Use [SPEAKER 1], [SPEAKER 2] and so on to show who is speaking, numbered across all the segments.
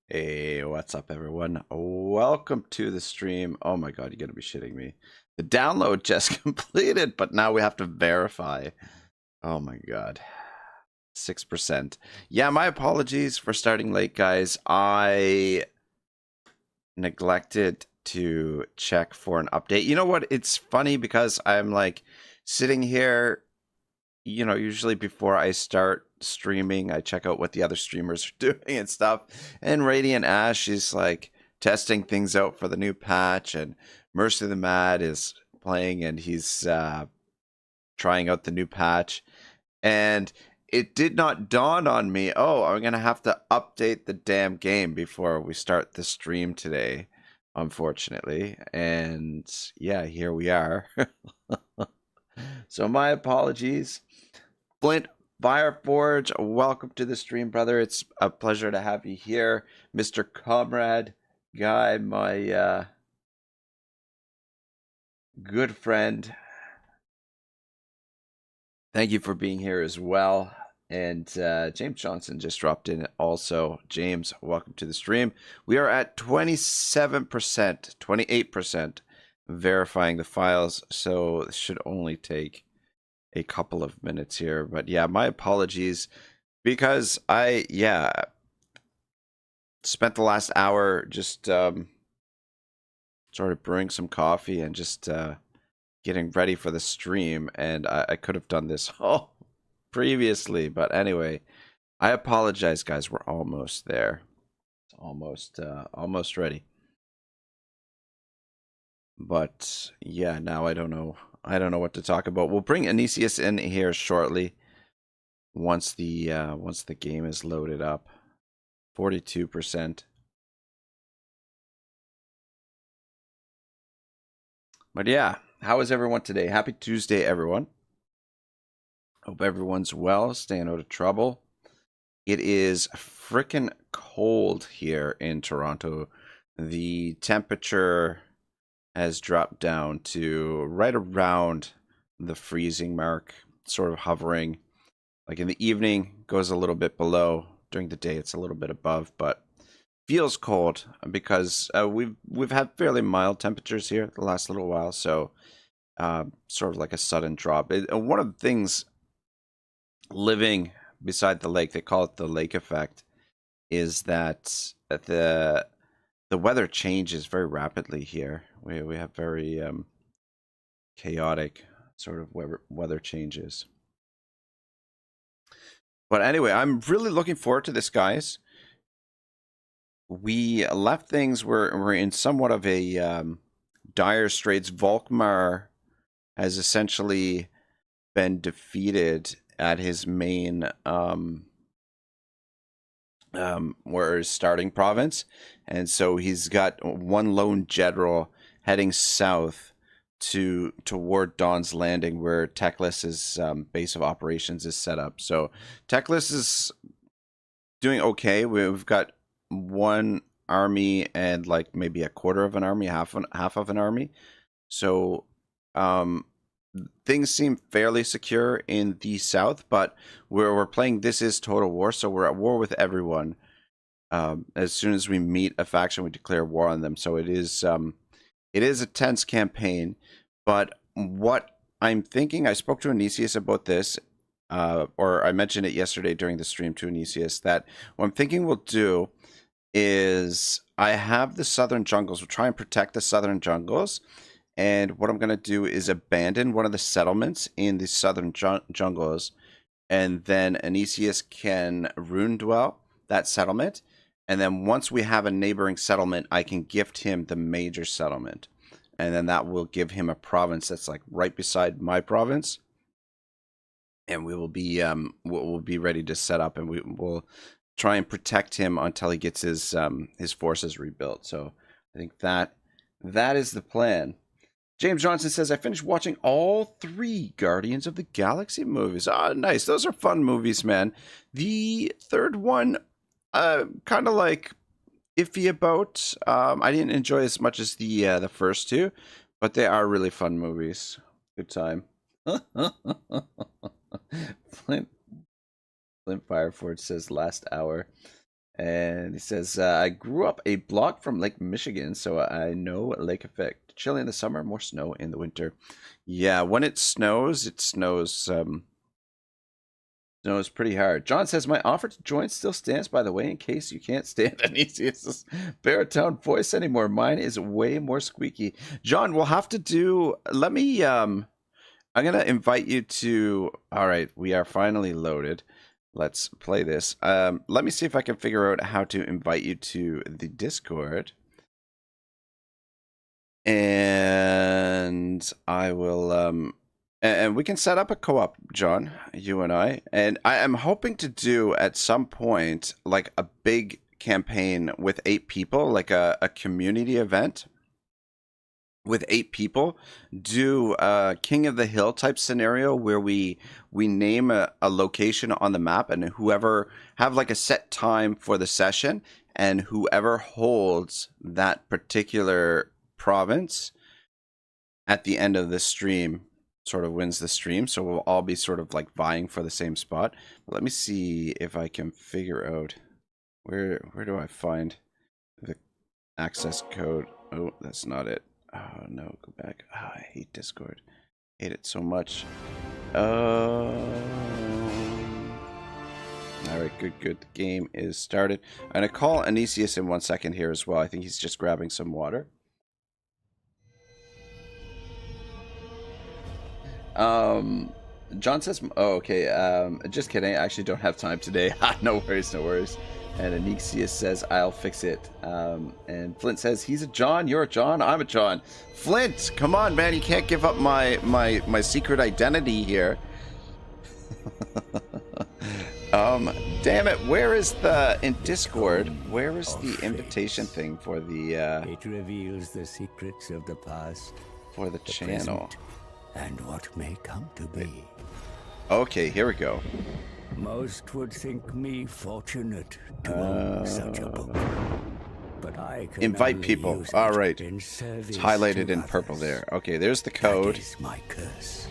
[SPEAKER 1] Hey, what's up, everyone? Welcome to the stream. Oh my god, you gotta be shitting me. The download just completed, but now we have to verify. Oh my god. 6%. Yeah, my apologies for starting late, guys. I neglected to check for an update. You know what? It's funny because I'm like sitting here, usually before I start streaming, I check out what the other streamers are doing and stuff. And Radiant Ash is like testing things out for the new patch, and Mercy the Mad is playing and he's trying out the new patch. And it did not dawn on me, oh, I'm going to have to update the damn game before we start the stream today, unfortunately. And yeah, here we are. So my apologies. Flint Fireforge, welcome to the stream, brother. It's a pleasure to have you here. Mr. Comrade Guy, my good friend. Thank you for being here as well. And James Johnson just dropped in also. James, welcome to the stream. We are at 27%, 28% verifying the files, so it should only take a couple of minutes here. But yeah, my apologies because I spent the last hour just sort of brewing some coffee and just getting ready for the stream, and I could have done this all previously, but anyway, I apologize, guys. We're almost there. It's almost ready. But yeah, now I don't know what to talk about. We'll bring Aenyseus in here shortly once the game is loaded up. 42%. But yeah, how is everyone today? Happy Tuesday, everyone. Hope everyone's well, staying out of trouble. It is frickin' cold here in Toronto. The temperature has dropped down to right around the freezing mark, sort of hovering. Like in the evening, goes a little bit below. During the day, it's a little bit above, but feels cold because we've had fairly mild temperatures here the last little while, so sort of like a sudden drop. One of the things living beside the lake, they call it the lake effect, is that the weather changes very rapidly here. We have very chaotic sort of weather changes. But anyway, I'm really looking forward to this, guys. We left things, we're in somewhat of a dire straits. Volkmar has essentially been defeated at his main where his starting province, and so he's got one lone general heading south toward Dawn's Landing, where Teclis' base of operations is set up. So Teclis is doing okay. We've got one army and like maybe a quarter of an army, half of an army. So things seem fairly secure in the south, but we're playing This Is Total War, so we're at war with everyone. As soon as we meet a faction, we declare war on them. So it is a tense campaign. But what I'm thinking, I spoke to Aenyseus about this, or I mentioned it yesterday during the stream to Aenyseus, that what I'm thinking we'll do is I have the southern jungles. We'll try and protect the southern jungles. And what I'm going to do is abandon one of the settlements in the southern jungles. And then Aenyseus can rune dwell that settlement. And then once we have a neighboring settlement, I can gift him the major settlement. And then that will give him a province that's like right beside my province. And we will be we'll be ready to set up, and we will try and protect him until he gets his forces rebuilt. So I think that is the plan. James Johnson says, I finished watching all 3 Guardians of the Galaxy movies. Ah, nice. Those are fun movies, man. The third one, kind of like iffy about. I didn't enjoy as much as the first 2, but they are really fun movies. Good time. Flint Fireforge says last hour. And he says, I grew up a block from Lake Michigan, so I know lake effect. Chilly in the summer, more snow in the winter. Yeah, when it snows snows pretty hard. John says, my offer to join still stands, by the way, in case you can't stand Aenyseus' baritone voice anymore. Mine is way more squeaky. John, we'll have to do, let me, I'm going to invite you to, all right, we are finally loaded. Let's play this. Let me see if I can figure out how to invite you to the Discord. And I will, and we can set up a co-op, John, you and I. And I am hoping to do at some point, like a big campaign with 8 people, like a community event with 8 people, do a King of the Hill type scenario where we name a location on the map, and whoever have like a set time for the session, and whoever holds that particular province at the end of the stream sort of wins the stream. So we'll all be sort of like vying for the same spot. But let me see if I can figure out where do I find the access code. Oh, that's not it. Oh no, go back. Oh, I hate Discord. Hate it so much. Alright, good. The game is started. I'm gonna call Aenyseus in 1 second here as well. I think he's just grabbing some water. John says, oh, okay, just kidding. I actually don't have time today. No worries. And Aenyseus says, I'll fix it. And Flint says, he's a John, you're a John, I'm a John. Flint, come on, man, you can't give up my secret identity here. Damn it, where is in Discord, where is the invitation thing for the,
[SPEAKER 2] It reveals the secrets of the past,
[SPEAKER 1] for the channel.
[SPEAKER 2] And what may come to be.
[SPEAKER 1] Okay, here we go.
[SPEAKER 2] Most would think me fortunate to own such a book. But I can
[SPEAKER 1] invite people. All right. It's highlighted in purple there. Okay, there's the code.
[SPEAKER 2] That is my curse.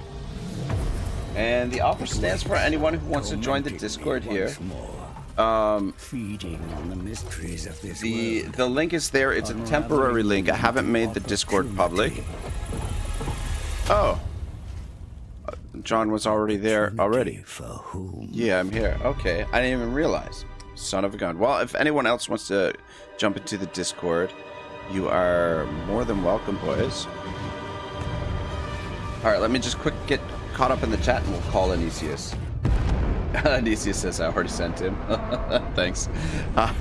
[SPEAKER 1] And the offer stands for anyone who wants to join the Discord here.
[SPEAKER 2] Feeding on the mysteries of this world.
[SPEAKER 1] The link is there. It's a temporary link. I haven't made the Discord public. Oh. John was already there already.
[SPEAKER 2] For whom?
[SPEAKER 1] Yeah, I'm here. Okay, I didn't even realize. Son of a gun. Well, if anyone else wants to jump into the Discord, you are more than welcome, boys. Alright, let me just get caught up in the chat and we'll call Aenyseus. Aenyseus says I already sent him. Thanks. Yeah,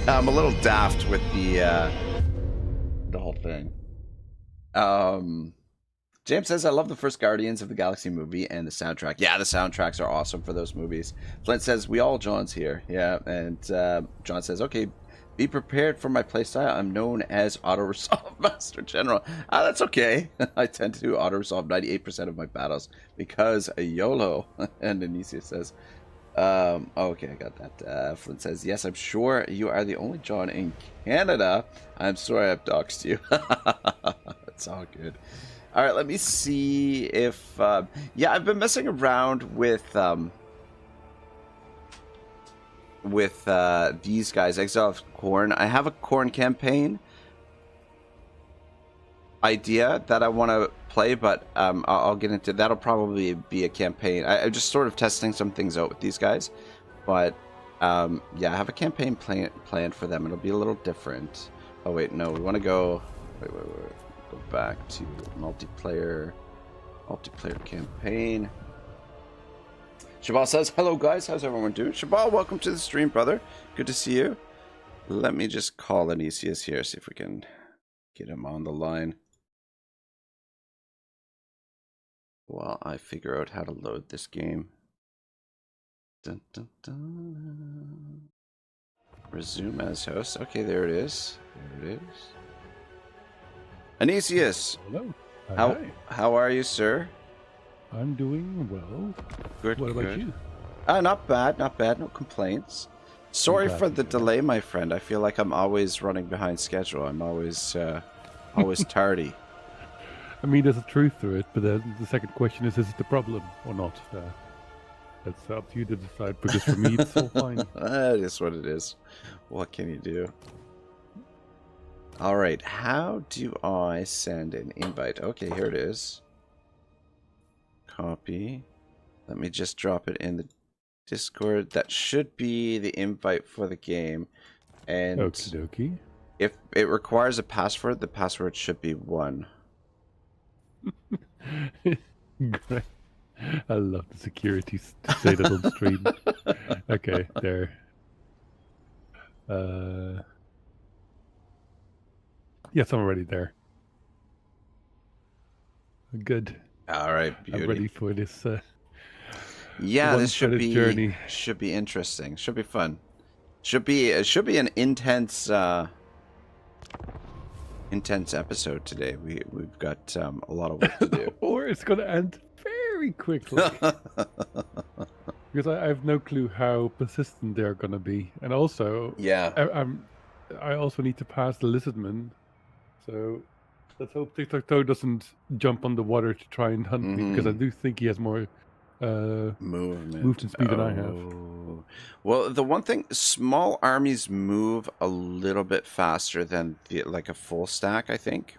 [SPEAKER 1] I'm a little daft with the whole thing. James says, I love the first Guardians of the Galaxy movie and the soundtrack. Yeah, the soundtracks are awesome for those movies. Flint says, we all Johns here. Yeah, and John says, okay, be prepared for my playstyle. I'm known as Auto-Resolve Master General. That's okay. I tend to auto-resolve 98% of my battles because YOLO. And Aenyseus says, okay, I got that. Flint says, yes, I'm sure you are the only John in Canada. I'm sorry I've doxed you. It's all good. All right, let me see if... yeah, I've been messing around with these guys, Exile of Khorne. I have a Khorne campaign idea that I want to play, but I'll get into... That'll probably be a campaign. I'm just sort of testing some things out with these guys. But, yeah, I have a campaign planned for them. It'll be a little different. Oh, wait, no, we want to go... Wait. Go back to multiplayer campaign. Shabal says, hello guys, how's everyone doing? Shabal, welcome to the stream, brother. Good to see you. Let me just call Aenyseus here, see if we can get him on the line while I figure out how to load this game. Dun, dun, dun. Resume as host. Okay, there it is. There it is. Aenyseus!
[SPEAKER 3] Hello.
[SPEAKER 1] How are you, sir?
[SPEAKER 3] I'm doing well.
[SPEAKER 1] Good,
[SPEAKER 3] What about you?
[SPEAKER 1] Not bad, no complaints. Sorry for the delay, my friend. I feel like I'm always running behind schedule. I'm always tardy.
[SPEAKER 3] I mean, there's a truth to it, but then the second question is it the problem or not? That's up to you to decide, because for me it's all fine.
[SPEAKER 1] That is what it is. What can you do? All right, how do I send an invite? Okay, here it is. Copy. Let me just drop it in the Discord. That should be the invite for the game. And
[SPEAKER 3] Okie dokie.
[SPEAKER 1] if it requires a password, the password should be 1.
[SPEAKER 3] Great. I love the security to say that on stream. Okay, there. Yes, I'm already there. Good.
[SPEAKER 1] All right, beauty.
[SPEAKER 3] I'm ready for this.
[SPEAKER 1] Yeah, this should be
[SPEAKER 3] journey.
[SPEAKER 1] Should be interesting. Should be fun. Should be an intense episode today. We've got a lot of work to do.
[SPEAKER 3] Or it's gonna end very quickly. Because I have no clue how persistent they're gonna be, and also
[SPEAKER 1] Yeah.
[SPEAKER 3] I also need to pass the lizardman, so let's hope Tic-Tac-Toe doesn't jump on the water to try and hunt me, because I do think he has more movement speed than I have.
[SPEAKER 1] Well, the one thing, small armies move a little bit faster than like a full stack, I think.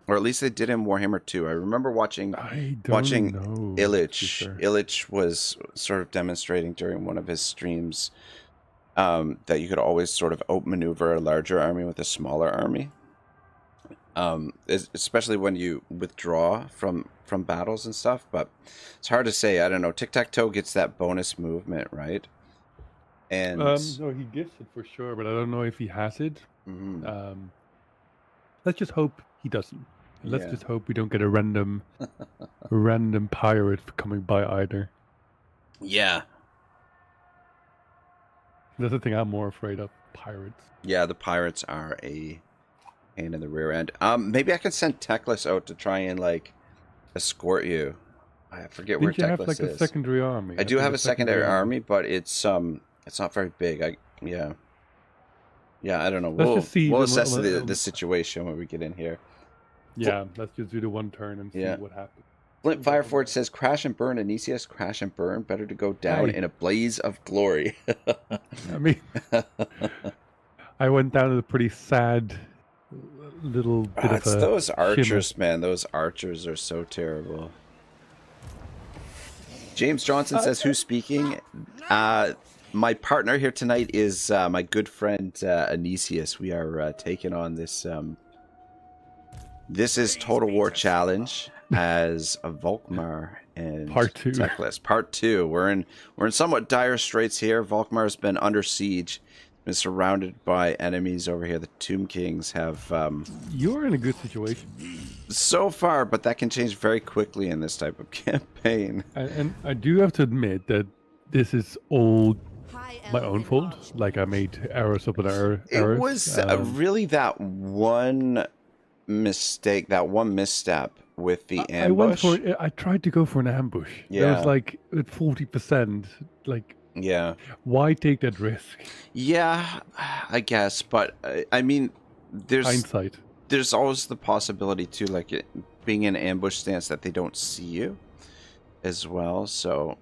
[SPEAKER 1] Or at least they did in Warhammer 2. I remember watching
[SPEAKER 3] Know,
[SPEAKER 1] Illich.
[SPEAKER 3] sure.
[SPEAKER 1] Illich was sort of demonstrating during one of his streams that you could always sort of outmaneuver a larger army with a smaller army. Especially when you withdraw from battles and stuff, but it's hard to say. I don't know. Tic-Tac-Toe gets that bonus movement, right? And
[SPEAKER 3] no, he gets it for sure, but I don't know if he has it. Let's just hope he doesn't. Let's just hope we don't get a random pirate coming by either.
[SPEAKER 1] Yeah.
[SPEAKER 3] That's the thing I'm more afraid of, pirates.
[SPEAKER 1] Yeah, the pirates are a pain in the rear end. Maybe I can send Teclis out to try and like escort you. I forget where Teclis is.
[SPEAKER 3] Didn't you have like a secondary army?
[SPEAKER 1] I do have a secondary army, but it's not very big. Yeah, I don't know. We'll assess the situation when we get in here.
[SPEAKER 3] Yeah, let's just do the one turn and see what happens.
[SPEAKER 1] Flint Fireforge says, "Crash and burn, Aenyseus. Crash and burn. Better to go down in a blaze of glory."
[SPEAKER 3] I mean, I went down in a pretty sad little bit
[SPEAKER 1] it's
[SPEAKER 3] of a
[SPEAKER 1] those archers,
[SPEAKER 3] shimmer.
[SPEAKER 1] man. Those archers are so terrible. James Johnson says, "Who's speaking?" My partner here tonight is my good friend Aenyseus. We are taking on this. This is Total War Challenge as a Volkmar and
[SPEAKER 3] Part 2.
[SPEAKER 1] Teclis. Part 2. We're in somewhat dire straits here. Volkmar has been under siege, been surrounded by enemies over here. The Tomb Kings have.
[SPEAKER 3] You're in a good situation
[SPEAKER 1] so far, but that can change very quickly in this type of campaign.
[SPEAKER 3] and I do have to admit that this is all my own fault. Like, I made errors up and errors.
[SPEAKER 1] It was really that one mistake, that one misstep with the ambush.
[SPEAKER 3] I tried to go for an ambush.
[SPEAKER 1] Yeah.
[SPEAKER 3] It was like at 40%. Like,
[SPEAKER 1] yeah.
[SPEAKER 3] Why take that risk?
[SPEAKER 1] Yeah, I guess, but I mean, there's
[SPEAKER 3] hindsight.
[SPEAKER 1] There's always the possibility too, like it being in ambush stance, that they don't see you as well. So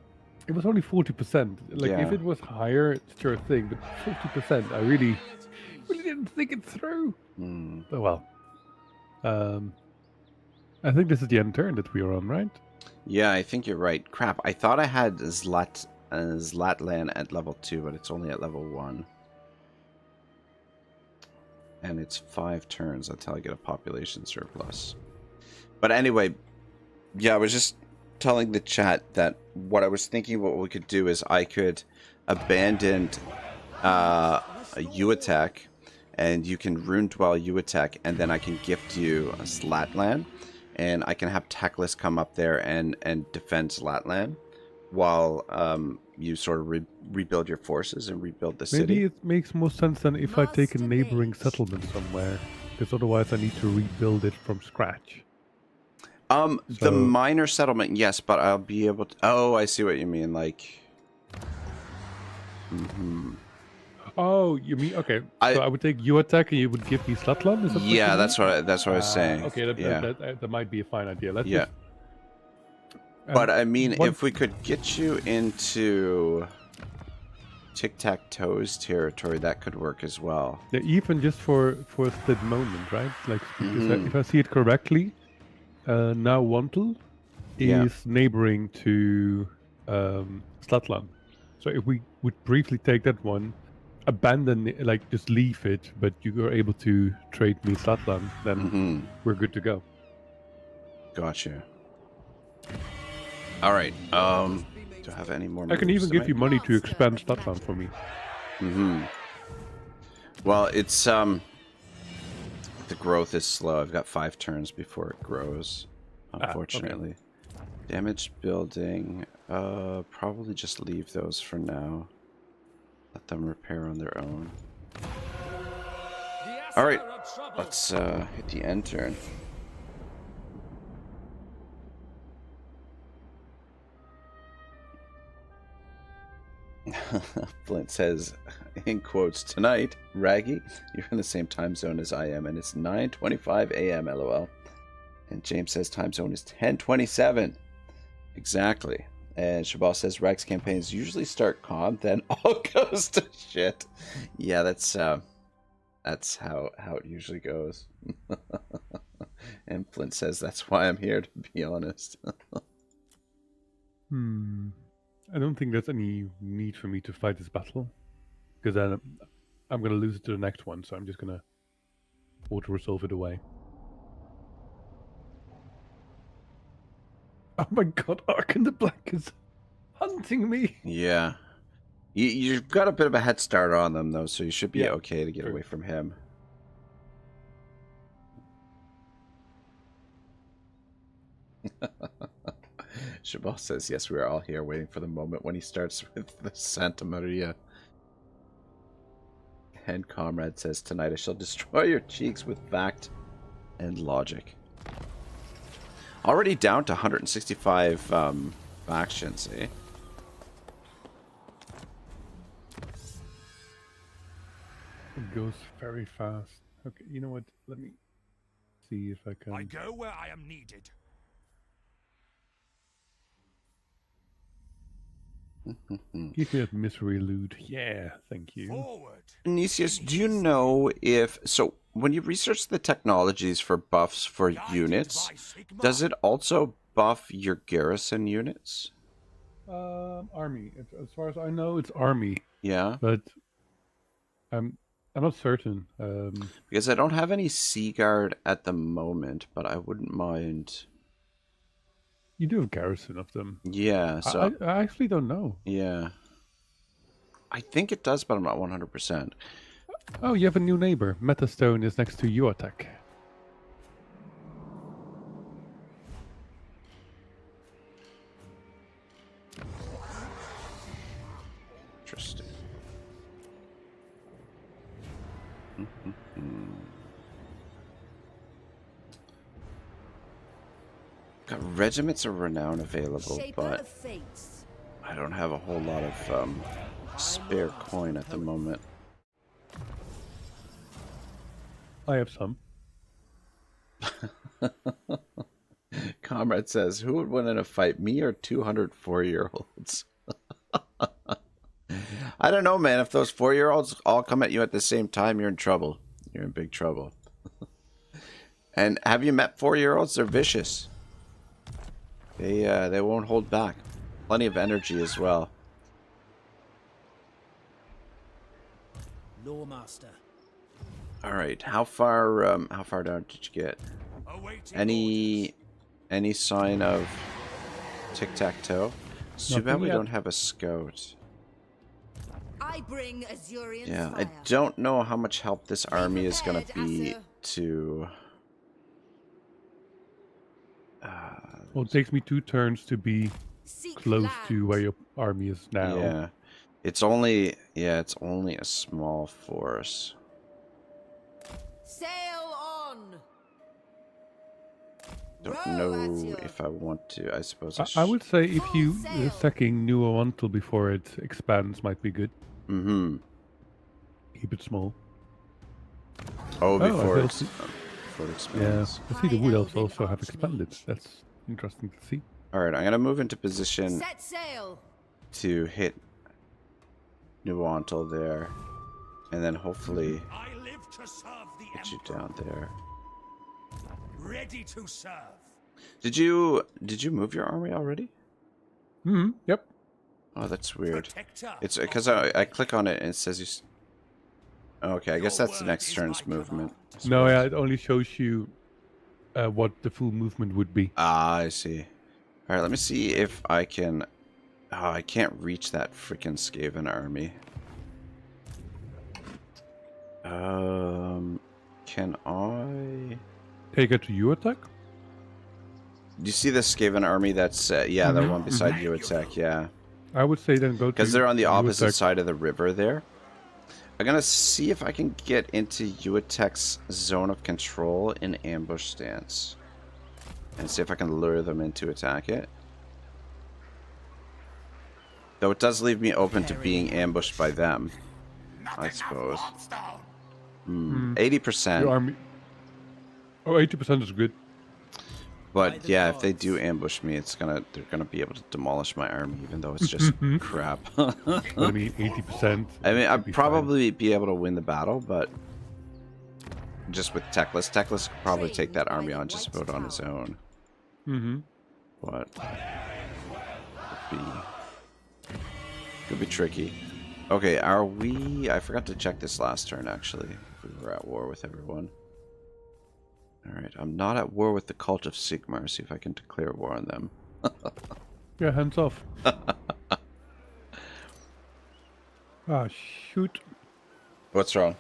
[SPEAKER 3] it was only 40%. Like, if it was higher, it's sure thing. But 50%, I really didn't think it through. But well, I think this is the end turn that we are on, right?
[SPEAKER 1] Yeah, I think you're right. Crap, I thought I had Zlatland at level 2, but it's only at level 1. And it's 5 turns until I get a population surplus. But anyway, yeah, I was just telling the chat that what I was thinking what we could do is I could abandon a U attack, and you can rune dwell U attack, and then I can gift you a Zlatland, and I can have Teclis come up there and defend Zlatland while you sort of rebuild your forces and rebuild the city.
[SPEAKER 3] Maybe it makes more sense than if I take a neighboring settlement somewhere, because otherwise I need to rebuild it from scratch.
[SPEAKER 1] The minor settlement, yes, but I'll be able to... Oh, I see what you mean, like...
[SPEAKER 3] Oh, you mean... Okay, so I would take you attack and you would give me Zlatland? Is that
[SPEAKER 1] that's what I was saying.
[SPEAKER 3] Okay, that might be a fine idea. Let's just...
[SPEAKER 1] But I mean,
[SPEAKER 3] one-
[SPEAKER 1] if we could get you into tic-tac-toe's territory, that could work as well.
[SPEAKER 3] Yeah, even just for a split moment, right? Like, because if I see it correctly, now Wantel is neighboring to Slatland. So if we would briefly take that one, abandon it, like just leave it, but you are able to trade me Slatland, then we're good to go.
[SPEAKER 1] Gotcha. All right. Do I have any more?
[SPEAKER 3] I can
[SPEAKER 1] moves
[SPEAKER 3] even
[SPEAKER 1] to
[SPEAKER 3] give
[SPEAKER 1] make?
[SPEAKER 3] you money to expand Slatland for me.
[SPEAKER 1] Well, it's the growth is slow. I've got 5 turns before it grows. Unfortunately. Damaged building. Probably just leave those for now. Let them repair on their own. All right. Let's hit the end turn. Flint says, in quotes, tonight, Raggy, you're in the same time zone as I am, and it's 9:25 a.m. LOL. And James says time zone is 10:27. Exactly. And Shabal says Rag's campaigns usually start calm, then all goes to shit. Yeah, that's how it usually goes. And Flint says that's why I'm here, to be honest.
[SPEAKER 3] I don't think there's any need for me to fight this battle, because then I'm going to lose it to the next one, so I'm just going to auto-resolve it away. Oh my god, Arkin the Black is hunting me!
[SPEAKER 1] Yeah. You've got a bit of a head start on them, though, so you should be okay to get
[SPEAKER 3] True.
[SPEAKER 1] away from him. Shabal says, yes, we are all here waiting for the moment when he starts with the Santa Maria. And Comrade says, tonight I shall destroy your cheeks with fact and logic. Already down to 165 factions, eh?
[SPEAKER 3] It goes very fast. Okay, you know what? Let me see if I can...
[SPEAKER 2] I go where I am needed.
[SPEAKER 3] Give me that misery loot. Yeah, thank you.
[SPEAKER 2] Forward.
[SPEAKER 1] Aenyseus, do you know if... So, when you research the technologies for buffs for units, does it also buff your garrison units?
[SPEAKER 3] Army. As far as I know, it's army.
[SPEAKER 1] Yeah?
[SPEAKER 3] But I'm not certain.
[SPEAKER 1] Because I don't have any Sea Guard at the moment, but I wouldn't mind...
[SPEAKER 3] You do have garrison of them.
[SPEAKER 1] Yeah, so...
[SPEAKER 3] I actually don't know.
[SPEAKER 1] Yeah. I think it does, but I'm not 100%.
[SPEAKER 3] Oh, you have a new neighbor. Metastone is next to your attack.
[SPEAKER 1] Interesting. Got regiments of renown available, but I don't have a whole lot of spare coin at the moment.
[SPEAKER 3] I have some.
[SPEAKER 1] Comrade says, who would win in a fight, me or 200 4-year-olds? I don't know, man. If those 4-year-olds all come at you at the same time, you're in trouble. You're in big trouble. And have you met 4-year-olds? They're vicious. They won't hold back. Plenty of energy as well.
[SPEAKER 2] Lawmaster.
[SPEAKER 1] All right, how far down did you get? Any sign of tic-tac-toe? It's too bad we don't have a scout.
[SPEAKER 4] I bring Azurian
[SPEAKER 1] Yeah,
[SPEAKER 4] fire.
[SPEAKER 1] I don't know how much help this army is gonna be to.
[SPEAKER 3] Well, it takes me 2 turns to be
[SPEAKER 4] Seek
[SPEAKER 3] close
[SPEAKER 4] land.
[SPEAKER 3] to where your army is now.
[SPEAKER 1] Yeah, it's only a small force.
[SPEAKER 4] Sail on.
[SPEAKER 1] Don't
[SPEAKER 4] Row,
[SPEAKER 1] know
[SPEAKER 4] Azure.
[SPEAKER 1] if I want to. I suppose
[SPEAKER 3] I would say if you
[SPEAKER 4] Full sail.
[SPEAKER 3] sacking New Awantul before it expands might be good.
[SPEAKER 1] Mm-hmm.
[SPEAKER 3] Keep it small.
[SPEAKER 1] Oh,
[SPEAKER 3] I
[SPEAKER 1] before
[SPEAKER 3] felt
[SPEAKER 1] it
[SPEAKER 3] Yeah,
[SPEAKER 1] expands.
[SPEAKER 3] I see the Wood Elves also have expanded. That's interesting to see.
[SPEAKER 1] All right, I'm gonna move into position
[SPEAKER 4] Set sail.
[SPEAKER 1] to hit Nuantal there, and then hopefully
[SPEAKER 2] I live to serve the
[SPEAKER 1] get you
[SPEAKER 2] Emperor.
[SPEAKER 1] down there.
[SPEAKER 2] Ready to serve.
[SPEAKER 1] Did you move your army already?
[SPEAKER 3] Yep.
[SPEAKER 1] Oh, that's weird.
[SPEAKER 2] Protector
[SPEAKER 1] It's
[SPEAKER 2] of
[SPEAKER 1] because
[SPEAKER 2] the
[SPEAKER 1] I click on it and it says you. Okay, I guess
[SPEAKER 2] Your
[SPEAKER 1] that's the
[SPEAKER 2] word
[SPEAKER 1] next
[SPEAKER 2] is
[SPEAKER 1] turn's
[SPEAKER 2] my
[SPEAKER 1] movement.
[SPEAKER 2] command.
[SPEAKER 3] No, yeah, it only shows you what the full movement would be.
[SPEAKER 1] Ah, I see. All right, let me see if I can. Oh, I can't reach that freaking Skaven army. Can I?
[SPEAKER 3] Take it to you attack.
[SPEAKER 1] Do you see the Skaven army? That's yeah, the one beside you attack. Yeah,
[SPEAKER 3] I would say then go to.
[SPEAKER 1] because they're on the
[SPEAKER 3] you
[SPEAKER 1] opposite
[SPEAKER 3] attack.
[SPEAKER 1] side of the river there. I'm gonna see if I can get into Uatek's zone of control in ambush stance, and see if I can lure them in to attack it. Though it does leave me open to being ambushed by them, I suppose. 80%.
[SPEAKER 3] Your army. Oh, 80% is good.
[SPEAKER 1] But yeah, if they do ambush me, they're gonna be able to demolish my army, even though it's just crap.
[SPEAKER 3] But I mean, 80%.
[SPEAKER 1] I mean, I'd
[SPEAKER 3] be
[SPEAKER 1] probably be able to win the battle, but just with Teclis could probably take that army on just about on his own. But could be tricky. Okay, are we? I forgot to check this last turn actually. If we were at war with everyone. All right, I'm not at war with the cult of Sigmar. See if I can declare war on them.
[SPEAKER 3] Yeah, hands off. Ah, shoot.
[SPEAKER 1] What's wrong?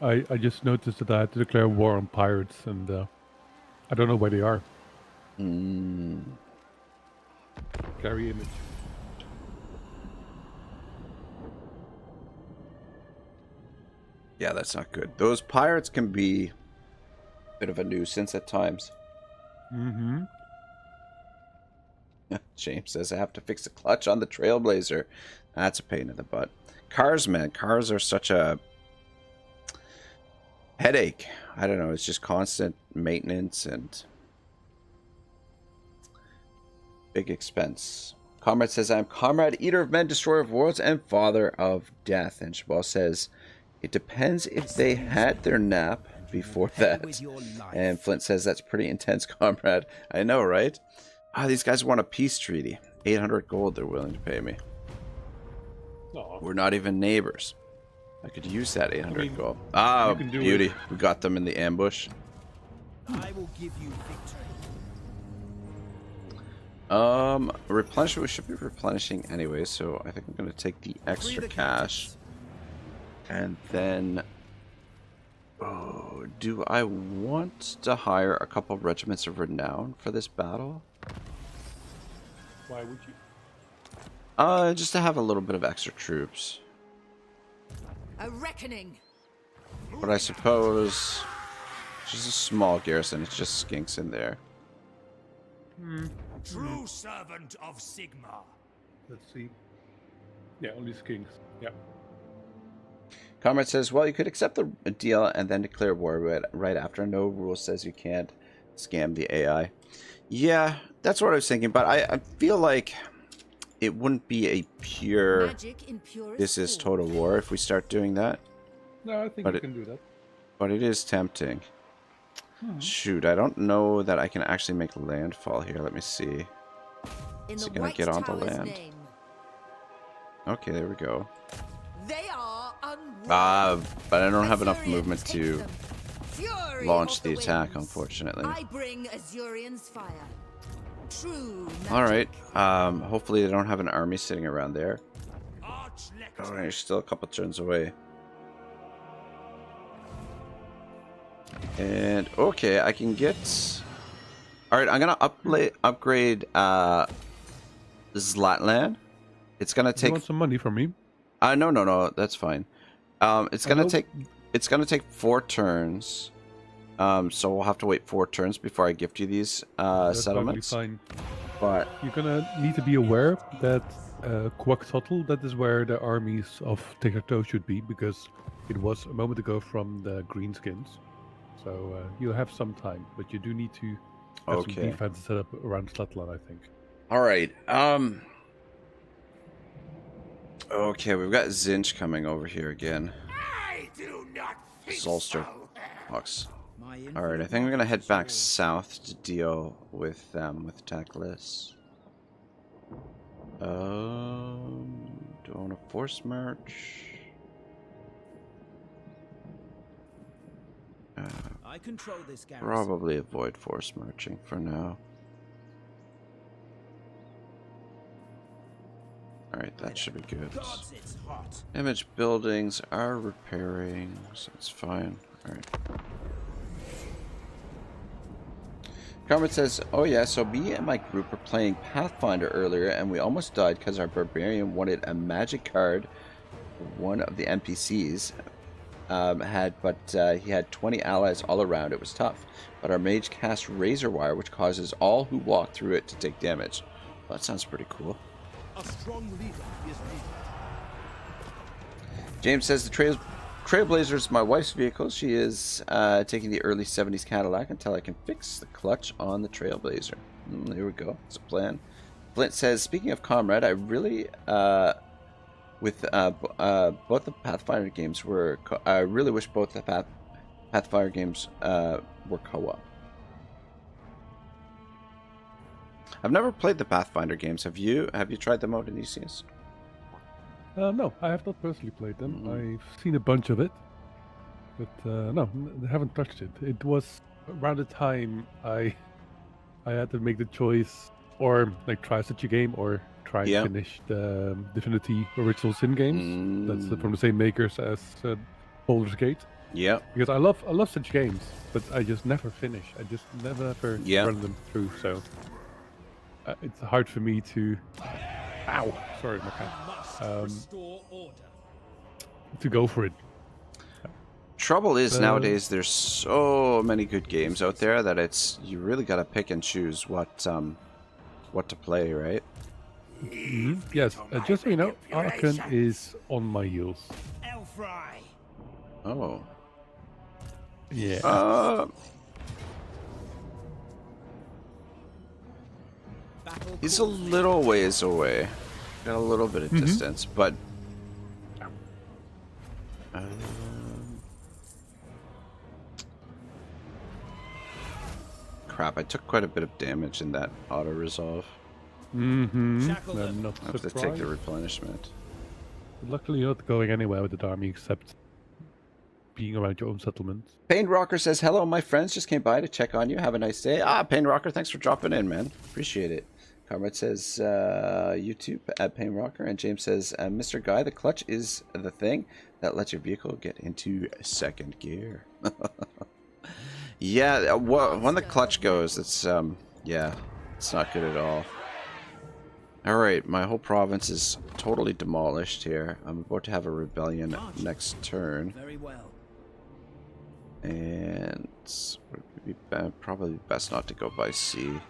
[SPEAKER 3] I just noticed that I had to declare war on pirates, and I don't know where they are. Carry image.
[SPEAKER 1] Yeah, that's not good. Those pirates can be a bit of a nuisance at times. James says I have to fix the clutch on the Trailblazer. That's a pain in the butt. Cars, man. Cars are such a headache. I don't know. It's just constant maintenance and big expense. Comrade says, I'm Comrade, Eater of Men, Destroyer of Worlds, and Father of Death. And Shabal says, it depends if they had their nap before that. And Flint says, that's pretty intense, Comrade. I know, right? Ah, these guys want a peace treaty. 800 gold they're willing to pay me.
[SPEAKER 3] No.
[SPEAKER 1] We're not even neighbors. I could use that 800 gold. Ah,
[SPEAKER 3] you can do
[SPEAKER 1] beauty.
[SPEAKER 3] it.
[SPEAKER 1] We got them in the ambush.
[SPEAKER 2] I will give you victory.
[SPEAKER 1] Replenish. We should be replenishing anyway, so I think I'm going to take the extra cash. And then... Oh, do I want to hire a couple regiments of renown for this battle?
[SPEAKER 3] Why would you?
[SPEAKER 1] Just to have a little bit of extra troops.
[SPEAKER 4] A reckoning.
[SPEAKER 1] But I suppose... Just a small garrison, it's just skinks in there.
[SPEAKER 2] True servant of Sigmar.
[SPEAKER 3] Let's see. Yeah, only skinks. Yeah.
[SPEAKER 1] Comrade says, well, you could accept the deal and then declare war right after. No rule says you can't scam the AI. Yeah, that's what I was thinking, but I feel like it wouldn't be a pure,
[SPEAKER 4] Magic in purest
[SPEAKER 1] this is
[SPEAKER 4] form.
[SPEAKER 1] total war if we start doing that.
[SPEAKER 3] No, I think
[SPEAKER 1] But
[SPEAKER 3] you
[SPEAKER 1] it-
[SPEAKER 3] can do that.
[SPEAKER 1] But it is tempting. Shoot, I don't know that I can actually make landfall here. Let me see.
[SPEAKER 4] In
[SPEAKER 1] Is
[SPEAKER 4] the
[SPEAKER 1] it gonna
[SPEAKER 4] White
[SPEAKER 1] get onto
[SPEAKER 4] Tower's
[SPEAKER 1] land?
[SPEAKER 4] name.
[SPEAKER 1] Okay, there we go.
[SPEAKER 4] They are unworthy.
[SPEAKER 1] But I don't have enough
[SPEAKER 4] Azurians
[SPEAKER 1] movement
[SPEAKER 4] take
[SPEAKER 1] to
[SPEAKER 4] them. Fury
[SPEAKER 1] launch
[SPEAKER 4] of
[SPEAKER 1] the attack,
[SPEAKER 4] winds.
[SPEAKER 1] unfortunately.
[SPEAKER 4] I bring Azurian's fire. True magic.
[SPEAKER 1] Alright, hopefully they don't have an army sitting around there.
[SPEAKER 2] Arch
[SPEAKER 1] Oh, you're still a couple turns away. And, okay, I can get... Alright, I'm gonna upgrade, Zlatland. It's gonna
[SPEAKER 3] You
[SPEAKER 1] take...
[SPEAKER 3] want some money from me?
[SPEAKER 1] No, that's fine. It's gonna
[SPEAKER 3] Hello?
[SPEAKER 1] take 4 turns. So we'll have to wait 4 turns before I gift you these
[SPEAKER 3] That's
[SPEAKER 1] settlements.
[SPEAKER 3] totally fine.
[SPEAKER 1] But
[SPEAKER 3] You're gonna need to be aware that Quetzalcoatl, that is where the armies of tic-tac-toe should be, because it was a moment ago from the greenskins. So you have some time, but you do need to have some
[SPEAKER 1] Okay.
[SPEAKER 3] defense set up around Slatlan, I think.
[SPEAKER 1] All right. Okay, we've got Zinch coming over here again.
[SPEAKER 2] I do not think
[SPEAKER 1] Zolster.
[SPEAKER 2] so.
[SPEAKER 1] Fox. All right, I think I'm gonna head back south to deal with Teclis. Do I want to force march?
[SPEAKER 5] I control this garrison.
[SPEAKER 1] Probably avoid force marching for now. Alright, that should be good.
[SPEAKER 5] Gods, it's hot.
[SPEAKER 1] Image buildings are repairing, so it's fine. Alright. Carmen says, oh yeah, so me and my group were playing Pathfinder earlier and we almost died because our barbarian wanted a magic card. One of the NPCs he had 20 allies all around. It was tough. But our mage cast Razor Wire, which causes all who walk through it to take damage. Well, that sounds pretty cool.
[SPEAKER 5] A strong leader is needed.
[SPEAKER 1] James says the Trailblazer is my wife's vehicle. She is taking the early 70s Cadillac until I can fix the clutch on the Trailblazer. There we go. It's a plan. Flint says, speaking of Comrade, I really, with both the Pathfinder games were, I really wish both the Pathfinder games were co-op. I've never played the Pathfinder games. Have you? Have you tried them out in Aenyseus?
[SPEAKER 3] No, I have not personally played them. I've seen a bunch of it, but no, I haven't touched it. It was around the time I had to make the choice, or like try such a game, or try and finish the Divinity Original Sin games. That's from the same makers as Baldur's Gate. Yeah. Because I love such games, but I just never finish. I just never run them through. So it's hard for me to. Ow! Sorry, my cat. To go for it.
[SPEAKER 1] Trouble is nowadays there's so many good games out there that you really got to pick and choose what to play, right?
[SPEAKER 3] Mm-hmm. Yes, just so you know, Arkan is on my heels.
[SPEAKER 1] Oh.
[SPEAKER 3] Yeah.
[SPEAKER 1] He's a little ways away. Got a little bit of distance, but crap, I took quite a bit of damage in that auto resolve.
[SPEAKER 3] Mm-hmm.
[SPEAKER 1] I have to take the replenishment.
[SPEAKER 3] Luckily, you're not going anywhere with the army except being around your own settlement.
[SPEAKER 1] Pain Rocker says, hello, my friends just came by to check on you. Have a nice day. Pain Rocker, thanks for dropping in, man. Appreciate it. Comrade says, YouTube at Pain Rocker. And James says, Mr. Guy, the clutch is the thing that lets your vehicle get into second gear. Yeah, when the clutch goes, it's, yeah, it's not good at all. Alright, my whole province is totally demolished here. I'm about to have a rebellion next turn.
[SPEAKER 5] Very well.
[SPEAKER 1] And it would be probably best not to go by sea.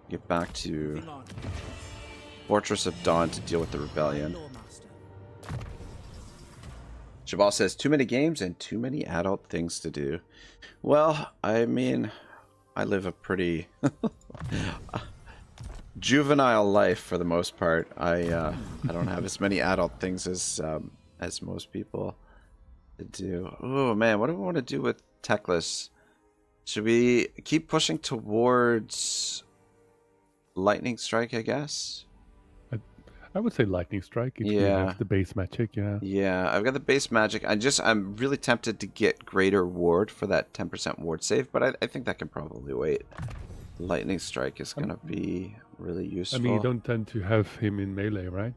[SPEAKER 1] Get back to Fortress of Dawn to deal with the rebellion. Jabal says, too many games and too many adult things to do. Well, I mean, I live a pretty juvenile life for the most part. I don't have as many adult things as most people do. Oh man, what do we want to do with Teclis? Should we keep pushing towards Lightning Strike, I guess?
[SPEAKER 3] I would say Lightning Strike if you have the base magic,
[SPEAKER 1] Yeah, I've got the base magic. I'm really tempted to get Greater Ward for that 10% ward save, but I think that can probably wait. Lightning Strike is going to be really useful.
[SPEAKER 3] I mean, you don't tend to have him in melee, right?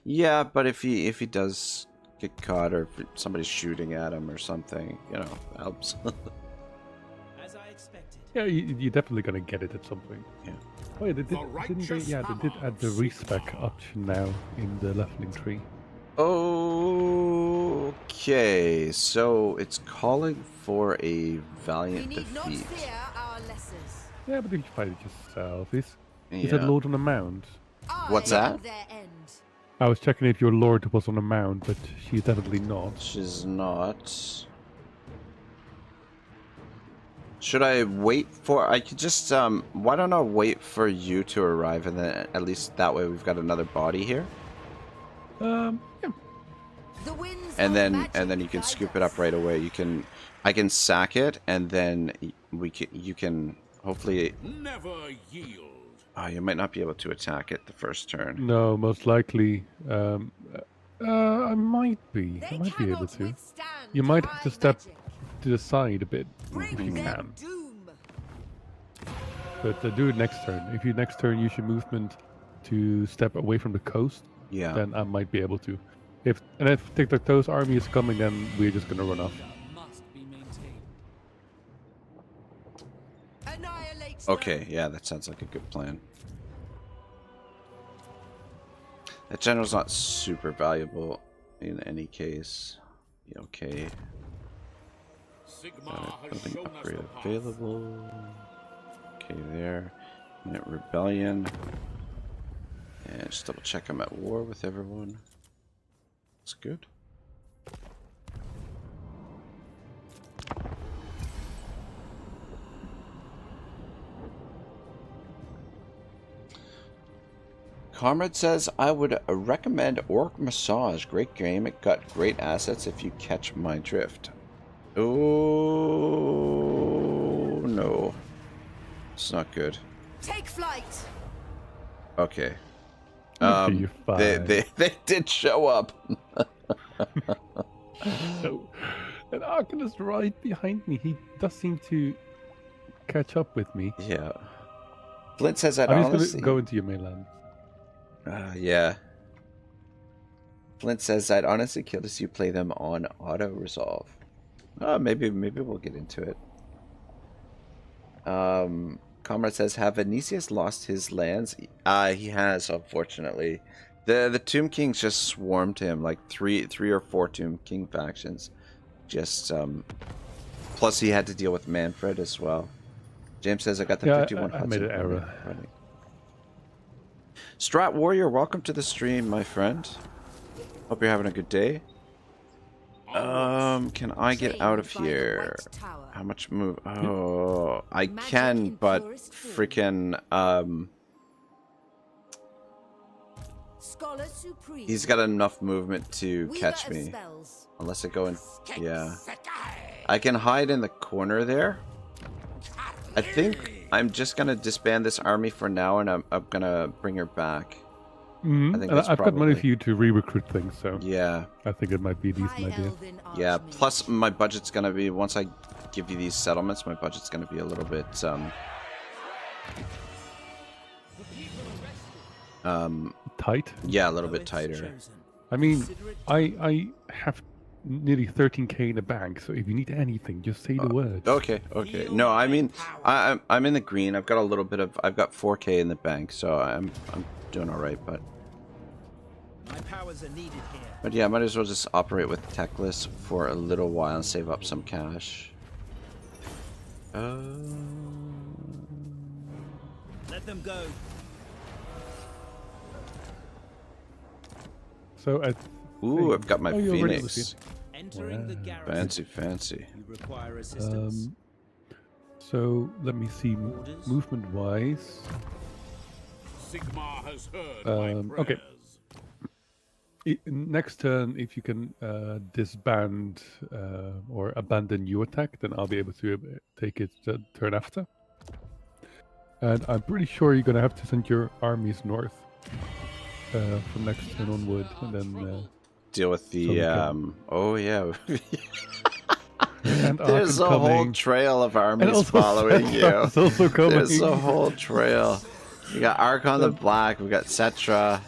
[SPEAKER 1] Yeah, but if he does get caught, or if somebody's shooting at him or something, you know, helps.
[SPEAKER 5] As I expected.
[SPEAKER 3] Yeah, you're definitely gonna get it at some point.
[SPEAKER 1] Yeah.
[SPEAKER 3] Oh yeah, they did add the respec option now in the leveling tree.
[SPEAKER 1] Okay, so it's calling for a valiant
[SPEAKER 4] We need not
[SPEAKER 1] defeat.
[SPEAKER 4] fear our lessons.
[SPEAKER 3] Yeah, but you can fight it yourself. Is
[SPEAKER 1] Yeah.
[SPEAKER 3] that Lord on a mount?
[SPEAKER 1] What's
[SPEAKER 4] I
[SPEAKER 1] that?
[SPEAKER 4] am their end.
[SPEAKER 3] I was checking if your Lord was on a mount, but she's definitely not.
[SPEAKER 1] She's not. Should I wait for... I could just... why don't I wait for you to arrive, and then at least that way we've got another body here.
[SPEAKER 3] Yeah.
[SPEAKER 4] The winds
[SPEAKER 1] And
[SPEAKER 4] of
[SPEAKER 1] then
[SPEAKER 4] magic
[SPEAKER 1] you can
[SPEAKER 4] guide
[SPEAKER 1] scoop
[SPEAKER 4] us.
[SPEAKER 1] it up right away. You can... I can sack it, and then you can hopefully...
[SPEAKER 2] Never yield.
[SPEAKER 1] Oh, you might not be able to attack it the first turn.
[SPEAKER 3] No, most likely. I might be.
[SPEAKER 4] They
[SPEAKER 3] I might be able
[SPEAKER 4] cannot
[SPEAKER 3] to.
[SPEAKER 4] withstand
[SPEAKER 3] You might have
[SPEAKER 4] high
[SPEAKER 3] to step
[SPEAKER 4] magic.
[SPEAKER 3] to the side a bit
[SPEAKER 4] Bring
[SPEAKER 3] if you
[SPEAKER 4] them
[SPEAKER 3] can.
[SPEAKER 4] doom.
[SPEAKER 3] But do it next turn. If you next turn use your movement to step away from the coast,
[SPEAKER 1] Yeah.
[SPEAKER 3] then I might be able to. If Tic-Tac-Toe's army is coming, then we're just gonna run off.
[SPEAKER 5] Must be maintained.
[SPEAKER 4] Annihilate them.
[SPEAKER 1] Okay, yeah, that sounds like a good plan. That general's not super valuable in any case. Yeah, okay.
[SPEAKER 2] Sigmar has
[SPEAKER 1] Building
[SPEAKER 2] shown us
[SPEAKER 1] upgrade
[SPEAKER 2] the path.
[SPEAKER 1] available. Okay, there. Minute rebellion. And just double check I'm at war with everyone. That's good. Comrade says, I would recommend Orc Massage. Great game. It got great assets if you catch my drift. Oh, no. It's not good.
[SPEAKER 4] Take flight.
[SPEAKER 1] Okay.
[SPEAKER 3] You're fine.
[SPEAKER 1] They did show up.
[SPEAKER 3] So, and Arkan is right behind me. He does seem to catch up with me.
[SPEAKER 1] Yeah. Flint says I'd
[SPEAKER 3] I'm just
[SPEAKER 1] honestly...
[SPEAKER 3] gonna go into your mainland.
[SPEAKER 1] Yeah. Flint says I'd honestly kill to see you play them on auto resolve. Maybe we'll get into it. Comrade says, have Aenyseus lost his lands? He has, unfortunately. The Tomb Kings just swarmed him, like three or four Tomb King factions. Just plus he had to deal with Manfred as well. James says I got the 51
[SPEAKER 3] I made an error.
[SPEAKER 1] running. Strat Warrior, welcome to the stream, my friend. Hope you're having a good day. Can I get out of
[SPEAKER 4] Trained by the
[SPEAKER 1] here?
[SPEAKER 4] White Tower.
[SPEAKER 1] How much move? Oh, I
[SPEAKER 4] Magic
[SPEAKER 1] can,
[SPEAKER 4] in
[SPEAKER 1] but
[SPEAKER 4] purest form.
[SPEAKER 1] freaking
[SPEAKER 4] Scholar supreme.
[SPEAKER 1] he's got enough movement to
[SPEAKER 4] Weaver
[SPEAKER 1] catch
[SPEAKER 4] of
[SPEAKER 1] me.
[SPEAKER 4] spells.
[SPEAKER 1] Unless I go in, yeah. I can hide in the corner there. I think I'm just gonna disband this army for now, and I'm gonna bring her back.
[SPEAKER 3] Mm-hmm.
[SPEAKER 1] I think
[SPEAKER 3] And
[SPEAKER 1] that's
[SPEAKER 3] I've got money
[SPEAKER 1] probably-
[SPEAKER 3] for you to re-recruit things, so
[SPEAKER 1] Yeah,
[SPEAKER 3] I think it might be a decent
[SPEAKER 4] High
[SPEAKER 3] idea.
[SPEAKER 4] Elven
[SPEAKER 1] yeah.
[SPEAKER 4] Archmage.
[SPEAKER 1] Plus, my budget's gonna be once I give you these settlements, my budget's gonna be a little bit
[SPEAKER 3] Tight.
[SPEAKER 1] yeah, a little bit
[SPEAKER 5] Poets
[SPEAKER 1] tighter.
[SPEAKER 5] chosen.
[SPEAKER 3] I mean,
[SPEAKER 5] Consider it
[SPEAKER 3] I have nearly 13k in the bank, so if you need anything, just say the word.
[SPEAKER 1] Okay. No, I mean, I'm in the green. I've got a little bit of. I've got 4K in the bank, so I'm doing all right. But
[SPEAKER 5] My powers are needed here.
[SPEAKER 1] yeah, I might as well just operate with Teclis for a little while and save up some cash.
[SPEAKER 5] Let them go.
[SPEAKER 3] So I
[SPEAKER 1] Ooh, I've got my
[SPEAKER 3] Oh, you already
[SPEAKER 1] Phoenix.
[SPEAKER 5] Entering the garrison.
[SPEAKER 1] Fancy.
[SPEAKER 5] You require assistance.
[SPEAKER 3] So let me see,
[SPEAKER 5] Orders?
[SPEAKER 3] movement-wise.
[SPEAKER 2] Sigmar has heard my
[SPEAKER 3] Okay.
[SPEAKER 2] prayers.
[SPEAKER 3] Next turn, if you can disband or abandon your attack, then I'll be able to take it the turn after. And I'm pretty sure you're gonna have to send your armies north from next turn onward, and then
[SPEAKER 1] Deal with the.
[SPEAKER 3] So we can-
[SPEAKER 1] Oh yeah.
[SPEAKER 3] and
[SPEAKER 1] There's
[SPEAKER 3] Arkan
[SPEAKER 1] a whole
[SPEAKER 3] coming.
[SPEAKER 1] trail of
[SPEAKER 3] And
[SPEAKER 1] armies
[SPEAKER 3] also
[SPEAKER 1] following you.
[SPEAKER 3] Cetra's also coming.
[SPEAKER 1] There's a whole trail. We got Archon the Black. We got Cetra.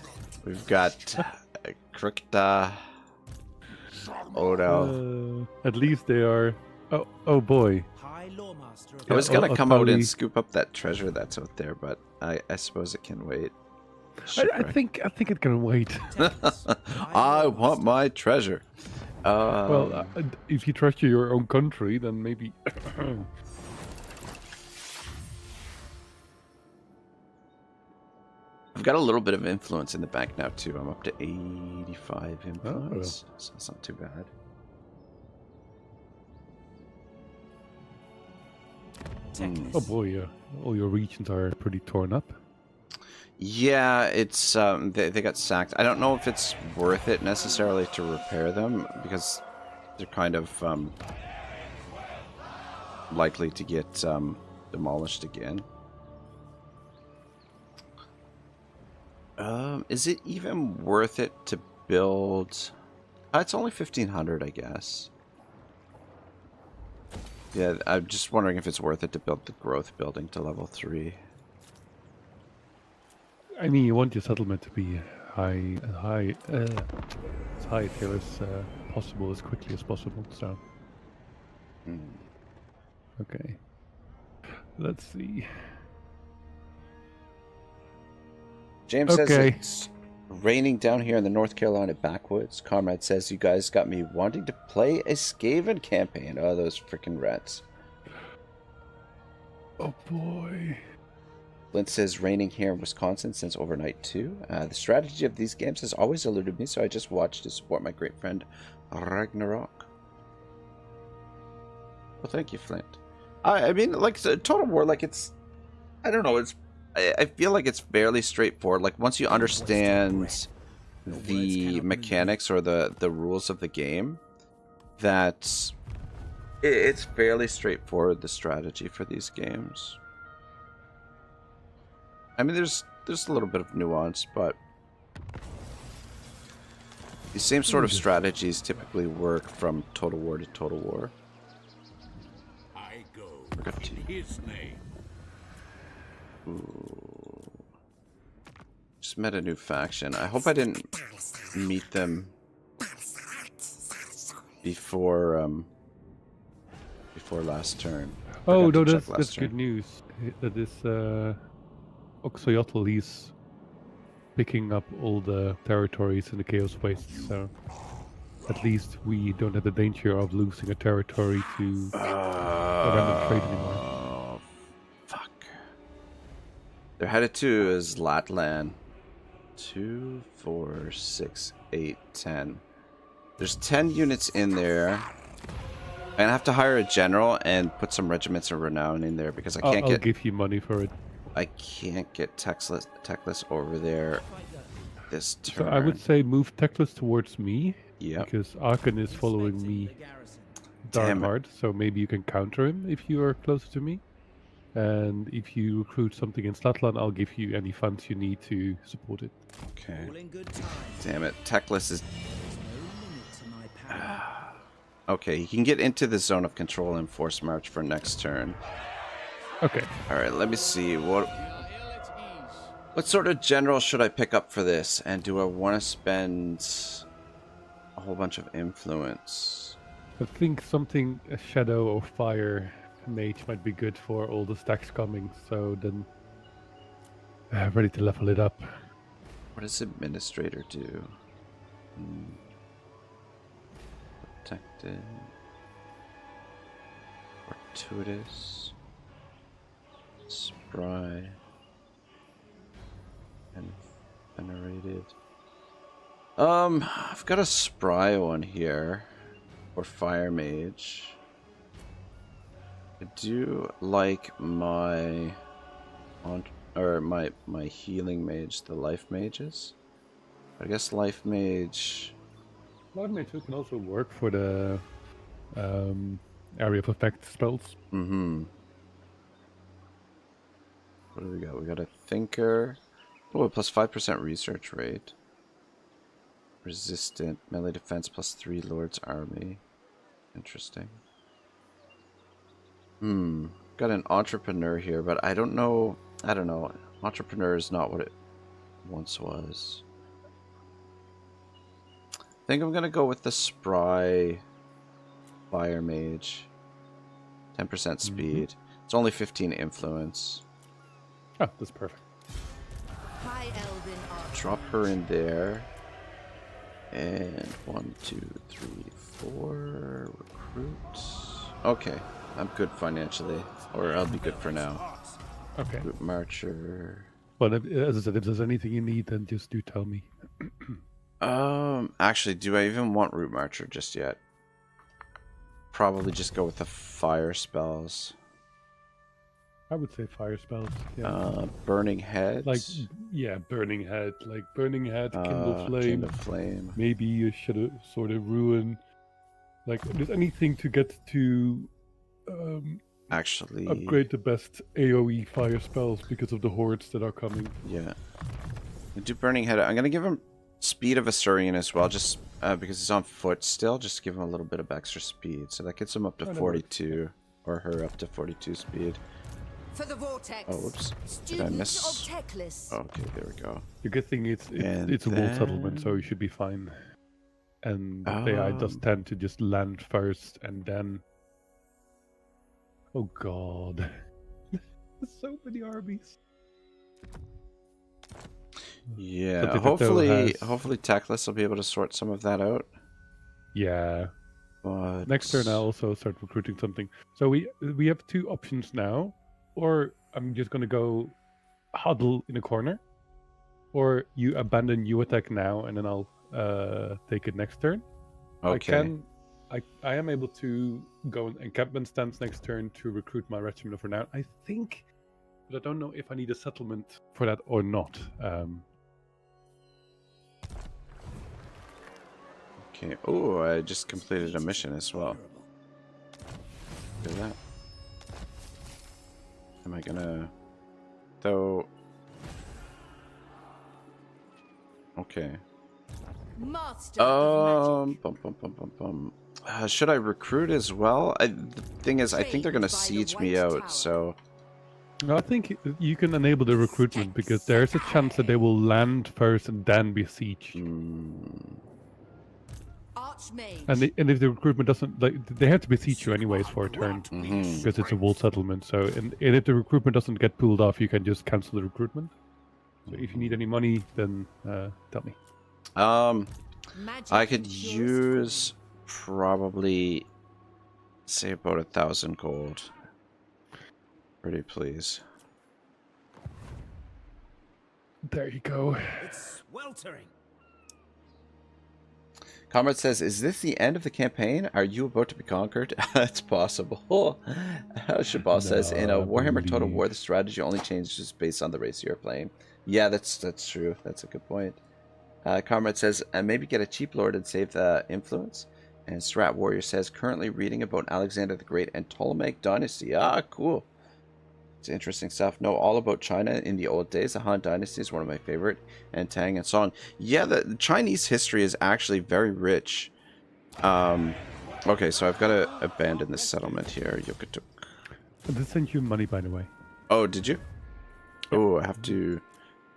[SPEAKER 1] We've got Krikta. Odo.
[SPEAKER 3] At least they are. Oh boy.
[SPEAKER 5] High Lawmaster of
[SPEAKER 1] I was
[SPEAKER 3] Yeah,
[SPEAKER 1] gonna
[SPEAKER 3] I'll
[SPEAKER 1] come out
[SPEAKER 3] probably-
[SPEAKER 1] and scoop up that treasure that's out there, but I suppose it can wait.
[SPEAKER 3] I
[SPEAKER 1] Shipwreck.
[SPEAKER 3] think it can wait.
[SPEAKER 5] Teclis.
[SPEAKER 1] I want my treasure.
[SPEAKER 3] Well, if you trust your own country, then maybe.
[SPEAKER 1] I've got a little bit of influence in the bank now too. I'm up to 85 influence, so that's not too bad.
[SPEAKER 5] Teclis.
[SPEAKER 3] Oh boy, all your regions are pretty torn up.
[SPEAKER 1] Yeah, it's they got sacked. I don't know if it's worth it necessarily to repair them because they're kind of likely to get demolished again. Is it even worth it to build? It's only 1,500, I guess. Yeah, I'm just wondering if it's worth it to build the growth building to level 3.
[SPEAKER 3] I mean, you want your settlement to be as high a tier as possible, as quickly as possible. So, okay, let's see.
[SPEAKER 1] James says
[SPEAKER 3] Okay.
[SPEAKER 1] it's raining down here in the North Carolina backwoods. Comrade says you guys got me wanting to play a Skaven campaign. Oh, those freaking rats.
[SPEAKER 3] Oh boy.
[SPEAKER 1] Flint says raining here in Wisconsin since overnight too. The strategy of these games has always eluded me, so I just watched to support my great friend Ragnarok. Well, thank you, Flint. I mean, like Total War, like it's, I don't know, I feel like it's fairly straightforward. Like once you understand the mechanics or the rules of the game, that it's fairly straightforward, the strategy for these games. I mean, there's a little bit of nuance, but the same sort of strategies typically work from Total War to Total War.
[SPEAKER 2] I go
[SPEAKER 1] Forgot to.
[SPEAKER 2] in his name.
[SPEAKER 1] Ooh. Just met a new faction. I hope I didn't meet them before last turn.
[SPEAKER 3] Oh
[SPEAKER 1] Forgot
[SPEAKER 3] no,
[SPEAKER 1] to check
[SPEAKER 3] that's
[SPEAKER 1] last turn.
[SPEAKER 3] good news. That is Oxoyotl, he's picking up all the territories in the Chaos Wastes, so at least we don't have the danger of losing a territory to a random trade anymore.
[SPEAKER 1] Oh, fuck. They're headed to Zlatlan. 2, 4, 6, 8, 10. There's 10 units in there. I'm gonna have to hire a general and put some regiments of renown in there because I can't
[SPEAKER 3] I'll
[SPEAKER 1] get.
[SPEAKER 3] give you money for it.
[SPEAKER 1] I can't get Teclis over there this turn.
[SPEAKER 3] So I would say move Teclis towards me,
[SPEAKER 1] Yep.
[SPEAKER 3] because Arkan is following me darn
[SPEAKER 1] Damn it.
[SPEAKER 3] hard, so maybe you can counter him if you are closer to me. And if you recruit something in Slatlan, I'll give you any funds you need to support it.
[SPEAKER 1] Okay.
[SPEAKER 5] All in good time.
[SPEAKER 1] Damn it. Teclis is.
[SPEAKER 5] There's no limit to my power.
[SPEAKER 1] Okay, he can get into the zone of control and force march for next turn.
[SPEAKER 3] Okay.
[SPEAKER 1] Alright, let me see. What sort of general should I pick up for this? And do I want to spend a whole bunch of influence?
[SPEAKER 3] I think something, a shadow or fire mage might be good for all the stacks coming, so then ready to level it up.
[SPEAKER 1] What does Administrator do? Protected. Fortuitous. Spry. And venerated. I've got a spry one here. Or fire mage. I do like my my healing mage, the life mages. I guess life mage.
[SPEAKER 3] Life mage can also work for the area of effect spells.
[SPEAKER 1] Mm-hmm. What do we got? We got a thinker. Oh, plus 5% research rate. Resistant melee defense plus 3 Lord's army. Interesting. Got an entrepreneur here, but I don't know. I don't know. Entrepreneur is not what it once was. I think I'm gonna go with the spry fire mage. 10% speed. It's only 15 influence.
[SPEAKER 3] Ah, that's perfect.
[SPEAKER 4] High Elven Archer.
[SPEAKER 1] Drop her in there. And 1, 2, 3, 4. Recruit. Okay, I'm good financially, or I'll be good for now.
[SPEAKER 3] Okay.
[SPEAKER 1] Root Marcher.
[SPEAKER 3] Well, as I said, if there's anything you need, then just do tell me.
[SPEAKER 1] Actually, do I even want Root Marcher just yet? Probably just go with the fire spells.
[SPEAKER 3] I would say fire spells. Yeah.
[SPEAKER 1] Burning head.
[SPEAKER 3] Like, yeah, burning head. Like, burning head, kindle flame.
[SPEAKER 1] Kindle flame.
[SPEAKER 3] Maybe a shadow sort of ruin. Like, there's anything to get to
[SPEAKER 1] Actually,
[SPEAKER 3] upgrade the best AoE fire spells because of the hordes that are coming.
[SPEAKER 1] yeah. Do burning head. I'm gonna give him speed of Asturian as well, just because he's on foot still. Just give him a little bit of extra speed, so that gets him up to 42, or her up to 42 speed.
[SPEAKER 4] For the vortex.
[SPEAKER 1] Oh, whoops! Did I miss?
[SPEAKER 4] Of Teclis.
[SPEAKER 1] Okay, there we go.
[SPEAKER 3] The good thing is it's a wall settlement, so you should be fine. And the AI does tend to just land first and then. Oh god. There's so many armies.
[SPEAKER 1] Yeah, hopefully Teclis will be able to sort some of that out.
[SPEAKER 3] Yeah.
[SPEAKER 1] But
[SPEAKER 3] Next turn I'll also start recruiting something. So we have two options now. Or I'm just gonna go huddle in a corner. Or you abandon you attack now and then I'll take it next turn.
[SPEAKER 1] Okay.
[SPEAKER 3] I am able to go in encampment stance next turn to recruit my regiment of renown. I think, but I don't know if I need a settlement for that or not.
[SPEAKER 1] Okay. Oh, I just completed a mission as well. Look at that. Am I gonna... Though... Okay.
[SPEAKER 4] Master of magic.
[SPEAKER 1] Should I recruit as well? The thing is, I think they're gonna siege me out, so...
[SPEAKER 3] I think you can enable the recruitment because there's a chance that they will land first and then be sieged. And if the recruitment doesn't, like, they have to besiege you anyways for a turn because it's a wall settlement. So, and if the recruitment doesn't get pulled off, you can just cancel the recruitment. So, if you need any money, then tell me.
[SPEAKER 1] I could use probably say about 1,000 gold. Pretty please.
[SPEAKER 3] There you go.
[SPEAKER 5] It's sweltering.
[SPEAKER 1] Comrade says, "Is this the end of the campaign? Are you about to be conquered?" It's possible. Shabal says, "In a Warhammer Total War, the strategy only changes based on the race you're playing." Yeah, that's true. That's a good point. Comrade says, "Maybe get a cheap lord and save the influence." And Strat Warrior says, "Currently reading about Alexander the Great and Ptolemaic dynasty." Ah, cool. It's interesting stuff. Know all about China in the old days. The Han Dynasty is one of my favorite. And Tang and Song. Yeah, the Chinese history is actually very rich. Okay, so I've got to abandon this settlement here. Yokotuk.
[SPEAKER 3] I did send you money, by the way.
[SPEAKER 1] Oh, did you? Oh, I have to...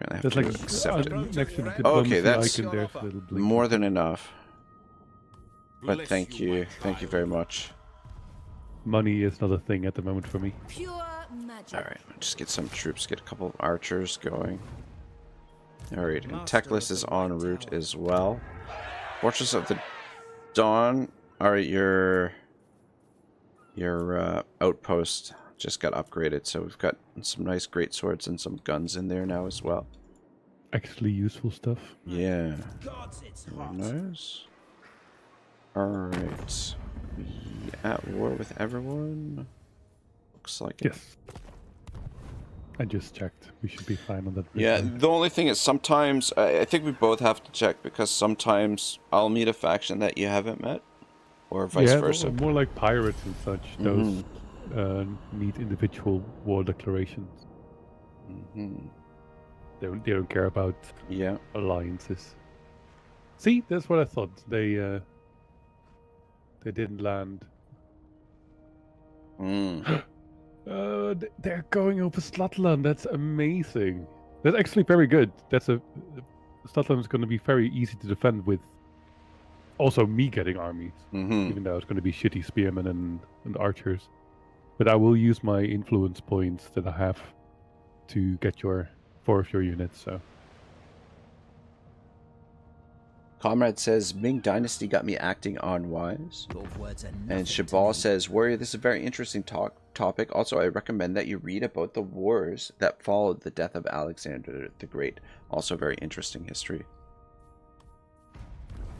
[SPEAKER 3] That's like
[SPEAKER 1] accept it.
[SPEAKER 3] next to the
[SPEAKER 1] Okay, that's
[SPEAKER 3] icon, there's a little blink.
[SPEAKER 1] more than enough. But thank you. Thank you very much.
[SPEAKER 3] Money is not a thing at the moment for me.
[SPEAKER 4] Pure magic.
[SPEAKER 1] Alright, just get some troops, get a couple of archers going. Alright, and Teclis is en route as well. Fortress of the Dawn. Alright, your outpost just got upgraded, so we've got some nice great swords and some guns in there now as well.
[SPEAKER 3] Actually useful stuff.
[SPEAKER 1] Yeah.
[SPEAKER 5] Gods, it's
[SPEAKER 1] Very
[SPEAKER 5] hot.
[SPEAKER 1] nice. Alright. We at war with everyone? Looks like it.
[SPEAKER 3] Yes. I just checked. We should be fine on that.
[SPEAKER 1] Yeah,
[SPEAKER 3] return.
[SPEAKER 1] the only thing is sometimes, I think we both have to check, because sometimes I'll meet a faction that you haven't met, or vice versa.
[SPEAKER 3] More like pirates and such. Those need individual war declarations. They don't care about alliances. See, that's what I thought. They didn't land. They're going over Slatland. That's amazing. That's actually very good. Slatland is going to be very easy to defend with. Also, me getting armies, even though it's going to be shitty spearmen and archers. But I will use my influence points that I have to get 4 of your units. So.
[SPEAKER 1] Comrade says, Ming Dynasty got me acting unwise. And Shabal says, Warrior, this is a very interesting topic. Also, I recommend that you read about the wars that followed the death of Alexander the Great. Also, very interesting history.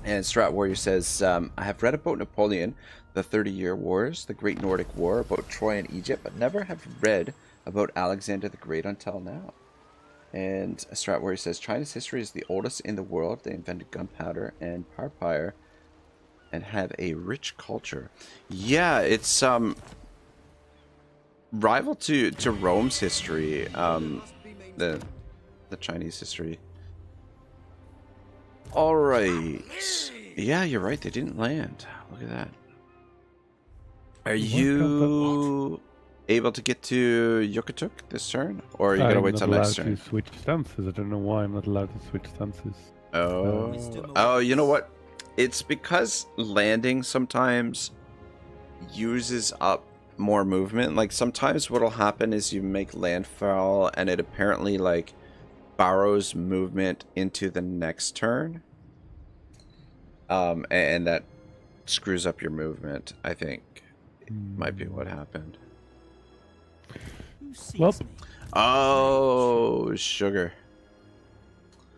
[SPEAKER 1] And Strat Warrior says, I have read about Napoleon, the 30-Year Wars, the Great Nordic War, about Troy and Egypt, but never have read about Alexander the Great until now. And Strat Warrior says, China's history is the oldest in the world. They invented gunpowder and fire and have a rich culture. Yeah, it's rival to Rome's history, the Chinese history. All right. Yeah, you're right. They didn't land. Look at that. Are you able to get to Yukatuk this turn, or are you gonna wait till next turn?
[SPEAKER 3] I'm not allowed to switch stances. I don't know why I'm not allowed to switch stances.
[SPEAKER 1] Oh, you know what? It's because landing sometimes uses up more movement. Like sometimes what'll happen is you make landfall and it apparently like borrows movement into the next turn. And that screws up your movement, I think. Might be what happened.
[SPEAKER 3] Well,
[SPEAKER 1] oh, sugar.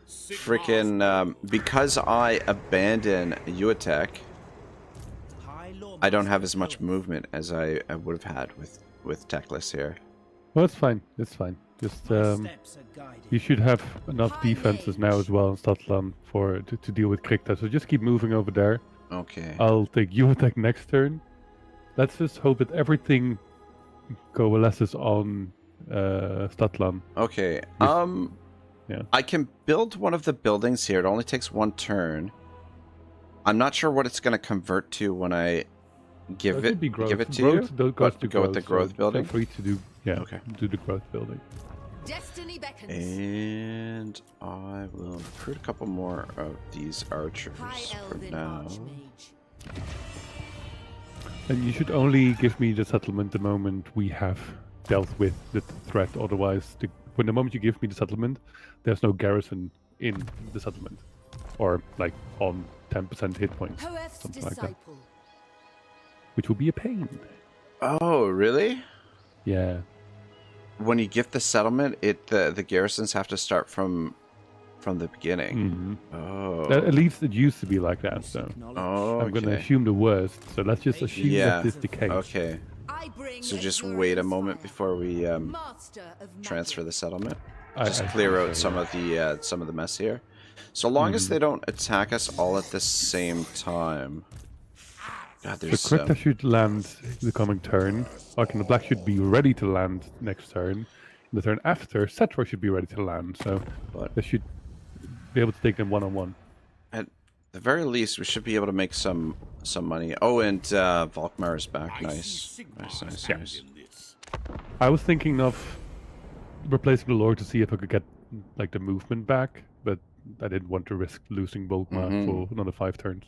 [SPEAKER 1] Freaking, because I abandon Uatek, I don't have as much movement as I would have had with Teclis here.
[SPEAKER 3] well, it's fine. It's fine. Just you should have enough defenses now as well in Statland to deal with Krikta. So just keep moving over there.
[SPEAKER 1] Okay.
[SPEAKER 3] I'll take you attack next turn. Let's just hope that everything coalesces on Statland.
[SPEAKER 1] Okay.
[SPEAKER 3] Yeah.
[SPEAKER 1] I can build one of the buildings here. It only takes one turn. I'm not sure what it's going to convert to when I give it to you.
[SPEAKER 3] Go with
[SPEAKER 1] the growth building.
[SPEAKER 3] Feel free to do do the growth building.
[SPEAKER 4] Destiny beckons.
[SPEAKER 1] And I will recruit a couple more of these archers for now.
[SPEAKER 3] And you should only give me the settlement the moment we have dealt with the threat. Otherwise, when the moment you give me the settlement, there's no garrison in the settlement, or like on 10% hit points, something like that, which will be a pain.
[SPEAKER 1] Oh, really?
[SPEAKER 3] Yeah.
[SPEAKER 1] When you gift the settlement, the garrisons have to start from the beginning.
[SPEAKER 3] Mm-hmm.
[SPEAKER 1] Oh.
[SPEAKER 3] At least it used to be like that. So
[SPEAKER 1] I'm
[SPEAKER 3] going to assume the worst. So let's just assume that this is the case.
[SPEAKER 1] Okay. So just wait a moment before we transfer the settlement. Just clear out some of the mess here. So long as they don't attack us all at the same time. God, there's
[SPEAKER 3] so Krikta should land the coming turn. Ark and the Black should be ready to land next turn. The turn after, Cetra should be ready to land. So they should be able to take them one-on-one.
[SPEAKER 1] At the very least, we should be able to make some money. Oh, and Volkmar is back. Nice.
[SPEAKER 3] I was thinking of replacing the Lord to see if I could get like the movement back, but I didn't want to risk losing Volkmar for another 5 turns.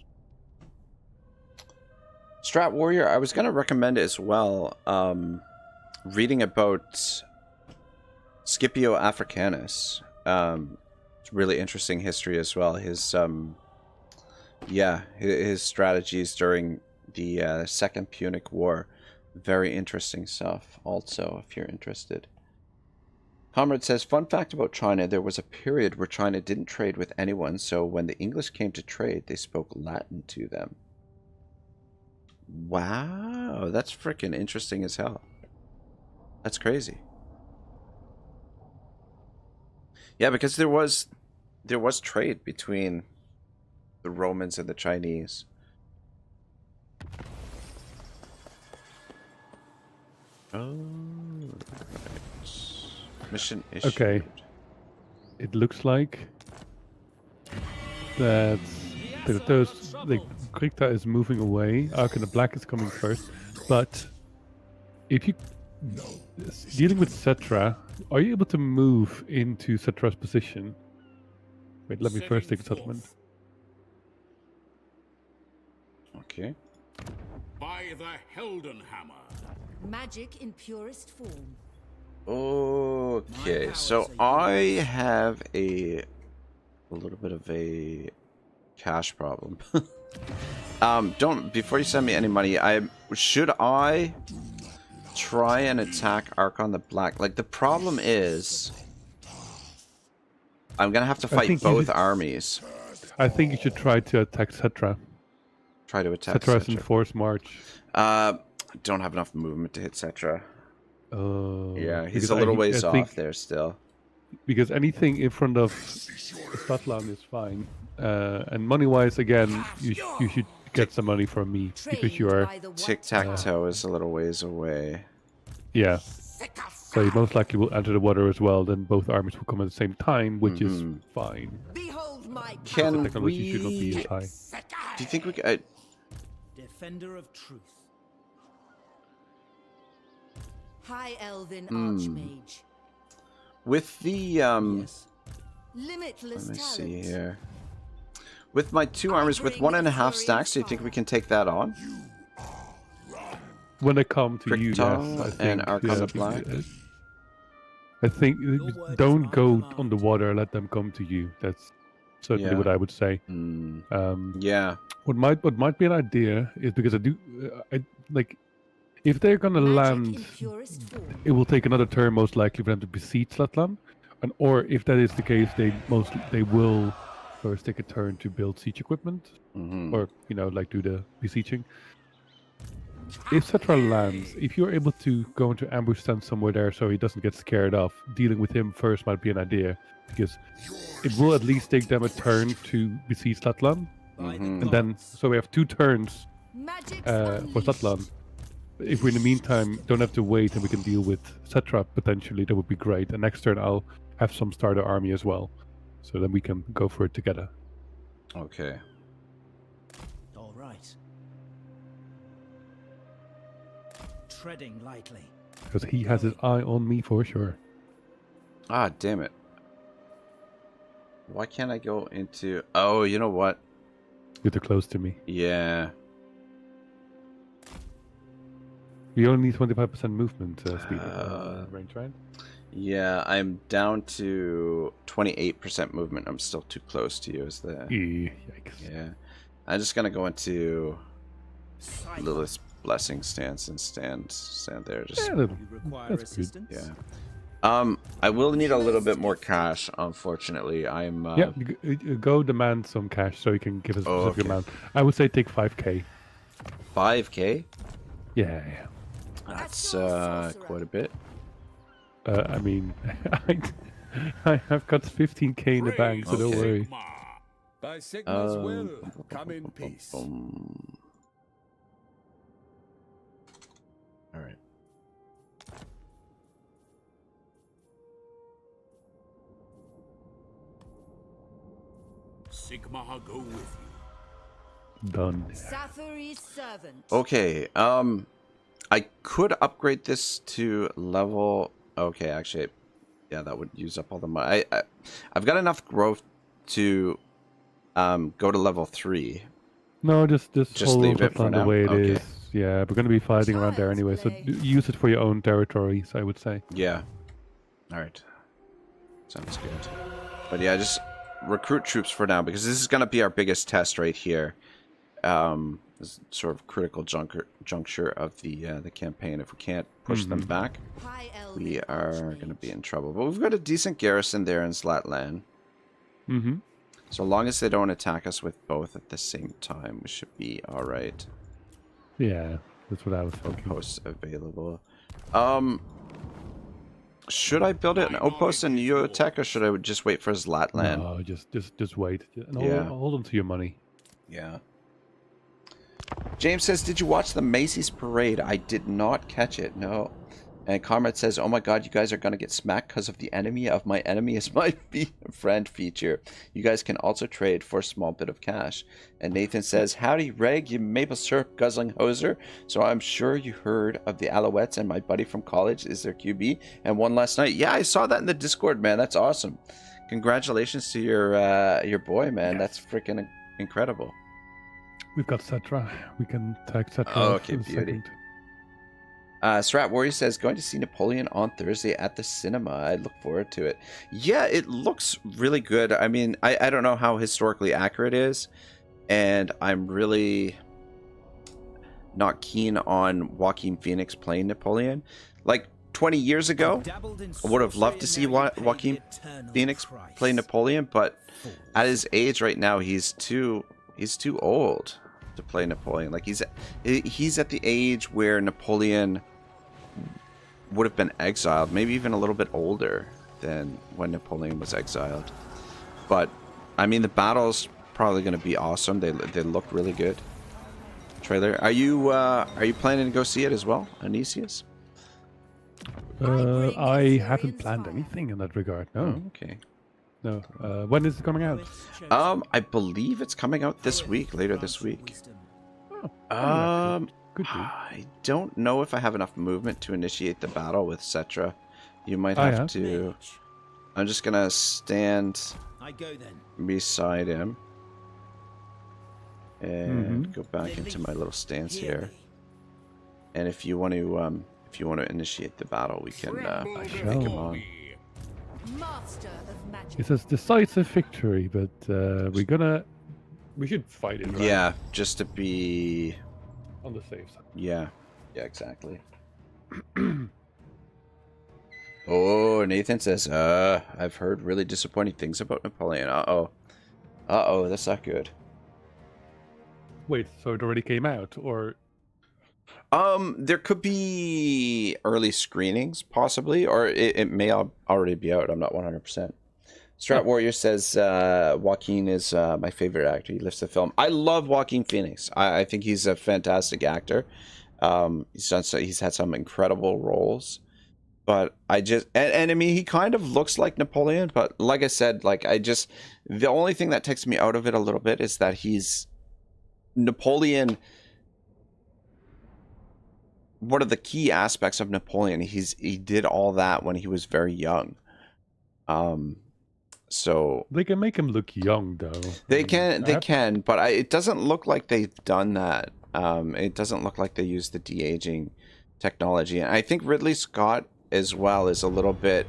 [SPEAKER 1] Strat Warrior, I was going to recommend as well reading about Scipio Africanus. It's really interesting history as well. His his strategies during the Second Punic War. Very interesting stuff also, if you're interested. Comrade says, fun fact about China, there was a period where China didn't trade with anyone, so when the English came to trade, they spoke Latin to them. Wow, that's freaking interesting as hell. That's crazy. Yeah, because there was trade between the Romans and the Chinese. Oh, right. Mission issued.
[SPEAKER 3] Okay. It looks like that Krikta is moving away. Ark and the Black is coming first. But if you dealing with Cetra, are you able to move into Cetra's position? Wait, let me first take a settlement.
[SPEAKER 1] Okay.
[SPEAKER 6] By the Heldenhammer.
[SPEAKER 4] Magic in purest form.
[SPEAKER 1] Okay, so I have a little bit of a cash problem. Before you send me any money, should I try and attack Archon the Black? Like, the problem is I'm gonna have to fight both armies.
[SPEAKER 3] I think you should try to attack Cetra.
[SPEAKER 1] Try to attack
[SPEAKER 3] Cetra's in force march.
[SPEAKER 1] I don't have enough movement to hit Cetra. Yeah, he's
[SPEAKER 3] because
[SPEAKER 1] a little
[SPEAKER 3] I
[SPEAKER 1] ways
[SPEAKER 3] think,
[SPEAKER 1] off there still.
[SPEAKER 3] because anything in front of Statlan is fine. And money-wise, again, you should get some money from me because you are,
[SPEAKER 1] Tic-tac-toe is a little ways away.
[SPEAKER 3] yeah. So you most likely will enter the water as well. Then both armies will come at the same time, which is fine.
[SPEAKER 4] Behold my
[SPEAKER 1] Can
[SPEAKER 3] The technology should not be
[SPEAKER 1] we...
[SPEAKER 3] as high.
[SPEAKER 1] Do you think we could...
[SPEAKER 5] Defender of truth.
[SPEAKER 4] High Elven Archmage.
[SPEAKER 1] with the...
[SPEAKER 5] Yes.
[SPEAKER 4] Limitless
[SPEAKER 1] Let me see
[SPEAKER 4] talent.
[SPEAKER 1] here. With my 2 armies with 1.5 stacks, do you think we can take that on?
[SPEAKER 3] When they come to you, yes.
[SPEAKER 1] Crichton
[SPEAKER 3] I think,
[SPEAKER 1] and Archon
[SPEAKER 3] yeah,
[SPEAKER 1] of Black.
[SPEAKER 3] I think don't go on the water. Let them come to you. That's certainly
[SPEAKER 1] Yeah.
[SPEAKER 3] what I would say.
[SPEAKER 1] Yeah.
[SPEAKER 3] What might be an idea is because I like if they're gonna
[SPEAKER 4] Magic
[SPEAKER 3] land,
[SPEAKER 4] in purest form.
[SPEAKER 3] it will take another turn most likely for them to besiege Slatlan, and or if that is the case, they will first take a turn to build siege equipment, or like do the besieging. If Cetra lands, if you're able to go into ambush stand somewhere there so he doesn't get scared off, dealing with him first might be an idea, because it will at least take them a turn to besiege Slatlan, and then so we have 2 turns
[SPEAKER 4] Magic's
[SPEAKER 3] for
[SPEAKER 4] unleashed.
[SPEAKER 3] Slatlan. If we in the meantime don't have to wait and we can deal with Cetra potentially, that would be great. And next turn I'll have some starter army as well, so then we can go for it together.
[SPEAKER 1] Okay.
[SPEAKER 5] All right. Treading lightly.
[SPEAKER 3] Because he has his eye on me for sure.
[SPEAKER 1] Ah, damn it. Why can't I go into... Oh, you know what?
[SPEAKER 3] You're too close to me.
[SPEAKER 1] Yeah.
[SPEAKER 3] We only need 25% movement speed range, right?
[SPEAKER 1] Yeah, I'm down to 28% movement. I'm still too close to you as the...
[SPEAKER 3] Yikes.
[SPEAKER 1] Yeah. I'm just gonna go into Lilith's Blessing stance and stand there. Just
[SPEAKER 3] Yeah,
[SPEAKER 5] You require
[SPEAKER 3] that's good.
[SPEAKER 5] assistance?
[SPEAKER 1] yeah. I will need a little bit more cash, unfortunately. I'm
[SPEAKER 3] Yeah, go demand some cash so you can give a specific
[SPEAKER 1] okay.
[SPEAKER 3] amount. I would say take 5k.
[SPEAKER 1] 5k.
[SPEAKER 3] Yeah.
[SPEAKER 1] That's quite a bit.
[SPEAKER 3] I mean, I have got 15k in the bank, so don't worry.
[SPEAKER 6] By Sigma's will, come in peace.
[SPEAKER 1] All right.
[SPEAKER 6] Sigma go with you.
[SPEAKER 3] Done.
[SPEAKER 4] Sathari's servant.
[SPEAKER 1] Okay. I could upgrade this to level. Okay, actually, yeah, that would use up all the money. I've got enough growth to go to level 3.
[SPEAKER 3] No, just hold
[SPEAKER 1] leave it for
[SPEAKER 3] on the
[SPEAKER 1] now?
[SPEAKER 3] way it is.
[SPEAKER 1] Okay.
[SPEAKER 3] Yeah, we're going to be fighting around there
[SPEAKER 4] Child's
[SPEAKER 3] anyway, so
[SPEAKER 4] play.
[SPEAKER 3] use it for your own territories, I would say.
[SPEAKER 1] Yeah. All right. Sounds good. But yeah, just recruit troops for now because this is going to be our biggest test right here. This sort of critical juncture of the campaign. If we can't push them back,
[SPEAKER 4] High Elven
[SPEAKER 1] we are going to
[SPEAKER 4] Archmage.
[SPEAKER 1] be in trouble. But we've got a decent garrison there in Slatland.
[SPEAKER 3] Mm-hmm.
[SPEAKER 1] So long as they don't attack us with both at the same time, we should be all right.
[SPEAKER 3] Yeah, that's what I was thinking.
[SPEAKER 1] Outposts available. Should I build it an outpost in Neotech, or should I just wait for Zlatland?
[SPEAKER 3] No, just wait. And
[SPEAKER 1] Yeah.
[SPEAKER 3] hold on to your money.
[SPEAKER 1] Yeah. James says, did you watch the Macy's parade? I did not catch it, no. And Comrade says, oh my god, you guys are going to get smacked because of the enemy of my enemy is my friend feature. You guys can also trade for a small bit of cash. And Nathan says, howdy Reg, you maple syrup guzzling hoser. So I'm sure you heard of the Alouettes and my buddy from college is their QB and won last night. Yeah, I saw that in the Discord, man. That's awesome. Congratulations to your boy, man. That's freaking incredible.
[SPEAKER 3] We've got Cetra. We can tag Cetra
[SPEAKER 1] Oh,
[SPEAKER 3] off
[SPEAKER 1] okay,
[SPEAKER 3] in a
[SPEAKER 1] beauty.
[SPEAKER 3] second.
[SPEAKER 1] Strat Warrior says, going to see Napoleon on Thursday at the cinema. I look forward to it. Yeah, it looks really good. I mean, I don't know how historically accurate it is, and I'm really not keen on Joaquin Phoenix playing Napoleon. Like 20 years ago, I would have loved to see Joaquin Phoenix play Napoleon, but at his age right now, he's too old to play Napoleon. Like he's at the age where Napoleon would have been exiled, maybe even a little bit older than when Napoleon was exiled. But I mean, the battle's probably going to be awesome. They look really good. Trailer. Are you planning to go see it as well, Aenyseus?
[SPEAKER 3] I haven't planned anything in that regard. No.
[SPEAKER 1] Oh, okay.
[SPEAKER 3] No. When is it coming out?
[SPEAKER 1] I believe it's coming out this week, later this week.
[SPEAKER 3] Could be.
[SPEAKER 1] I don't know if I have enough movement to initiate the battle with Cetra. You might have to. I'm just gonna stand
[SPEAKER 5] I go then.
[SPEAKER 1] beside him and go back into my little stance here. And if you want to initiate the battle, we can take him on.
[SPEAKER 4] Master of magic.
[SPEAKER 3] It says decisive victory, but we should fight it. Right?
[SPEAKER 1] Yeah, just to be
[SPEAKER 3] On the safe side.
[SPEAKER 1] Yeah, exactly. Oh, Nathan says, I've heard really disappointing things about Napoleon. Uh-oh, that's not good.
[SPEAKER 3] Wait, so it already came out, or?
[SPEAKER 1] There could be early screenings, possibly, or it may already be out. I'm not 100%. Strat Warrior says, Joaquin is my favorite actor. He lifts the film. I love Joaquin Phoenix. I think he's a fantastic actor. He's had some incredible roles. But I just, and I mean, he kind of looks like Napoleon, but like I said, the only thing that takes me out of it a little bit is that he's Napoleon. One of the key aspects of Napoleon, he did all that when he was very young. So
[SPEAKER 3] they can make him look young, though.
[SPEAKER 1] They can, but it doesn't look like they've done that. It doesn't look like they use the de-aging technology. And I think Ridley Scott as well is a little bit,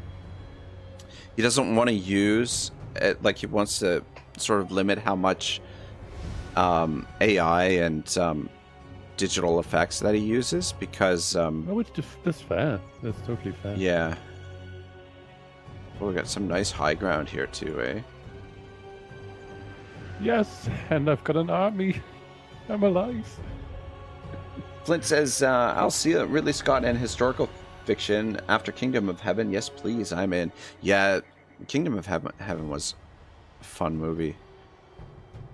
[SPEAKER 1] he doesn't want to use it, like he wants to sort of limit how much AI and digital effects that he uses, because
[SPEAKER 3] oh, it's just, that's fair. That's totally fair.
[SPEAKER 1] Yeah. Well, we got some nice high ground here too, eh?
[SPEAKER 3] Yes, and I've got an army. I'm alive.
[SPEAKER 1] Flint says, I'll see Ridley Scott and historical fiction after Kingdom of Heaven. Yes, please, I'm in. Yeah, Kingdom of Heaven was a fun movie.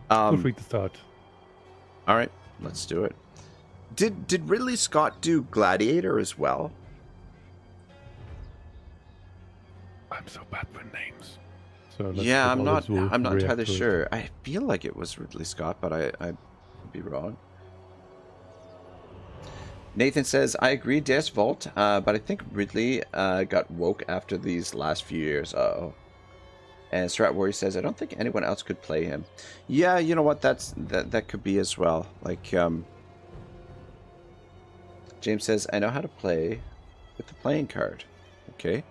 [SPEAKER 3] Feel free to start.
[SPEAKER 1] All right, let's do it. Did Ridley Scott do Gladiator as well?
[SPEAKER 3] I'm so bad with names. So
[SPEAKER 1] Yeah, I'm not entirely sure. I feel like it was Ridley Scott, but I could be wrong. Nathan says, I agree, Deus Vult, but I think Ridley got woke after these last few years. Uh-oh. And Strat Warrior says, I don't think anyone else could play him. Yeah, you know what? That could be as well. Like, James says, I know how to play with the playing card. Okay.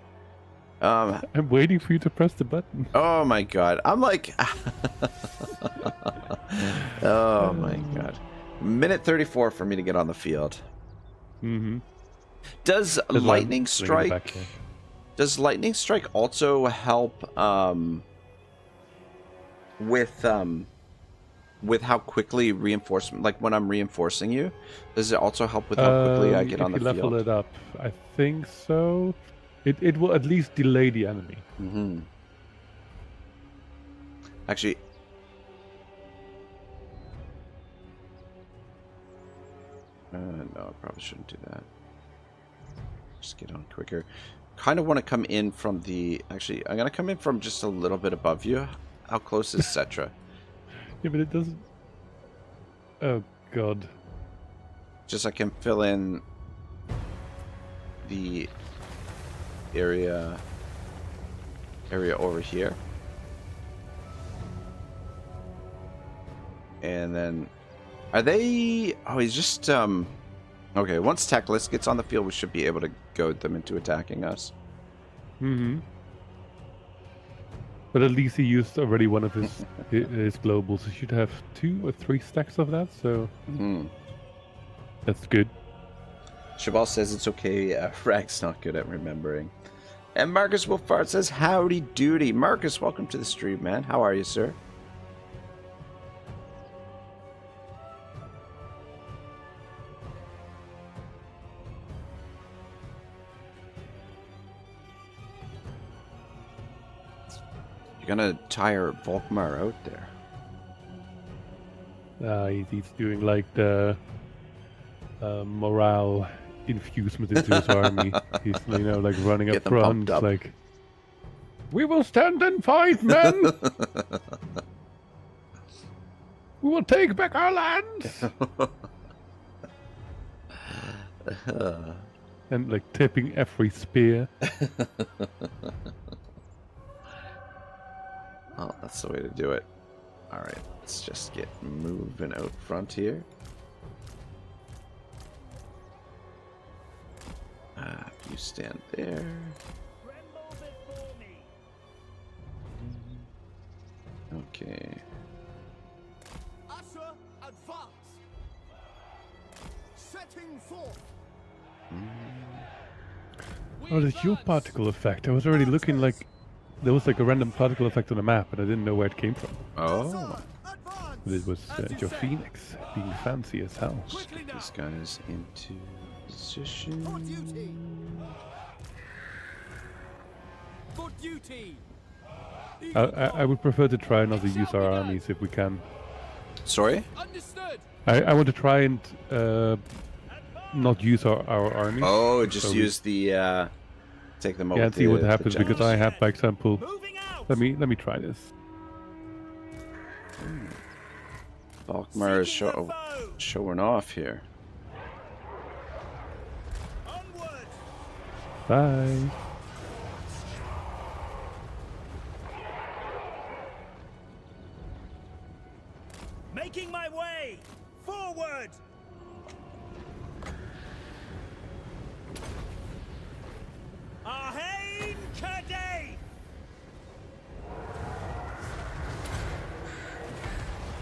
[SPEAKER 3] I'm waiting for you to press the button.
[SPEAKER 1] Oh my god. I'm like... oh my god. Minute 34 for me to get on the field.
[SPEAKER 3] Mm-hmm.
[SPEAKER 1] Does lightning strike... Does lightning strike also help with how quickly reinforcement, like when I'm reinforcing you, does it also help with how quickly I get on the field?
[SPEAKER 3] If you level it up, I think so. It will at least delay the enemy.
[SPEAKER 1] Mm-hmm. Actually, no, I probably shouldn't do that. Just get on quicker. Kind of want to come in from the... Actually, I'm going to come in from just a little bit above you. How close is Cetra?
[SPEAKER 3] Yeah, but it doesn't... Oh, God.
[SPEAKER 1] Just I can fill in the area over here. And then... Are they... Oh, he's just... Okay, once Teclis gets on the field, we should be able to goad them into attacking us.
[SPEAKER 3] Mm-hmm. But at least he used already one of his his globals. He should have 2 or 3 stacks of that, so that's good.
[SPEAKER 1] Shabal says it's okay. Rag's not good at remembering. And Marcus Wolfart says, howdy doody. Marcus, welcome to the stream, man. How are you, sir? Gonna tire Volkmar out there.
[SPEAKER 3] He's doing like the morale infusement into his army. He's, you know, like running
[SPEAKER 1] Get
[SPEAKER 3] up
[SPEAKER 1] them
[SPEAKER 3] front,
[SPEAKER 1] pumped up.
[SPEAKER 3] like, we will stand and fight, men! We will take back our land! And like tipping every spear.
[SPEAKER 1] Oh, that's the way to do it. Alright, let's just get moving out front here. You stand there. Okay.
[SPEAKER 6] Usher, advance. Setting forth.
[SPEAKER 3] Oh, there's your particle effect. I was already looking like there was like a random particle effect on the map, but I didn't know where it came from.
[SPEAKER 1] Oh,
[SPEAKER 3] But it was your Phoenix being fancy as hell.
[SPEAKER 1] let's get these guys into position.
[SPEAKER 6] For duty. For duty.
[SPEAKER 3] I would prefer to try not to use our armies if we can.
[SPEAKER 1] Sorry?
[SPEAKER 6] Understood.
[SPEAKER 3] I want to try and not use our armies.
[SPEAKER 1] Oh, just
[SPEAKER 3] So
[SPEAKER 1] use the take them over.
[SPEAKER 3] Yeah, and see what happens, because
[SPEAKER 1] generals.
[SPEAKER 3] I have, for example,
[SPEAKER 5] Moving out.
[SPEAKER 3] let me try this.
[SPEAKER 1] Volkmar is
[SPEAKER 5] Seeking the foe.
[SPEAKER 1] showing off here.
[SPEAKER 5] Onward.
[SPEAKER 3] Bye.
[SPEAKER 5] Making my way. Forward. Ahain Kadei.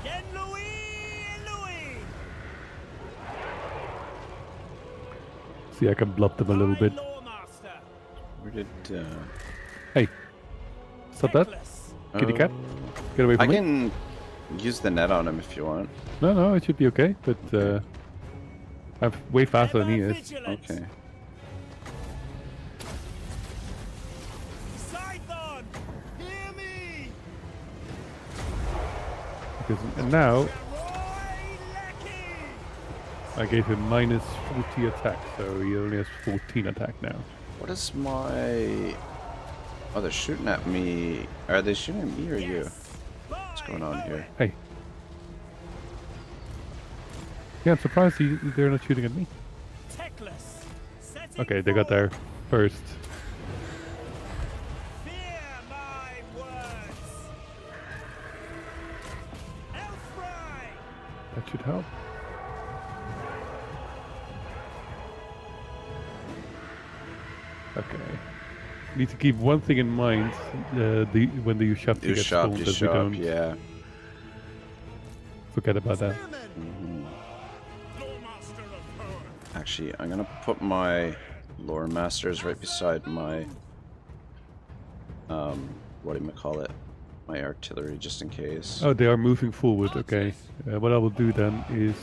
[SPEAKER 5] Yen Louis.
[SPEAKER 3] See, I can bluff them a little bit.
[SPEAKER 5] Lawmaster.
[SPEAKER 1] Where did
[SPEAKER 3] Hey, stop that,
[SPEAKER 5] Teclis.
[SPEAKER 3] kitty cat. Get away
[SPEAKER 1] I
[SPEAKER 3] from me.
[SPEAKER 1] can use the net on him if you want.
[SPEAKER 3] No, it should be okay. But I'm way faster than he
[SPEAKER 5] Ever
[SPEAKER 3] is.
[SPEAKER 5] vigilant.
[SPEAKER 1] Okay.
[SPEAKER 5] Scython. Hear me.
[SPEAKER 3] And now
[SPEAKER 5] Roy Lecky.
[SPEAKER 3] I gave him minus 40 attack, so he only has 14 attack now.
[SPEAKER 1] What is my... Oh, they're shooting at me. Are they shooting at me or you? What's going on here?
[SPEAKER 3] Hey. Yeah, I'm surprised they're not shooting at me.
[SPEAKER 5] Teclis. Setting
[SPEAKER 3] Okay, they got there
[SPEAKER 5] forth.
[SPEAKER 3] first.
[SPEAKER 5] Fear my words. Elfry.
[SPEAKER 3] That should help. Okay. Need to keep one thing in mind: when the Ushapti
[SPEAKER 1] You
[SPEAKER 3] gets
[SPEAKER 1] shop,
[SPEAKER 3] spawned,
[SPEAKER 1] you
[SPEAKER 3] that we
[SPEAKER 1] shop,
[SPEAKER 3] don't
[SPEAKER 1] yeah.
[SPEAKER 3] forget about that.
[SPEAKER 6] Lawmaster of power.
[SPEAKER 1] Actually, I'm gonna put my lore masters right beside my what do you call it? My artillery, just in case.
[SPEAKER 3] Oh, they are moving forward. Okay. What I will do then is,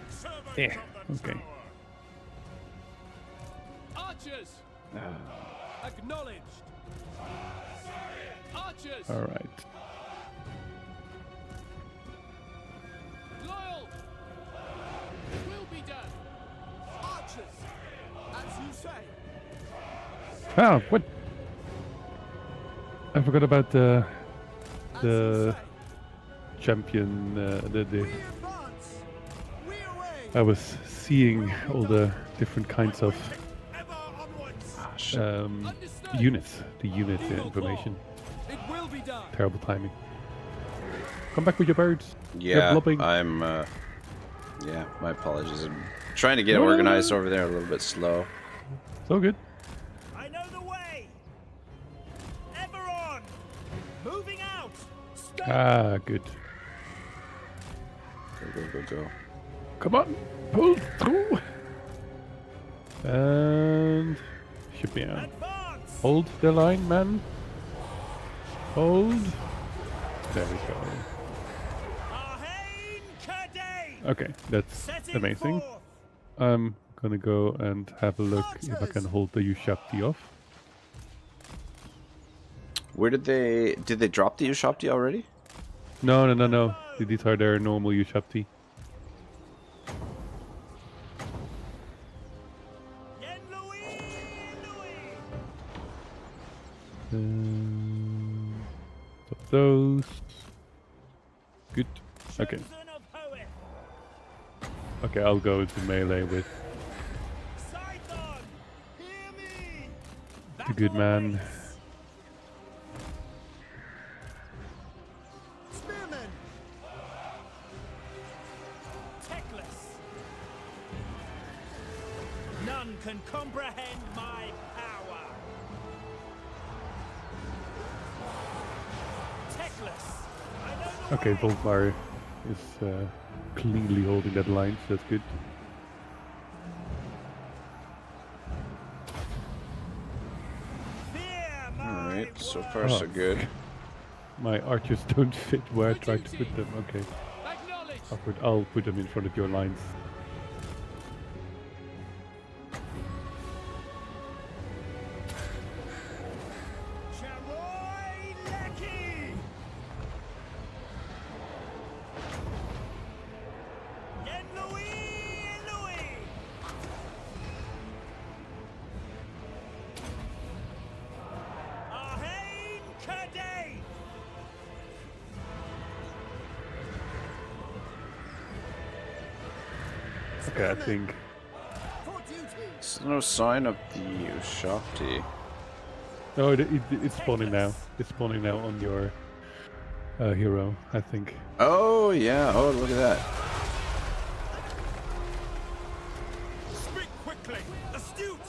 [SPEAKER 6] Servants of the
[SPEAKER 3] okay.
[SPEAKER 6] tower. Archers. Acknowledged. Archers.
[SPEAKER 3] All right.
[SPEAKER 6] Loyal. Will be done. Archers. As you say.
[SPEAKER 3] Ah, what? I forgot about the
[SPEAKER 6] As you
[SPEAKER 3] the
[SPEAKER 6] say.
[SPEAKER 3] champion. The
[SPEAKER 6] We advance. We away.
[SPEAKER 3] I was seeing all the different kinds of
[SPEAKER 6] Ever onwards.
[SPEAKER 1] Ah, shit.
[SPEAKER 6] Understood.
[SPEAKER 3] units. The unit information.
[SPEAKER 6] It will be done.
[SPEAKER 3] Terrible timing. Come back with your birds.
[SPEAKER 1] Yeah,
[SPEAKER 3] blubbing.
[SPEAKER 1] I'm yeah, my apologies. I'm trying to get
[SPEAKER 3] No.
[SPEAKER 1] organized over there, a little bit slow.
[SPEAKER 3] So good.
[SPEAKER 5] I know the way. Ever on. Moving out. Stay.
[SPEAKER 3] Ah, good.
[SPEAKER 1] Go.
[SPEAKER 3] Come on, pull through. And should be out.
[SPEAKER 5] Advance.
[SPEAKER 3] Hold the line, man. Hold. There we go.
[SPEAKER 5] Ahain Kadei.
[SPEAKER 3] Okay, that's
[SPEAKER 5] Setting
[SPEAKER 3] amazing.
[SPEAKER 5] forth.
[SPEAKER 3] I'm gonna go and have a look if I can hold the Ushapti off.
[SPEAKER 1] Where did they drop the Ushopti already?
[SPEAKER 3] No. These are their normal Ushopti.
[SPEAKER 5] Yen Louis, Louis.
[SPEAKER 3] Stop those. Good. Okay.
[SPEAKER 5] Chosen of Hoeth.
[SPEAKER 3] Okay, I'll go to melee with
[SPEAKER 5] Scython, hear me.
[SPEAKER 3] the good man.
[SPEAKER 5] Spearman. Teclis. None can comprehend my power. Teclis. I know the
[SPEAKER 3] Okay,
[SPEAKER 5] way.
[SPEAKER 3] Volkmar is cleanly holding that line, so that's good.
[SPEAKER 5] Fear my
[SPEAKER 1] Alright, so far
[SPEAKER 5] word.
[SPEAKER 1] so good.
[SPEAKER 3] My archers don't fit where I tried to put them. Okay, I'll put them in front of your lines.
[SPEAKER 5] Charoy Lecky. Yen Louis, Louis. Ahain Kadei.
[SPEAKER 3] Okay, I think
[SPEAKER 5] For duty.
[SPEAKER 1] There's no sign of the Ushopti.
[SPEAKER 3] no, it's spawning now. It's spawning now on your hero, I think.
[SPEAKER 1] Oh yeah, oh look at that.
[SPEAKER 5] Speak quickly, astute.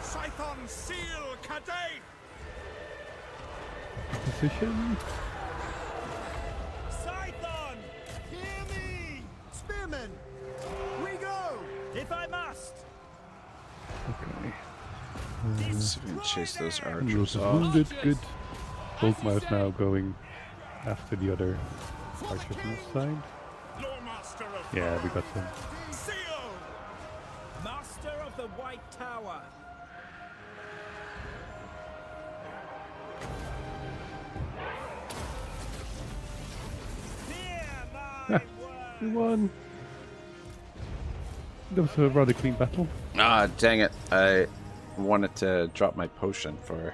[SPEAKER 5] Scython seal Kadei.
[SPEAKER 3] Position.
[SPEAKER 5] Scython, hear me. Spearman, we go. If I must.
[SPEAKER 3] Okay.
[SPEAKER 1] Let's see if we can chase those
[SPEAKER 3] Rose
[SPEAKER 1] archers
[SPEAKER 3] is
[SPEAKER 1] off.
[SPEAKER 3] wounded. Good. Volkmar is now going after the other archers on the side.
[SPEAKER 5] Lord Master of
[SPEAKER 3] Yeah, we got them.
[SPEAKER 5] Seal. Master of the White Tower. Fear my
[SPEAKER 3] We
[SPEAKER 5] word.
[SPEAKER 3] won. That was a rather clean battle.
[SPEAKER 1] Ah, dang it. I wanted to drop my potion for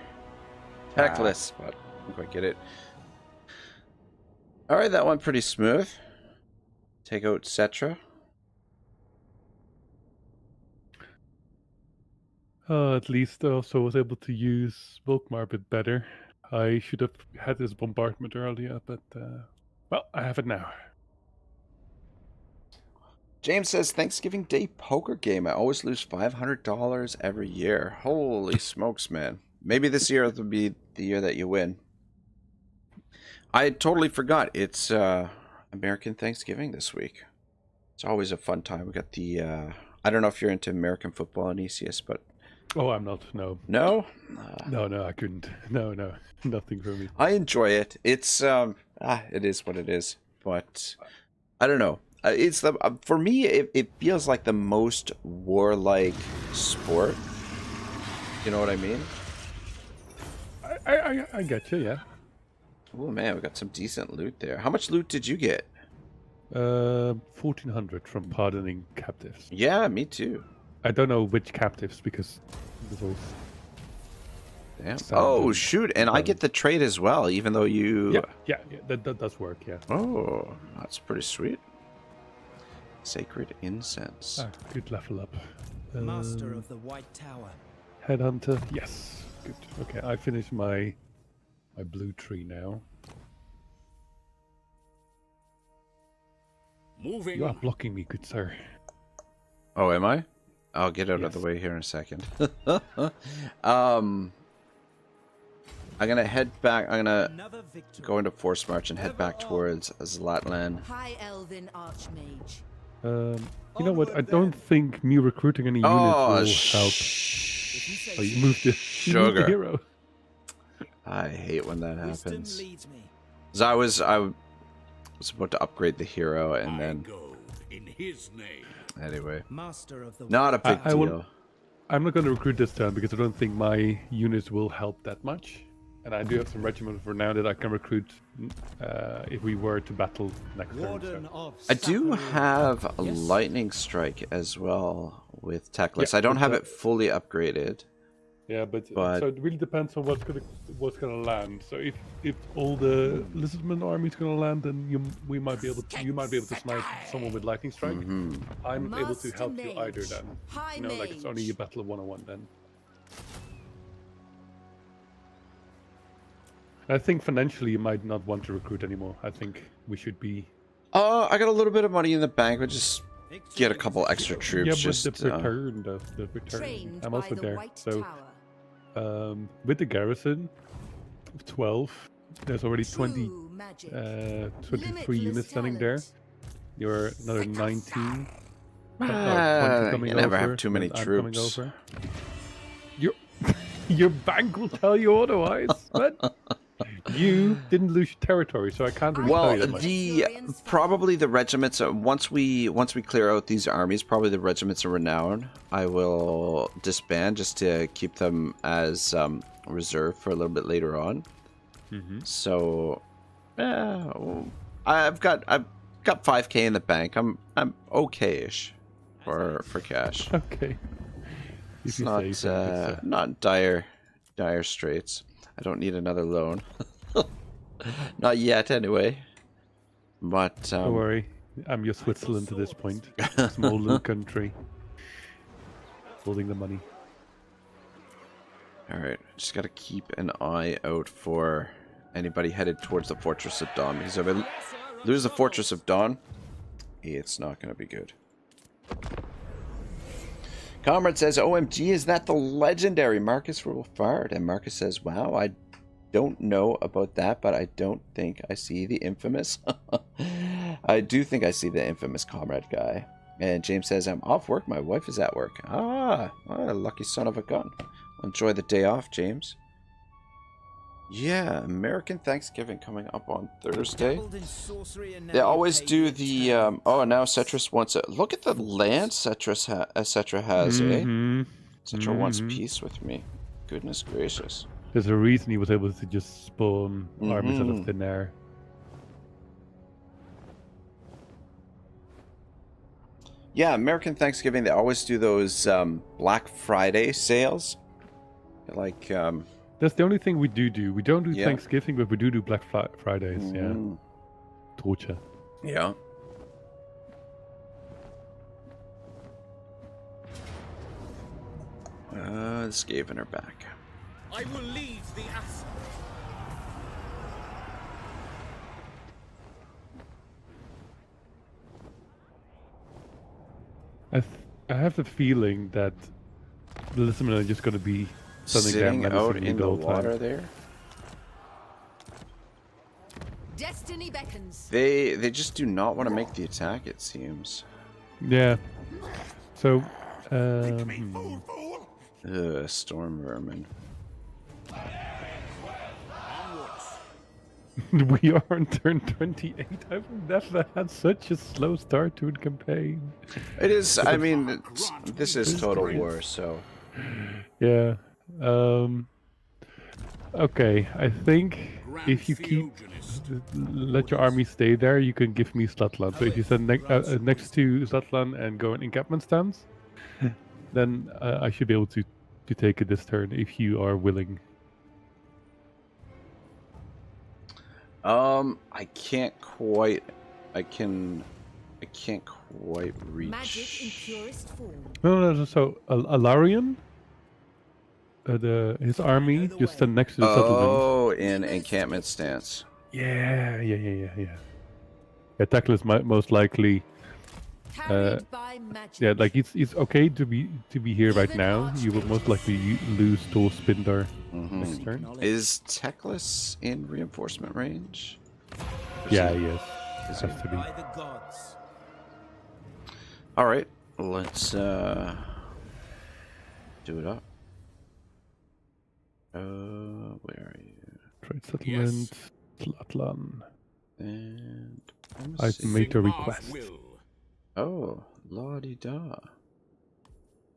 [SPEAKER 1] Teclis, but I didn't quite get it. Alright, that went pretty smooth. Take out Cetra.
[SPEAKER 3] At least I also was able to use Volkmar a bit better. I should have had this bombardment earlier, but well, I have it now.
[SPEAKER 1] James says, Thanksgiving Day poker game. I always lose $500 every year. Holy smokes, man. Maybe this year will be the year that you win. I totally forgot. It's American Thanksgiving this week. It's always a fun time. We got the, I don't know if you're into American football, Aenyseus, but...
[SPEAKER 3] Oh, I'm not. No.
[SPEAKER 1] No?
[SPEAKER 3] No, I couldn't. No, nothing for me.
[SPEAKER 1] I enjoy it. It's, it is what it is. But, I don't know. It's the for me, it feels like the most warlike sport. You know what I mean?
[SPEAKER 3] I get you, yeah.
[SPEAKER 1] Oh man, we got some decent loot there. How much loot did you get?
[SPEAKER 3] 1400 from pardoning captives.
[SPEAKER 1] Yeah, me too.
[SPEAKER 3] I don't know which captives because there's all.
[SPEAKER 1] Damn.
[SPEAKER 3] Sound
[SPEAKER 1] Oh
[SPEAKER 3] and-
[SPEAKER 1] shoot, and I get the trade as well, even though you.
[SPEAKER 3] Yeah, that does work. Yeah.
[SPEAKER 1] Oh, that's pretty sweet. Sacred incense.
[SPEAKER 3] Ah, good level up.
[SPEAKER 5] Master of the White Tower.
[SPEAKER 3] Headhunter. Yes. Good. Okay, I finished my blue tree now.
[SPEAKER 6] Moving.
[SPEAKER 3] You are blocking me, good sir.
[SPEAKER 1] Oh, am I? I'll get out of the
[SPEAKER 3] Yes.
[SPEAKER 1] way here in a second. I'm gonna head back. I'm gonna
[SPEAKER 5] Another victory.
[SPEAKER 1] go into Force March and head back towards Zlatland.
[SPEAKER 4] High Elven Archmage.
[SPEAKER 3] You know what? I don't think me recruiting any units
[SPEAKER 1] Oh,
[SPEAKER 3] will help. Oh, you moved the
[SPEAKER 1] sugar.
[SPEAKER 3] hero.
[SPEAKER 1] I hate when that
[SPEAKER 5] Wisdom
[SPEAKER 1] happens.
[SPEAKER 5] leads me.
[SPEAKER 1] 'Cause I was about to upgrade the hero, and
[SPEAKER 6] I
[SPEAKER 1] then
[SPEAKER 6] go in his name.
[SPEAKER 1] anyway,
[SPEAKER 5] Master of the
[SPEAKER 1] not a big
[SPEAKER 3] I will-
[SPEAKER 1] deal.
[SPEAKER 3] I'm not going to recruit this turn because I don't think my units will help that much. And I do have some regiment for now that I can recruit if we were to battle next turn. So.
[SPEAKER 1] I do have a lightning strike as well with Teclis.
[SPEAKER 3] Yeah,
[SPEAKER 1] I don't have
[SPEAKER 3] but,
[SPEAKER 1] it fully upgraded.
[SPEAKER 3] Yeah, but
[SPEAKER 1] But-
[SPEAKER 3] so it really depends on what's gonna land. So if all the lizardman army is gonna land, then you might be able to snipe someone with lightning strike. I'm able to help you either then.
[SPEAKER 4] High
[SPEAKER 3] Like it's only a battle of 1-on-1 then. I think financially you might not want to recruit anymore. I think we should be.
[SPEAKER 1] I got a little bit of money in the bank, but just get a couple extra troops.
[SPEAKER 3] Yeah,
[SPEAKER 1] just
[SPEAKER 3] but the return, the return.
[SPEAKER 4] Trained
[SPEAKER 3] I'm
[SPEAKER 4] by
[SPEAKER 3] also
[SPEAKER 4] the
[SPEAKER 3] there.
[SPEAKER 4] White
[SPEAKER 3] So
[SPEAKER 4] Tower.
[SPEAKER 3] with the garrison of 12, there's already 20,
[SPEAKER 4] True magic.
[SPEAKER 3] 23
[SPEAKER 4] Limitless
[SPEAKER 3] units standing there.
[SPEAKER 4] talent.
[SPEAKER 3] You're another 19.
[SPEAKER 1] you
[SPEAKER 3] 20 coming
[SPEAKER 1] never
[SPEAKER 3] over,
[SPEAKER 1] have too many
[SPEAKER 3] and I'm coming
[SPEAKER 1] troops.
[SPEAKER 3] over. Your bank will tell you otherwise, but you didn't lose your territory, so I can't really tell
[SPEAKER 1] Well,
[SPEAKER 3] you that much.
[SPEAKER 1] probably the regiments. Once we clear out these armies, probably the regiments of renown, I will disband just to keep them as reserve for a little bit later on. So, I've got 5K in the bank. I'm okay-ish for cash.
[SPEAKER 3] Okay. If
[SPEAKER 1] It's
[SPEAKER 3] you
[SPEAKER 1] not
[SPEAKER 3] say so,
[SPEAKER 1] not dire straits. I don't need another loan. Not yet, anyway. But
[SPEAKER 3] don't worry, I'm your Switzerland to this point. Small little country. Holding the money.
[SPEAKER 1] Alright, just gotta keep an eye out for anybody headed towards the Fortress of Dawn. Because if I lose the Fortress of Dawn, it's not gonna be good. Comrade says, OMG, is that the legendary Marcus Wolfard? And Marcus says, wow, I don't know about that, but I don't think I see the infamous. I do think I see the infamous Comrade guy. And James says, I'm off work. My wife is at work. Ah, what a lucky son of a gun. Enjoy the day off, James. Yeah, American Thanksgiving coming up on Thursday. They always do the, oh, now Cetrus wants it. Look at the land Cetrus has, eh? Cetra wants peace with me. Goodness gracious.
[SPEAKER 3] There's a reason he was able to just spawn armies out of thin air.
[SPEAKER 1] Yeah, American Thanksgiving, they always do those Black Friday sales. Like,
[SPEAKER 3] That's the only thing we do. We don't do
[SPEAKER 1] Yeah.
[SPEAKER 3] Thanksgiving, but we do Black Fridays, yeah. Torture.
[SPEAKER 1] Yeah. The Skaven are back.
[SPEAKER 6] I will lead the ass.
[SPEAKER 3] I have the feeling that the listener are just going to be
[SPEAKER 1] Sitting out in the
[SPEAKER 3] whole time.
[SPEAKER 1] water there.
[SPEAKER 4] Destiny beckons.
[SPEAKER 1] They just do not want to make the attack, it seems.
[SPEAKER 3] Yeah. So,
[SPEAKER 1] Storm Vermin.
[SPEAKER 3] we are on turn 28. I've never had such a slow start to a campaign.
[SPEAKER 1] It is, I mean, this is Total War, so...
[SPEAKER 3] Yeah. Okay, I think if you keep let your army stay there, you can give me Zlatlan. So if you stand next to Zlatlan and go in encampment stance, then I should be able to take it this turn if you are willing.
[SPEAKER 1] I can't quite. I can't quite reach.
[SPEAKER 4] Magic in purest form.
[SPEAKER 3] No. So Alarion, his army just stand next to the settlement.
[SPEAKER 1] Oh, in encampment stance.
[SPEAKER 3] Yeah. Yeah, Teclis might most likely.
[SPEAKER 4] Carried by magic.
[SPEAKER 3] Yeah, like it's okay to be here right now. You will most likely lose to Spindar next turn.
[SPEAKER 1] Is Teclis in reinforcement range?
[SPEAKER 3] Yeah, yes. It has to be.
[SPEAKER 6] By the gods.
[SPEAKER 1] All right, let's do it up. Where are you?
[SPEAKER 3] Trade settlement, Zlatlan.
[SPEAKER 1] And
[SPEAKER 3] I've made a request.
[SPEAKER 6] Will.
[SPEAKER 1] oh, la-di-da.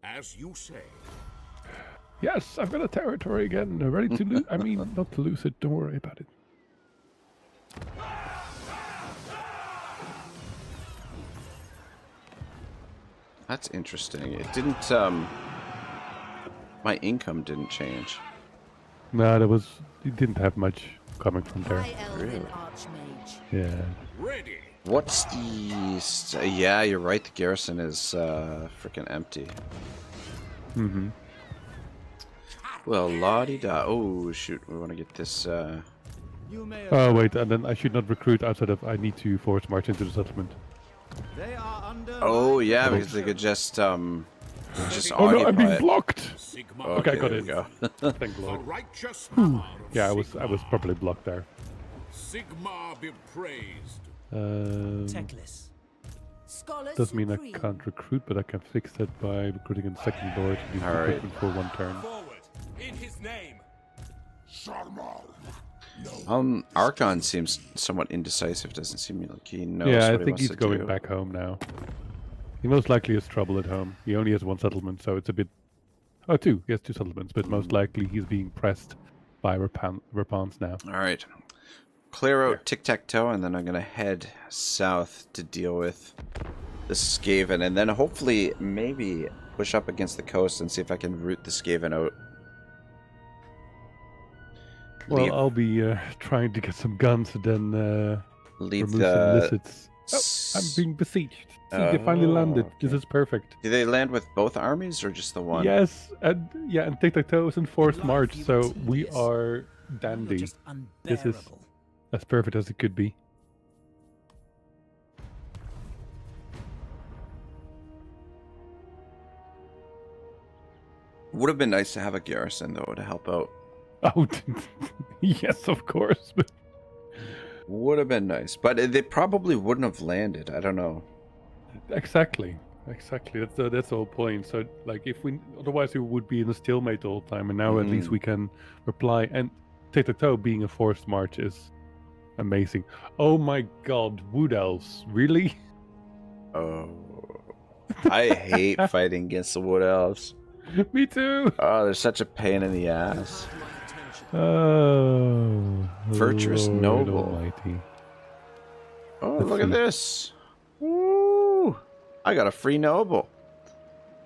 [SPEAKER 6] As you say.
[SPEAKER 3] Yes, I've got a territory again. Ready to lose. I mean, not to lose it. Don't worry about it.
[SPEAKER 1] That's interesting. It didn't, my income didn't change.
[SPEAKER 3] No, there was. You didn't have much coming from there.
[SPEAKER 4] High Elven
[SPEAKER 1] Really?
[SPEAKER 4] Archmage.
[SPEAKER 3] Yeah.
[SPEAKER 6] Ready.
[SPEAKER 1] What's the... yeah, you're right. The garrison is freaking empty.
[SPEAKER 3] Mm-hmm.
[SPEAKER 1] Well, la-di-da. Oh, shoot. We want to get this...
[SPEAKER 5] You may
[SPEAKER 3] Oh wait, and then I should not recruit outside of. I need to force march into the settlement.
[SPEAKER 5] They are under.
[SPEAKER 1] Oh,
[SPEAKER 5] my
[SPEAKER 1] yeah, because
[SPEAKER 5] control.
[SPEAKER 1] they could just
[SPEAKER 3] Oh no, I'm
[SPEAKER 1] occupy
[SPEAKER 3] being
[SPEAKER 1] it.
[SPEAKER 3] blocked.
[SPEAKER 6] Sigma.
[SPEAKER 3] Okay, I got
[SPEAKER 1] there
[SPEAKER 3] it.
[SPEAKER 1] we go.
[SPEAKER 3] Thank
[SPEAKER 6] The
[SPEAKER 3] Lord.
[SPEAKER 6] righteous hammer of
[SPEAKER 3] Yeah, I was
[SPEAKER 6] Sigma.
[SPEAKER 3] probably blocked there.
[SPEAKER 6] Sigma be praised.
[SPEAKER 5] Teclis.
[SPEAKER 4] Scholar
[SPEAKER 3] Does mean I
[SPEAKER 4] supreme.
[SPEAKER 3] can't recruit, but I can fix that by recruiting in second lord to do
[SPEAKER 1] Alright.
[SPEAKER 3] recruitment for 1 turn.
[SPEAKER 6] Forward. In his name.
[SPEAKER 1] Archon seems somewhat indecisive. Doesn't seem like he knows
[SPEAKER 3] Yeah, I
[SPEAKER 1] what he
[SPEAKER 3] think
[SPEAKER 1] wants
[SPEAKER 3] he's
[SPEAKER 1] to
[SPEAKER 3] going
[SPEAKER 1] do.
[SPEAKER 3] back home now. He most likely has trouble at home. He only has 1 settlement, so it's a bit... Oh, 2. He has 2 settlements, but most likely he's being pressed by Rapans now.
[SPEAKER 1] All right. Clear out tic-tac-toe, and then I'm going to head south to deal with the Skaven, and then hopefully maybe push up against the coast and see if I can root the Skaven out.
[SPEAKER 3] Well,
[SPEAKER 1] Leave-
[SPEAKER 3] I'll be trying to get some guns and then
[SPEAKER 1] leave
[SPEAKER 3] remove some
[SPEAKER 1] the...
[SPEAKER 3] lizards. Oh, I'm being besieged. See, they finally landed. This is perfect.
[SPEAKER 1] Do they land with both armies or just the one?
[SPEAKER 3] Yes, and yeah, and tic-tac-toe is in forced
[SPEAKER 5] Life
[SPEAKER 3] march,
[SPEAKER 5] you
[SPEAKER 3] so
[SPEAKER 5] were
[SPEAKER 3] we
[SPEAKER 5] tedious.
[SPEAKER 3] are
[SPEAKER 5] You're
[SPEAKER 3] dandy.
[SPEAKER 5] just
[SPEAKER 3] This is
[SPEAKER 5] unbearable.
[SPEAKER 3] as perfect as it could be.
[SPEAKER 1] Would have been nice to have a garrison, though, to help out.
[SPEAKER 3] Oh, yes, of course. But
[SPEAKER 1] Would have been nice, but they probably wouldn't have landed. I don't know.
[SPEAKER 3] exactly. That's the whole point. So, like, if we otherwise we would be in a stalemate the whole time, and now at least we can reply. And tic-tac-toe being a forced march is amazing. Oh my God, wood elves, really?
[SPEAKER 1] Oh, I hate fighting against the wood elves.
[SPEAKER 3] Me too.
[SPEAKER 1] Oh, they're such a pain in the ass.
[SPEAKER 3] Oh,
[SPEAKER 1] Virtuous
[SPEAKER 3] Lord
[SPEAKER 1] noble.
[SPEAKER 3] Almighty.
[SPEAKER 1] Oh,
[SPEAKER 3] Let's
[SPEAKER 1] look at
[SPEAKER 3] see.
[SPEAKER 1] this. Ooh, I got a free noble.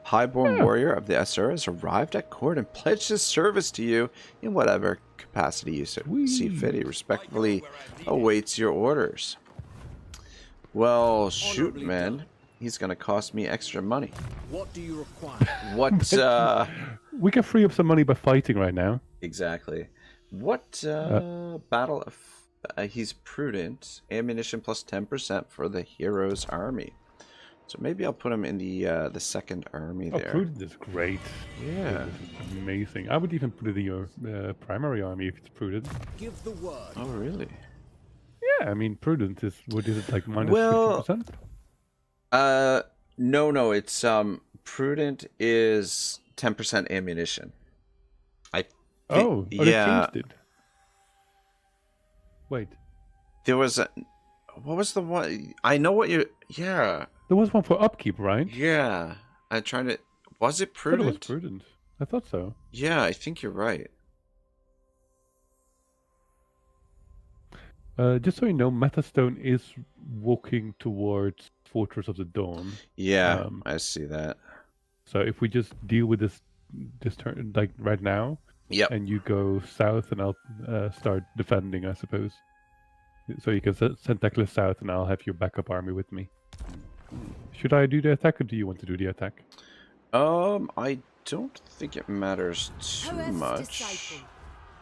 [SPEAKER 1] Highborn warrior of the Asura has arrived at court and pledged his service to you in whatever capacity you see fit. He respectfully awaits your orders. Well, shoot, man. He's gonna cost me extra money.
[SPEAKER 5] What do you require?
[SPEAKER 1] What,
[SPEAKER 3] We can free up some money by fighting right now.
[SPEAKER 1] exactly. What, battle of... he's prudent. Ammunition plus 10% for the hero's army. So maybe I'll put him in the second army
[SPEAKER 3] Oh,
[SPEAKER 1] there.
[SPEAKER 3] prudent is great.
[SPEAKER 1] Yeah.
[SPEAKER 3] This is amazing. I would even put it in your primary army if it's prudent.
[SPEAKER 5] Give the word.
[SPEAKER 1] Oh, really?
[SPEAKER 3] Yeah, I mean, prudent is, what is it, like minus
[SPEAKER 1] Well,
[SPEAKER 3] 50%?
[SPEAKER 1] No, it's, prudent is 10% ammunition.
[SPEAKER 3] Oh,
[SPEAKER 1] yeah.
[SPEAKER 3] they changed it. Wait,
[SPEAKER 1] There was a... What was the one? I know what you... Yeah.
[SPEAKER 3] there was one for upkeep, right?
[SPEAKER 1] Yeah. I'm trying to... Was it
[SPEAKER 3] I thought it was
[SPEAKER 1] prudent?
[SPEAKER 3] prudent. I thought so.
[SPEAKER 1] Yeah, I think you're right.
[SPEAKER 3] Just so you know, Metastone is walking towards Fortress of the Dawn.
[SPEAKER 1] Yeah, I see that.
[SPEAKER 3] So if we just deal with this turn, like right now,
[SPEAKER 1] Yep.
[SPEAKER 3] and you go south, and I'll start defending, I suppose. So you can send Teclis south, and I'll have your backup army with me. Should I do the attack, or do you want to do the attack?
[SPEAKER 1] I don't think it matters too
[SPEAKER 4] Poet's
[SPEAKER 1] much.
[SPEAKER 4] disciple.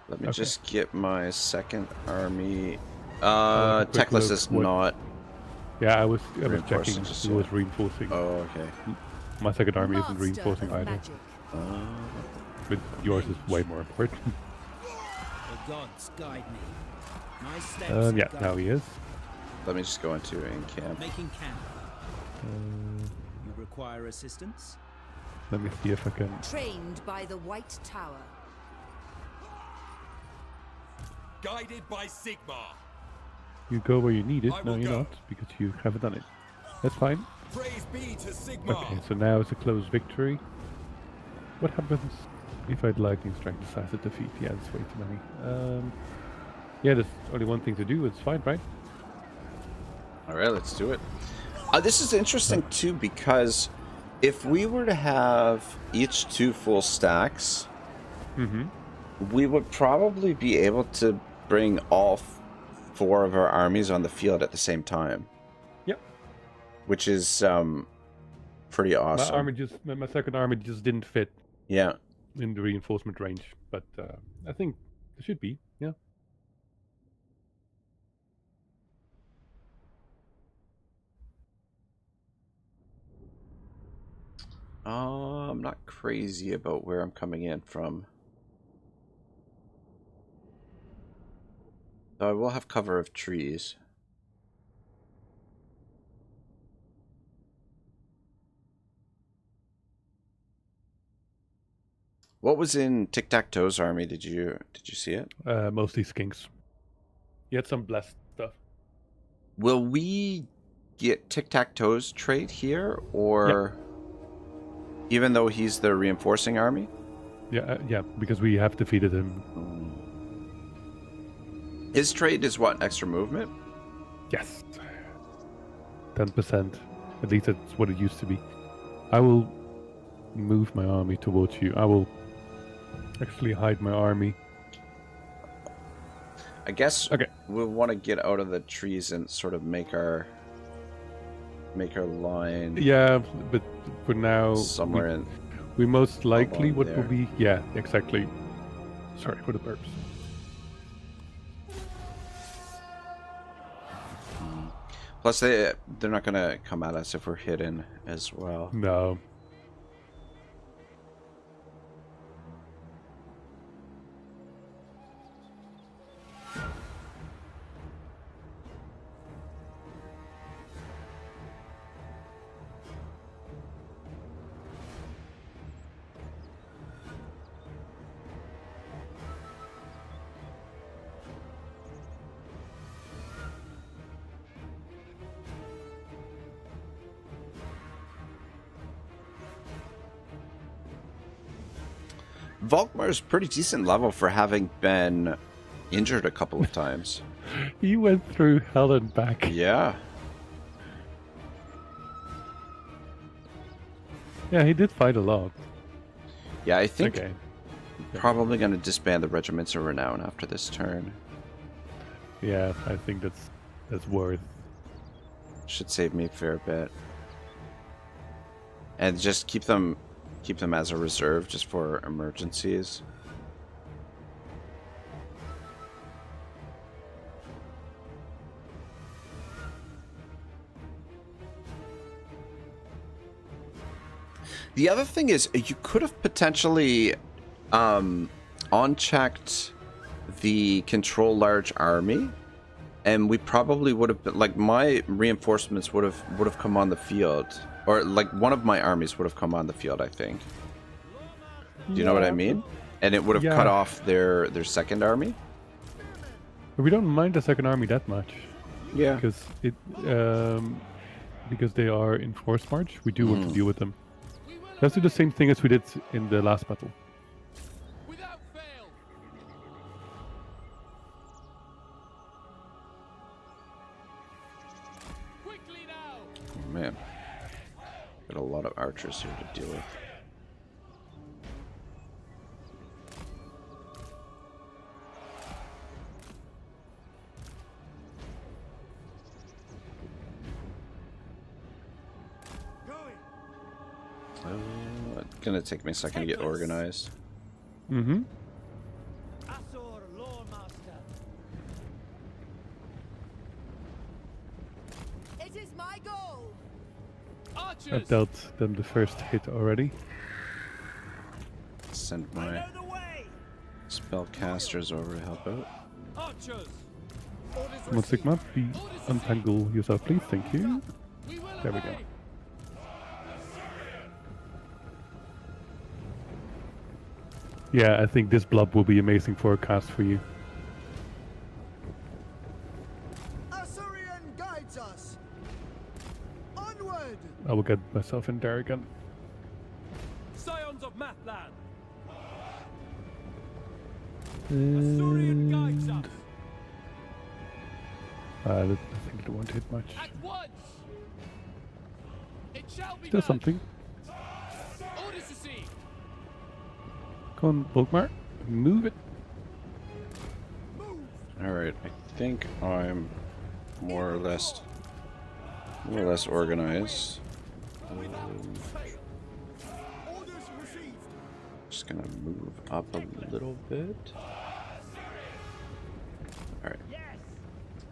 [SPEAKER 1] Let me
[SPEAKER 3] Okay.
[SPEAKER 1] just get my second army.
[SPEAKER 3] a quick
[SPEAKER 1] Teclis
[SPEAKER 3] look.
[SPEAKER 1] is
[SPEAKER 3] What-
[SPEAKER 1] not...
[SPEAKER 3] Yeah, I was
[SPEAKER 1] Reinforcing
[SPEAKER 3] checking.
[SPEAKER 1] just
[SPEAKER 3] It was reinforcing.
[SPEAKER 1] Oh, okay.
[SPEAKER 3] My second army isn't
[SPEAKER 4] Master
[SPEAKER 3] reinforcing
[SPEAKER 4] of
[SPEAKER 3] either,
[SPEAKER 4] magic.
[SPEAKER 3] but yours is way more important.
[SPEAKER 5] The gods guide me. My steps
[SPEAKER 3] Yeah,
[SPEAKER 5] guide
[SPEAKER 3] now he is.
[SPEAKER 1] Let me just go into in-camp.
[SPEAKER 5] Making camp. You require assistance?
[SPEAKER 3] Let me see if I can.
[SPEAKER 4] Trained by the White Tower.
[SPEAKER 6] Guided by Sigma.
[SPEAKER 3] You go where you need it.
[SPEAKER 6] I
[SPEAKER 3] No,
[SPEAKER 6] will
[SPEAKER 3] you're
[SPEAKER 6] go.
[SPEAKER 3] not, because you haven't done it. That's fine.
[SPEAKER 6] Praise be to Sigma.
[SPEAKER 3] Okay, so now it's a close victory. What happens If I'd lightning strike decisive defeat, yeah, that's way too many. Yeah, there's only one thing to do. It's fine, right?
[SPEAKER 1] All right, let's do it. This is interesting too because if we were to have each 2 full stacks, we would probably be able to bring all 4 of our armies on the field at the same time.
[SPEAKER 3] Yep.
[SPEAKER 1] Which is pretty awesome.
[SPEAKER 3] My second army just didn't fit.
[SPEAKER 1] Yeah.
[SPEAKER 3] In the reinforcement range, but I think it should be, yeah.
[SPEAKER 1] I'm not crazy about where I'm coming in from. So I will have cover of trees. What was in Tic-Tac-Toe's army? Did you see it?
[SPEAKER 3] Mostly skinks. You had some blessed stuff.
[SPEAKER 1] Will we get Tic-Tac-Toe's trait here, or even though he's the reinforcing army?
[SPEAKER 3] Yeah, yeah, because we have defeated him.
[SPEAKER 1] His trait is what? Extra movement?
[SPEAKER 3] Yes. 10%. At least that's what it used to be. I will move my army towards you. I will actually hide my army.
[SPEAKER 1] I guess we'll want to get out of the trees and sort of make our line.
[SPEAKER 3] Yeah, but for now,
[SPEAKER 1] somewhere in.
[SPEAKER 3] We most likely what
[SPEAKER 1] there.
[SPEAKER 3] will be. Yeah, exactly. Sorry for the burps.
[SPEAKER 1] Plus, they're not gonna come at us if we're hidden as well.
[SPEAKER 3] No.
[SPEAKER 1] Volkmar is pretty decent level for having been injured a couple of times.
[SPEAKER 3] He went through hell and back.
[SPEAKER 1] Yeah.
[SPEAKER 3] Yeah, he did fight a lot.
[SPEAKER 1] Yeah, I think
[SPEAKER 3] Okay.
[SPEAKER 1] probably going to disband the Regiments of Renown after this turn.
[SPEAKER 3] Yeah, I think that's worth.
[SPEAKER 1] Should save me a fair bit. And just keep them as a reserve just for emergencies. The other thing is you could have potentially unchecked the control large army, and we probably would have been, like, my reinforcements would have come on the field. Or, like, one of my armies would have come on the field, I think. Do you know what I mean? And it would have cut off their second army.
[SPEAKER 3] But we don't mind the second army that much.
[SPEAKER 1] Yeah.
[SPEAKER 3] Because they are in forced march, we do want to deal with them. Let's do the same thing as we did in the last battle.
[SPEAKER 6] Without fail. Quickly now.
[SPEAKER 1] Oh, man. Got a lot of archers here to deal with. It's gonna take me a second to get organized.
[SPEAKER 3] Mm-hmm.
[SPEAKER 5] Asor, Lore Master.
[SPEAKER 4] It is my goal.
[SPEAKER 6] Archers.
[SPEAKER 3] I've dealt them the first hit already.
[SPEAKER 1] Send
[SPEAKER 5] I
[SPEAKER 1] my
[SPEAKER 5] know the way.
[SPEAKER 1] spellcasters over to help out.
[SPEAKER 6] Archers.
[SPEAKER 3] Come on, Sigma, please untangle yourself, please. Thank you.
[SPEAKER 6] We will
[SPEAKER 3] There we go.
[SPEAKER 6] obey.
[SPEAKER 3] Yeah, I think this blob will be amazing for a cast for you.
[SPEAKER 5] Asurian guides us. Onward.
[SPEAKER 3] I will get myself in there again.
[SPEAKER 6] Scions of Mathland. Assyrian guides us.
[SPEAKER 3] I think it won't hit much.
[SPEAKER 6] At once. It shall be
[SPEAKER 3] Still
[SPEAKER 6] done.
[SPEAKER 3] something.
[SPEAKER 6] Orders received.
[SPEAKER 3] Come on, Volkmar. Move it.
[SPEAKER 1] Alright, I think I'm more or less organized.
[SPEAKER 5] Orders received.
[SPEAKER 1] Just gonna move up a little bit. Alright.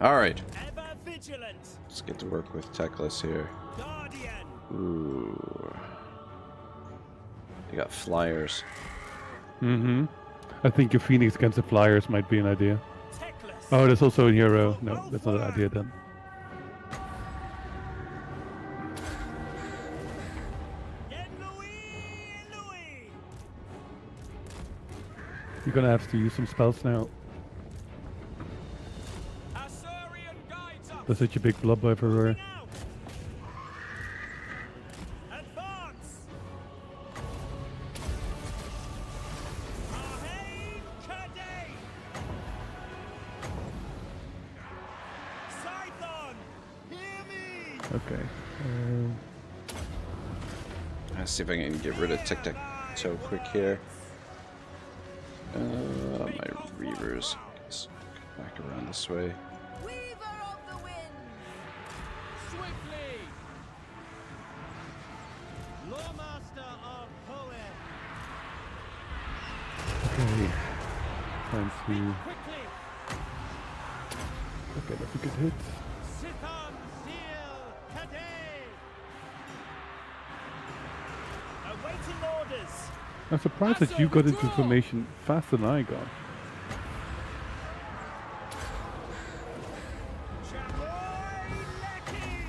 [SPEAKER 1] Alright.
[SPEAKER 5] Ever vigilant.
[SPEAKER 1] Let's get to work with Teclis here.
[SPEAKER 5] Guardian.
[SPEAKER 1] Ooh. They got flyers.
[SPEAKER 3] Mm-hmm. I think a Phoenix against the Flyers might be an idea.
[SPEAKER 5] Teclis.
[SPEAKER 3] Oh, there's also a hero. No, that's not an idea then.
[SPEAKER 5] Louis.
[SPEAKER 3] You're gonna have to use some spells now.
[SPEAKER 5] Assyrian guides us.
[SPEAKER 3] There's such a big blob everywhere.
[SPEAKER 5] Out. Advance. Ahead, Cadei. Scython. Hear me.
[SPEAKER 3] Okay.
[SPEAKER 1] Let's see if I can get rid of Tic Tac so quick here. My Reavers. Let's go back around this way.
[SPEAKER 4] Weaver of the wind.
[SPEAKER 6] Swiftly.
[SPEAKER 5] Lawmaster of Poet.
[SPEAKER 3] Okay. Time to.
[SPEAKER 6] Quickly.
[SPEAKER 3] Okay, that's a good hit.
[SPEAKER 5] Sithon Seal Cadei. Awaiting orders.
[SPEAKER 3] I'm surprised that you got into formation faster than I got.
[SPEAKER 5] Chamoy Lecky.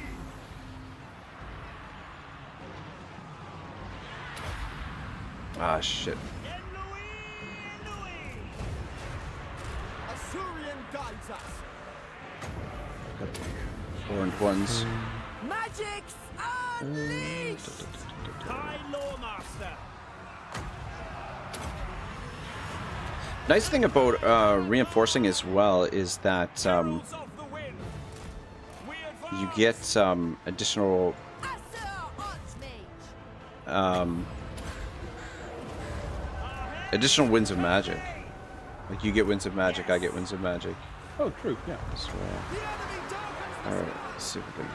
[SPEAKER 1] Ah, shit.
[SPEAKER 5] Louis. Assyrian guides us.
[SPEAKER 1] Got the horned ones.
[SPEAKER 4] Magics unleashed.
[SPEAKER 5] High Lawmaster.
[SPEAKER 1] Nice thing about reinforcing as well is that
[SPEAKER 5] Heralds of the wind. We advance.
[SPEAKER 1] you get additional
[SPEAKER 4] Asur Archmage.
[SPEAKER 1] additional winds of magic. Like you get winds of magic, I get winds of magic
[SPEAKER 3] Oh, true. Yeah.
[SPEAKER 1] as well.
[SPEAKER 5] The enemy darkens.
[SPEAKER 1] All right, let's see if we can.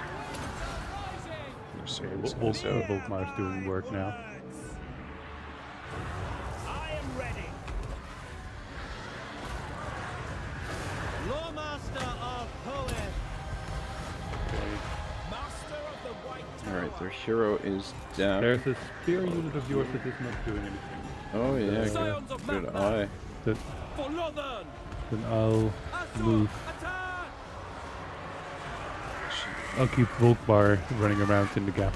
[SPEAKER 3] Okay,
[SPEAKER 1] This goes out.
[SPEAKER 3] Volkmar's doing work now.
[SPEAKER 5] I am ready. Lawmaster of Poet. Master of the White
[SPEAKER 1] All
[SPEAKER 5] Tower.
[SPEAKER 1] right, their hero is down.
[SPEAKER 3] There's a spear unit of yours that is not doing anything.
[SPEAKER 1] Oh yeah,
[SPEAKER 6] Scions of
[SPEAKER 1] good
[SPEAKER 6] Mappa.
[SPEAKER 1] eye.
[SPEAKER 3] Then,
[SPEAKER 6] For Northern.
[SPEAKER 3] then I'll
[SPEAKER 6] Asur.
[SPEAKER 3] move.
[SPEAKER 6] Attack.
[SPEAKER 3] I'll keep Volkmar running around in the gap.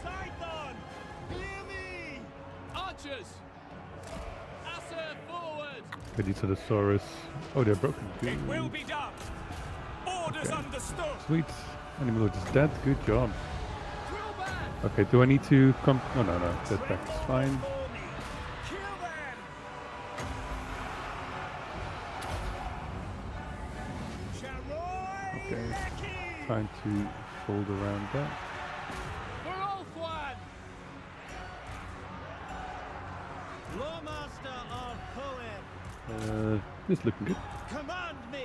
[SPEAKER 5] Scython. Hear me.
[SPEAKER 6] Archers. Asur forward.
[SPEAKER 3] Okay, these are the Saurus. Oh, they're broken.
[SPEAKER 5] It will be done. Orders
[SPEAKER 3] Okay.
[SPEAKER 5] understood.
[SPEAKER 3] Sweet. Animal is dead. Good job.
[SPEAKER 6] Drill back.
[SPEAKER 3] Okay, do I need to come? Oh, no, no. That back is fine.
[SPEAKER 5] For me. Kill them. Charoy
[SPEAKER 3] Okay.
[SPEAKER 5] Lecky.
[SPEAKER 3] Time to fold around that.
[SPEAKER 6] For Ulfwan.
[SPEAKER 5] Lawmaster of Poet.
[SPEAKER 3] This is looking good.
[SPEAKER 5] Command me.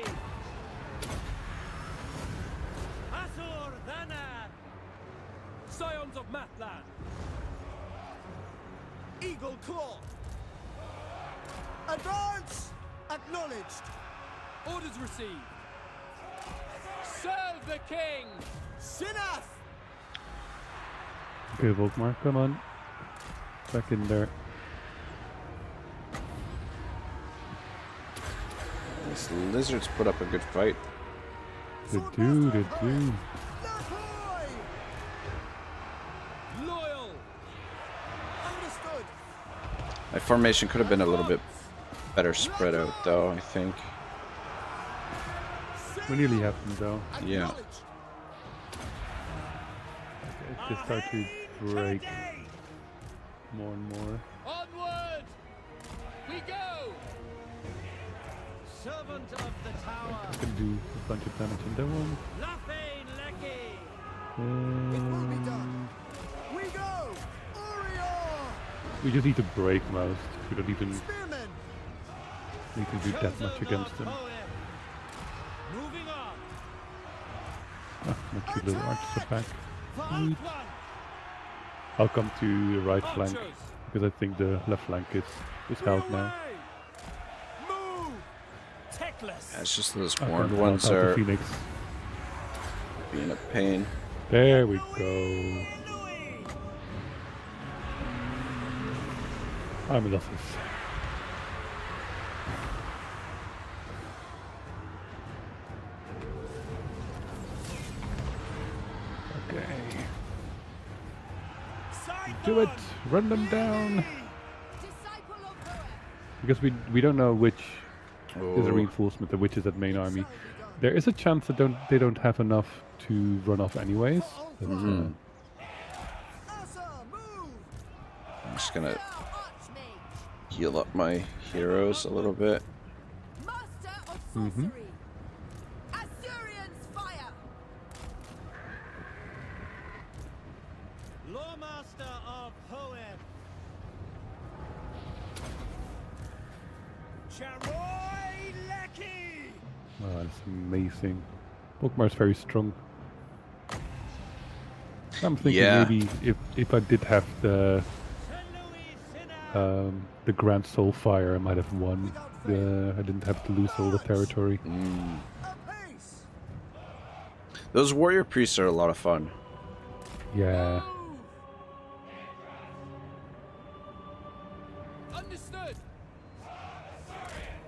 [SPEAKER 5] Asur Dana.
[SPEAKER 6] Scions of Mathlan.
[SPEAKER 5] Eagle Claw. Advance. Acknowledged.
[SPEAKER 6] Orders received. Serve the king.
[SPEAKER 5] Sinath.
[SPEAKER 3] Okay, Volkmar, come on. Back in there.
[SPEAKER 1] These lizards put up a good fight.
[SPEAKER 3] They do, they do.
[SPEAKER 5] Lahoy.
[SPEAKER 6] Loyal.
[SPEAKER 5] Understood.
[SPEAKER 1] My formation could have been a little bit better spread out, though. I think.
[SPEAKER 3] We nearly have them though.
[SPEAKER 1] Yeah.
[SPEAKER 5] Acknowledged.
[SPEAKER 3] they start to break more and more.
[SPEAKER 6] Onward! We go!
[SPEAKER 5] Servant of the tower.
[SPEAKER 3] I can do a bunch of damage on that one.
[SPEAKER 5] Lafane Lecky.
[SPEAKER 3] And
[SPEAKER 5] It will be done. We go. Orior.
[SPEAKER 3] we just need to break most. We don't even
[SPEAKER 5] Spearmen.
[SPEAKER 3] need to do that much against them.
[SPEAKER 5] Moving on.
[SPEAKER 3] Ah, my two little archers are back.
[SPEAKER 5] Fight one.
[SPEAKER 3] I'll come to the right flank
[SPEAKER 6] Archers!
[SPEAKER 3] because I think the left flank is held now.
[SPEAKER 5] Move. Teclis.
[SPEAKER 1] Yeah, it's just those
[SPEAKER 3] I
[SPEAKER 1] horned
[SPEAKER 3] can't
[SPEAKER 1] ones
[SPEAKER 3] help the
[SPEAKER 1] are
[SPEAKER 3] Phoenix.
[SPEAKER 1] being a pain.
[SPEAKER 3] There we go.
[SPEAKER 5] Louis.
[SPEAKER 3] I'm losses. Okay. Do it! Run them down!
[SPEAKER 4] Disciple of Hoel.
[SPEAKER 3] Because we don't know which is a
[SPEAKER 1] Oh.
[SPEAKER 3] reinforcement and which is that main army. There is a chance that they don't have enough to run off anyways. But,
[SPEAKER 5] Asa, move.
[SPEAKER 1] I'm just gonna
[SPEAKER 4] Archmage.
[SPEAKER 1] heal up my heroes a little bit.
[SPEAKER 4] Master of sorcery. Assyrian's fire.
[SPEAKER 5] Lawmaster of Hoeb. Charoy Lecky.
[SPEAKER 3] oh, that's amazing. Volkmar's very strong. I'm thinking
[SPEAKER 1] Yeah.
[SPEAKER 3] maybe if I did have the Grand Soul Fire, I might have won. I didn't have to lose all the territory.
[SPEAKER 5] Apace.
[SPEAKER 1] Those warrior priests are a lot of fun.
[SPEAKER 3] Yeah.
[SPEAKER 6] Understood!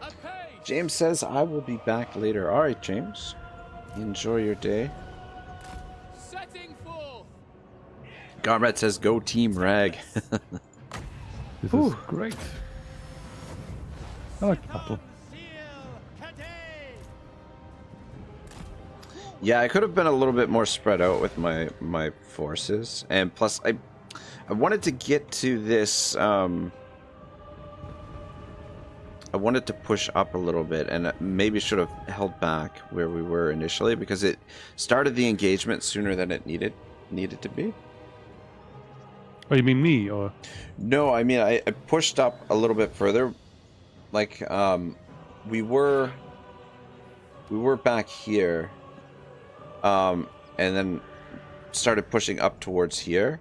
[SPEAKER 6] A page!
[SPEAKER 1] James says I will be back later. All right, James. Enjoy your day.
[SPEAKER 6] Setting forth!
[SPEAKER 1] Comrade says go Team Rag.
[SPEAKER 3] This is great. I like the battle.
[SPEAKER 1] Yeah, I could have been a little bit more spread out with my forces, and plus I wanted to get to this. I wanted to push up a little bit, and maybe should have held back where we were initially because it started the engagement sooner than it needed to be.
[SPEAKER 3] Oh, you mean me or?
[SPEAKER 1] No, I mean I pushed up a little bit further. Like we were back here, and then started pushing up towards here,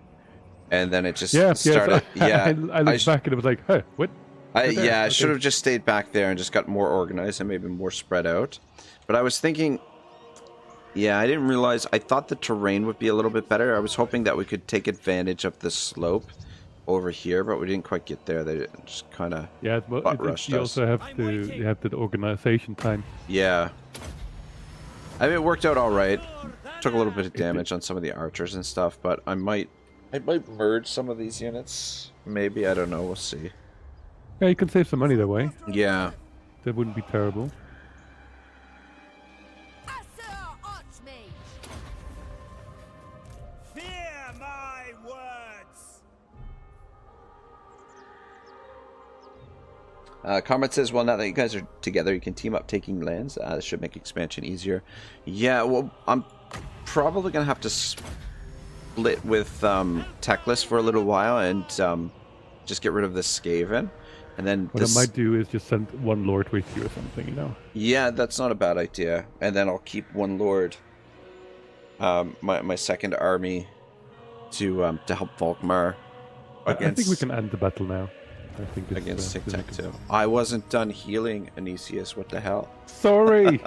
[SPEAKER 1] and then it just started. Yeah,
[SPEAKER 3] I looked back and it was like, huh, what?
[SPEAKER 1] I
[SPEAKER 3] Okay.
[SPEAKER 1] should have just stayed back there and just got more organized and maybe more spread out. But I was thinking, yeah, I didn't realize. I thought the terrain would be a little bit better. I was hoping that we could take advantage of the slope over here, but we didn't quite get there. They just kind of
[SPEAKER 3] Well,
[SPEAKER 1] butt rushed
[SPEAKER 3] you
[SPEAKER 1] us.
[SPEAKER 3] also have the organization time.
[SPEAKER 1] Yeah. I mean, it worked out all right. Took a little bit of damage on some of the archers and stuff, but I might merge some of these units. Maybe, I don't know. We'll see.
[SPEAKER 3] Yeah, you can save some money that way.
[SPEAKER 1] Yeah.
[SPEAKER 3] That wouldn't be terrible.
[SPEAKER 4] Assur Archmage.
[SPEAKER 5] Fear my words.
[SPEAKER 1] Comrade says, well, now that you guys are together, you can team up taking lands. This should make expansion easier. Yeah, well, I'm probably going to have to split with Teclis for a little while and just get rid of the Skaven. And then
[SPEAKER 3] What I might do is just send one lord with you or something, you know.
[SPEAKER 1] Yeah, that's not a bad idea. And then I'll keep one lord, my second army, to help Volkmar
[SPEAKER 3] I think we can end the battle now. I think it's,
[SPEAKER 1] against Tic
[SPEAKER 3] this
[SPEAKER 1] Tac
[SPEAKER 3] is-
[SPEAKER 1] Toe. I wasn't done healing Aenyseus. What the hell?
[SPEAKER 3] Sorry,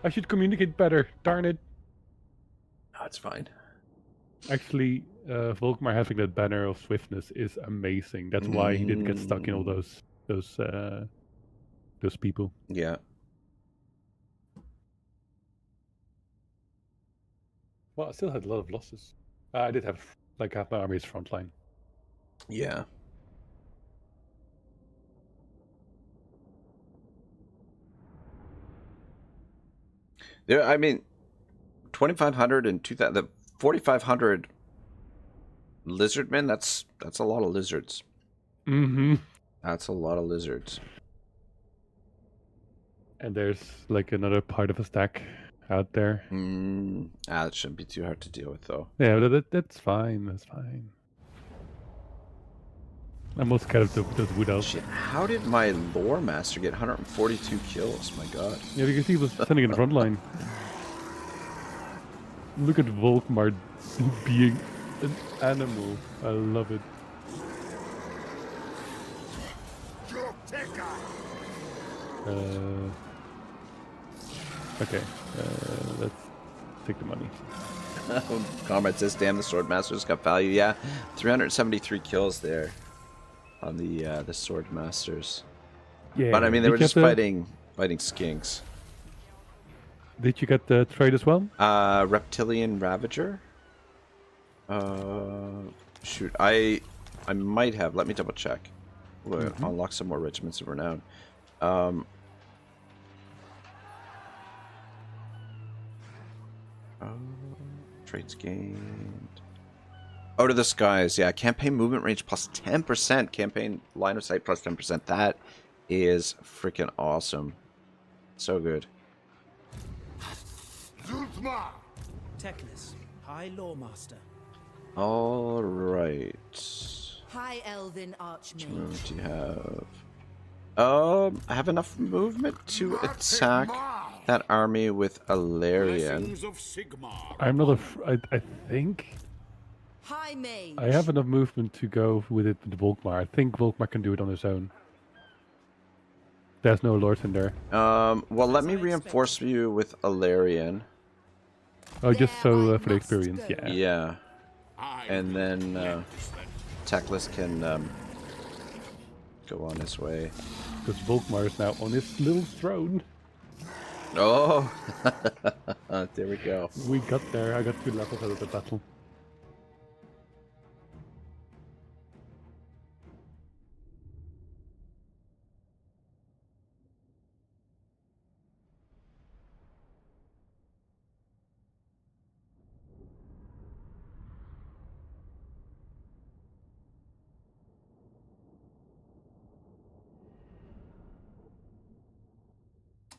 [SPEAKER 3] I should communicate better. Darn it.
[SPEAKER 1] Oh, it's fine.
[SPEAKER 3] Actually, Volkmar having that banner of swiftness is amazing. That's why he didn't get stuck in all those people.
[SPEAKER 1] Yeah.
[SPEAKER 3] Well, I still had a lot of losses. I did have like half my army's frontline.
[SPEAKER 1] Yeah. There, I mean, 2,500 and 2,000, the 4,500 Lizardmen, that's a lot of lizards.
[SPEAKER 3] Mm-hmm.
[SPEAKER 1] That's a lot of lizards.
[SPEAKER 3] And there's like another part of a stack out there.
[SPEAKER 1] That shouldn't be too hard to deal with, though.
[SPEAKER 3] Yeah, that's fine. That's fine. I'm most scared of those wood elves.
[SPEAKER 1] Shit, how did my lore master get 142 kills? My god.
[SPEAKER 3] Yeah, because he was standing in the front line. Look at Volkmar being an animal. I love it. Okay, let's take the money.
[SPEAKER 1] Comrade says, damn, the Swordmaster's got value. Yeah, 373 kills there on the Swordmasters.
[SPEAKER 3] Yeah,
[SPEAKER 1] But I mean, they were just fighting skinks.
[SPEAKER 3] Did you get the trade as well?
[SPEAKER 1] Reptilian Ravager? Shoot, I might have. Let me double check. We'll unlock some more regiments of renown. Trades gained. Out of the skies, yeah. Campaign movement range plus 10%. Campaign line of sight plus 10%. That is freaking awesome. So good.
[SPEAKER 7] Teclis, High Lawmaster.
[SPEAKER 1] All right.
[SPEAKER 4] High Elven Archmage.
[SPEAKER 1] What do you have? I have enough movement to attack that army with Alarian.
[SPEAKER 3] I'm not I think
[SPEAKER 4] High Mage.
[SPEAKER 3] I have enough movement to go with it with Volkmar. I think Volkmar can do it on his own. There's no lords in there.
[SPEAKER 1] Well, let me reinforce you with Alarian.
[SPEAKER 3] Oh, just so for the experience, yeah.
[SPEAKER 1] Yeah. And then Teclis can go on his way.
[SPEAKER 3] Because Volkmar is now on his little throne.
[SPEAKER 1] Oh! There we go.
[SPEAKER 3] We got there. I got 2 levels out of the battle.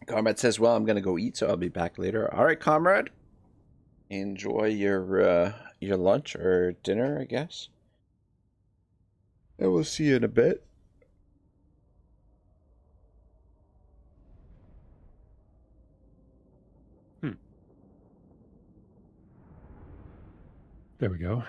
[SPEAKER 1] Comrade says, well, I'm going to go eat, so I'll be back later. All right, comrade. Enjoy your lunch or dinner, I guess. And we'll see you in a bit.
[SPEAKER 3] There we go.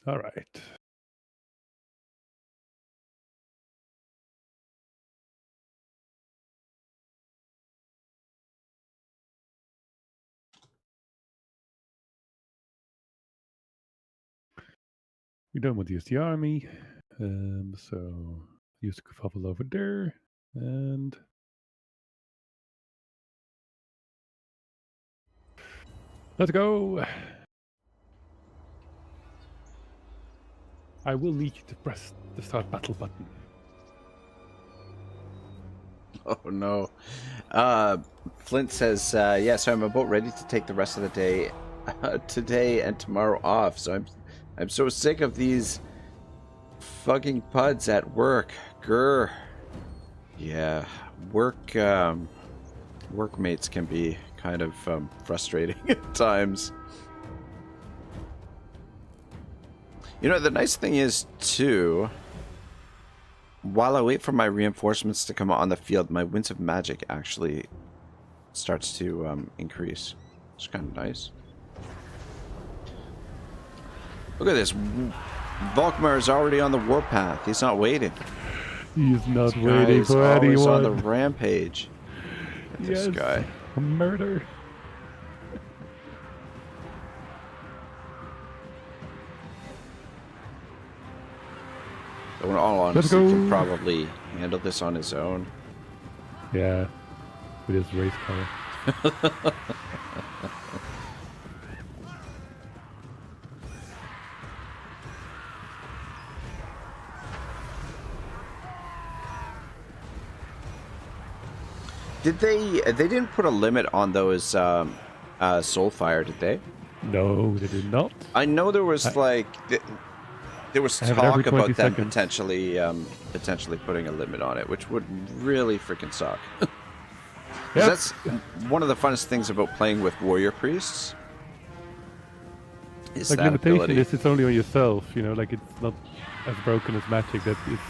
[SPEAKER 3] All right. We don't want to use the army, so use the kerfuffle over there, and let's go. I will need you to press the start battle button.
[SPEAKER 1] Oh no. Flint says, yeah, so I'm about ready to take the rest of the day today and tomorrow off. So I'm so sick of these fucking puds at work. Grr. Yeah, workmates can be kind of frustrating at times. You know, the nice thing is, too, while I wait for my reinforcements to come on the field, my Winds of Magic actually starts to increase. It's kind of nice. Look at this. Volkmar is already on the warpath. He's not waiting.
[SPEAKER 3] He's not waiting for anyone.
[SPEAKER 1] He's on the rampage. This guy.
[SPEAKER 3] Murder.
[SPEAKER 1] So in all honesty, he can probably handle this on his own.
[SPEAKER 3] Yeah, with his race car.
[SPEAKER 1] Did they? They didn't put a limit on those Soulfire, did they?
[SPEAKER 3] No, they did not.
[SPEAKER 1] I know there was there was
[SPEAKER 3] I have it every
[SPEAKER 1] talk about
[SPEAKER 3] 20
[SPEAKER 1] them
[SPEAKER 3] seconds.
[SPEAKER 1] potentially putting a limit on it, which would really freaking suck. 'Cause
[SPEAKER 3] Yep.
[SPEAKER 1] that's one of the funnest things about playing with warrior priests. Is
[SPEAKER 3] Like
[SPEAKER 1] that
[SPEAKER 3] limitation
[SPEAKER 1] ability.
[SPEAKER 3] is it's only on yourself, you know, like it's not as broken as magic that it's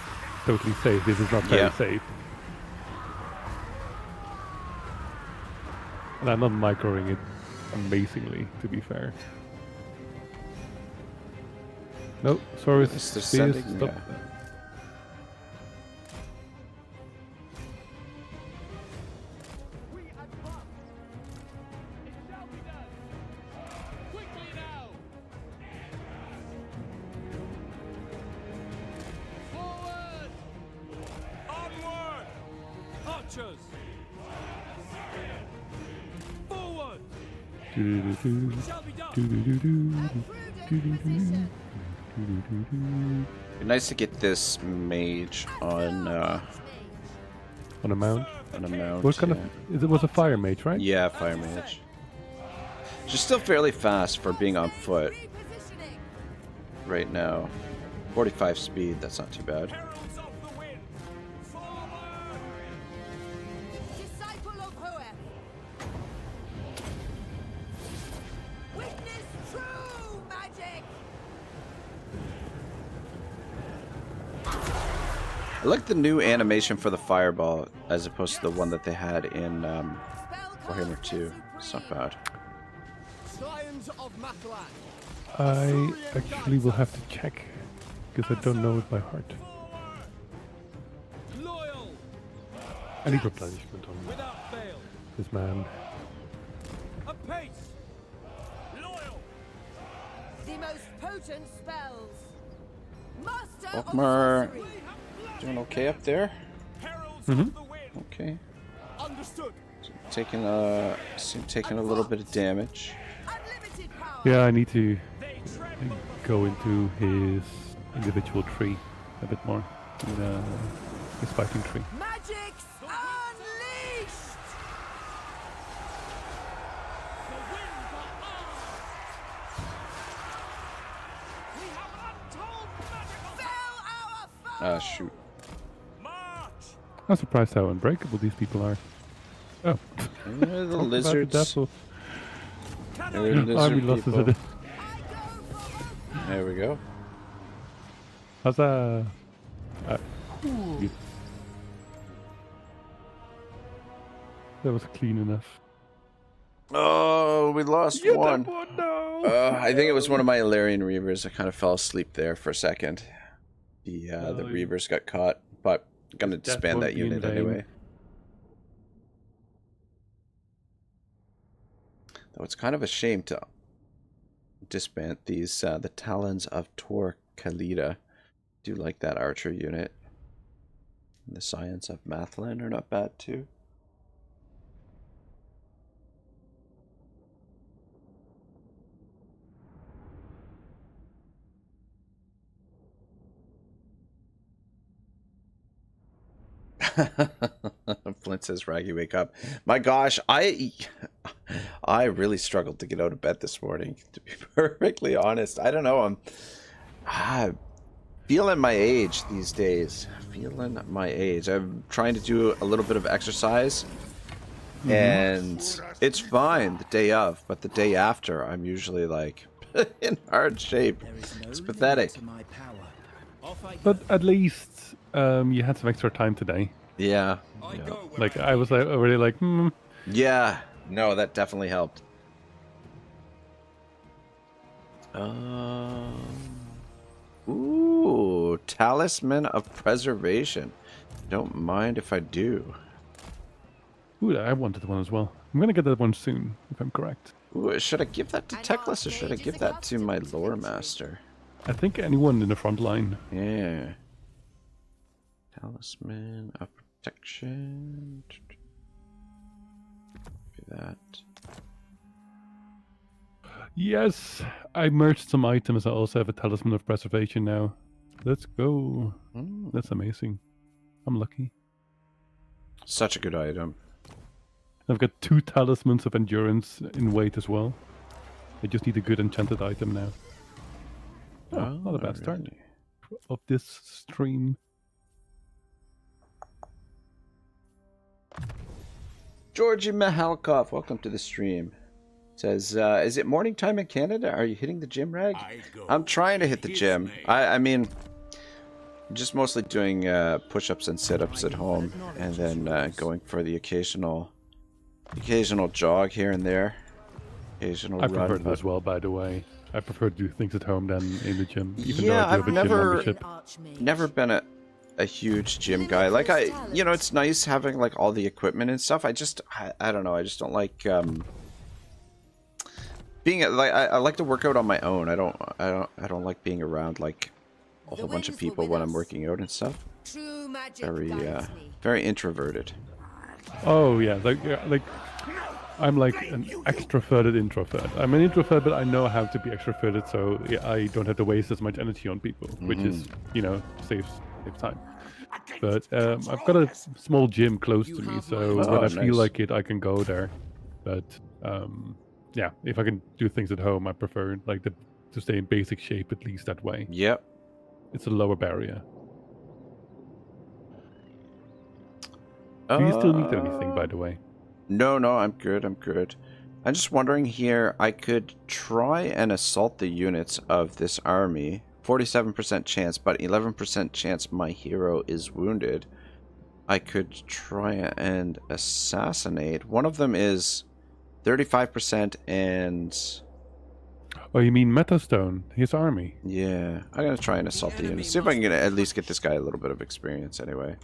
[SPEAKER 3] totally safe. This is not very
[SPEAKER 1] Yeah.
[SPEAKER 3] safe. And I'm not microing it amazingly, to be fair. No, sorry,
[SPEAKER 1] It's
[SPEAKER 3] Spears,
[SPEAKER 1] descending,
[SPEAKER 3] stop.
[SPEAKER 1] yeah.
[SPEAKER 6] Forward! Onward! Archers! Forward!
[SPEAKER 3] Do-do-do-do,
[SPEAKER 6] Shall be done!
[SPEAKER 3] do-do-do-do,
[SPEAKER 4] Approved acquisition.
[SPEAKER 3] do-do-do-do.
[SPEAKER 1] Nice to get this mage on
[SPEAKER 3] On a mount.
[SPEAKER 1] a mount.
[SPEAKER 3] What kind
[SPEAKER 1] yeah.
[SPEAKER 3] of... It was a fire mage, right?
[SPEAKER 1] Yeah, fire mage. She's still fairly fast for being on foot
[SPEAKER 4] Repositioning.
[SPEAKER 1] right now. 45 speed, that's not too bad.
[SPEAKER 6] Heralds of the wind! Forward!
[SPEAKER 4] Disciple of Hoeth. Witness true magic.
[SPEAKER 1] I like the new animation for the fireball as opposed to the one that they had in Warhammer 2. It's not bad.
[SPEAKER 5] Scions of Matlan.
[SPEAKER 3] I actually will have to check, because I don't know it by heart.
[SPEAKER 6] Loyal!
[SPEAKER 3] I need replenishment on
[SPEAKER 6] Without fail!
[SPEAKER 3] this man.
[SPEAKER 6] Apace! Loyal!
[SPEAKER 4] The most potent spells. Master
[SPEAKER 1] Volkmar.
[SPEAKER 4] of sorcery.
[SPEAKER 1] Doing okay up there?
[SPEAKER 6] Heralds of the wind!
[SPEAKER 1] Okay.
[SPEAKER 5] Understood.
[SPEAKER 1] Taking a little bit of damage.
[SPEAKER 4] Unlimited power.
[SPEAKER 3] Yeah, I need to
[SPEAKER 6] They trample
[SPEAKER 3] go into his individual tree a bit more. In, his fighting tree.
[SPEAKER 4] Magic's unleashed.
[SPEAKER 6] the winds are ours! We have untold magic!
[SPEAKER 4] Fell our foe.
[SPEAKER 1] Ah, shoot.
[SPEAKER 6] March!
[SPEAKER 3] I'm surprised how unbreakable these people are. Oh,
[SPEAKER 1] The lizards.
[SPEAKER 3] Devil.
[SPEAKER 1] They're lizard
[SPEAKER 3] Army losses
[SPEAKER 1] people.
[SPEAKER 3] at it.
[SPEAKER 4] I go for
[SPEAKER 1] There we go.
[SPEAKER 3] Huzzah! That was clean enough.
[SPEAKER 1] Oh, we lost one.
[SPEAKER 3] No!
[SPEAKER 1] I think it was one of my Illyrian Reavers. I kind of fell asleep there for a second. The Reavers got caught, but I'm gonna
[SPEAKER 3] Death
[SPEAKER 1] disband
[SPEAKER 3] won't
[SPEAKER 1] that
[SPEAKER 3] be in
[SPEAKER 1] unit
[SPEAKER 3] vain.
[SPEAKER 1] anyway. Though it's kind of a shame to disband these the Talons of Tor Khalida. Do like that archer unit. And the Scions of Mathland are not bad too. Flint says, "Raggy, wake up!" My gosh, I really struggled to get out of bed this morning. To be perfectly honest, I don't know. I'm feeling my age these days. Feeling my age. I'm trying to do a little bit of exercise, and it's fine the day of, but the day after, I'm usually like in hard shape. It's pathetic.
[SPEAKER 3] But at least you had some extra time today.
[SPEAKER 1] Yeah.
[SPEAKER 6] I
[SPEAKER 1] Yeah.
[SPEAKER 6] go where
[SPEAKER 3] Like, I was already like,
[SPEAKER 1] Yeah, no, that definitely helped. Ooh, Talisman of Preservation. Don't mind if I do.
[SPEAKER 3] ooh, I wanted one as well. I'm gonna get that one soon, if I'm correct.
[SPEAKER 1] Ooh, should I give that to
[SPEAKER 4] And
[SPEAKER 1] Teclis or
[SPEAKER 4] our
[SPEAKER 1] should I
[SPEAKER 4] mage
[SPEAKER 1] give
[SPEAKER 4] is
[SPEAKER 1] that to my
[SPEAKER 4] accustomed to
[SPEAKER 1] lore
[SPEAKER 4] victory.
[SPEAKER 1] master?
[SPEAKER 3] I think anyone in the front line.
[SPEAKER 1] Yeah. Talisman of Protection. Do that.
[SPEAKER 3] Yes, I merged some items. I also have a Talisman of Preservation now. Let's go. That's amazing. I'm lucky.
[SPEAKER 1] Such a good item.
[SPEAKER 3] I've got 2 Talismans of Endurance in weight as well. I just need a good enchanted item now. Oh, not a bad start of this stream.
[SPEAKER 1] Georgie Mahalkov, welcome to the stream. Says, is it morning time in Canada? Are you hitting the gym, Rag? I'm trying to hit the gym. I mean, I'm just mostly doing push-ups and sit-ups at home, and then going for the occasional jog here and there. Occasional
[SPEAKER 3] I
[SPEAKER 1] run.
[SPEAKER 3] prefer it as well, by the way. I prefer to do things at home than in the gym. Even
[SPEAKER 1] Yeah,
[SPEAKER 3] though I do have a gym membership.
[SPEAKER 1] never been a huge gym guy. Like it's nice having like all the equipment and stuff. I don't know. I just don't like being like I like to work out on my own. I don't like being around like a whole bunch of people when I'm working out and stuff.
[SPEAKER 4] True magic
[SPEAKER 1] Very introverted.
[SPEAKER 3] Oh yeah, like I'm like an extroverted introvert. I'm an introvert, but I know how to be extroverted, so yeah, I don't have to waste as much energy on people, which is, saves time. But I've got a small gym close to me, so when I feel like it, I can go there. But yeah, if I can do things at home, I prefer like to stay in basic shape at least that way.
[SPEAKER 1] Yep.
[SPEAKER 3] It's a lower barrier. Do you still need anything, by the way?
[SPEAKER 1] No, I'm good. I'm just wondering here, I could try and assault the units of this army. 47% chance, but 11% chance my hero is wounded. I could try and assassinate. One of them is 35% and...
[SPEAKER 3] Oh, you mean Metastone, his army?
[SPEAKER 1] Yeah, I'm going to try and assault the units. See if I can at least get this guy a little bit of experience anyway.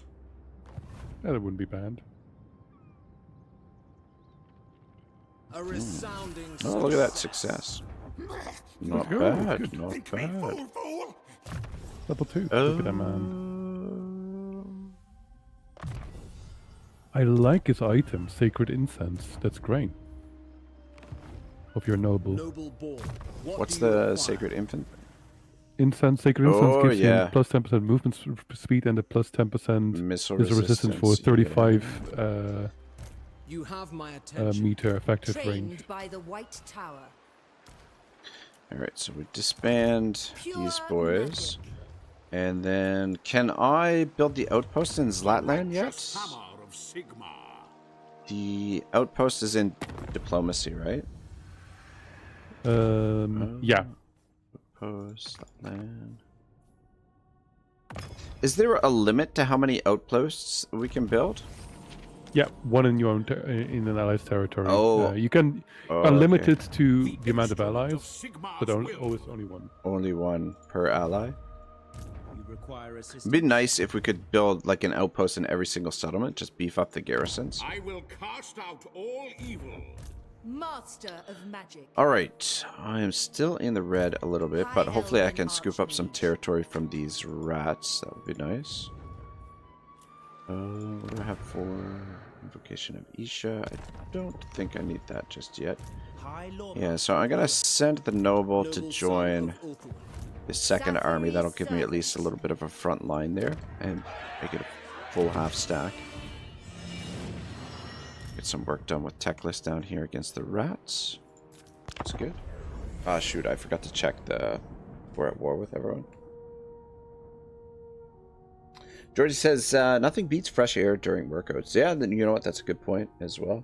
[SPEAKER 3] That wouldn't be bad.
[SPEAKER 6] A resounding
[SPEAKER 1] Oh, look at that success. Not bad, not bad.
[SPEAKER 3] Level 2. Look at that man. I like his item, Sacred Incense. That's great. Of your noble.
[SPEAKER 1] What's the Sacred Infant?
[SPEAKER 3] Sacred Incense gives
[SPEAKER 1] yeah.
[SPEAKER 3] him plus 10% movement speed and a plus 10%
[SPEAKER 1] Missile
[SPEAKER 3] resistance for 35
[SPEAKER 6] You have my attention.
[SPEAKER 3] meter effective
[SPEAKER 4] Trained
[SPEAKER 3] range.
[SPEAKER 4] by the White Tower.
[SPEAKER 1] Alright, so we disband
[SPEAKER 4] Pure
[SPEAKER 1] these boys. And then, can I build the outpost in Zlatland yet? The outpost is in diplomacy, right?
[SPEAKER 3] Yeah.
[SPEAKER 1] Outpost, Zlatland. Is there a limit to how many outposts we can build?
[SPEAKER 3] Yeah, one in your own in an ally's territory.
[SPEAKER 1] Oh.
[SPEAKER 3] You can unlimited to the amount of allies, but always only one.
[SPEAKER 1] Only one per ally?
[SPEAKER 5] You require assistance.
[SPEAKER 1] It'd be nice if we could build like an outpost in every single settlement, just beef up the garrisons.
[SPEAKER 6] I will cast out all evil.
[SPEAKER 4] Master of magic.
[SPEAKER 1] Alright, I am still in the red a little bit, but hopefully I can scoop up some territory from these rats. That would be nice. What do I have for Invocation of Isha? I don't think I need that just yet. Yeah, so I'm gonna send the noble to join the second army. That'll give me at least a little bit of a front line there and make it a full half stack. Get some work done with Teclis down here against the rats. That's good. Ah, shoot, I forgot to check we're at war with everyone. Georgie says, nothing beats fresh air during workouts. Yeah, then you know what? That's a good point as well.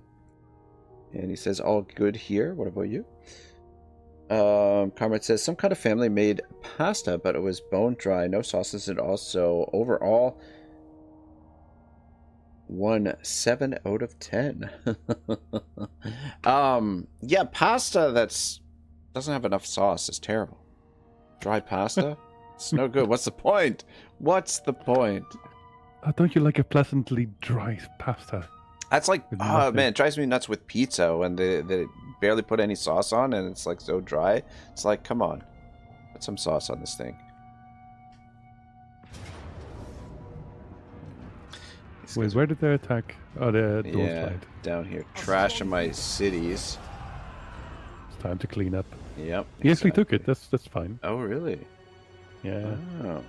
[SPEAKER 1] And he says, all good here. What about you? Comrade says, some kind of family made pasta, but it was bone dry, no sauces at all. So overall, 7 out of 10. Yeah, pasta that's doesn't have enough sauce is terrible. Dry pasta, it's no good. What's the point? What's the point?
[SPEAKER 3] Don't you like a pleasantly dry pasta?
[SPEAKER 1] That's like,
[SPEAKER 3] With
[SPEAKER 1] oh
[SPEAKER 3] nothing.
[SPEAKER 1] man, it drives me nuts with pizza when they barely put any sauce on and it's like so dry. It's like, come on, put some sauce on this thing.
[SPEAKER 3] Wait, where did they attack? Oh, the north
[SPEAKER 1] Yeah,
[SPEAKER 3] side.
[SPEAKER 1] down here, trashing my cities.
[SPEAKER 3] It's time to clean up.
[SPEAKER 1] Yep.
[SPEAKER 3] He actually took it. That's fine.
[SPEAKER 1] Oh, really?
[SPEAKER 3] Yeah.
[SPEAKER 1] Oh.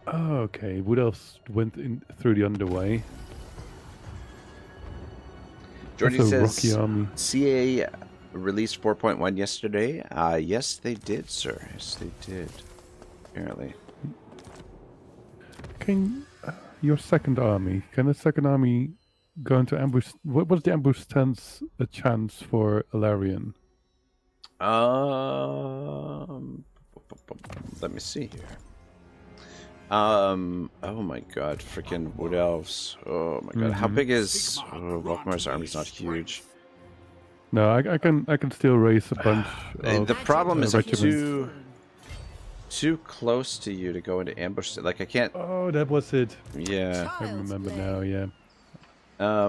[SPEAKER 3] Oh, okay. What else went in through the underway?
[SPEAKER 1] Jordy
[SPEAKER 3] That's a
[SPEAKER 1] says,
[SPEAKER 3] rocky army.
[SPEAKER 1] CA released 4.1 yesterday. Yes, they did, sir. Yes, they did. Apparently.
[SPEAKER 3] Can your second army? Can the second army go into ambush? What's the ambush stance a chance for Alarion?
[SPEAKER 1] Let me see here. Oh my god, freaking wood elves. Oh my god, how big is Volkmar's army's not huge.
[SPEAKER 3] No, I can still raise a bunch of
[SPEAKER 1] The problem is I'm
[SPEAKER 3] regiments.
[SPEAKER 1] too close to you to go into ambush. Like I can't.
[SPEAKER 3] Oh, that was it.
[SPEAKER 1] Yeah.
[SPEAKER 3] I remember now. Yeah.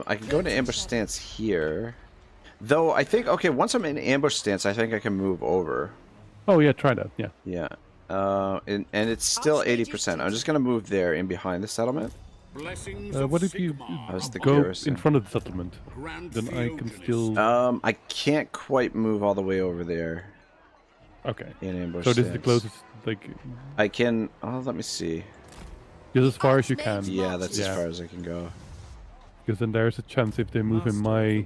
[SPEAKER 1] I can go into ambush stance here. Though I think once I'm in ambush stance, I think I can move over.
[SPEAKER 3] Oh yeah, try that. Yeah.
[SPEAKER 1] Yeah. And it's still 80%. I'm just gonna move there in behind the settlement.
[SPEAKER 3] What if you
[SPEAKER 1] How's the
[SPEAKER 3] go
[SPEAKER 1] garrison?
[SPEAKER 3] in front of the settlement? Then I can still.
[SPEAKER 1] I can't quite move all the way over there
[SPEAKER 3] Okay.
[SPEAKER 1] in ambush.
[SPEAKER 3] So this is the
[SPEAKER 1] stance.
[SPEAKER 3] closest, like,
[SPEAKER 1] I can. Oh, let me see.
[SPEAKER 3] just as far as you can.
[SPEAKER 1] Yeah, that's
[SPEAKER 3] Yeah.
[SPEAKER 1] as far as I can go.
[SPEAKER 3] Because then there's a chance if they move in my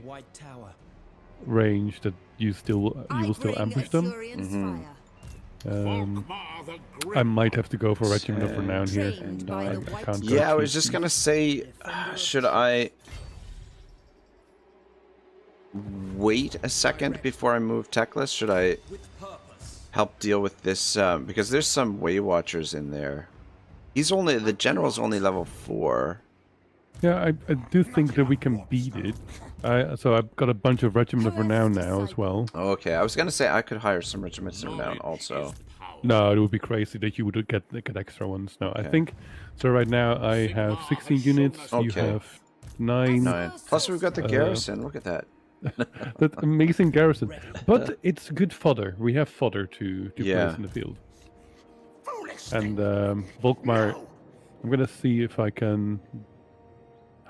[SPEAKER 3] range that you will still ambush them. I might have to go for regiment of renown here.
[SPEAKER 4] Trained
[SPEAKER 3] No,
[SPEAKER 4] by
[SPEAKER 3] I
[SPEAKER 4] the white
[SPEAKER 3] can't go
[SPEAKER 1] Yeah, I
[SPEAKER 3] too
[SPEAKER 1] was just
[SPEAKER 3] deep.
[SPEAKER 1] gonna say, should I wait a second before I move Teclis? Should I help deal with this? Because there's some Way Watchers in there. The general's only level 4.
[SPEAKER 3] Yeah, I do think that we can beat it. So I've got a bunch of regiment of renown now as well.
[SPEAKER 1] Oh, okay, I was gonna say I could hire some regiments of renown also.
[SPEAKER 3] No, it would be crazy that you would get extra ones. No, I
[SPEAKER 1] Okay.
[SPEAKER 3] think so. Right now I have 16 units. You
[SPEAKER 1] Okay.
[SPEAKER 3] have 9.
[SPEAKER 1] 9. Plus we've got the garrison. Look at that.
[SPEAKER 3] That amazing garrison. But it's good fodder. We have fodder to
[SPEAKER 1] Yeah.
[SPEAKER 3] place in the field. And Volkmar, I'm gonna see if I can.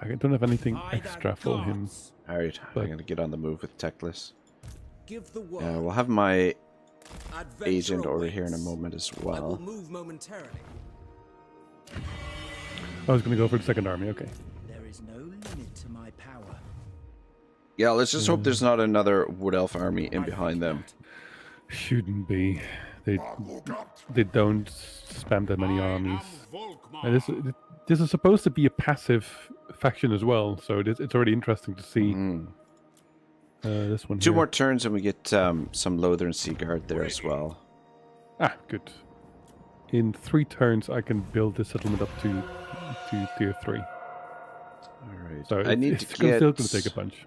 [SPEAKER 3] I don't have anything extra for him.
[SPEAKER 1] Alright,
[SPEAKER 3] But-
[SPEAKER 1] I'm gonna get on the move with Teclis.
[SPEAKER 5] Give the word.
[SPEAKER 1] We'll have my
[SPEAKER 5] Adventure
[SPEAKER 1] agent over here in a
[SPEAKER 5] awaits.
[SPEAKER 1] moment as
[SPEAKER 5] I will
[SPEAKER 1] well.
[SPEAKER 5] move momentarily.
[SPEAKER 3] I was gonna go for the second army. Okay.
[SPEAKER 5] There is no limit to my power.
[SPEAKER 1] Yeah, let's just hope there's not another Wood Elf army in behind them.
[SPEAKER 3] Shouldn't be. They don't spam that many armies. And this is supposed to be a passive faction as well, so it's already interesting to see this one.
[SPEAKER 1] 2
[SPEAKER 3] here.
[SPEAKER 1] more turns and we get some Lothern Sea Guard there as well.
[SPEAKER 3] Ah, good. In 3 turns, I can build this settlement up to tier 3.
[SPEAKER 1] Alright.
[SPEAKER 3] So
[SPEAKER 1] I need
[SPEAKER 3] it's
[SPEAKER 1] to
[SPEAKER 3] still
[SPEAKER 1] get
[SPEAKER 3] going to take a bunch.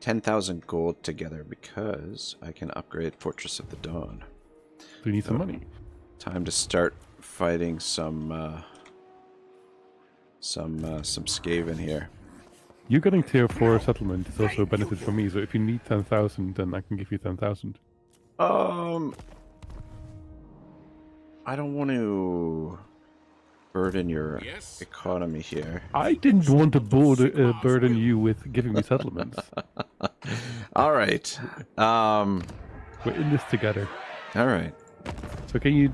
[SPEAKER 1] 10,000 gold together because I can upgrade Fortress of the Dawn.
[SPEAKER 3] We need some money.
[SPEAKER 1] Time to start fighting some Skaven here.
[SPEAKER 3] You getting tier 4 settlement is also a benefit for me. So if you need 10,000, then I can give you 10,000.
[SPEAKER 1] I don't want to burden your
[SPEAKER 6] Yes.
[SPEAKER 1] economy here.
[SPEAKER 3] I didn't want to burden you with giving me settlements.
[SPEAKER 1] All right.
[SPEAKER 3] We're in this together.
[SPEAKER 1] All right.
[SPEAKER 3] So can you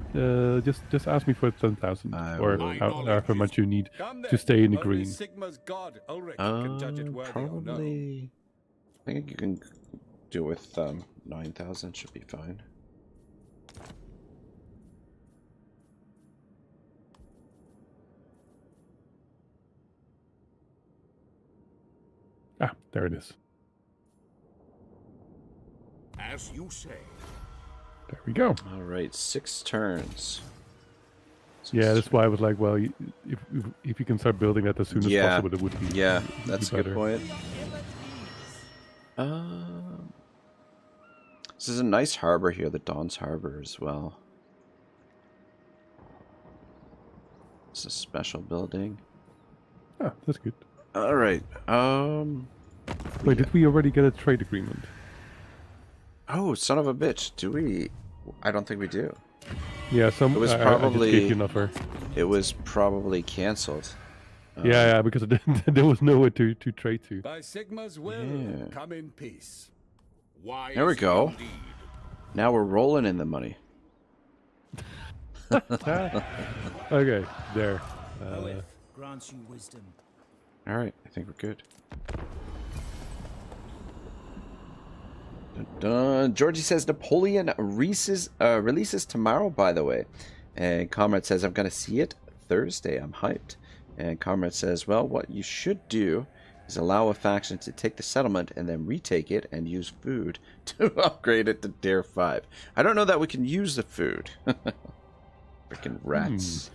[SPEAKER 3] just ask me for 10,000
[SPEAKER 1] I
[SPEAKER 3] or
[SPEAKER 1] will.
[SPEAKER 3] however much you need
[SPEAKER 6] Come
[SPEAKER 3] to
[SPEAKER 6] then.
[SPEAKER 3] stay in the
[SPEAKER 6] Only
[SPEAKER 3] green?
[SPEAKER 6] Sigma's god Ulrich can judge it worthy or no.
[SPEAKER 1] Probably. I think you can do it with 9,000 should be fine.
[SPEAKER 3] Ah, there it is.
[SPEAKER 6] As you say.
[SPEAKER 3] There we go.
[SPEAKER 1] All right, 6 turns.
[SPEAKER 3] Yeah, that's why I was like, well, if you can start building that as soon as
[SPEAKER 1] Yeah.
[SPEAKER 3] possible, it would be.
[SPEAKER 1] Yeah,
[SPEAKER 3] would be
[SPEAKER 1] that's a good
[SPEAKER 3] better.
[SPEAKER 1] point. This is a nice harbor here, the Dawn's Harbor as well. It's a special building.
[SPEAKER 3] Ah, that's good.
[SPEAKER 1] All right.
[SPEAKER 3] Wait, did we already get a trade agreement?
[SPEAKER 1] Oh, son of a bitch! Do we? I don't think we do.
[SPEAKER 3] Yeah,
[SPEAKER 1] It was
[SPEAKER 3] I just
[SPEAKER 1] probably-
[SPEAKER 3] gave you an offer.
[SPEAKER 1] It was probably canceled.
[SPEAKER 3] Yeah, because there was nowhere to trade to.
[SPEAKER 6] By Sigma's will,
[SPEAKER 1] Yeah.
[SPEAKER 6] come in peace. Wise
[SPEAKER 1] There we go.
[SPEAKER 6] indeed.
[SPEAKER 1] Now we're rolling in the money.
[SPEAKER 3] Okay, there.
[SPEAKER 5] Oath grants you wisdom.
[SPEAKER 1] All right, I think we're good. Dun, dun. Georgie says Napoleon releases tomorrow, by the way. And Comrade says, I'm going to see it Thursday. I'm hyped. And Comrade says, well, what you should do is allow a faction to take the settlement and then retake it and use food to upgrade it to Tier 5. I don't know that we can use the food. Freaking rats.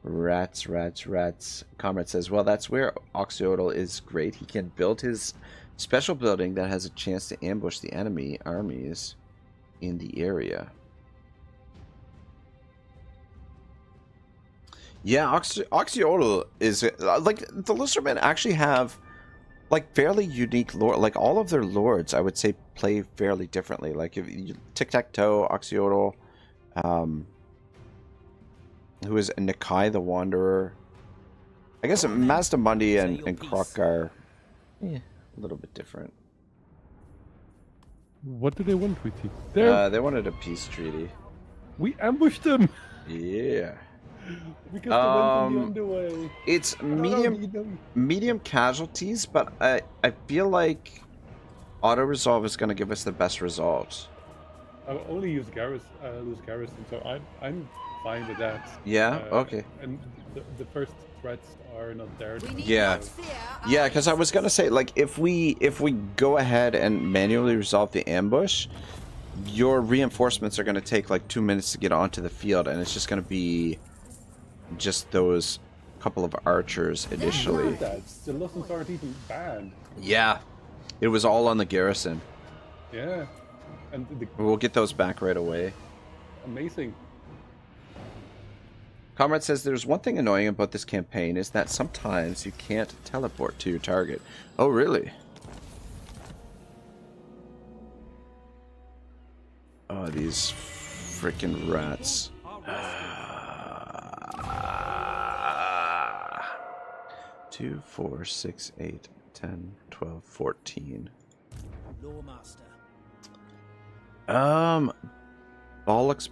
[SPEAKER 1] Rats. Comrade says, well, that's where Oxyodal is great. He can build his special building that has a chance to ambush the enemy armies in the area. Yeah, Oxyodal is like the Listermen actually have like fairly unique lore. Like all of their lords, I would say, play fairly differently. Like if you Tic-Tac-Toe, Oxyodal, who is Nikai the Wanderer. I guess Mazdamundi and Krok are a little bit different.
[SPEAKER 3] What do they want with you?
[SPEAKER 1] They wanted a peace treaty.
[SPEAKER 3] We ambushed them
[SPEAKER 1] Yeah.
[SPEAKER 3] because they went on the underway.
[SPEAKER 1] It's medium casualties, but I feel like auto resolve is going to give us the best results.
[SPEAKER 3] I've only used lose garrison, so I'm fine with that.
[SPEAKER 1] Yeah. Okay.
[SPEAKER 3] And the first threats are not there.
[SPEAKER 4] We need
[SPEAKER 1] Yeah.
[SPEAKER 4] not fear
[SPEAKER 1] Yeah, because I was gonna say, like, if we go ahead and manually resolve the ambush, your reinforcements are gonna take like 2 minutes to get onto the field, and it's just gonna be just those couple of archers initially.
[SPEAKER 3] The lessons aren't even bad.
[SPEAKER 1] Yeah, it was all on the garrison.
[SPEAKER 3] Yeah, and
[SPEAKER 1] We'll get those back right away.
[SPEAKER 3] amazing.
[SPEAKER 1] Comrade says there's one thing annoying about this campaign is that sometimes you can't teleport to your target. Oh, really? Oh, these freaking rats. 2, 4, 6, 8, 10, 12, 14.
[SPEAKER 5] Lawmaster.
[SPEAKER 1] Bollocks.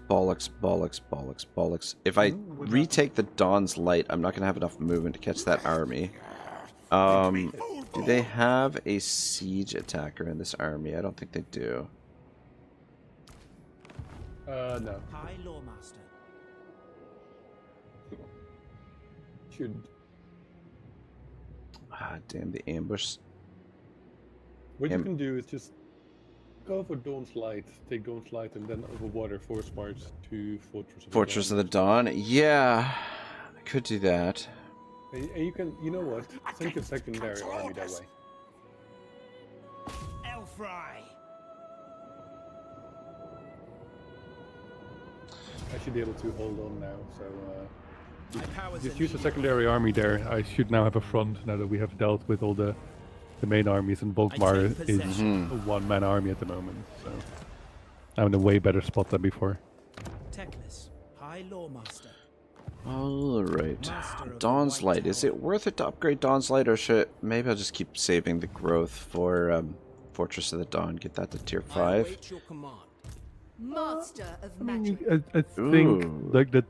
[SPEAKER 1] If I retake the Dawn's Light, I'm not going to have enough movement to catch that army. Do they have a siege attacker in this army? I don't think they do.
[SPEAKER 3] No.
[SPEAKER 5] High Lawmaster.
[SPEAKER 3] Should.
[SPEAKER 1] Ah, damn, the ambush.
[SPEAKER 3] What you can do is just go for Dawn's Light, take Dawn's Light, and then over water force march to
[SPEAKER 1] Fortress of the Dawn? Yeah, I could do that.
[SPEAKER 3] And you can, you know what? Send your secondary army that way.
[SPEAKER 5] Elfry.
[SPEAKER 3] I should be able to hold on now, so
[SPEAKER 5] My powers
[SPEAKER 3] just
[SPEAKER 5] are
[SPEAKER 3] use the
[SPEAKER 5] needed.
[SPEAKER 3] secondary army there. I should now have a front now that we have dealt with all the main armies, and Volkmar
[SPEAKER 5] take
[SPEAKER 3] is
[SPEAKER 5] possession.
[SPEAKER 3] a one-man army at the moment, so I'm in a way better spot than before.
[SPEAKER 5] Teclis, High Lawmaster.
[SPEAKER 1] Alright.
[SPEAKER 5] Master of
[SPEAKER 1] Dawn's
[SPEAKER 5] the White
[SPEAKER 1] Light. Is
[SPEAKER 5] Tower.
[SPEAKER 1] it worth it to upgrade Dawn's Light, or should maybe I'll just keep saving the growth for Fortress of the Dawn, get that to tier
[SPEAKER 5] I
[SPEAKER 1] 5?
[SPEAKER 5] await your command.
[SPEAKER 4] Master of
[SPEAKER 3] I mean,
[SPEAKER 4] magic.
[SPEAKER 3] I think
[SPEAKER 1] Ooh.
[SPEAKER 3] like that,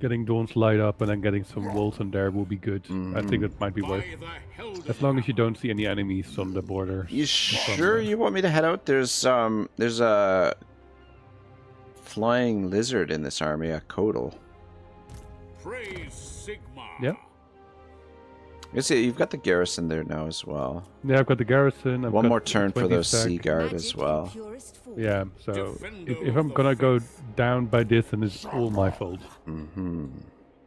[SPEAKER 3] getting Dawn's Light up and then getting some walls in there will be good. I think that might be worth.
[SPEAKER 6] By the hell
[SPEAKER 3] As long as you don't see any enemies on the border.
[SPEAKER 1] You sure you want me to head out? There's a flying lizard in this army, a Kodal.
[SPEAKER 6] Praise Sigma.
[SPEAKER 3] Yeah.
[SPEAKER 1] You see, you've got the garrison there now as well.
[SPEAKER 3] Yeah, I've got the garrison. I've
[SPEAKER 1] One
[SPEAKER 3] got
[SPEAKER 1] more turn for
[SPEAKER 3] 20
[SPEAKER 1] those
[SPEAKER 3] stack.
[SPEAKER 1] Sea Guard
[SPEAKER 4] Magic
[SPEAKER 1] as
[SPEAKER 4] in
[SPEAKER 1] well.
[SPEAKER 4] purest form.
[SPEAKER 3] Yeah, so
[SPEAKER 6] Defender
[SPEAKER 3] if I'm
[SPEAKER 6] of
[SPEAKER 3] gonna
[SPEAKER 6] the
[SPEAKER 3] go
[SPEAKER 6] faith.
[SPEAKER 3] down by this, then it's all my fault.
[SPEAKER 1] Mm-hmm.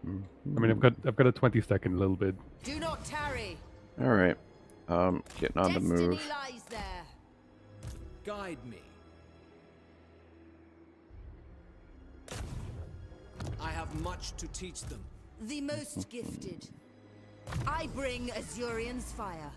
[SPEAKER 3] I mean, I've got a 20 stack in a little bit.
[SPEAKER 4] Do not tarry.
[SPEAKER 1] All right. Getting on the
[SPEAKER 4] Destiny
[SPEAKER 1] move.
[SPEAKER 4] lies there.
[SPEAKER 5] Guide me. I have much to teach them.
[SPEAKER 4] The most gifted. I bring Azurian's fire.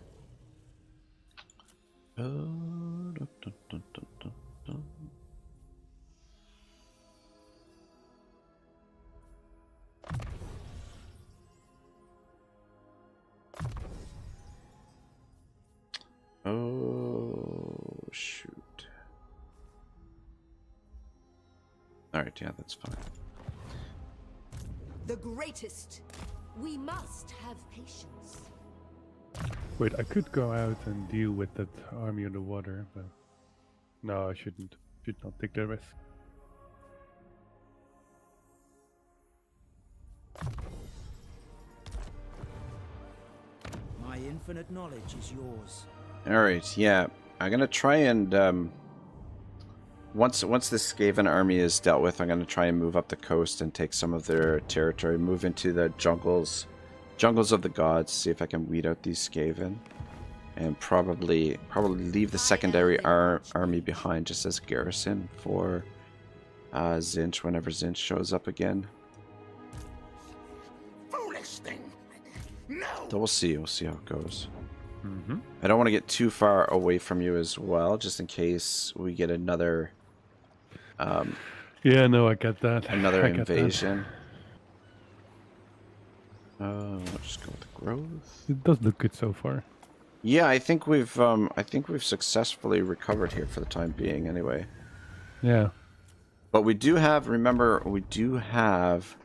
[SPEAKER 1] Alright, yeah, that's fine.
[SPEAKER 4] The greatest. We must have patience.
[SPEAKER 3] Wait, I could go out and deal with that army underwater, but no, I shouldn't. Should not take the risk.
[SPEAKER 7] My infinite knowledge is yours.
[SPEAKER 1] Alright, yeah. I'm gonna try and once this Skaven army is dealt with, I'm gonna try and move up the coast and take some of their territory, move into the jungles of the gods, see if I can weed out these Skaven. And probably leave the secondary army behind just as a garrison for Zinch whenever Zinch shows up again.
[SPEAKER 5] Foolish thing. No.
[SPEAKER 1] So we'll see how it goes.
[SPEAKER 3] Mm-hmm.
[SPEAKER 1] I don't want to get too far away from you as well, just in case we get another
[SPEAKER 3] Yeah, no, I get that.
[SPEAKER 1] another
[SPEAKER 3] I get that.
[SPEAKER 1] invasion. Let's just go with the growth.
[SPEAKER 3] It does look good so far.
[SPEAKER 1] Yeah, I think we've successfully recovered here for the time being anyway.
[SPEAKER 3] Yeah.
[SPEAKER 1] But we do have, remember, we do have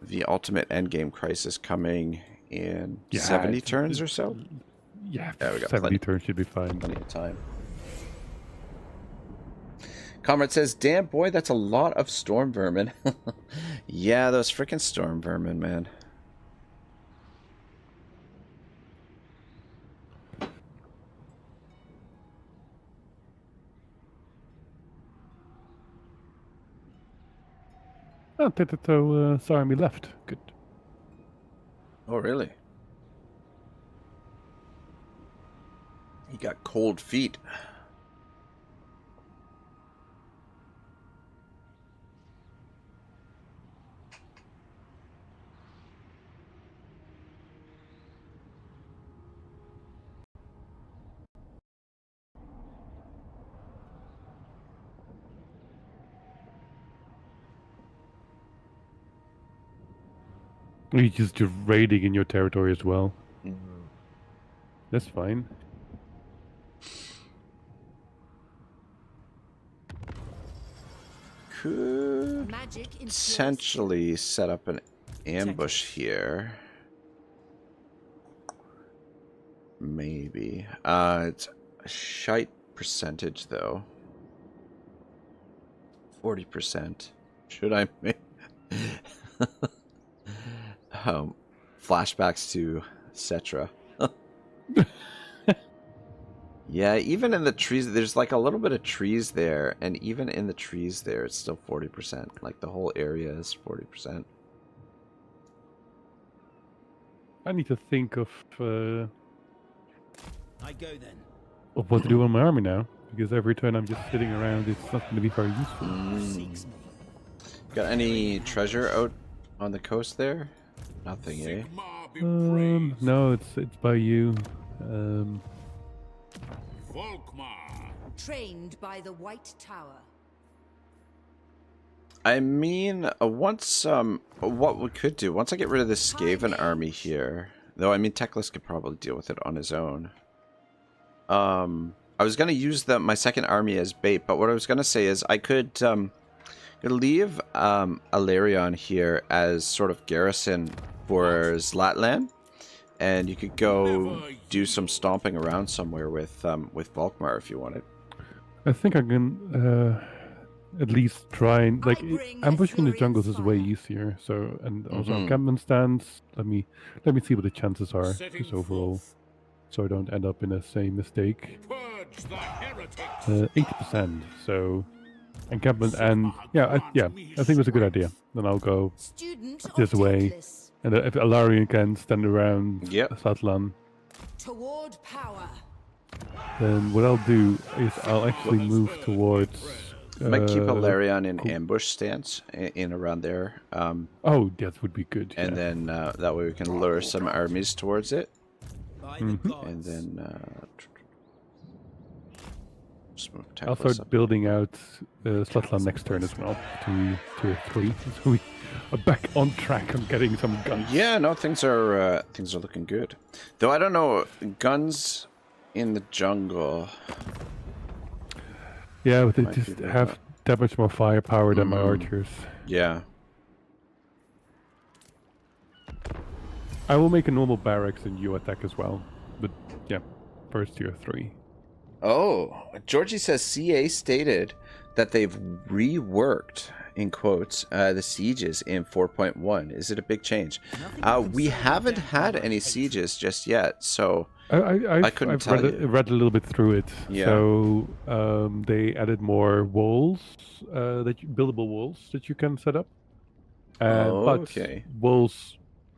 [SPEAKER 1] the ultimate endgame crisis coming in 70 turns or so.
[SPEAKER 3] Yeah,
[SPEAKER 1] Yeah, we got
[SPEAKER 3] 70
[SPEAKER 1] plenty.
[SPEAKER 3] turns should be fine.
[SPEAKER 1] Plenty of time. Comrade says, damn boy, that's a lot of storm vermin. Yeah, those freaking storm vermin, man.
[SPEAKER 3] Oh, Tetato army left. Good.
[SPEAKER 1] Oh, really? He got cold feet.
[SPEAKER 3] He's just raiding in your territory as well. That's fine.
[SPEAKER 1] Could
[SPEAKER 4] Magic influence.
[SPEAKER 1] essentially set up an ambush here. Maybe. It's a shite percentage though. 40%. Should I make flashbacks to Cetra? Yeah, even in the trees, there's like a little bit of trees there, and even in the trees there, it's still 40%. Like the whole area is 40%.
[SPEAKER 3] I need to think of
[SPEAKER 7] I go then.
[SPEAKER 3] what to do on my army now, because every turn I'm just sitting around, it's not going to be very useful.
[SPEAKER 7] Seeks me.
[SPEAKER 1] Got any treasure out on the coast there? Nothing, eh?
[SPEAKER 6] Sigmar be praised.
[SPEAKER 3] No, it's by you.
[SPEAKER 6] Volkmar.
[SPEAKER 4] Trained by the White Tower.
[SPEAKER 1] I mean, once what we could do, once I get rid of this Skaven army here, though I mean Teclis could probably deal with it on his own. I was gonna use my second army as bait, but what I was gonna say is I could leave Alarion here as sort of garrison for Zlatland, and you could go do some stomping around somewhere with Volkmar if you wanted.
[SPEAKER 3] I think I can at least try and like ambushing the jungles is way easier. So and also encampment stands. Let me see what the chances are just overall, so I don't end up in the same mistake.
[SPEAKER 6] Purge the heretics.
[SPEAKER 3] 80%. So encampment and I think that's a good idea. Then I'll go
[SPEAKER 4] Student
[SPEAKER 3] this
[SPEAKER 4] of
[SPEAKER 3] way.
[SPEAKER 4] Teclis.
[SPEAKER 3] And if Alarion can stand around Satlan,
[SPEAKER 4] Toward power.
[SPEAKER 3] then what I'll do is I'll actually move towards.
[SPEAKER 1] Might keep Alarion in ambush stance in around there.
[SPEAKER 3] Oh, that would be good.
[SPEAKER 1] And then that way we can lure some armies towards it.
[SPEAKER 7] By the gods.
[SPEAKER 1] And then just move
[SPEAKER 3] I'll
[SPEAKER 1] Teclis
[SPEAKER 3] start
[SPEAKER 1] up.
[SPEAKER 3] building out Slatlan next turn as well to tier 3, so we are back on track on getting some guns.
[SPEAKER 1] Yeah, no, things are looking good. Though I don't know, guns in the jungle.
[SPEAKER 3] Yeah, but they
[SPEAKER 1] Might be
[SPEAKER 3] just
[SPEAKER 1] better.
[SPEAKER 3] have that much more firepower than my archers.
[SPEAKER 1] Yeah.
[SPEAKER 3] I will make a normal barracks and you attack as well. But yeah, first tier 3.
[SPEAKER 1] Oh, Georgie says CA stated that they've reworked, in quotes, the sieges in 4.1. Is it a big change? We haven't had any sieges just yet, so I couldn't
[SPEAKER 3] I've
[SPEAKER 1] tell you.
[SPEAKER 3] read a little bit through it.
[SPEAKER 1] Yeah.
[SPEAKER 3] So they added more walls, buildable walls that you can set up. But
[SPEAKER 1] okay.
[SPEAKER 3] walls,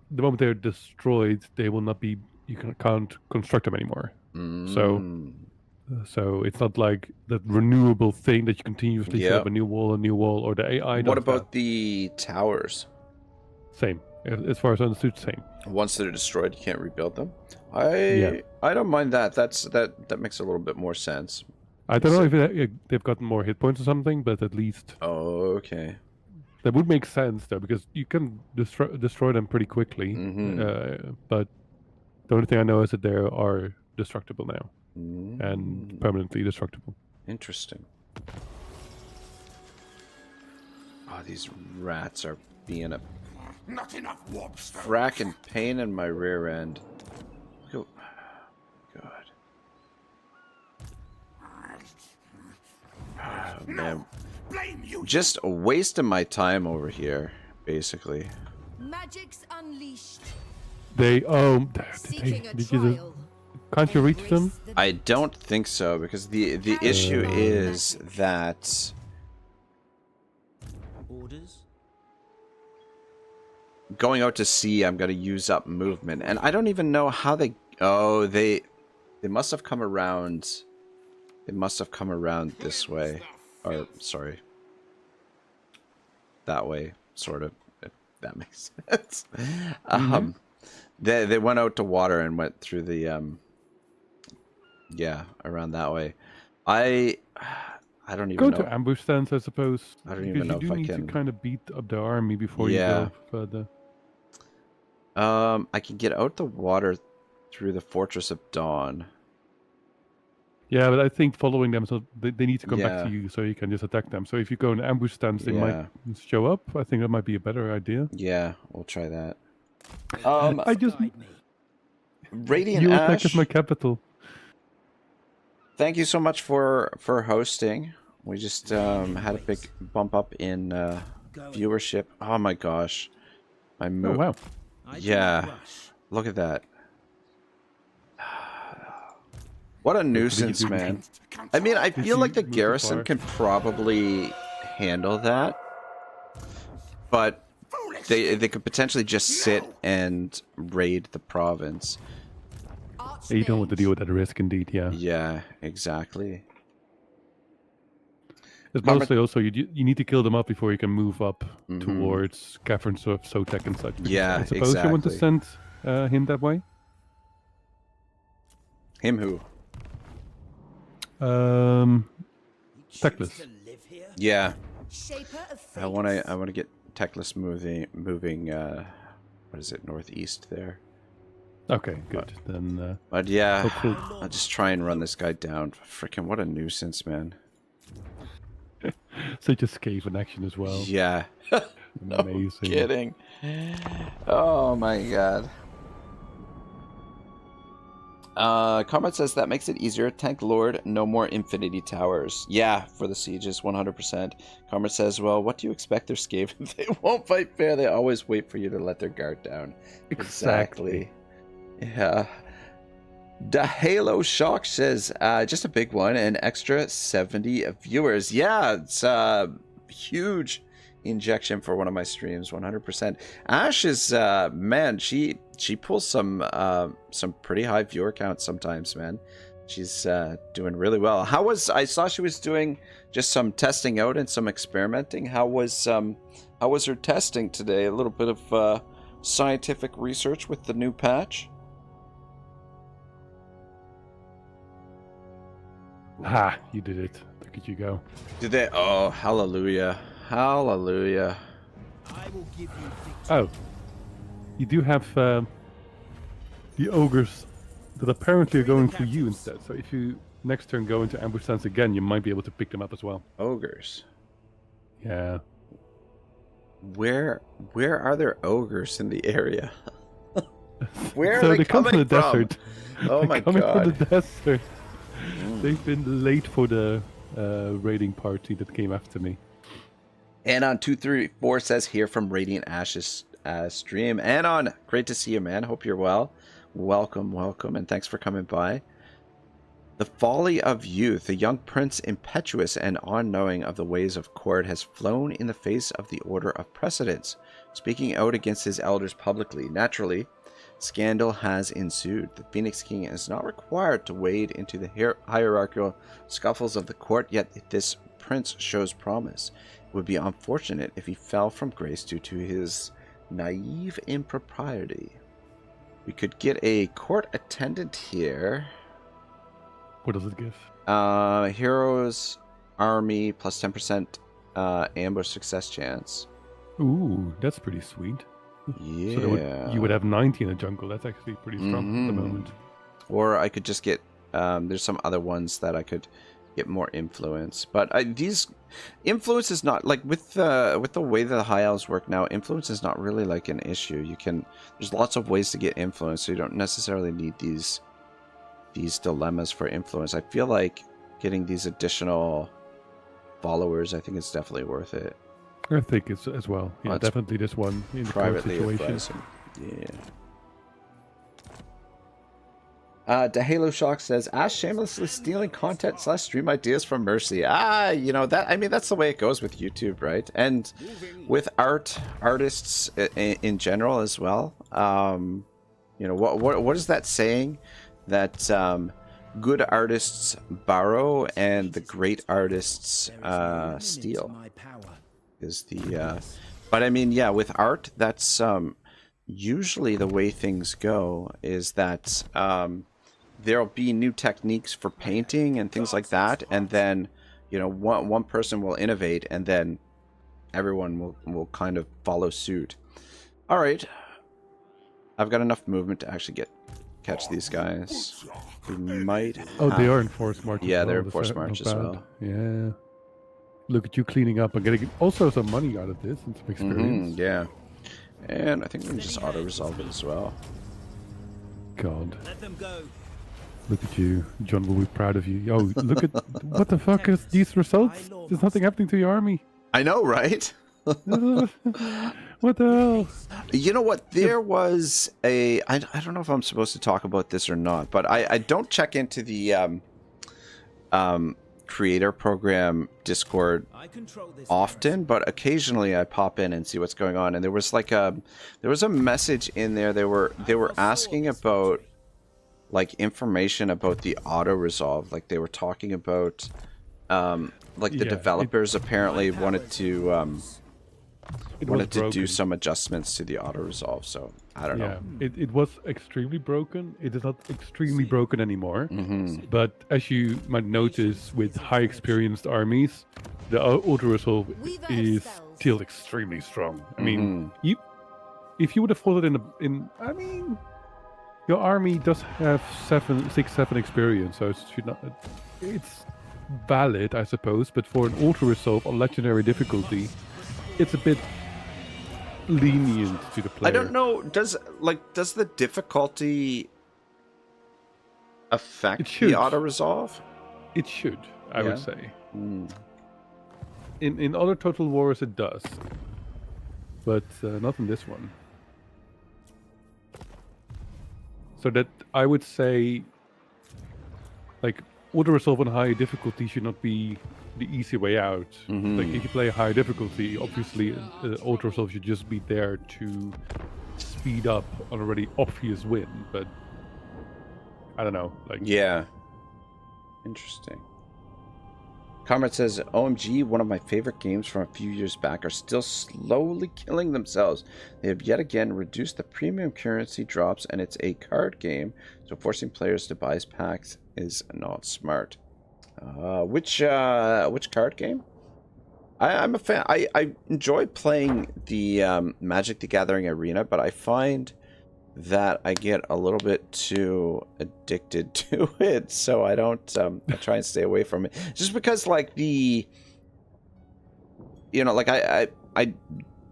[SPEAKER 3] the moment they're destroyed, they will not be. You can't construct them anymore. So it's not like the renewable thing that you continuously set up a new wall, or the AI.
[SPEAKER 1] What
[SPEAKER 3] does
[SPEAKER 1] about
[SPEAKER 3] that.
[SPEAKER 1] the towers?
[SPEAKER 3] Same, as far as I understood, same.
[SPEAKER 1] Once they're destroyed, you can't rebuild them. I don't mind that. That makes a little bit more sense.
[SPEAKER 3] I don't know if they've gotten more hit points or something, but at least.
[SPEAKER 1] Oh, okay.
[SPEAKER 3] That would make sense though, because you can destroy them pretty quickly. But the only thing I know is that they are destructible now. And permanently destructible.
[SPEAKER 1] Interesting. Oh, these rats are being a
[SPEAKER 5] Not enough warps.
[SPEAKER 1] fracking pain in my rear end. Look at, God. Oh, man.
[SPEAKER 5] Blame you.
[SPEAKER 1] Just wasting my time over here, basically.
[SPEAKER 4] Magic's unleashed.
[SPEAKER 3] They
[SPEAKER 4] Seeking a
[SPEAKER 3] did
[SPEAKER 4] trial.
[SPEAKER 3] can't you reach them?
[SPEAKER 1] I don't think so, because the issue is that
[SPEAKER 7] Orders?
[SPEAKER 1] going out to sea, I'm gonna use up movement, and I don't even know how they. Oh, they must have come around. They must have come around this way, or sorry, that way, sort of. If that makes sense. They went out to water and went through the yeah, around that way. I don't even know.
[SPEAKER 3] Go to ambush stands, I suppose.
[SPEAKER 1] I don't even know
[SPEAKER 3] if I can. You do need to kind of beat up the army before you go further.
[SPEAKER 1] I can get out the water through the Fortress of Dawn.
[SPEAKER 3] Yeah, but I think following them, so they need to come back to you, so you can just attack them. So if you go in ambush stands, they might show up. I think that might be a better idea.
[SPEAKER 1] Yeah, we'll try that.
[SPEAKER 3] I just
[SPEAKER 1] Radiant
[SPEAKER 3] you
[SPEAKER 1] Ash.
[SPEAKER 3] attack is my capital.
[SPEAKER 1] Thank you so much for hosting. We just had a big bump up in viewership. Oh my gosh, my
[SPEAKER 3] Oh wow!
[SPEAKER 1] Yeah, look at that. What a nuisance, man. I mean, I feel like the garrison can probably handle that, but they could potentially just sit and raid the province.
[SPEAKER 3] Yeah, you don't want to deal with that risk, indeed. Yeah.
[SPEAKER 1] Yeah, exactly.
[SPEAKER 3] It's mostly also you need to kill them up before you can move up towards caverns of Sotek and such.
[SPEAKER 1] Yeah,
[SPEAKER 3] I suppose you want to send him that way.
[SPEAKER 1] Him who?
[SPEAKER 3] Teclis.
[SPEAKER 1] Yeah.
[SPEAKER 4] Shaper of
[SPEAKER 1] I want to get Teclis moving. What is it? Northeast there.
[SPEAKER 3] Okay, good. Then.
[SPEAKER 1] But yeah,
[SPEAKER 3] hopefully...
[SPEAKER 1] I'll just try and run this guy down. Freaking what a nuisance, man.
[SPEAKER 3] Such a scave in action as well.
[SPEAKER 1] Yeah. No
[SPEAKER 3] Amazing.
[SPEAKER 1] kidding. Oh my god. Comrade says that makes it easier. Tank Lord, no more Infinity Towers. Yeah, for the sieges, 100%. Comrade says, well, what do you expect their scave? They won't fight fair. They always wait for you to let their guard down. Exactly. Yeah. The Halo Shock says, just a big one, an extra 70 viewers. Yeah, it's a huge injection for one of my streams, 100%. Ash is, man, she pulls some pretty high viewer counts sometimes, man. She's doing really well. I saw she was doing just some testing out and some experimenting. How was her testing today? A little bit of scientific research with the new patch.
[SPEAKER 3] Ha! You did it. Look at you go.
[SPEAKER 1] Did they? Oh, hallelujah. Hallelujah.
[SPEAKER 7] I will give you victory.
[SPEAKER 3] Oh. You do have the ogres that apparently are going for you instead. So if you next turn go into ambush stance again, you might be able to pick them up as well.
[SPEAKER 1] Ogres.
[SPEAKER 3] Yeah.
[SPEAKER 1] Where are there ogres in the area? Where are
[SPEAKER 3] So
[SPEAKER 1] they
[SPEAKER 3] they come from the
[SPEAKER 1] coming from?
[SPEAKER 3] desert.
[SPEAKER 1] Oh
[SPEAKER 3] They're
[SPEAKER 1] my
[SPEAKER 3] coming
[SPEAKER 1] god.
[SPEAKER 3] from the desert. They've been late for the raiding party that came after me.
[SPEAKER 1] Anon 234 says here from Radiant Ashes stream. Anon, great to see you, man. Hope you're well. Welcome, and thanks for coming by. The folly of youth, a young prince impetuous and unknowing of the ways of court, has flown in the face of the order of precedence, speaking out against his elders publicly. Naturally, scandal has ensued. The Phoenix King is not required to wade into the hierarchical scuffles of the court, yet this prince shows promise. It would be unfortunate if he fell from grace due to his naive impropriety. We could get a court attendant here.
[SPEAKER 3] What does it give?
[SPEAKER 1] Heroes, army, plus 10% ambush success chance.
[SPEAKER 3] Ooh, that's pretty sweet.
[SPEAKER 1] Yeah.
[SPEAKER 3] So you would have 90 in a jungle. That's actually pretty strong at the moment.
[SPEAKER 1] Or I could just get... there's some other ones that I could get more influence. But these... Influence is not... Like, with the way that the High Elves work now, influence is not really, like, an issue. You can... There's lots of ways to get influence, so you don't necessarily need these dilemmas for influence. I feel like getting these additional followers, I think it's definitely worth it.
[SPEAKER 3] I think it's as well. Yeah,
[SPEAKER 1] Well, it's
[SPEAKER 3] definitely this one in the current
[SPEAKER 1] Privately
[SPEAKER 3] situation.
[SPEAKER 1] advising. Yeah. DeHalo Shock says, Ash shamelessly stealing content / stream ideas from Mercy. You know, that, I mean, that's the way it goes with YouTube, right? And with artists in general as well. You know, what is that saying? That good artists borrow and the great artists steal is the but I mean, yeah, with art, that's usually the way things go, is that there'll be new techniques for painting and things like that, and then, you know, one person will innovate and then everyone will kind of follow suit. All right, I've got enough movement to actually catch these guys. We might.
[SPEAKER 3] They are in force march.
[SPEAKER 1] Yeah,
[SPEAKER 3] as well.
[SPEAKER 1] they're in
[SPEAKER 3] That's
[SPEAKER 1] force
[SPEAKER 3] not
[SPEAKER 1] march as
[SPEAKER 3] bad.
[SPEAKER 1] well.
[SPEAKER 3] Yeah. Look at you cleaning up and getting also some money out of this and some experience.
[SPEAKER 1] Yeah. And I think we can just auto-resolve it as well.
[SPEAKER 3] God.
[SPEAKER 7] Let them go.
[SPEAKER 3] Look at you. John will be proud of you. Oh, look at... What the fuck is these results? There's nothing happening to your army.
[SPEAKER 1] I know, right?
[SPEAKER 3] What the hell?
[SPEAKER 1] You know what? There was a... I don't know if I'm supposed to talk about this or not, but I don't check into the creator program Discord often, but occasionally I pop in and see what's going on. And there was like there was a message in there. They were asking about like information about the auto resolve. Like they were talking about like the developers apparently wanted to do some adjustments to the auto resolve. So I don't know.
[SPEAKER 3] It was extremely broken. It is not extremely broken anymore. But as you might notice, with high experienced armies, the auto resolve is still extremely strong. I mean, if you would have thought it I mean, your army does have 7 experience, so it should not. It's valid, I suppose. But for an auto resolve on legendary difficulty, it's a bit lenient to the player.
[SPEAKER 1] I don't know. Does the difficulty affect the auto resolve?
[SPEAKER 3] It should, I would say. In other Total Wars it does, but not in this one. So that I would say, like, auto resolve on high difficulty should not be the easy way out. Like if you play a high difficulty, obviously auto resolve should just be there to speed up an already obvious win. But I don't know. Like,
[SPEAKER 1] yeah, interesting. Comrade says, OMG, one of my favorite games from a few years back are still slowly killing themselves. They have yet again reduced the premium currency drops, and it's a card game, so forcing players to buy packs is not smart. Which card game? I'm a fan. I enjoy playing the Magic the Gathering Arena, but I find that I get a little bit too addicted to it, so I don't I try and stay away from it, just because like the you know, like I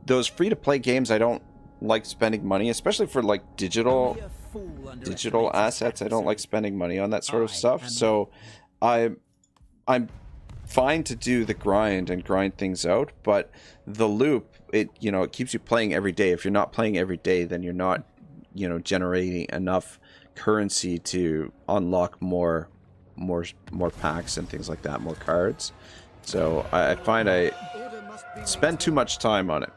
[SPEAKER 1] those free to play games, I don't like spending money, especially for like digital assets. I don't like spending money on that sort of stuff. So I'm fine to do the grind and grind things out, but the loop, it keeps you playing every day. If you're not playing every day, then you're not, generating enough currency to unlock more packs and things like that, more cards. So I find I spend too much time on it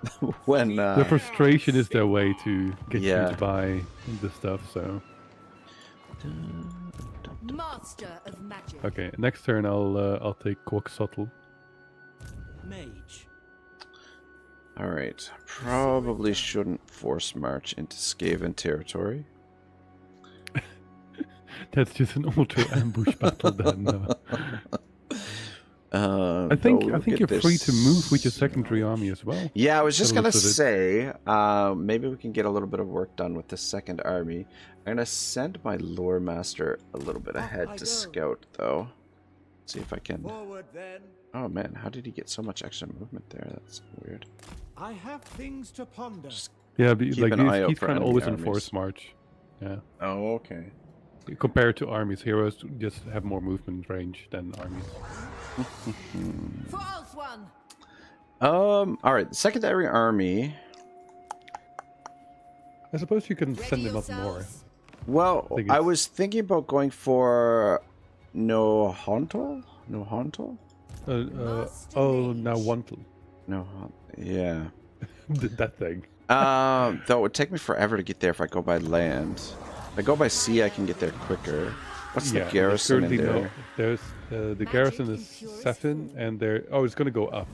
[SPEAKER 1] when
[SPEAKER 3] the frustration is their way to get you to buy the stuff. So
[SPEAKER 4] Master of magic.
[SPEAKER 3] okay, next turn I'll take Quaxotl.
[SPEAKER 7] Mage.
[SPEAKER 1] All right, probably shouldn't force march into Skaven territory.
[SPEAKER 3] That's just an auto ambush battle then. I think you're free to move with your secondary army as well.
[SPEAKER 1] Yeah, I was just gonna say,
[SPEAKER 3] it.
[SPEAKER 1] maybe we can get a little bit of work done with the second army. I'm gonna send my lore master a little bit ahead to scout, though. See if I can.
[SPEAKER 5] Forward then.
[SPEAKER 1] Oh man, how did he get so much extra movement there? That's weird.
[SPEAKER 5] I have things to ponder.
[SPEAKER 3] Yeah, but
[SPEAKER 1] Keep
[SPEAKER 3] like
[SPEAKER 1] an eye out
[SPEAKER 3] he's
[SPEAKER 1] for
[SPEAKER 3] kind of
[SPEAKER 1] enemy
[SPEAKER 3] always in
[SPEAKER 1] armies.
[SPEAKER 3] force march. Yeah.
[SPEAKER 1] Oh, okay.
[SPEAKER 3] Compared to armies, heroes just have more movement range than armies.
[SPEAKER 4] False one.
[SPEAKER 1] All right, the secondary army.
[SPEAKER 3] I suppose you can send
[SPEAKER 4] Ready
[SPEAKER 3] them up more.
[SPEAKER 4] yourselves.
[SPEAKER 1] Well,
[SPEAKER 3] think
[SPEAKER 1] I
[SPEAKER 3] it's-
[SPEAKER 1] was thinking about going for no Hontal.
[SPEAKER 3] Oh, now Wantel.
[SPEAKER 1] Yeah.
[SPEAKER 3] That thing.
[SPEAKER 1] Though it would take me forever to get there if I go by land. If I go by sea, I can get there quicker. What's the garrison in there?
[SPEAKER 3] There's the garrison is 7, and there. Oh, it's gonna go up,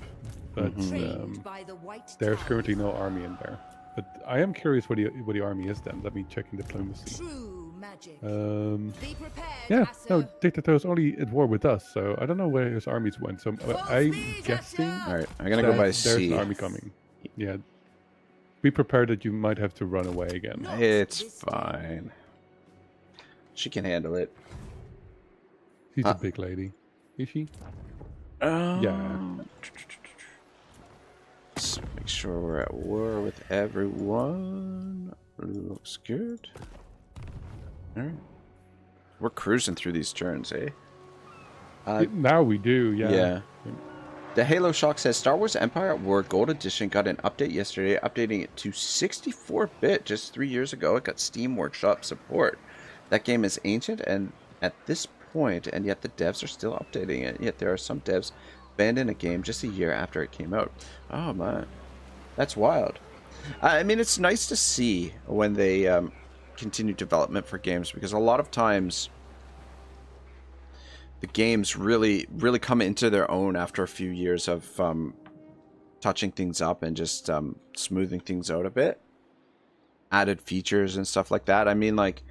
[SPEAKER 3] but
[SPEAKER 4] Trained by the white
[SPEAKER 3] there's
[SPEAKER 4] tide.
[SPEAKER 3] currently no army in there. But I am curious what the army is then. Let me check in diplomacy.
[SPEAKER 4] True magic.
[SPEAKER 3] Be
[SPEAKER 4] prepared,
[SPEAKER 3] Yeah, no,
[SPEAKER 4] Lasso.
[SPEAKER 3] Dictator's only at war with us, so I don't know where his armies went. So I'm guessing
[SPEAKER 1] All right, I'm gonna go by
[SPEAKER 3] there's
[SPEAKER 1] sea.
[SPEAKER 3] an army coming. Yeah, be prepared that you might have to run away again.
[SPEAKER 4] No.
[SPEAKER 1] It's
[SPEAKER 4] This day.
[SPEAKER 1] fine. She can handle it.
[SPEAKER 3] She's a big lady, is she? Yeah.
[SPEAKER 1] Let's make sure we're at war with everyone. Looks good. All right. We're cruising through these turns, eh?
[SPEAKER 3] Now we do, yeah.
[SPEAKER 1] The Halo Shock says Star Wars Empire at War Gold Edition got an update yesterday, updating it to 64-bit just 3 years ago. It got Steam Workshop support. That game is ancient and at this point, and yet the devs are still updating it. Yet there are some devs abandoned a game just a year after it came out. Oh man, that's wild. I mean, it's nice to see when they continue development for games, because a lot of times the games really come into their own after a few years of touching things up and just smoothing things out a bit, added features and stuff like that. I mean, like,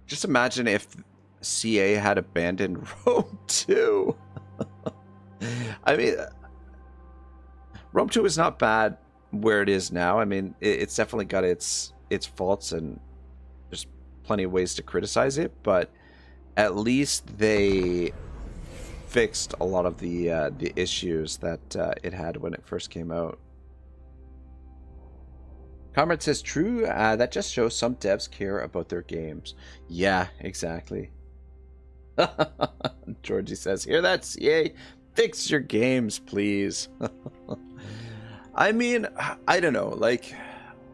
[SPEAKER 1] just imagine if CA had abandoned Rome 2. I mean, Rome 2 is not bad where it is now. I mean, it's definitely got its faults, and there's plenty of ways to criticize it, but at least they fixed a lot of the issues that it had when it first came out. Comrade says, true, that just shows some devs care about their games. Yeah, exactly. Georgie says, hear that, CA? Fix your games, please. I mean, I don't know. Like,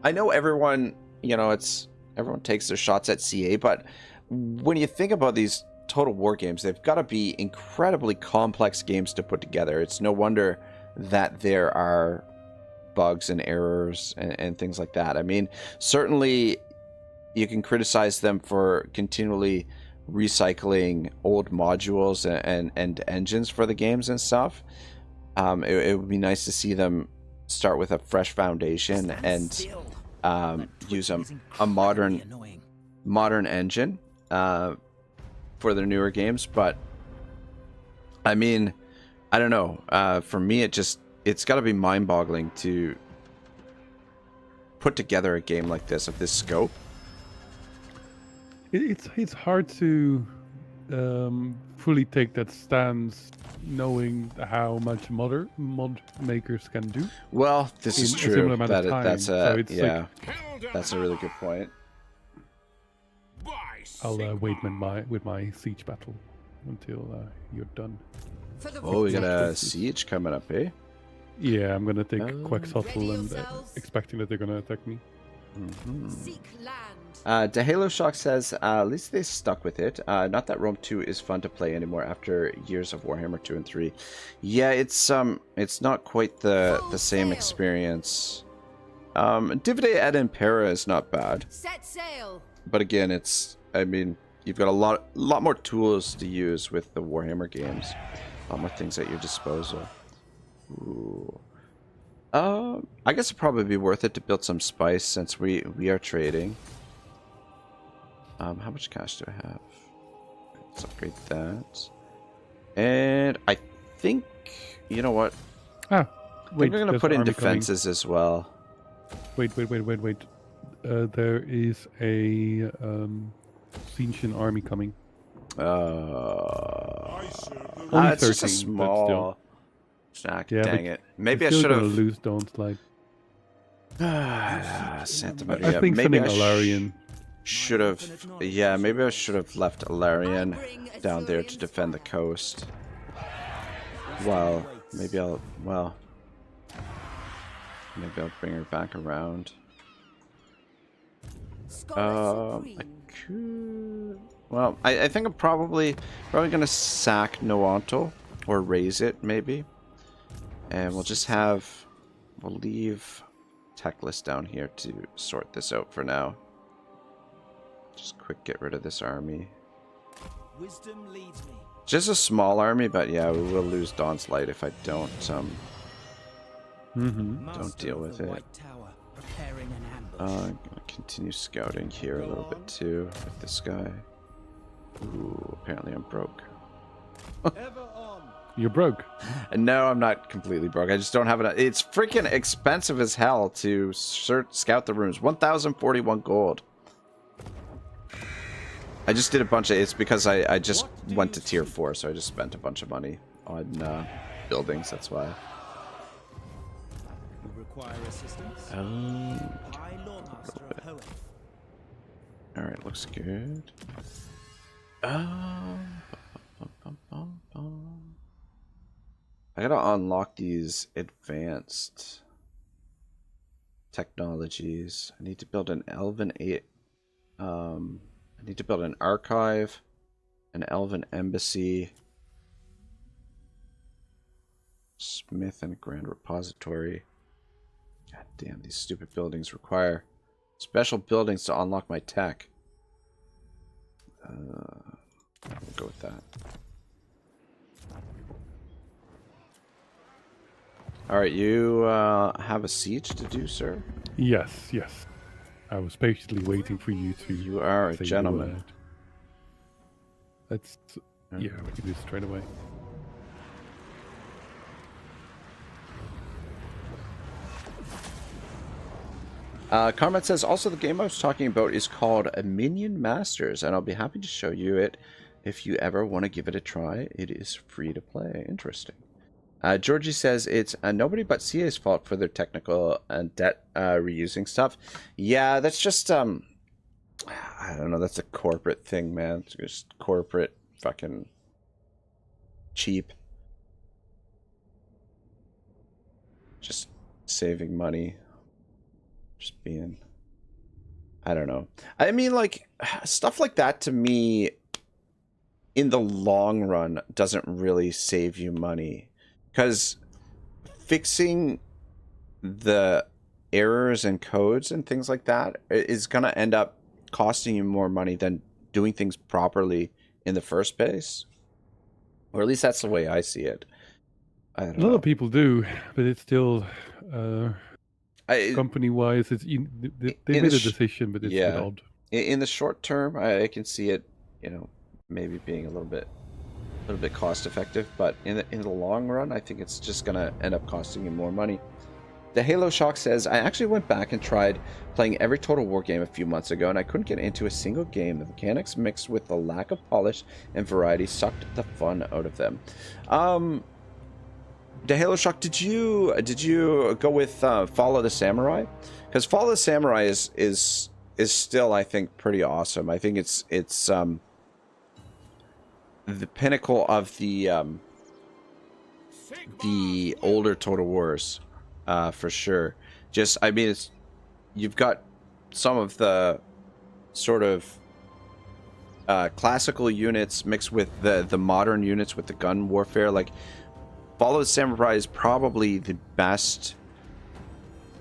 [SPEAKER 1] I know everyone, everyone takes their shots at CA, but when you think about these Total War games, they've got to be incredibly complex games to put together. It's no wonder that there are bugs and errors and things like that. I mean, certainly you can criticize them for continually recycling old modules and engines for the games and stuff. It would be nice to see them start with a fresh foundation and use a modern engine for their newer games. But I mean, I don't know. For me, it's got to be mind-boggling to put together a game like this of this scope.
[SPEAKER 3] It's hard to fully take that stance knowing how much mod makers can do.
[SPEAKER 1] Well, this
[SPEAKER 3] in
[SPEAKER 1] is
[SPEAKER 3] a
[SPEAKER 1] true.
[SPEAKER 3] similar amount of
[SPEAKER 1] That's
[SPEAKER 3] time.
[SPEAKER 1] a
[SPEAKER 3] So it's
[SPEAKER 1] yeah.
[SPEAKER 3] like,
[SPEAKER 1] That's a really good point.
[SPEAKER 3] I'll wait with my siege battle until you're done.
[SPEAKER 4] For the
[SPEAKER 1] Oh, we got a
[SPEAKER 4] vortex.
[SPEAKER 1] siege coming up, eh?
[SPEAKER 3] Yeah, I'm gonna take
[SPEAKER 1] Oh.
[SPEAKER 3] Quetzalcoatl
[SPEAKER 4] Ready
[SPEAKER 3] and
[SPEAKER 4] yourselves.
[SPEAKER 3] expecting that they're gonna attack me.
[SPEAKER 4] Seek land.
[SPEAKER 1] DeHalo Shock says, at least they stuck with it. Not that Rome 2 is fun to play anymore after years of Warhammer 2 and 3. Yeah, it's not quite the same
[SPEAKER 4] sail.
[SPEAKER 1] experience. Divide et Impera is not bad,
[SPEAKER 4] Set sail.
[SPEAKER 1] but again, I mean, you've got a lot more tools to use with the Warhammer games. A lot more things at your disposal. Ooh. I guess it'd probably be worth it to build some spice since we are trading. How much cash do I have? Let's upgrade that. And I think, you know what?
[SPEAKER 3] Ah, wait.
[SPEAKER 1] We're going to
[SPEAKER 3] there's
[SPEAKER 1] put
[SPEAKER 3] an
[SPEAKER 1] in
[SPEAKER 3] army
[SPEAKER 1] defenses as well.
[SPEAKER 3] Wait. There is a Cincian army coming. Only
[SPEAKER 1] It's just a
[SPEAKER 3] 13, but
[SPEAKER 1] small.
[SPEAKER 3] still.
[SPEAKER 1] Snack.
[SPEAKER 3] Yeah,
[SPEAKER 1] Dang
[SPEAKER 3] but
[SPEAKER 1] it. Maybe I
[SPEAKER 3] Still
[SPEAKER 1] should
[SPEAKER 3] gonna
[SPEAKER 1] have.
[SPEAKER 3] lose Dawn's Light.
[SPEAKER 1] Santa
[SPEAKER 3] I
[SPEAKER 1] Maria.
[SPEAKER 3] think
[SPEAKER 1] Maybe
[SPEAKER 3] sending Alarian.
[SPEAKER 1] should have. Yeah, maybe I should have left Alarian down there to defend the coast. Well, maybe I'll bring her back around.
[SPEAKER 4] Scholar
[SPEAKER 1] I
[SPEAKER 4] supreme.
[SPEAKER 1] could. Well, I think I'm probably gonna sack Noanto or raise it maybe, and we'll leave Teclis down here to sort this out for now. Just quick get rid of this army.
[SPEAKER 7] Wisdom leads me.
[SPEAKER 1] Just a small army, but yeah, we will lose Dawn's Light if I don't
[SPEAKER 7] Master
[SPEAKER 1] deal
[SPEAKER 7] of
[SPEAKER 1] with
[SPEAKER 7] the
[SPEAKER 1] it.
[SPEAKER 7] White Tower, preparing an ambush.
[SPEAKER 1] I'm gonna continue scouting here a little bit too with this guy. Ooh, apparently I'm broke.
[SPEAKER 5] Ever on.
[SPEAKER 3] You're broke.
[SPEAKER 1] And no, I'm not completely broke. I just don't have enough. It's freaking expensive as hell to scout the rooms. 1,041 gold. I just did a bunch of. It's because I just went to tier 4, so I just spent a bunch of money on buildings. That's why.
[SPEAKER 7] You require assistance? I, Lawmaster of Hoeth.
[SPEAKER 1] All right, looks good. I gotta unlock these advanced technologies. I need to build an Elven I need to build an archive, an Elven embassy, smith, and a grand repository. God damn, these stupid buildings require special buildings to unlock my tech. We'll go with that. Alright, you have a siege to do, sir?
[SPEAKER 3] Yes. I was patiently waiting for you to.
[SPEAKER 1] You are a
[SPEAKER 3] say the
[SPEAKER 1] gentleman.
[SPEAKER 3] word. Let's. Yeah, we can do this straight away.
[SPEAKER 1] Carmet says, also the game I was talking about is called Minion Masters, and I'll be happy to show you it if you ever want to give it a try. It is free to play. Interesting. Georgie says it's nobody but CA's fault for their technical and debt reusing stuff. Yeah, that's just, I don't know, that's a corporate thing, man. It's just corporate fucking cheap. Just saving money. Just being, I don't know. I mean, like, stuff like that to me, in the long run, doesn't really save you money. Because fixing the errors and codes and things like that is going to end up costing you more money than doing things properly in the first place. Or at least that's the way I see it. I don't
[SPEAKER 3] A lot
[SPEAKER 1] know.
[SPEAKER 3] of people do, but it's still company-wise. It's they
[SPEAKER 1] in
[SPEAKER 3] made
[SPEAKER 1] the
[SPEAKER 3] a decision, but it's a bit odd.
[SPEAKER 1] In the short term, I can see it, you know, maybe being a little bit cost effective, but in the long run, I think it's just gonna end up costing you more money. The Halo Shock says, I actually went back and tried playing every Total War game a few months ago, and I couldn't get into a single game. The mechanics mixed with the lack of polish and variety sucked the fun out of them. The Halo Shock, did you go with Follow the Samurai? Because Follow the Samurai is still, I think, pretty awesome. I think it's the pinnacle of the older Total Wars, for sure. Just, I mean, you've got some of the sort of classical units mixed with the modern units with the gun warfare. Like, Follow the Samurai is probably the best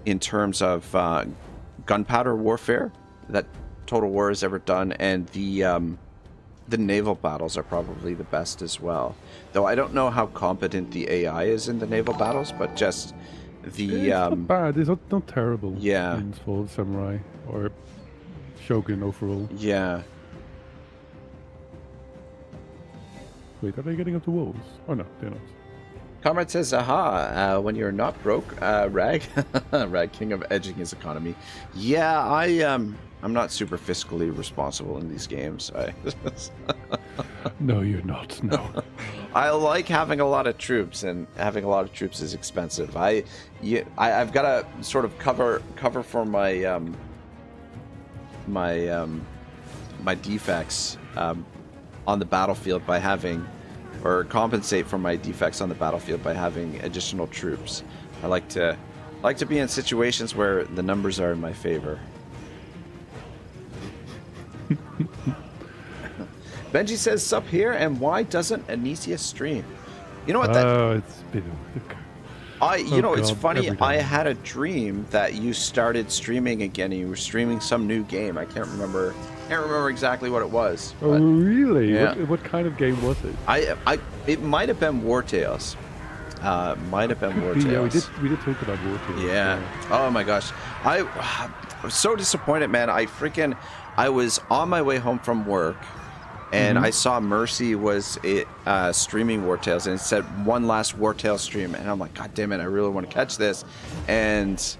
[SPEAKER 1] in terms of gunpowder warfare that Total War has ever done, and the naval battles are probably the best as well. Though I don't know how competent the AI is in the naval battles, but just the
[SPEAKER 3] It's not bad. It's not terrible.
[SPEAKER 1] Yeah.
[SPEAKER 3] In Fall Samurai or Shogun overall.
[SPEAKER 1] Yeah.
[SPEAKER 3] Wait, are they getting up the walls? Oh no, they're not.
[SPEAKER 1] Comrade says, aha, when you're not broke, Rag, Rag King of edging his economy. Yeah, I'm not super fiscally responsible in these games.
[SPEAKER 3] No, you're not. No.
[SPEAKER 1] I like having a lot of troops, and having a lot of troops is expensive. I've got to sort of cover for my my defects on the battlefield by having, or compensate for my defects on the battlefield by having additional troops. I like to be in situations where the numbers are in my favor. Benji says, sup here, and why doesn't Aenyseus stream? You know what?
[SPEAKER 3] It's been
[SPEAKER 1] it's funny.
[SPEAKER 3] every time.
[SPEAKER 1] I had a dream that you started streaming again, and you were streaming some new game. I can't remember exactly what it was.
[SPEAKER 3] Oh,
[SPEAKER 1] but
[SPEAKER 3] really?
[SPEAKER 1] Yeah.
[SPEAKER 3] What kind of game was it?
[SPEAKER 1] It might have been War Tales. Might have been War Tales.
[SPEAKER 3] Yeah, we did talk about War Tales.
[SPEAKER 1] Yeah. Oh my gosh. I was so disappointed, man. I was on my way home from work, and I saw Mercy was streaming War Tales, and it said one last War Tales stream, and I'm like, God damn it, I really want to catch this. And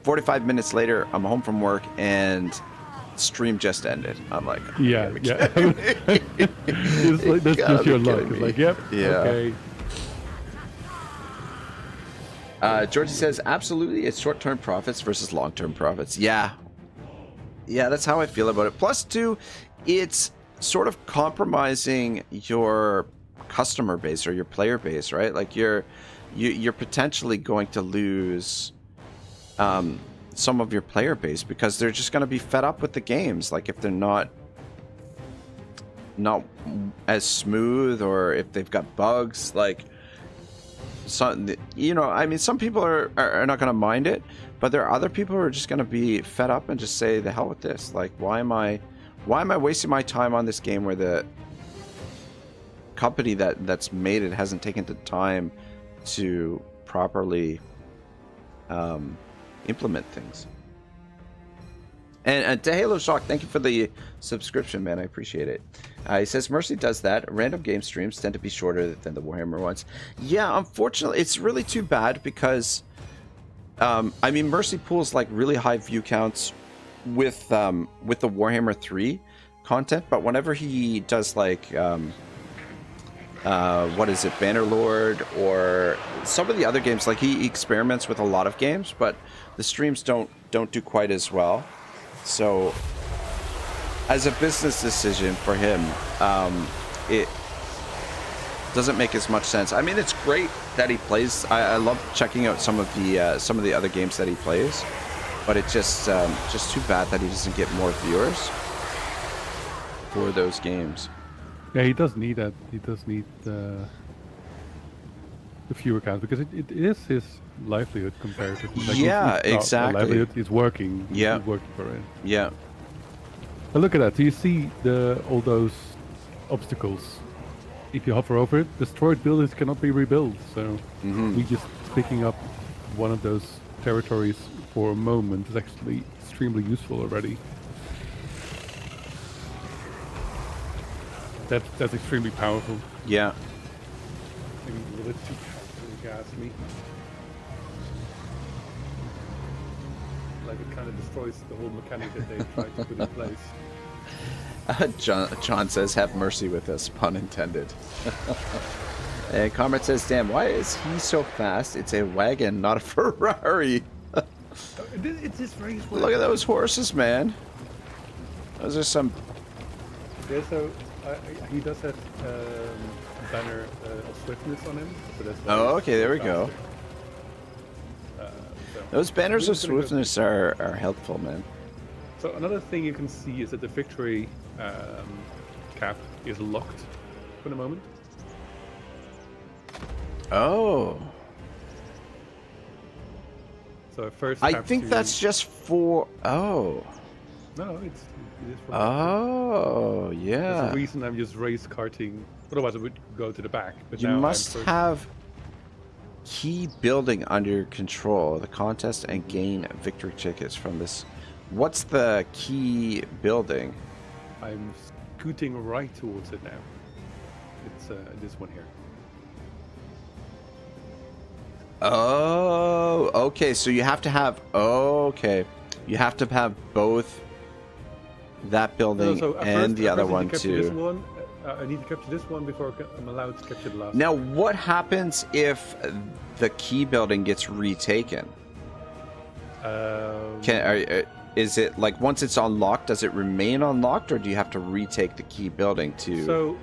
[SPEAKER 1] 45 minutes later, I'm home from work, and stream just ended. I'm like,
[SPEAKER 3] Yeah. It's like, that's just your luck. It's like, yep.
[SPEAKER 1] Yeah.
[SPEAKER 3] Okay.
[SPEAKER 1] Georgie says, absolutely, it's short-term profits versus long-term profits. Yeah, that's how I feel about it. Plus, too, it's sort of compromising your customer base or your player base, right? Like, you're potentially going to lose some of your player base because they're just going to be fed up with the games. Like, if they're not as smooth, or if they've got bugs, like, some people are not going to mind it, but there are other people who are just going to be fed up and just say, the hell with this. Like, why am I wasting my time on this game where the company that's made it hasn't taken the time to properly implement things. And to Halo Shock, thank you for the subscription, man. I appreciate it. He says, Mercy does that. Random game streams tend to be shorter than the Warhammer ones. Yeah, unfortunately, it's really too bad because, Mercy pulls like really high view counts with the Warhammer 3 content, but whenever he does like, Bannerlord or some of the other games, like he experiments with a lot of games, but the streams don't do quite as well. So, as a business decision for him, it doesn't make as much sense. I mean, it's great that he plays. I love checking out some of the other games that he plays, but it's just too bad that he doesn't get more viewers for those games.
[SPEAKER 3] Yeah, he does need that. He does need the viewer count because it is his livelihood comparatively. Like,
[SPEAKER 1] Yeah,
[SPEAKER 3] it's not a
[SPEAKER 1] exactly.
[SPEAKER 3] livelihood, it's working.
[SPEAKER 1] Yeah.
[SPEAKER 3] He's working for it.
[SPEAKER 1] Yeah.
[SPEAKER 3] And look at that. Do you see all those obstacles? If you hover over it, destroyed buildings cannot be rebuilt. So we just picking up one of those territories for a moment is actually extremely useful already. That's extremely powerful.
[SPEAKER 1] Yeah.
[SPEAKER 3] Maybe a little bit too ghastly. like it kind of destroys the whole mechanic that they tried to put in place.
[SPEAKER 1] John says, "Have mercy with us," pun intended. And Comrade says, "Damn, why is he so fast? It's a wagon, not a Ferrari."
[SPEAKER 3] It's just very.
[SPEAKER 1] Look at those horses, man. Those are some.
[SPEAKER 3] Yeah, so he does have banner of swiftness on him. So that's why
[SPEAKER 1] Oh,
[SPEAKER 3] he's
[SPEAKER 1] okay, there we go.
[SPEAKER 3] So
[SPEAKER 1] Those banners of
[SPEAKER 3] we're gonna go-
[SPEAKER 1] swiftness are helpful, man.
[SPEAKER 3] So another thing you can see is that the victory cap is locked for the moment.
[SPEAKER 1] Oh.
[SPEAKER 3] So first,
[SPEAKER 1] I
[SPEAKER 3] have
[SPEAKER 1] think
[SPEAKER 3] to-
[SPEAKER 1] that's just for. Oh.
[SPEAKER 3] no, it is for.
[SPEAKER 1] Oh,
[SPEAKER 3] There's
[SPEAKER 1] yeah.
[SPEAKER 3] a reason I'm just race karting. Otherwise, I would go to the back. But
[SPEAKER 1] You
[SPEAKER 3] now
[SPEAKER 1] must
[SPEAKER 3] I'm first.
[SPEAKER 1] have key building under your control, the contest, and gain victory tickets from this. What's the key building?
[SPEAKER 3] I'm scooting right towards it now. It's this one here.
[SPEAKER 1] Oh, okay. So you have to have. Okay, you have to have both that building
[SPEAKER 3] So at
[SPEAKER 1] and
[SPEAKER 3] first-
[SPEAKER 1] the
[SPEAKER 3] at
[SPEAKER 1] other
[SPEAKER 3] first I need
[SPEAKER 1] one
[SPEAKER 3] to capture This
[SPEAKER 1] too.
[SPEAKER 3] one. I need to capture this one before I'm allowed to capture the last.
[SPEAKER 1] Now,
[SPEAKER 3] one.
[SPEAKER 1] what happens if the key building gets retaken? Is it like once it's unlocked, does it remain unlocked, or do you have to retake the key building to?
[SPEAKER 3] So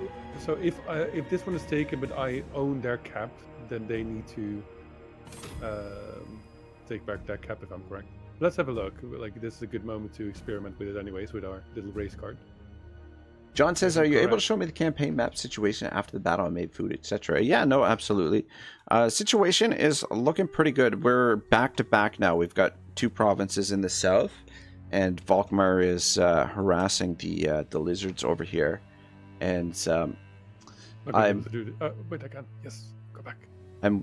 [SPEAKER 3] if this one is taken, but I own their cap, then they need to take back that cap if I'm correct. Let's have a look. Like this is a good moment to experiment with it, anyways, with our little race card.
[SPEAKER 1] John says, "Are you able to
[SPEAKER 3] Correct.
[SPEAKER 1] show me the campaign map situation after the battle? I made food, etc." Yeah, no, absolutely. Situation is looking pretty good. We're back to back now. We've got 2 provinces in the south, and Volkmar is harassing the lizards over here. And
[SPEAKER 3] Okay,
[SPEAKER 1] I'm-
[SPEAKER 3] wait, I can. Yes, go back.
[SPEAKER 1] I'm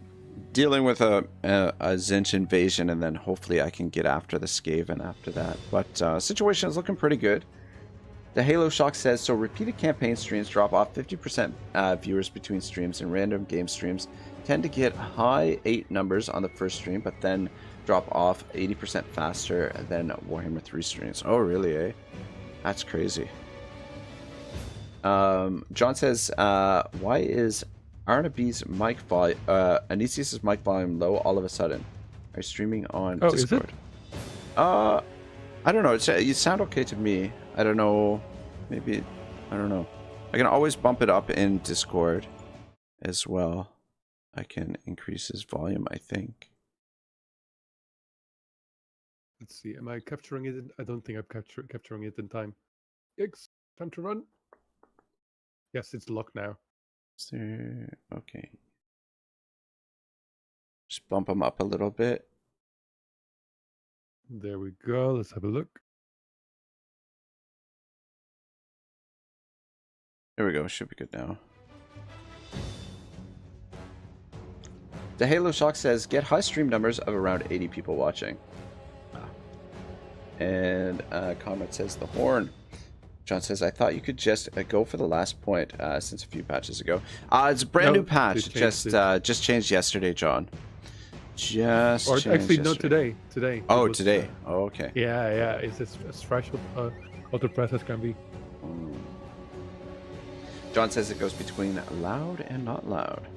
[SPEAKER 1] dealing with a Zinch invasion, and then hopefully I can get after the Skaven after that. But situation is looking pretty good. The Halo Shock says, so repeated campaign streams drop off 50% viewers between streams, and random game streams tend to get high 8 numbers on the first stream, but then drop off 80% faster than Warhammer 3 streams. Oh, really, eh? That's crazy. John says, why is Arnaby's mic volume, Aenyseus' mic volume low all of a sudden? Are you streaming on
[SPEAKER 3] Oh, is it?
[SPEAKER 1] Discord? I don't know. You sound okay to me. I don't know. Maybe, I don't know. I can always bump it up in Discord as well. I can increase his volume, I think.
[SPEAKER 3] Let's see. Am I capturing it? I don't think I'm capturing it in time. Yikes! Time to run. Yes, it's locked now.
[SPEAKER 1] Okay. Just bump him up a little bit.
[SPEAKER 3] There we go. Let's have a look.
[SPEAKER 1] There we go. Should be good now. The Halo Shock says, get high stream numbers of around 80 people watching. And Comrade says, the horn. John says, I thought you could just go for the last point since a few patches ago. It's a brand new patch.
[SPEAKER 3] they changed
[SPEAKER 1] Just changed yesterday, John. Just
[SPEAKER 3] Or
[SPEAKER 1] changed
[SPEAKER 3] actually, no,
[SPEAKER 1] yesterday.
[SPEAKER 3] today.
[SPEAKER 1] Oh,
[SPEAKER 3] It was,
[SPEAKER 1] today. Oh, okay.
[SPEAKER 3] Yeah. It's as fresh what the process can be.
[SPEAKER 1] John says it goes between loud and not loud.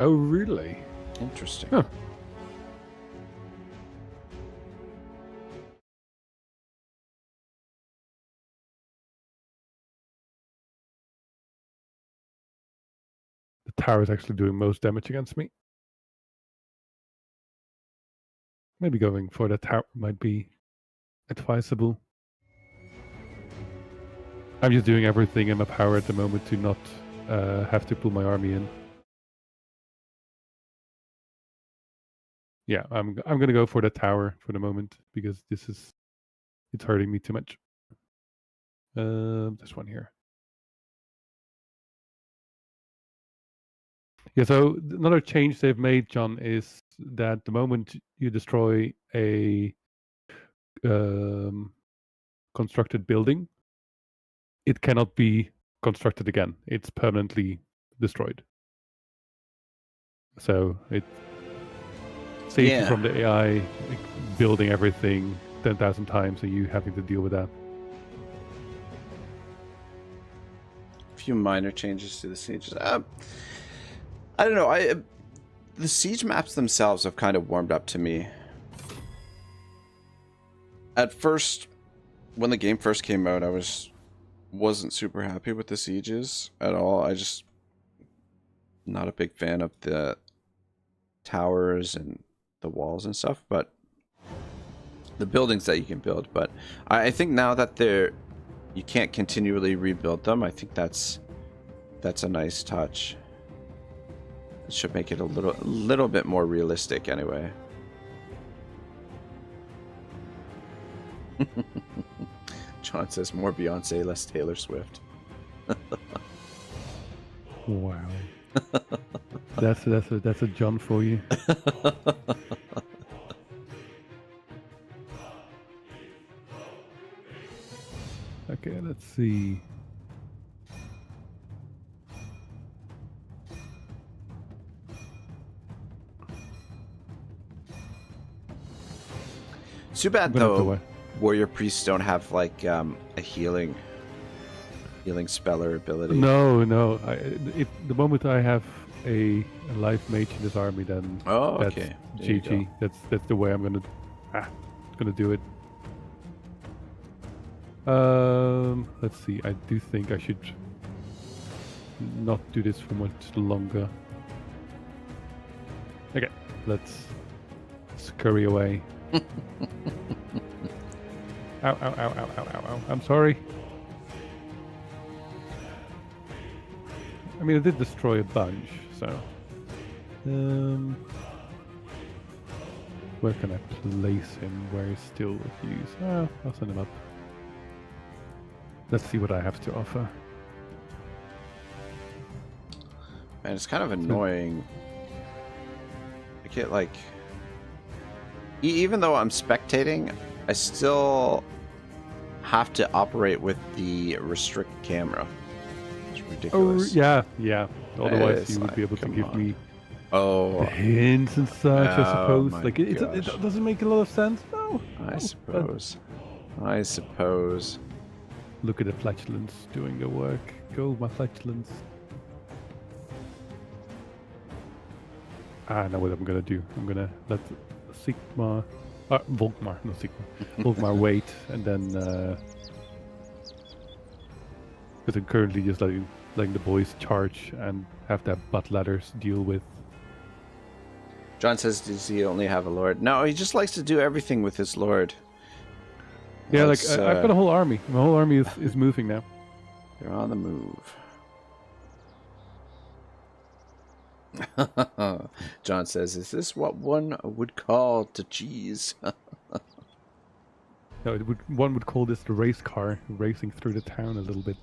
[SPEAKER 3] Oh, really?
[SPEAKER 1] Interesting.
[SPEAKER 3] Huh. The tower is actually doing most damage against me. Maybe going for the tower might be advisable. I'm just doing everything in my power at the moment to not have to pull my army in. Yeah, I'm gonna go for the tower for the moment because it's hurting me too much. This one here. Yeah, so another change they've made, John, is that the moment you destroy a constructed building, it cannot be constructed again. It's permanently destroyed. So it saves you
[SPEAKER 1] Yeah.
[SPEAKER 3] from the AI building everything 10,000 times and you having to deal with that.
[SPEAKER 1] A few minor changes to the sieges. I don't know. The siege maps themselves have kind of warmed up to me. At first, when the game first came out, I wasn't super happy with the sieges at all. I just not a big fan of the towers and the walls and stuff, but the buildings that you can build. But I think now that you can't continually rebuild them, I think that's a nice touch. It should make it a little bit more realistic anyway. John says more Beyonce, less Taylor Swift.
[SPEAKER 3] Wow. That's a John for you. Okay, let's see.
[SPEAKER 1] It's too bad though. Warrior priests don't have like a healing spell or ability.
[SPEAKER 3] No. The moment I have a life mage in this army, then that's
[SPEAKER 1] okay.
[SPEAKER 3] GG. That's the way I'm gonna do it. Let's see. I do think I should not do this for much longer. Okay, let's scurry away. Ow, ow, ow, ow, ow, ow, ow. I'm sorry. I mean, I did destroy a bunch, so... where can I place him where he's still with use? I'll send him up. Let's see what I have to offer.
[SPEAKER 1] Man, it's kind of annoying. I get like... Even though I'm spectating, I still have to operate with the restrict camera. It's ridiculous.
[SPEAKER 3] Oh, yeah. Otherwise you would be able to give me hints and such, I suppose. Like, it doesn't make a lot of sense, no.
[SPEAKER 1] I suppose.
[SPEAKER 3] Look at the flatulence doing the work. Go, my flatulence. I know what I'm gonna do. I'm gonna let Sigma... Volkmar, not Sigma. Volkmar wait, and then... because I'm currently just letting the boys charge and have that butt ladders deal with.
[SPEAKER 1] John says, does he only have a lord? No, he just likes to do everything with his lord.
[SPEAKER 3] Yeah, like, I've got a whole army. My whole army is moving now.
[SPEAKER 1] They're on the move. John says, is this what one would call to cheese?
[SPEAKER 3] No, one would call this the race car, racing through the town a little bit.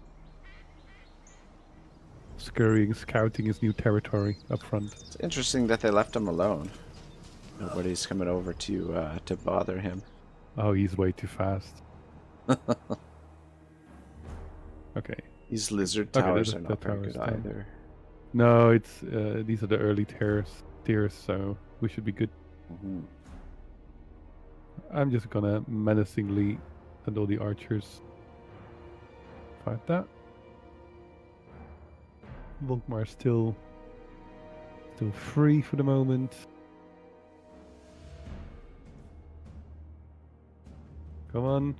[SPEAKER 3] Scurrying, scouting his new territory up front.
[SPEAKER 1] It's interesting that they left him alone. Nobody's coming over to bother him.
[SPEAKER 3] Oh, he's way too fast. Okay.
[SPEAKER 1] These lizard towers are not very good either.
[SPEAKER 3] No, it's these are the early tiers, so we should be good.
[SPEAKER 1] Mm-hmm.
[SPEAKER 3] I'm just gonna menacingly send all the archers fight that. Volkmar still free for the moment. Come on.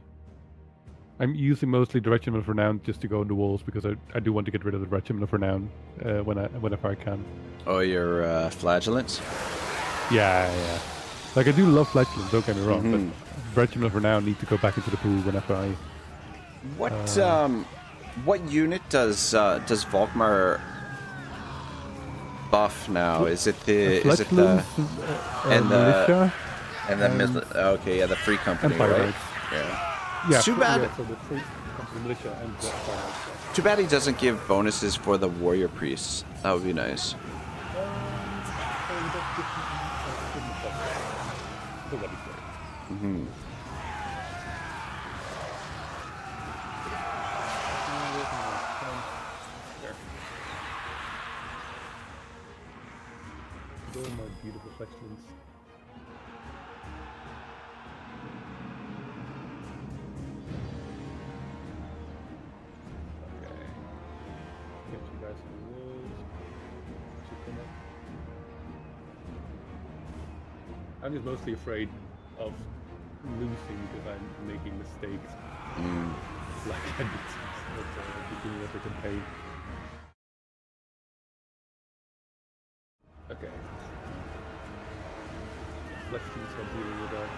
[SPEAKER 3] I'm using mostly the Regiment of Renown just to go on the walls because I do want to get rid of the Regiment of Renown whenever I can.
[SPEAKER 1] Oh, your flagellants?
[SPEAKER 3] Yeah. Like, I do love flagellants, don't get me wrong, but Regiment of Renown need to go back into the pool whenever I...
[SPEAKER 1] What unit does Volkmar buff now? Is it the
[SPEAKER 3] militia?
[SPEAKER 1] Okay, yeah, the Free Company,
[SPEAKER 3] Empire
[SPEAKER 1] right?
[SPEAKER 3] Knights.
[SPEAKER 1] Yeah. Too bad.
[SPEAKER 3] Yeah, so the Free Company militia and the Empire Knights.
[SPEAKER 1] Too bad he doesn't give bonuses for the warrior priests. That would be nice. Mm-hmm.
[SPEAKER 3] My beautiful fletchlings. I'm just mostly afraid of losing because I'm making mistakes. Like I did at the beginning of the campaign. Okay. Let's see what's dealing with that.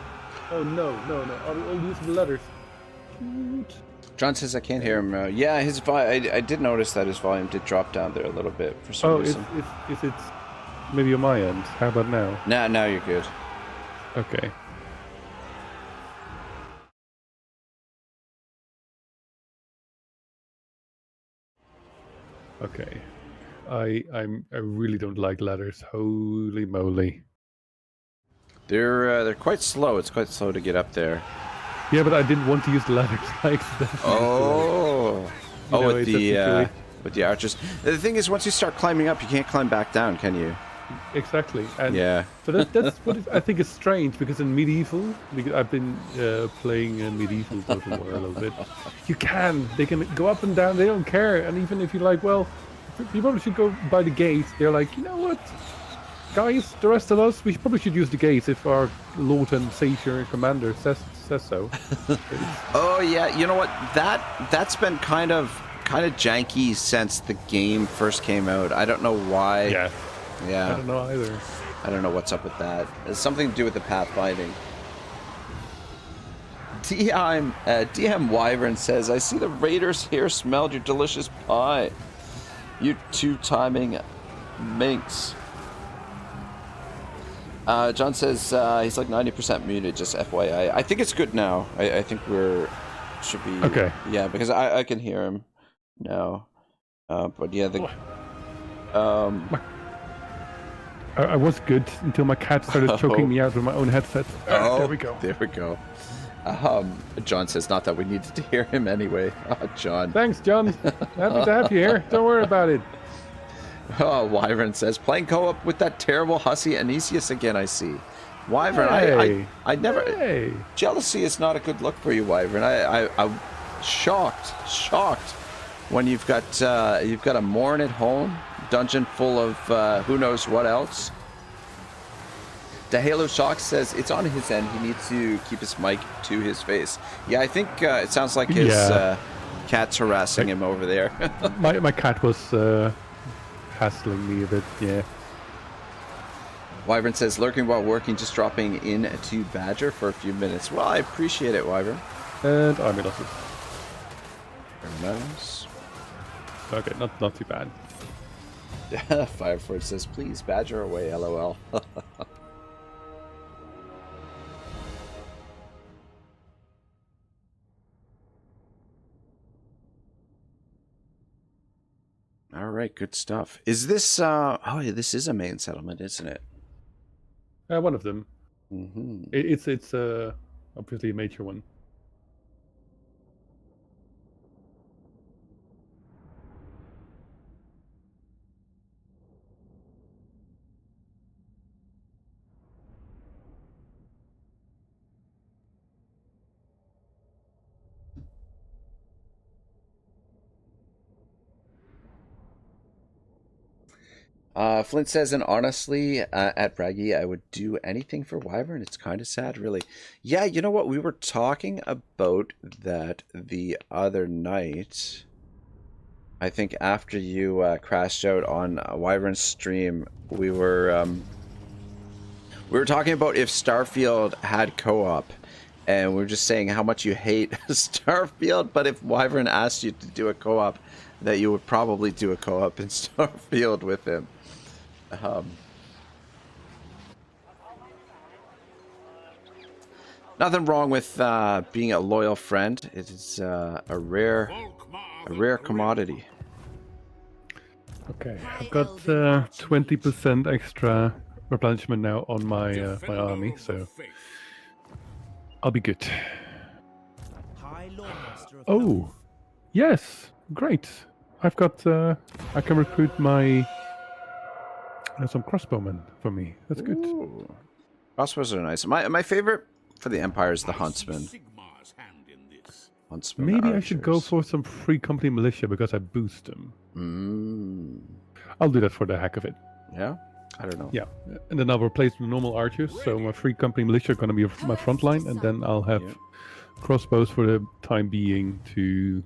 [SPEAKER 3] Oh no. I'll use the letters. Shoot.
[SPEAKER 1] John says I can't hear him. Yeah, his I did notice that his volume did drop down there a little bit for some reason.
[SPEAKER 3] It's maybe on my end. How about now?
[SPEAKER 1] Now you're good.
[SPEAKER 3] Okay. Okay. I really don't like ladders. Holy moly.
[SPEAKER 1] They're quite slow. It's quite slow to get up there.
[SPEAKER 3] Yeah, but I didn't want to use the ladders. I accidentally
[SPEAKER 1] With the archers. The thing is, once you start climbing up, you can't climb back down, can you?
[SPEAKER 3] Exactly. And
[SPEAKER 1] yeah.
[SPEAKER 3] So that's what I think is strange, because in medieval, because I've been playing medieval Total War a little bit. They can go up and down. They don't care. And even if you're like, well, you probably should go by the gate. They're like, you know what, guys, the rest of us, we probably should use the gates if our Lord and Savior and Commander says so.
[SPEAKER 1] Oh yeah, you know what? That's been kind of janky since the game first came out. I don't know why.
[SPEAKER 3] Yeah.
[SPEAKER 1] Yeah.
[SPEAKER 3] I don't know either.
[SPEAKER 1] I don't know what's up with that. It's something to do with the pathfinding. DM Wyvern says, I see the raiders here smelled your delicious pie. You two-timing minx. John says he's like 90% muted, just FYI. I think it's good now. I think should be...
[SPEAKER 3] Okay.
[SPEAKER 1] Yeah, because I can hear him now. But yeah,
[SPEAKER 3] I was good until my cat started choking me out with my own headset.
[SPEAKER 1] Oh,
[SPEAKER 3] there we go.
[SPEAKER 1] There we go. John says, not that we needed to hear him anyway. Oh, John.
[SPEAKER 3] Thanks, John. Happy to have you here. Don't worry about it.
[SPEAKER 1] Oh, Wyvern says, playing co-op with that terrible hussy Aenyseus again, I see. Wyvern,
[SPEAKER 3] Hey.
[SPEAKER 1] I never...
[SPEAKER 3] Hey.
[SPEAKER 1] Jealousy is not a good look for you, Wyvern. I'm shocked when you've got a Morn at home, dungeon full of who knows what else. The Halo Shock says it's on his end. He needs to keep his mic to his face. Yeah, I think it sounds like his cat's harassing him over there.
[SPEAKER 3] my cat was hassling me a bit, yeah.
[SPEAKER 1] Wyvern says, lurking while working, just dropping in to Badger for a few minutes. Well, I appreciate it, Wyvern.
[SPEAKER 3] And army losses.
[SPEAKER 1] Very nice.
[SPEAKER 3] Okay, not too bad.
[SPEAKER 1] Fireford says, please, Badger away, LOL. All right, good stuff. Is this, oh, yeah, this is a main settlement, isn't it?
[SPEAKER 3] One of them.
[SPEAKER 1] Mm-hmm.
[SPEAKER 3] It's obviously a major one.
[SPEAKER 1] Flint says, and honestly, at Braggy, I would do anything for Wyvern. It's kind of sad, really. Yeah, you know what? We were talking about that the other night. I think after you crashed out on Wyvern's stream, we were talking about if Starfield had co-op, and we were just saying how much you hate Starfield, but if Wyvern asked you to do a co-op, that you would probably do a co-op in Starfield with him. Nothing wrong with being a loyal friend. It is a rare commodity.
[SPEAKER 3] Okay, I've got 20% extra replenishment now on my my army, so I'll be good. Oh, yes, great. I've got I can recruit my some crossbowmen for me. That's good.
[SPEAKER 1] Ooh. Crossbows are nice. My favorite for the Empire is the Huntsman.
[SPEAKER 3] Maybe I should go for some free company militia because I boost them. I'll do that for the heck of it.
[SPEAKER 1] Yeah. I don't know.
[SPEAKER 3] Yeah, and then I'll replace the normal archers. So my free company militia are going to be my front line, and then I'll have crossbows for the time being to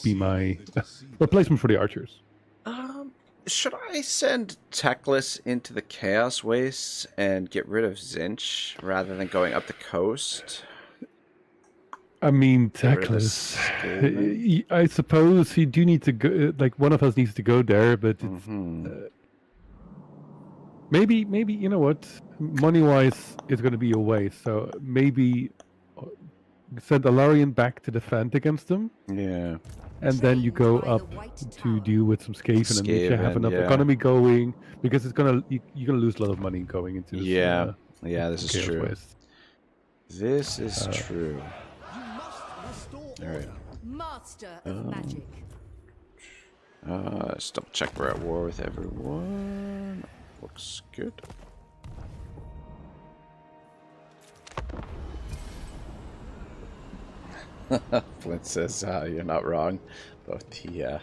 [SPEAKER 3] be my replacement for the archers.
[SPEAKER 1] Should I send Teclis into the Chaos Wastes and get rid of Zinch rather than going up the coast?
[SPEAKER 3] I mean,
[SPEAKER 1] Get rid of the
[SPEAKER 3] Teclis.
[SPEAKER 1] Skaven?
[SPEAKER 3] I suppose you do need to go. Like one of us needs to go there, but it's, maybe you know what? Money-wise, it's going to be a waste. So maybe send Alarion back to defend against them.
[SPEAKER 1] Yeah.
[SPEAKER 3] And then you go up to deal with some Skaven, and if you have enough economy going, because it's you're gonna lose a lot of money going into this.
[SPEAKER 1] Yeah, this is
[SPEAKER 3] Chaos
[SPEAKER 1] true.
[SPEAKER 3] Waste.
[SPEAKER 1] This is true. All right.
[SPEAKER 4] Master of magic.
[SPEAKER 1] Let's double check we're at war with everyone. Looks good. Flint says, you're not wrong about the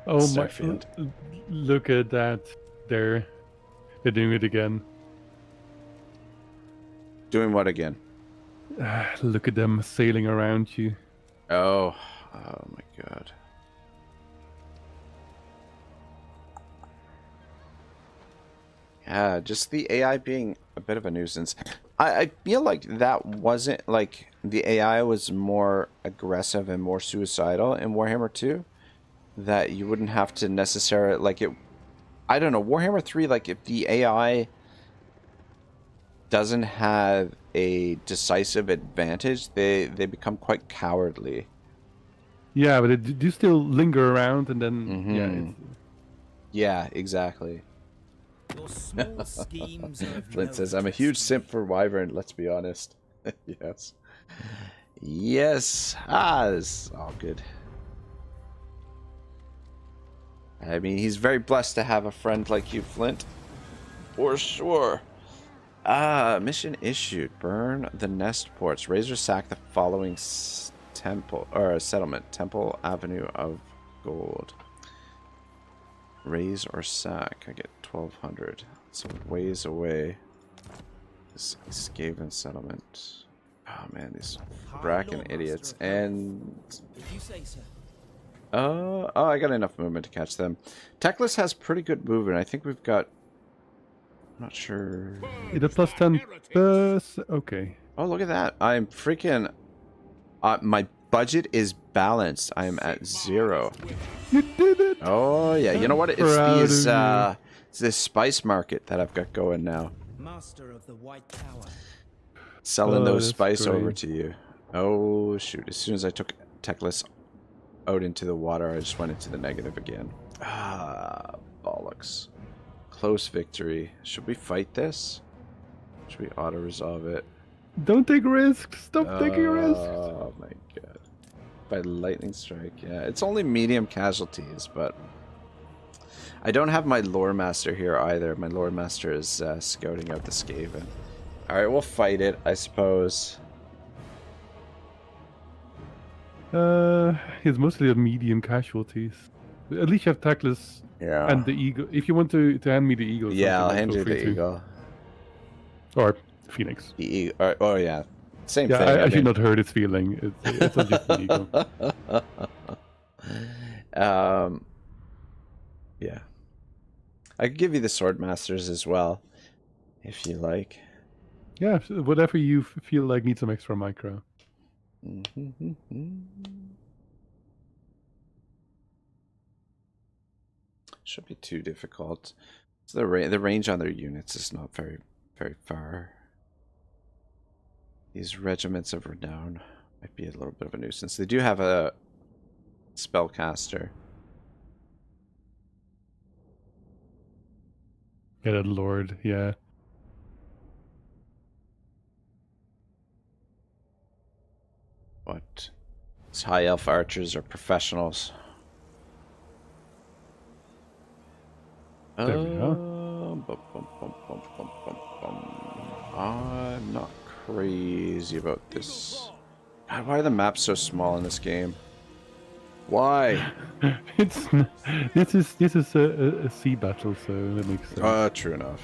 [SPEAKER 3] Oh
[SPEAKER 1] Starfield.
[SPEAKER 3] my! Look at that! They're doing it again.
[SPEAKER 1] Doing what again?
[SPEAKER 3] Look at them sailing around you.
[SPEAKER 1] Oh my god. Yeah, just the AI being a bit of a nuisance. I feel like that wasn't like the AI was more aggressive and more suicidal in Warhammer 2. That you wouldn't have to necessarily like it. I don't know, Warhammer 3, like if the AI doesn't have a decisive advantage, they become quite cowardly.
[SPEAKER 3] Yeah, but they do still linger around, and then
[SPEAKER 1] Yeah, exactly.
[SPEAKER 7] Your small schemes are of
[SPEAKER 1] Flint
[SPEAKER 7] no
[SPEAKER 1] says, I'm a huge
[SPEAKER 7] interest
[SPEAKER 1] simp for Wyvern, let's be honest. Yes. Yes. This is all good. I mean, he's very blessed to have a friend like you, Flint. For sure. Mission issued. Burn the nest ports. Raise or sack the following temple or settlement. Temple Avenue of Gold. Raise or sack. I get 1,200. So ways away. This Skaven settlement. Oh man, these Bracken idiots. And
[SPEAKER 7] if you say so.
[SPEAKER 1] oh, I got enough movement to catch them. Teclis has pretty good movement. I think we've got. I'm not sure.
[SPEAKER 3] Either plus 10. Okay.
[SPEAKER 1] Oh, look at that! I'm freaking. My budget is balanced. I am at 0.
[SPEAKER 3] You did it!
[SPEAKER 1] Oh yeah, you know what? It's
[SPEAKER 3] Proud
[SPEAKER 1] these.
[SPEAKER 3] of you.
[SPEAKER 1] It's this spice market that I've got going now.
[SPEAKER 7] Master of the White Tower.
[SPEAKER 1] Selling
[SPEAKER 3] Oh,
[SPEAKER 1] those
[SPEAKER 3] that's
[SPEAKER 1] spice over
[SPEAKER 3] great.
[SPEAKER 1] to you. Oh shoot! As soon as I took Teclis out into the water, I just went into the negative again. Ah, bollocks. Close victory. Should we fight this? Should we auto-resolve it?
[SPEAKER 3] Don't take risks. Stop taking risks.
[SPEAKER 1] Oh my god. By lightning strike, yeah. It's only medium casualties, but... I don't have my lore master here either. My lore master is scouting out the Skaven. Alright, we'll fight it, I suppose.
[SPEAKER 3] It's mostly a medium casualties. At least you have Teclis
[SPEAKER 1] Yeah.
[SPEAKER 3] and the eagle. If you want to hand me the eagle,
[SPEAKER 1] Yeah, I'll
[SPEAKER 3] something,
[SPEAKER 1] hand
[SPEAKER 3] feel
[SPEAKER 1] you
[SPEAKER 3] free
[SPEAKER 1] the
[SPEAKER 3] to.
[SPEAKER 1] eagle.
[SPEAKER 3] Or Phoenix.
[SPEAKER 1] The eagle. Oh yeah. Same
[SPEAKER 3] Yeah,
[SPEAKER 1] thing.
[SPEAKER 3] I
[SPEAKER 1] mean-
[SPEAKER 3] should not hurt its feeling. It's not just an eagle.
[SPEAKER 1] Yeah. I could give you the sword masters as well, if you like.
[SPEAKER 3] Yeah, whatever you feel like needs some extra micro.
[SPEAKER 1] Should be too difficult. So the range on their units is not very far. These regiments of renown might be a little bit of a nuisance. They do have a spellcaster.
[SPEAKER 3] Yeah, that lord. Yeah.
[SPEAKER 1] But these high elf archers are professionals.
[SPEAKER 3] There we are.
[SPEAKER 1] I'm not crazy about this. God, why are the maps so small in this game? Why?
[SPEAKER 3] It's this is a sea battle, so that makes sense.
[SPEAKER 1] True enough.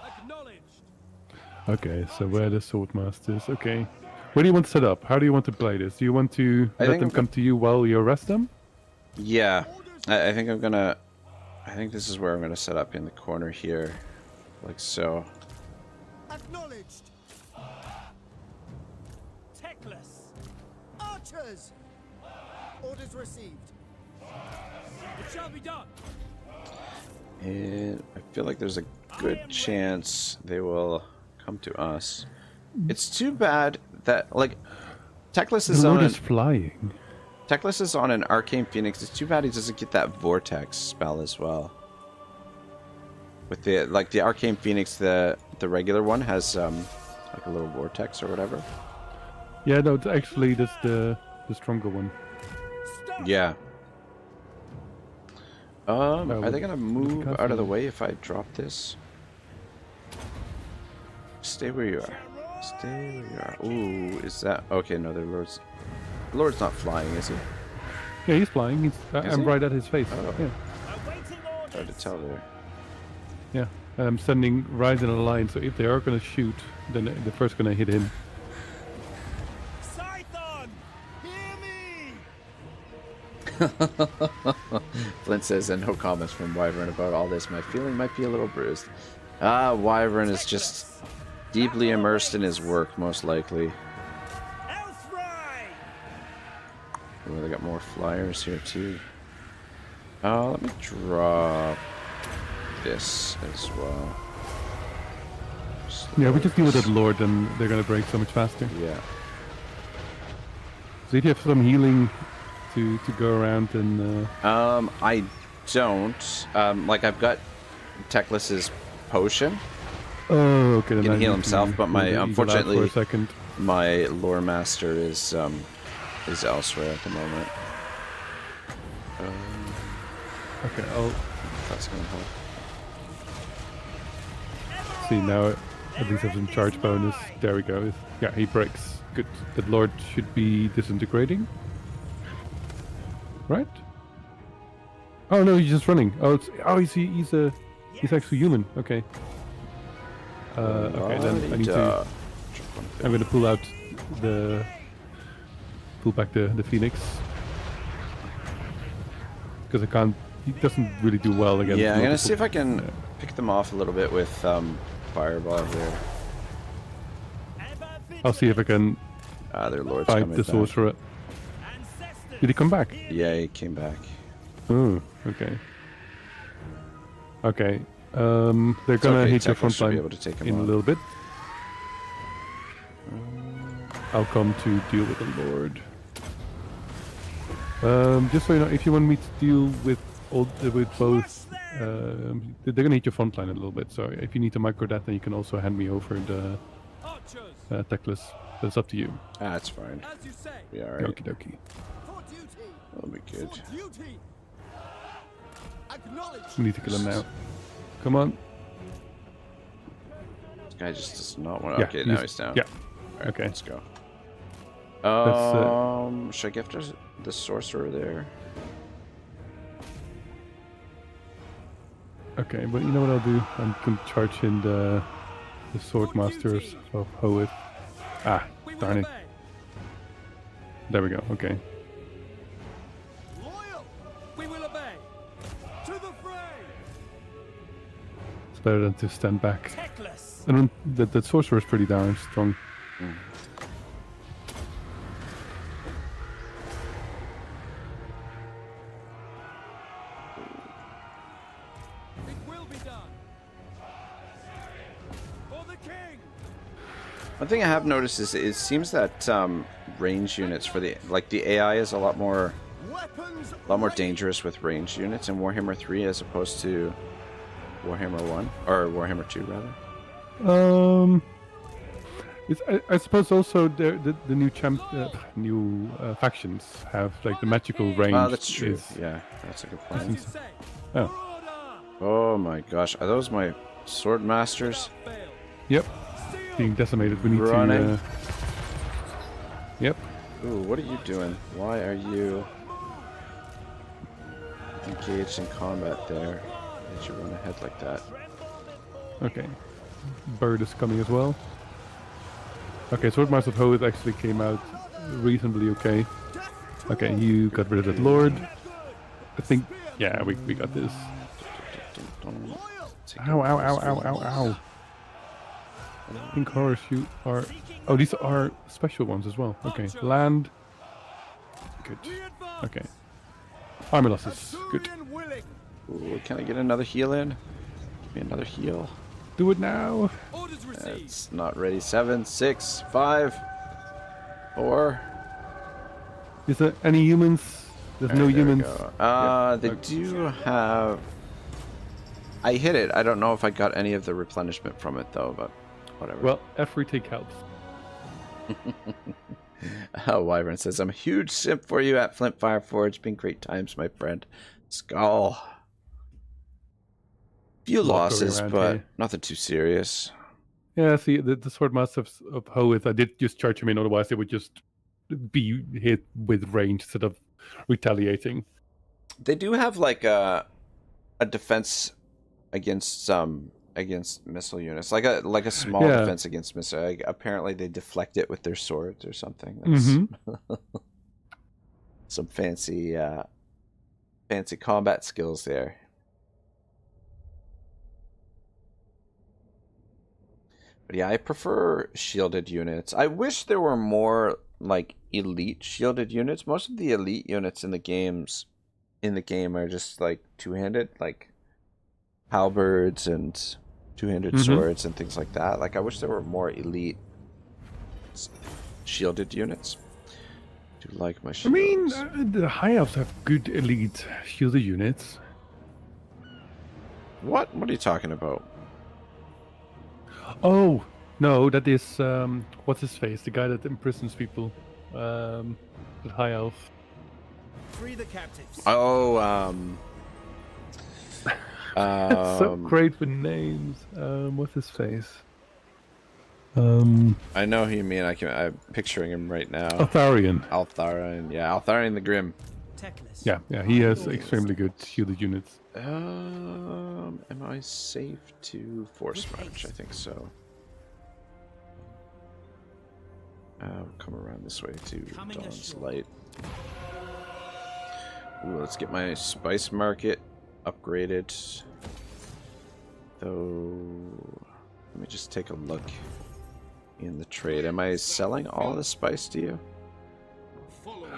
[SPEAKER 6] Acknowledged.
[SPEAKER 3] Okay, so where are the sword masters? Okay, where do you want to set up? How do you want to play this? Do you want to
[SPEAKER 1] I
[SPEAKER 3] let
[SPEAKER 1] think
[SPEAKER 3] them come to you while you arrest them?
[SPEAKER 1] Yeah, I think I'm gonna. I think this is where I'm gonna set up in the corner here, like so.
[SPEAKER 5] Acknowledged.
[SPEAKER 7] Teclis.
[SPEAKER 5] Archers. Orders received.
[SPEAKER 6] It shall be done.
[SPEAKER 1] And I feel like there's a good chance they will come to us. It's too bad that like Teclis
[SPEAKER 3] The
[SPEAKER 1] is
[SPEAKER 3] Lord
[SPEAKER 1] on
[SPEAKER 3] is flying.
[SPEAKER 1] Teclis is on an arcane phoenix. It's too bad he doesn't get that vortex spell as well. With the arcane phoenix, the regular one has like a little vortex or whatever.
[SPEAKER 3] Yeah, no, it's actually that's the stronger one.
[SPEAKER 1] Yeah. Are they
[SPEAKER 3] would-
[SPEAKER 1] gonna
[SPEAKER 3] would
[SPEAKER 1] move
[SPEAKER 3] cast
[SPEAKER 1] out of the
[SPEAKER 3] it.
[SPEAKER 1] way if I drop this? Stay where you are. Stay where you are. Ooh, is that okay? No, the Lord's not flying, is he?
[SPEAKER 3] Yeah, he's flying. He's,
[SPEAKER 1] Is
[SPEAKER 3] I'm
[SPEAKER 1] he?
[SPEAKER 3] right at his face.
[SPEAKER 1] Oh.
[SPEAKER 3] Yeah,
[SPEAKER 7] Awaiting
[SPEAKER 1] Hard to
[SPEAKER 7] orders.
[SPEAKER 1] tell there.
[SPEAKER 3] yeah. I'm standing right in a line, so if they are gonna shoot, then they're first gonna hit him.
[SPEAKER 7] Scython.
[SPEAKER 5] Hear me.
[SPEAKER 1] Flint says, and no comments from Wyvern about all this. My feeling might be a little bruised. Wyvern is just deeply immersed in his work, most likely.
[SPEAKER 7] Elfry.
[SPEAKER 1] Oh, they got more flyers here too. Let me drop this as well.
[SPEAKER 3] Yeah, we just deal with that Lord, and they're gonna break so much faster.
[SPEAKER 1] Yeah.
[SPEAKER 3] So if you have some healing to go around and
[SPEAKER 1] I don't. Like I've got Teclis's potion.
[SPEAKER 3] oh, okay, then
[SPEAKER 1] He can
[SPEAKER 3] I
[SPEAKER 1] heal
[SPEAKER 3] need
[SPEAKER 1] himself,
[SPEAKER 3] to
[SPEAKER 1] but
[SPEAKER 3] pull the eagle out
[SPEAKER 1] unfortunately-
[SPEAKER 3] for a second.
[SPEAKER 1] My lore master is elsewhere at the moment.
[SPEAKER 3] Okay, I'll
[SPEAKER 1] That's gonna help.
[SPEAKER 3] see now. At least have some charge bonus. There we go. Yeah, he breaks. Good. That Lord should be disintegrating. Right? Oh no, he's just running. Oh, he's actually human. Okay. Okay, then I need to. I'm gonna pull back the Phoenix because I can't. He doesn't really do well against.
[SPEAKER 1] Yeah, I'm gonna
[SPEAKER 3] multiple-
[SPEAKER 1] see if I can pick them off a little bit with fireball here.
[SPEAKER 7] Ever
[SPEAKER 3] I'll see if I can
[SPEAKER 1] Their lord's
[SPEAKER 3] fight
[SPEAKER 1] coming
[SPEAKER 3] the
[SPEAKER 1] back.
[SPEAKER 3] sorcerer.
[SPEAKER 7] ancestors.
[SPEAKER 3] Did he come back?
[SPEAKER 1] Yeah, he came back.
[SPEAKER 3] Oh, okay. Okay. They're
[SPEAKER 1] It's
[SPEAKER 3] gonna
[SPEAKER 1] okay,
[SPEAKER 3] hit your
[SPEAKER 1] Teclis
[SPEAKER 3] front
[SPEAKER 1] should be
[SPEAKER 3] line
[SPEAKER 1] able to take him
[SPEAKER 3] in a
[SPEAKER 1] on.
[SPEAKER 3] little bit. I'll come to deal with the Lord. Just so you know, if you want me to deal with both, they're gonna hit your front line a little bit. So if you need to micro that, then you can also hand me over the
[SPEAKER 6] Archers.
[SPEAKER 3] Teclis. That's up to you.
[SPEAKER 1] That's fine.
[SPEAKER 6] As you say.
[SPEAKER 1] Be alright.
[SPEAKER 3] Okie dokie.
[SPEAKER 5] For duty.
[SPEAKER 1] That'll be good.
[SPEAKER 5] For duty. Acknowledged.
[SPEAKER 3] We need to kill him now. Come on.
[SPEAKER 1] This guy just does not want.
[SPEAKER 3] Yeah,
[SPEAKER 1] Okay, now he's down.
[SPEAKER 3] Yeah.
[SPEAKER 1] Alright,
[SPEAKER 3] Okay.
[SPEAKER 1] let's go.
[SPEAKER 3] That's,
[SPEAKER 1] Should I gift the sorcerer there?
[SPEAKER 3] Okay, but you know what I'll do? I'm gonna charge in the sword masters of Hoeth. Ah,
[SPEAKER 6] We will
[SPEAKER 3] darn it.
[SPEAKER 6] obey.
[SPEAKER 3] There we go. Okay.
[SPEAKER 5] Loyal.
[SPEAKER 6] We will obey.
[SPEAKER 5] To the fray.
[SPEAKER 3] It's better than to stand back.
[SPEAKER 7] Teclis.
[SPEAKER 3] And that sorcerer is pretty darn strong.
[SPEAKER 6] It will be done. For the king.
[SPEAKER 1] One thing I have noticed is it seems that range units for the AI is a lot more
[SPEAKER 5] Weapons.
[SPEAKER 1] dangerous with range units in Warhammer 3 as opposed to Warhammer 1 or Warhammer 2 rather.
[SPEAKER 3] I suppose also the new factions have like the magical range.
[SPEAKER 1] That's true.
[SPEAKER 3] is-
[SPEAKER 1] Yeah, that's a good
[SPEAKER 6] As
[SPEAKER 1] point.
[SPEAKER 6] you say.
[SPEAKER 3] Oh.
[SPEAKER 6] For order.
[SPEAKER 1] Oh my gosh, are those my sword masters?
[SPEAKER 3] Yep. Being decimated. We need
[SPEAKER 1] Running.
[SPEAKER 3] to. Yep.
[SPEAKER 1] Ooh, what are you doing? Why are you engaged in combat there? Why did you run ahead like that?
[SPEAKER 3] Okay. Bird is coming as well. Okay, Swordmaster of Hoth actually came out reasonably okay. Okay, you got rid of that Lord. I think, yeah, we got this. Ow, ow, ow, ow, ow, ow. I think horrors you are... Oh, these are special ones as well. Okay, land. Good. Okay. Armor losses. Good.
[SPEAKER 1] Ooh, can I get another heal in? Give me another heal.
[SPEAKER 3] Do it now.
[SPEAKER 6] Orders received.
[SPEAKER 1] It's not ready. 7, 6, 5, 4.
[SPEAKER 3] Is there any humans? There's no
[SPEAKER 1] There we
[SPEAKER 3] humans.
[SPEAKER 1] go.
[SPEAKER 3] Yep.
[SPEAKER 1] They
[SPEAKER 3] Okay.
[SPEAKER 1] do have... I hit it. I don't know if I got any of the replenishment from it though, but whatever.
[SPEAKER 3] Well, every take helps.
[SPEAKER 1] Wyvern says, I'm a huge simp for you at Flint Fire Forge. Been great times, my friend. Skull. Few
[SPEAKER 3] Lot going
[SPEAKER 1] losses,
[SPEAKER 3] around
[SPEAKER 1] but
[SPEAKER 3] here.
[SPEAKER 1] nothing too serious.
[SPEAKER 3] Yeah, see, the Swordmaster of Hoth, I did just charge him in, otherwise they would just be hit with range instead of retaliating.
[SPEAKER 1] They do have like a defense against missile units, like a small
[SPEAKER 3] Yeah.
[SPEAKER 1] defense against missile. Like, apparently, they deflect it with their swords or something. That's some fancy combat skills there. But yeah, I prefer shielded units. I wish there were more like elite shielded units. Most of the elite units in the game are just like two-handed, like halberds and two-handed swords and things like that. Like I wish there were more elite shielded units. I do like my
[SPEAKER 3] I
[SPEAKER 1] shields.
[SPEAKER 3] mean, the High Elves have good elite shielded units.
[SPEAKER 1] What are you talking about?
[SPEAKER 3] Oh, no, that is, what's his face? The guy that imprisons people. The High Elf.
[SPEAKER 5] Free the captives.
[SPEAKER 1] Oh,
[SPEAKER 3] So great with names. What's his face?
[SPEAKER 1] I know who you mean. I'm picturing him right now.
[SPEAKER 3] Atharian.
[SPEAKER 1] Altharian, yeah, Altharian the Grim.
[SPEAKER 7] Teclis.
[SPEAKER 3] Yeah, he has extremely good shielded units.
[SPEAKER 1] Am I safe to force march? I think so. I'll come around this way to
[SPEAKER 7] Coming
[SPEAKER 1] Dawn's
[SPEAKER 7] ashore.
[SPEAKER 1] Light. Ooh, let's get my spice market upgraded. Though, let me just take a look in the trade. Am I selling all the spice to you?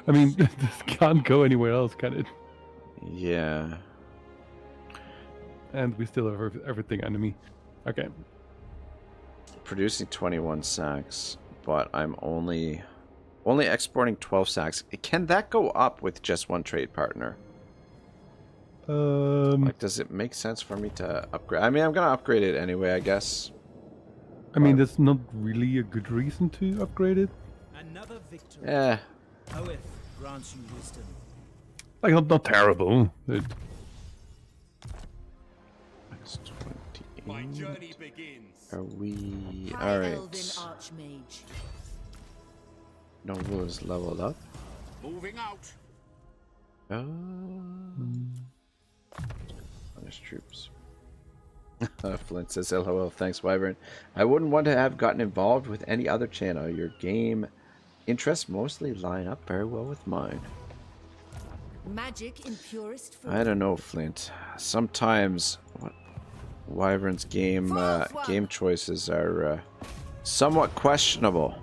[SPEAKER 3] I mean, this can't go anywhere else, can it?
[SPEAKER 1] Yeah.
[SPEAKER 3] And we still have everything enemy. Okay.
[SPEAKER 1] Producing 21 sacks, but I'm only exporting 12 sacks. Can that go up with just one trade partner? Like, does it make sense for me to upgrade? I mean, I'm gonna upgrade it anyway, I guess.
[SPEAKER 3] I mean, there's not really a good reason to upgrade it.
[SPEAKER 7] Another victory.
[SPEAKER 1] Yeah.
[SPEAKER 7] Hoeth grants you wisdom.
[SPEAKER 3] Like, not terrible. But
[SPEAKER 1] Minus 28.
[SPEAKER 6] My journey begins.
[SPEAKER 1] Are we...
[SPEAKER 4] High Elven
[SPEAKER 1] Alright.
[SPEAKER 4] Archmage.
[SPEAKER 1] Noble is leveled up.
[SPEAKER 6] Moving out.
[SPEAKER 1] Punish troops. Flint says, LOL, thanks, Wyvern. I wouldn't want to have gotten involved with any other channel. Your game interests mostly line up very well with mine.
[SPEAKER 4] Magic in purest form.
[SPEAKER 1] I don't know, Flint. Sometimes Wyvern's game choices are somewhat questionable.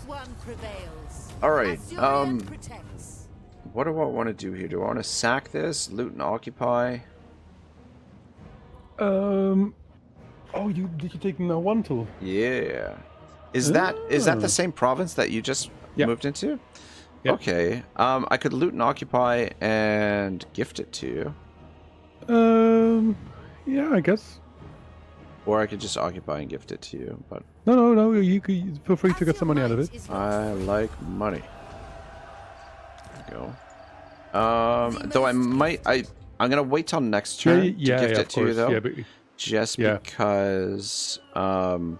[SPEAKER 4] One prevails.
[SPEAKER 1] All right.
[SPEAKER 4] Azurian protects.
[SPEAKER 1] What do I want to do here? Do I want to sack this, loot and occupy?
[SPEAKER 3] oh, did you take now one tool?
[SPEAKER 1] Yeah. Is that the same province that you just moved into?
[SPEAKER 3] Yep.
[SPEAKER 1] Okay. I could loot and occupy and gift it to you.
[SPEAKER 3] Yeah, I guess.
[SPEAKER 1] Or I could just occupy and gift it to you, but
[SPEAKER 3] No. You could feel free to get some money out of it.
[SPEAKER 1] I like money. There you go. Though I I'm gonna wait till next turn to gift it
[SPEAKER 3] of
[SPEAKER 1] to you
[SPEAKER 3] course.
[SPEAKER 1] though.
[SPEAKER 3] Yeah, but
[SPEAKER 1] Just
[SPEAKER 3] Yeah.
[SPEAKER 1] because I'm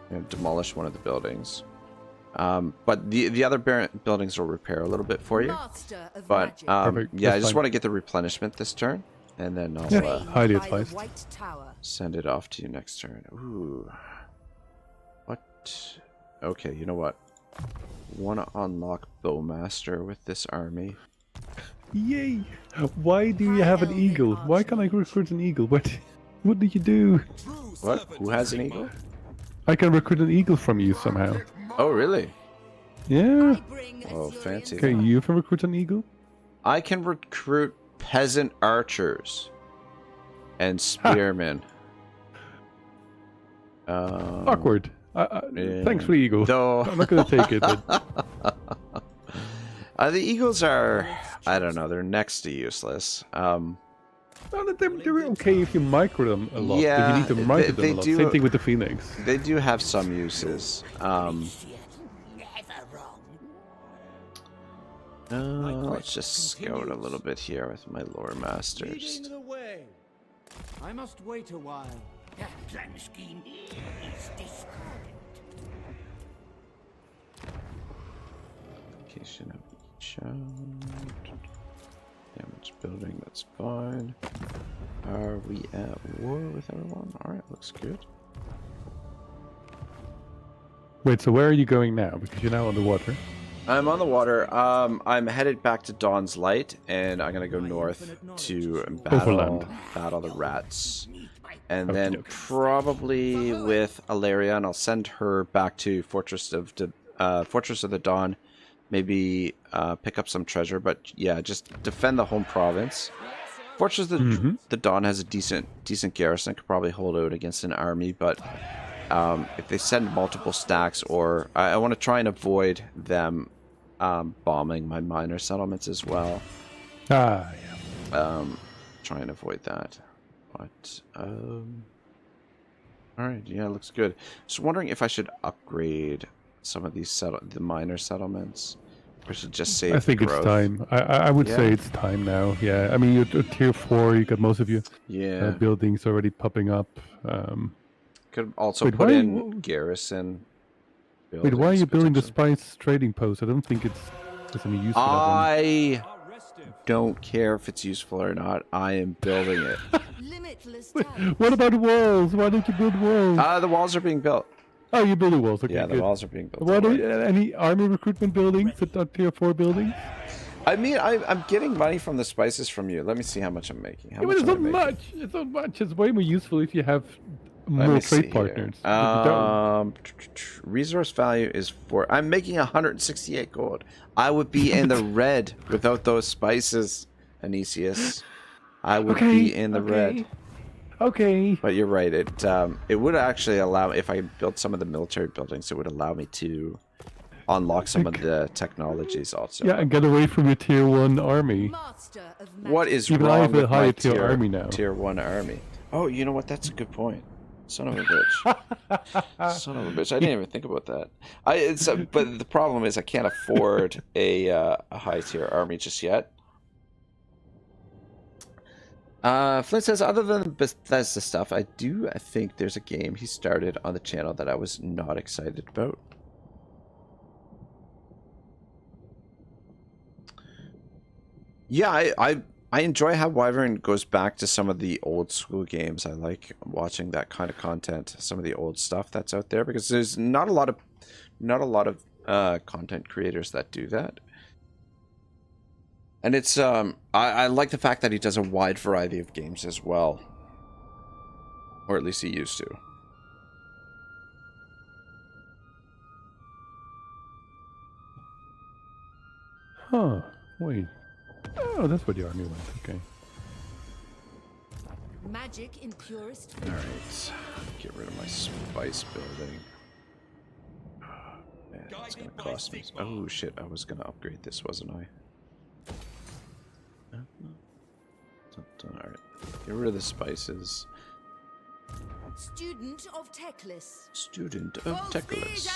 [SPEAKER 1] gonna demolish one of the buildings. But the other buildings will repair a little bit for you.
[SPEAKER 4] Master of
[SPEAKER 1] But
[SPEAKER 4] magic.
[SPEAKER 3] Perfect,
[SPEAKER 1] yeah, I
[SPEAKER 3] that's
[SPEAKER 1] just
[SPEAKER 3] fine.
[SPEAKER 1] want to get the replenishment this turn, and then I'll
[SPEAKER 3] Yeah. Highly
[SPEAKER 4] By the
[SPEAKER 3] advised.
[SPEAKER 4] White Tower.
[SPEAKER 1] send it off to you next turn. Ooh. What? Okay, you know what? Want to unlock Bowmaster with this army?
[SPEAKER 3] Yay! Why do you have an
[SPEAKER 4] Elven
[SPEAKER 3] eagle? Why can't I recruit an eagle? What did you do?
[SPEAKER 1] What? Who has an eagle?
[SPEAKER 3] I can recruit an eagle from you somehow.
[SPEAKER 1] Oh, really?
[SPEAKER 3] Yeah.
[SPEAKER 4] I bring
[SPEAKER 1] Oh,
[SPEAKER 4] Azurians
[SPEAKER 1] fancy.
[SPEAKER 3] Okay, you can recruit an eagle?
[SPEAKER 1] I can recruit peasant archers and spearmen.
[SPEAKER 3] Awkward.
[SPEAKER 1] yeah.
[SPEAKER 3] Thanks for the eagle.
[SPEAKER 1] Though
[SPEAKER 3] I'm not going to take it. But
[SPEAKER 1] the eagles are, I don't know, they're next to useless.
[SPEAKER 3] no, they're okay if you micro them a lot. But
[SPEAKER 1] Yeah,
[SPEAKER 3] you need to micro
[SPEAKER 1] they
[SPEAKER 3] them a lot.
[SPEAKER 1] do-
[SPEAKER 3] Same thing with the phoenix.
[SPEAKER 1] They do have some uses. Let's just scout a little bit here with my lore masters.
[SPEAKER 7] Leading the way.
[SPEAKER 5] I must wait a while.
[SPEAKER 2] That plan scheme is discarded.
[SPEAKER 1] Location of each damage building, that's fine. Are we at war with everyone? Alright, looks good.
[SPEAKER 3] Wait, so where are you going now? Because you're now on the water.
[SPEAKER 1] I'm on the water. I'm headed back to Dawn's Light, and I'm gonna go north to
[SPEAKER 3] Overland.
[SPEAKER 1] battle the rats. And then probably with Alarion, I'll send her back to Fortress of the Dawn. Maybe pick up some treasure, but yeah, just defend the home province. Fortress of the Dawn has a decent garrison. Could probably hold out against an army, but if they send multiple stacks, or I want to try and avoid them bombing my minor settlements as well.
[SPEAKER 3] Ah, yeah.
[SPEAKER 1] Try and avoid that. But all right, yeah, looks good. Just wondering if I should upgrade some of these the minor settlements, or should just save.
[SPEAKER 3] I think
[SPEAKER 1] growth.
[SPEAKER 3] it's time. I would say
[SPEAKER 1] Yeah.
[SPEAKER 3] it's time now. Yeah, I mean, you're at tier 4. You got most of your
[SPEAKER 1] Yeah,
[SPEAKER 3] buildings already popping up.
[SPEAKER 1] could also
[SPEAKER 3] Wait,
[SPEAKER 1] put
[SPEAKER 3] why-
[SPEAKER 1] in garrison.
[SPEAKER 3] Wait, why are you
[SPEAKER 1] buildings,
[SPEAKER 3] building the
[SPEAKER 1] potentially.
[SPEAKER 3] spice trading post? I don't think there's any use for that one.
[SPEAKER 1] I
[SPEAKER 6] Are restive.
[SPEAKER 1] don't care if it's useful or not. I am building it.
[SPEAKER 4] Limitless
[SPEAKER 3] Wait,
[SPEAKER 4] talent.
[SPEAKER 3] what about walls? Why don't you build walls?
[SPEAKER 1] The walls are being built.
[SPEAKER 3] Oh, you're building walls. Okay,
[SPEAKER 1] Yeah, the
[SPEAKER 3] good.
[SPEAKER 1] walls are being built.
[SPEAKER 3] What
[SPEAKER 1] already.
[SPEAKER 3] are any army recruitment buildings that are tier 4 buildings?
[SPEAKER 1] I mean, I'm getting money from the spices from you. Let me see how much I'm making. How
[SPEAKER 3] Yeah, but
[SPEAKER 1] much
[SPEAKER 3] it's
[SPEAKER 1] am I
[SPEAKER 3] not
[SPEAKER 1] making?
[SPEAKER 3] much. It's not much. It's way more useful if you have
[SPEAKER 1] Let
[SPEAKER 3] more
[SPEAKER 1] me see
[SPEAKER 3] trade
[SPEAKER 1] here.
[SPEAKER 3] partners. But you don't.
[SPEAKER 1] Resource value is 4. I'm making 168 gold. I would be in the red without those spices, Aenyseus. I would be in the red.
[SPEAKER 3] Okay.
[SPEAKER 1] But you're right. It would actually allow, if I built some of the military buildings, it would allow me to unlock some of the technologies also.
[SPEAKER 3] Yeah, and get away from your tier 1 army.
[SPEAKER 4] Master of magic.
[SPEAKER 1] What is
[SPEAKER 3] Even I
[SPEAKER 1] wrong
[SPEAKER 3] have a
[SPEAKER 1] with my
[SPEAKER 3] higher tier army now.
[SPEAKER 1] tier 1 army? Oh, you know what? That's a good point. Son of a bitch. Son of a bitch. I didn't even think about that. But the problem is I can't afford a high tier army just yet. Flint says, other than Bethesda stuff, I think there's a game he started on the channel that I was not excited about. Yeah, I enjoy how Wyvern goes back to some of the old school games. I like watching that kind of content, some of the old stuff that's out there, because there's not a lot of content creators that do that. And it's I like the fact that he does a wide variety of games as well, or at least he used to.
[SPEAKER 3] Huh. Wait. Oh, that's where the army went. Okay.
[SPEAKER 4] Magic in purest
[SPEAKER 1] All right, get rid of my spice building. Man, it's gonna cost me. Oh shit! I was gonna upgrade this, wasn't I? All right, get rid of the spices.
[SPEAKER 4] Student of Teclis.
[SPEAKER 1] Student of Teclis.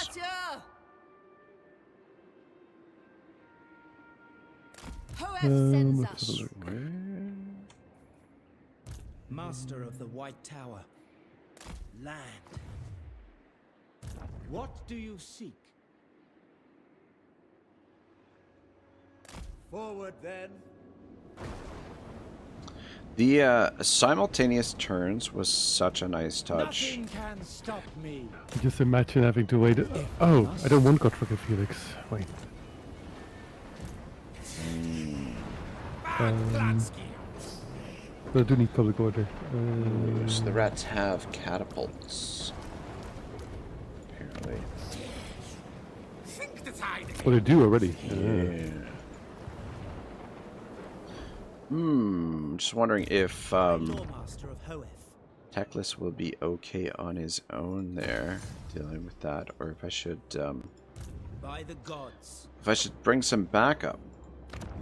[SPEAKER 4] Hoeth sends
[SPEAKER 3] let's have a
[SPEAKER 4] us.
[SPEAKER 3] look.
[SPEAKER 1] Where?
[SPEAKER 7] Master of the White Tower. Land. What do you seek?
[SPEAKER 5] Forward then.
[SPEAKER 1] The simultaneous turns was such a nice touch.
[SPEAKER 7] Nothing can stop me.
[SPEAKER 3] Just imagine having to wait. Oh, I don't want Godfrey Felix. Wait. But I do need public order.
[SPEAKER 1] So the rats have catapults. Apparently.
[SPEAKER 3] Well, they do already.
[SPEAKER 1] Yeah. Just wondering if
[SPEAKER 7] Lawmaster of Hoeth.
[SPEAKER 1] Teclis will be okay on his own there, dealing with that, or if I should
[SPEAKER 7] By the gods.
[SPEAKER 1] bring some backup.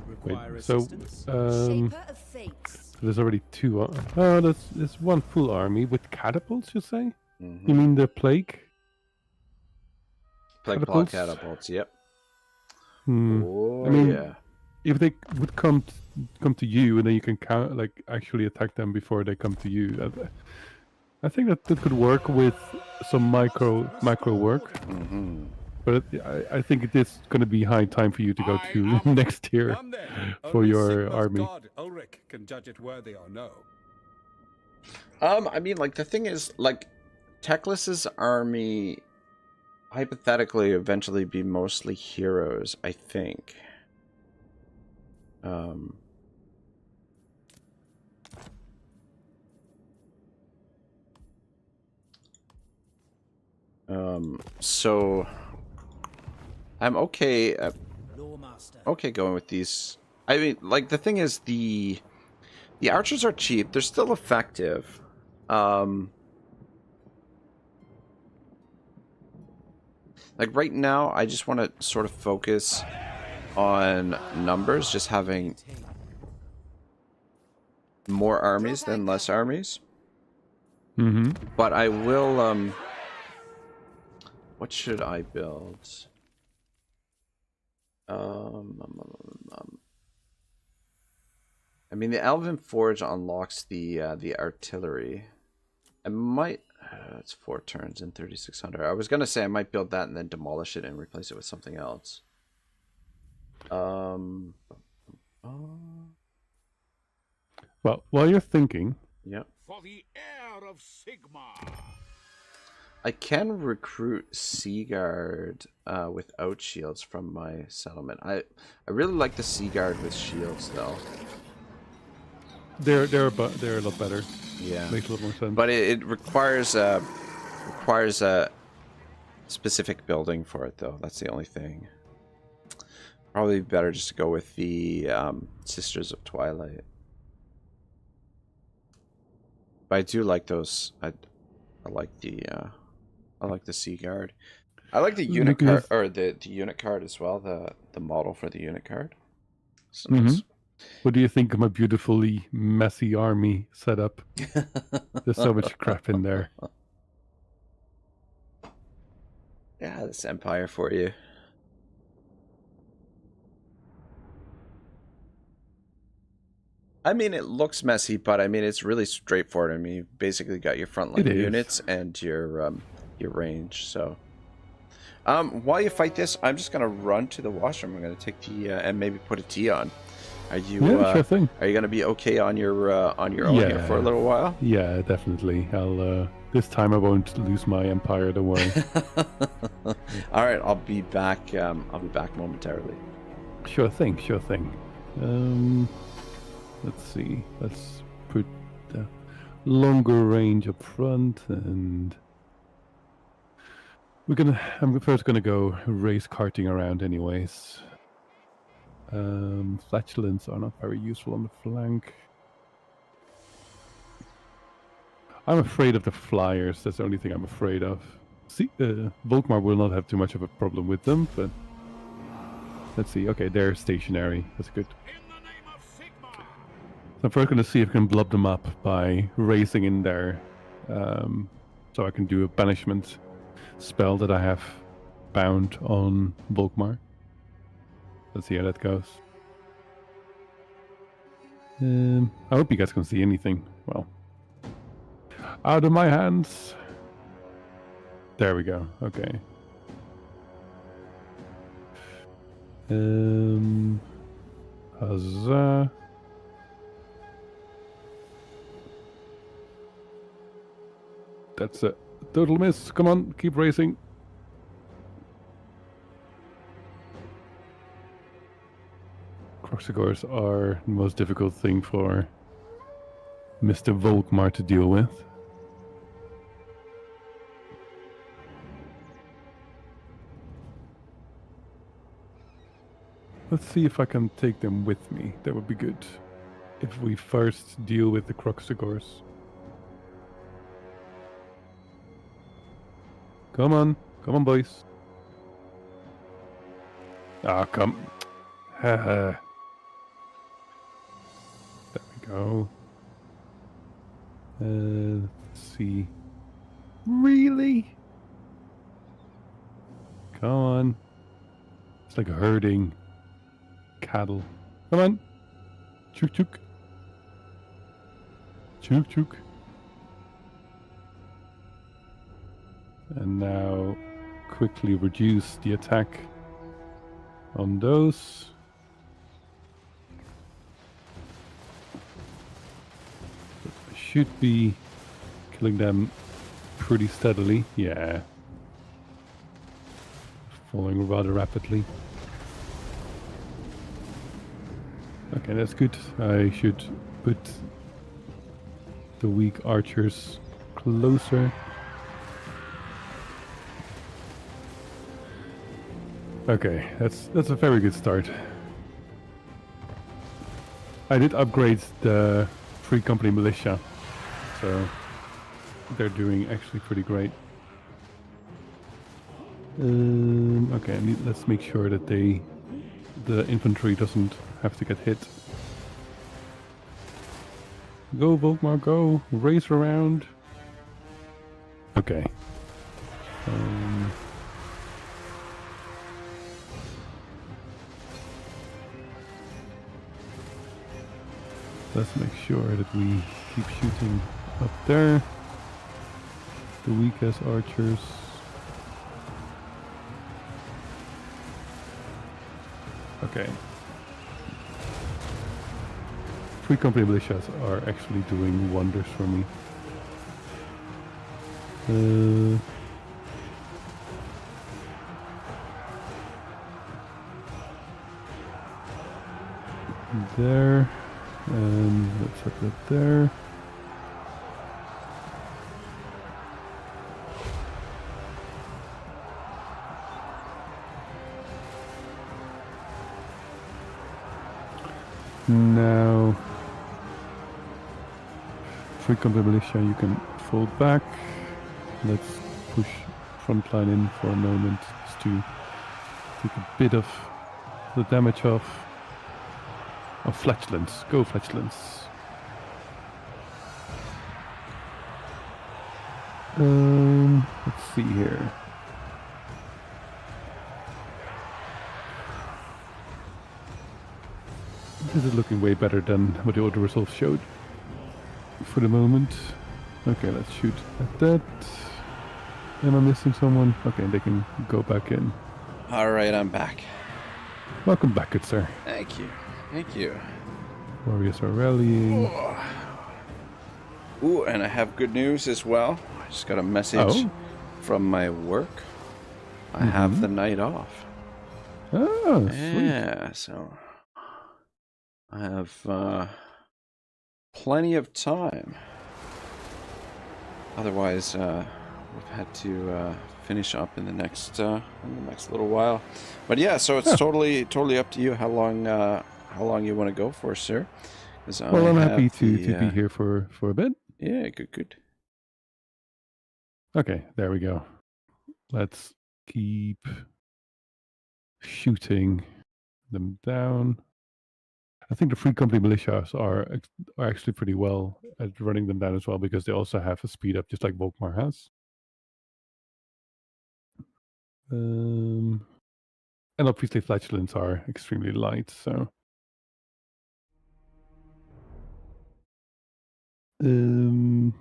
[SPEAKER 7] You
[SPEAKER 3] Wait,
[SPEAKER 7] require
[SPEAKER 3] so
[SPEAKER 7] assistance?
[SPEAKER 4] Shaper of fates.
[SPEAKER 3] there's already two. Oh, there's one full army with catapults. You say?
[SPEAKER 1] Mm-hmm.
[SPEAKER 3] You mean the plague?
[SPEAKER 1] Plague block
[SPEAKER 3] catapults?
[SPEAKER 1] catapults, yep.
[SPEAKER 3] Hmm.
[SPEAKER 1] Oh,
[SPEAKER 3] I mean,
[SPEAKER 1] yeah.
[SPEAKER 3] if they would come to you, and then you can actually attack them before they come to you. I think that could work with some micro work.
[SPEAKER 1] Mm-hmm.
[SPEAKER 3] But I think it is going to be high time for you to go to next tier
[SPEAKER 6] Come then.
[SPEAKER 3] for
[SPEAKER 6] Only
[SPEAKER 3] your
[SPEAKER 6] Sigma's
[SPEAKER 3] army.
[SPEAKER 6] god, Ulrich, can judge it worthy or no.
[SPEAKER 1] I mean, like, the thing is, like, Teclis's army hypothetically eventually be mostly heroes, I think. So I'm okay going with these. I mean, like, the thing is, the archers are cheap. They're still effective. Like, right now, I just want to sort of focus on numbers, just having more armies than less armies.
[SPEAKER 3] Mm-hmm.
[SPEAKER 1] But I will, what should I build? I mean, the Elven Forge unlocks the artillery. I might... it's 4 turns in 3600. I was gonna say I might build that and then demolish it and replace it with something else.
[SPEAKER 3] Well, while you're thinking,
[SPEAKER 1] Yep.
[SPEAKER 6] For the heir of Sigmar.
[SPEAKER 1] I can recruit Seaguard without shields from my settlement. I really like the Seaguard with shields though.
[SPEAKER 3] they're a lot better.
[SPEAKER 1] Yeah.
[SPEAKER 3] Makes a lot more sense.
[SPEAKER 1] But it requires a specific building for it though. That's the only thing. Probably better just to go with the Sisters of Twilight. But I do like those. I like the Sea Guard. I like the unit card, or the unit card as well. The model for the unit card. So nice.
[SPEAKER 3] What do you think of my beautifully messy army setup? There's so much crap in there.
[SPEAKER 1] Yeah, this Empire for you. I mean, it looks messy, but I mean, it's really straightforward. I mean, you basically got your frontline units and your range. So, while you fight this, I'm just gonna run to the washroom. I'm gonna take the and maybe put a tea on. Are you?
[SPEAKER 3] Sure thing.
[SPEAKER 1] Are you gonna be okay on your own here for a little while?
[SPEAKER 3] Yeah, definitely. I'll this time I won't lose my empire. Don't worry.
[SPEAKER 1] All right, I'll be back. I'll be back momentarily.
[SPEAKER 3] Sure thing. Sure thing. Let's see. Let's put the longer range up front, and I'm first gonna go race karting around, anyways. Flatulence are not very useful on the flank. I'm afraid of the flyers. That's the only thing I'm afraid of. See, Volkmar will not have too much of a problem with them, but let's see. Okay, they're stationary. That's good. So I'm first going to see if I can blob them up by racing in there, so I can do a banishment spell that I have bound on Volkmar. Let's see how that goes. I hope you guys can see anything. Well, Out of my hands. There we go. Okay. Huzzah. That's a total miss. Come on, keep racing. Croxigors are the most difficult thing for Mr. Volkmar to deal with. Let's see if I can take them with me. That would be good. If we first deal with the Croxigors. Come on, boys. Ah, come. Haha. There we go. Let's see. Really? Come on. It's like herding cattle. Come on. Chook chook. Chook chook. And now quickly reduce the attack on those. I should be killing them pretty steadily. Yeah. Falling rather rapidly. Okay, that's good. I should put the weak archers closer. Okay, that's a very good start. I did upgrade the Free Company militia, so they're doing actually pretty great. Okay, let's make sure that the infantry doesn't have to get hit. Go Volkmar, go! Race around! Okay. Let's make sure that we keep shooting up there. The weakest archers. Okay. Free Company militias are actually doing wonders for me. There. And let's put that there. Now, Free Company militia, you can fall back. Let's push frontline in for a moment just to take a bit of the damage off. Oh, flatulence. Go, flatulence. Let's see here. This is looking way better than what the auto results showed for the moment. Okay, let's shoot at that. Am I missing someone? Okay, they can go back in.
[SPEAKER 1] All right, I'm back.
[SPEAKER 3] Welcome back, good sir.
[SPEAKER 1] Thank you. Thank you.
[SPEAKER 3] Warriors are rallying.
[SPEAKER 1] Ooh, and I have good news as well. I just got a message from my work. I have the night off.
[SPEAKER 3] Oh,
[SPEAKER 1] yeah,
[SPEAKER 3] sweet.
[SPEAKER 1] so I have plenty of time. Otherwise, we've had to finish up in the next little while. But yeah, so it's totally up to you how long you want to go for, sir.
[SPEAKER 3] Well, I'm happy to be here for a bit.
[SPEAKER 1] Yeah, good.
[SPEAKER 3] Okay, there we go. Let's keep shooting them down. I think the Free Company militias are actually pretty well at running them down as well, because they also have a speed up, just like Volkmar has. And obviously flatulence are extremely light, so Oh,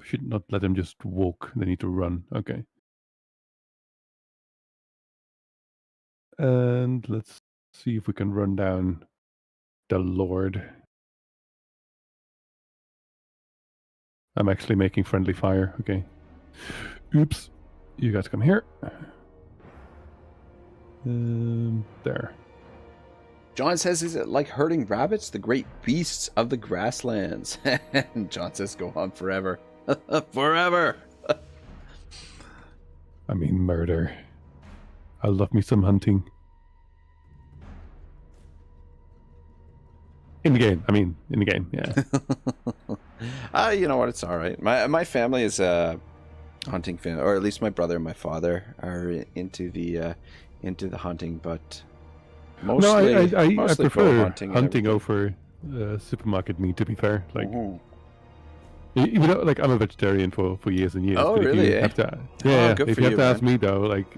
[SPEAKER 3] should not let them just walk. They need to run. Okay. And let's see if we can run down the Lord. I'm actually making friendly fire. Okay. Oops. You guys come here. There.
[SPEAKER 1] John says, is it like herding rabbits, the great beasts of the grasslands? And John says, go on forever. Forever.
[SPEAKER 3] I mean, murder. I love me some hunting. In the game. I mean, in the game, yeah.
[SPEAKER 1] You know what? It's all right. My family is a hunting fan, or at least my brother and my father are into the hunting, but mostly,
[SPEAKER 3] no, I
[SPEAKER 1] mostly
[SPEAKER 3] prefer
[SPEAKER 1] hunting
[SPEAKER 3] over supermarket meat. To be fair, like even though, like I'm a vegetarian for years and years.
[SPEAKER 1] Oh,
[SPEAKER 3] but
[SPEAKER 1] really?
[SPEAKER 3] If you have to, yeah.
[SPEAKER 1] Good
[SPEAKER 3] if
[SPEAKER 1] for
[SPEAKER 3] you have
[SPEAKER 1] you,
[SPEAKER 3] to ask
[SPEAKER 1] man.
[SPEAKER 3] me though, like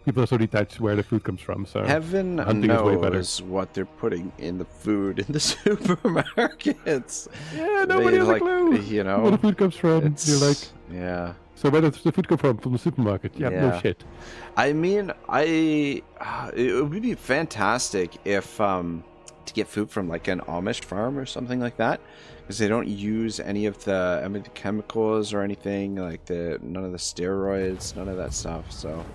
[SPEAKER 3] people are so detached where the food comes from. So
[SPEAKER 1] Heaven
[SPEAKER 3] hunting is way better.
[SPEAKER 1] knows what they're putting in the food in the supermarkets.
[SPEAKER 3] Yeah, nobody has a clue.
[SPEAKER 1] You know,
[SPEAKER 3] where the food comes from. You're like,
[SPEAKER 1] yeah.
[SPEAKER 3] so where does the food come from? From the supermarket? Yeah, no
[SPEAKER 1] Yeah.
[SPEAKER 3] shit.
[SPEAKER 1] I mean, it would be fantastic if to get food from like an Amish farm or something like that, because they don't use any of the chemicals or anything, like none of the steroids, none of that stuff. So,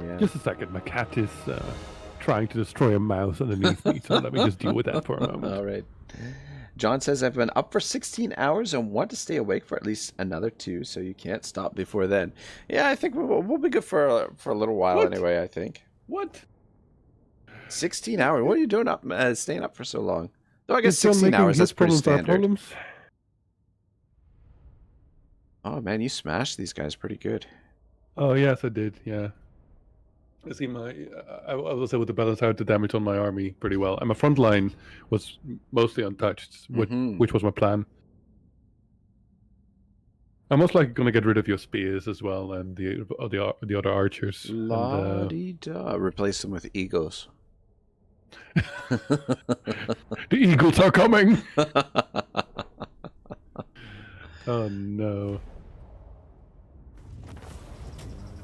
[SPEAKER 1] yeah.
[SPEAKER 3] Just a second, my cat is trying to destroy a mouse underneath me, so let me just deal with that for a moment.
[SPEAKER 1] All right. John says, I've been up for 16 hours and want to stay awake for at least another 2, so you can't stop before then. Yeah, I think we'll be good for a little while anyway, I think.
[SPEAKER 3] What?
[SPEAKER 1] 16 hours? What are you doing up, staying up for so long? Though I guess
[SPEAKER 3] Is John
[SPEAKER 1] 16
[SPEAKER 3] making
[SPEAKER 1] hours,
[SPEAKER 3] his
[SPEAKER 1] that's pretty
[SPEAKER 3] problems our
[SPEAKER 1] standard.
[SPEAKER 3] problems?
[SPEAKER 1] Oh, man, you smashed these guys pretty good.
[SPEAKER 3] Oh, yes, I did, yeah. I see I was able to balance out the damage on my army pretty well. And my front line was mostly untouched, which was my plan. I'm most likely going to get rid of your spears as well, and the other archers.
[SPEAKER 1] La-di-da. Replace them with eagles.
[SPEAKER 3] The eagles are coming! Oh, no.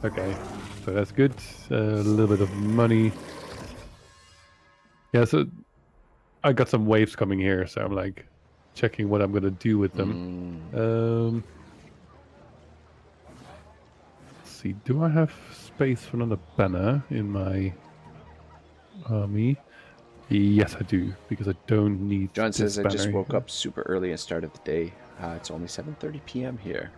[SPEAKER 3] Okay, so that's good. A little bit of money. Yeah, so I got some waves coming here, so I'm like checking what I'm gonna do with them. Let's see, do I have space for another banner in my army? Yes, I do, because I don't need.
[SPEAKER 1] John says, I just
[SPEAKER 3] banner.
[SPEAKER 1] woke up super early and started the day. It's only 7:30 p.m. here.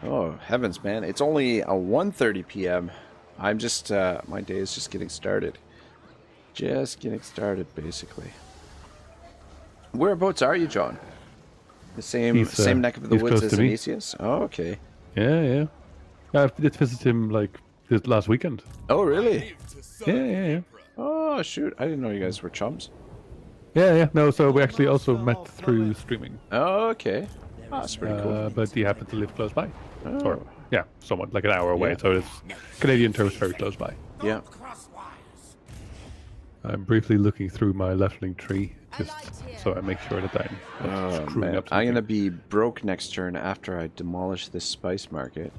[SPEAKER 1] Oh, heavens, man. It's only 1:30 p.m. I'm just, my day is just getting started. Just getting started, basically. Whereabouts are you, John? The same neck of the
[SPEAKER 3] he's
[SPEAKER 1] woods
[SPEAKER 3] close
[SPEAKER 1] as
[SPEAKER 3] to me.
[SPEAKER 1] Aenyseus? Oh, okay.
[SPEAKER 3] Yeah. I did visit him like this last weekend.
[SPEAKER 1] Oh, really?
[SPEAKER 3] Yeah.
[SPEAKER 1] Oh, shoot. I didn't know you guys were chums.
[SPEAKER 3] Yeah. No, so we actually also met through streaming.
[SPEAKER 1] Oh, okay. Oh, that's pretty cool.
[SPEAKER 3] But he happened to live close by.
[SPEAKER 1] Oh.
[SPEAKER 3] Or, yeah, somewhat like an hour away.
[SPEAKER 1] Yeah.
[SPEAKER 3] So it's Canadian Toast very close by.
[SPEAKER 1] Yeah.
[SPEAKER 3] I'm briefly looking through my leveling tree, just so I make sure that I'm not
[SPEAKER 1] Oh,
[SPEAKER 3] screwing
[SPEAKER 1] man.
[SPEAKER 3] up
[SPEAKER 1] I'm going to
[SPEAKER 3] something.
[SPEAKER 1] be broke next turn after I demolish this spice market.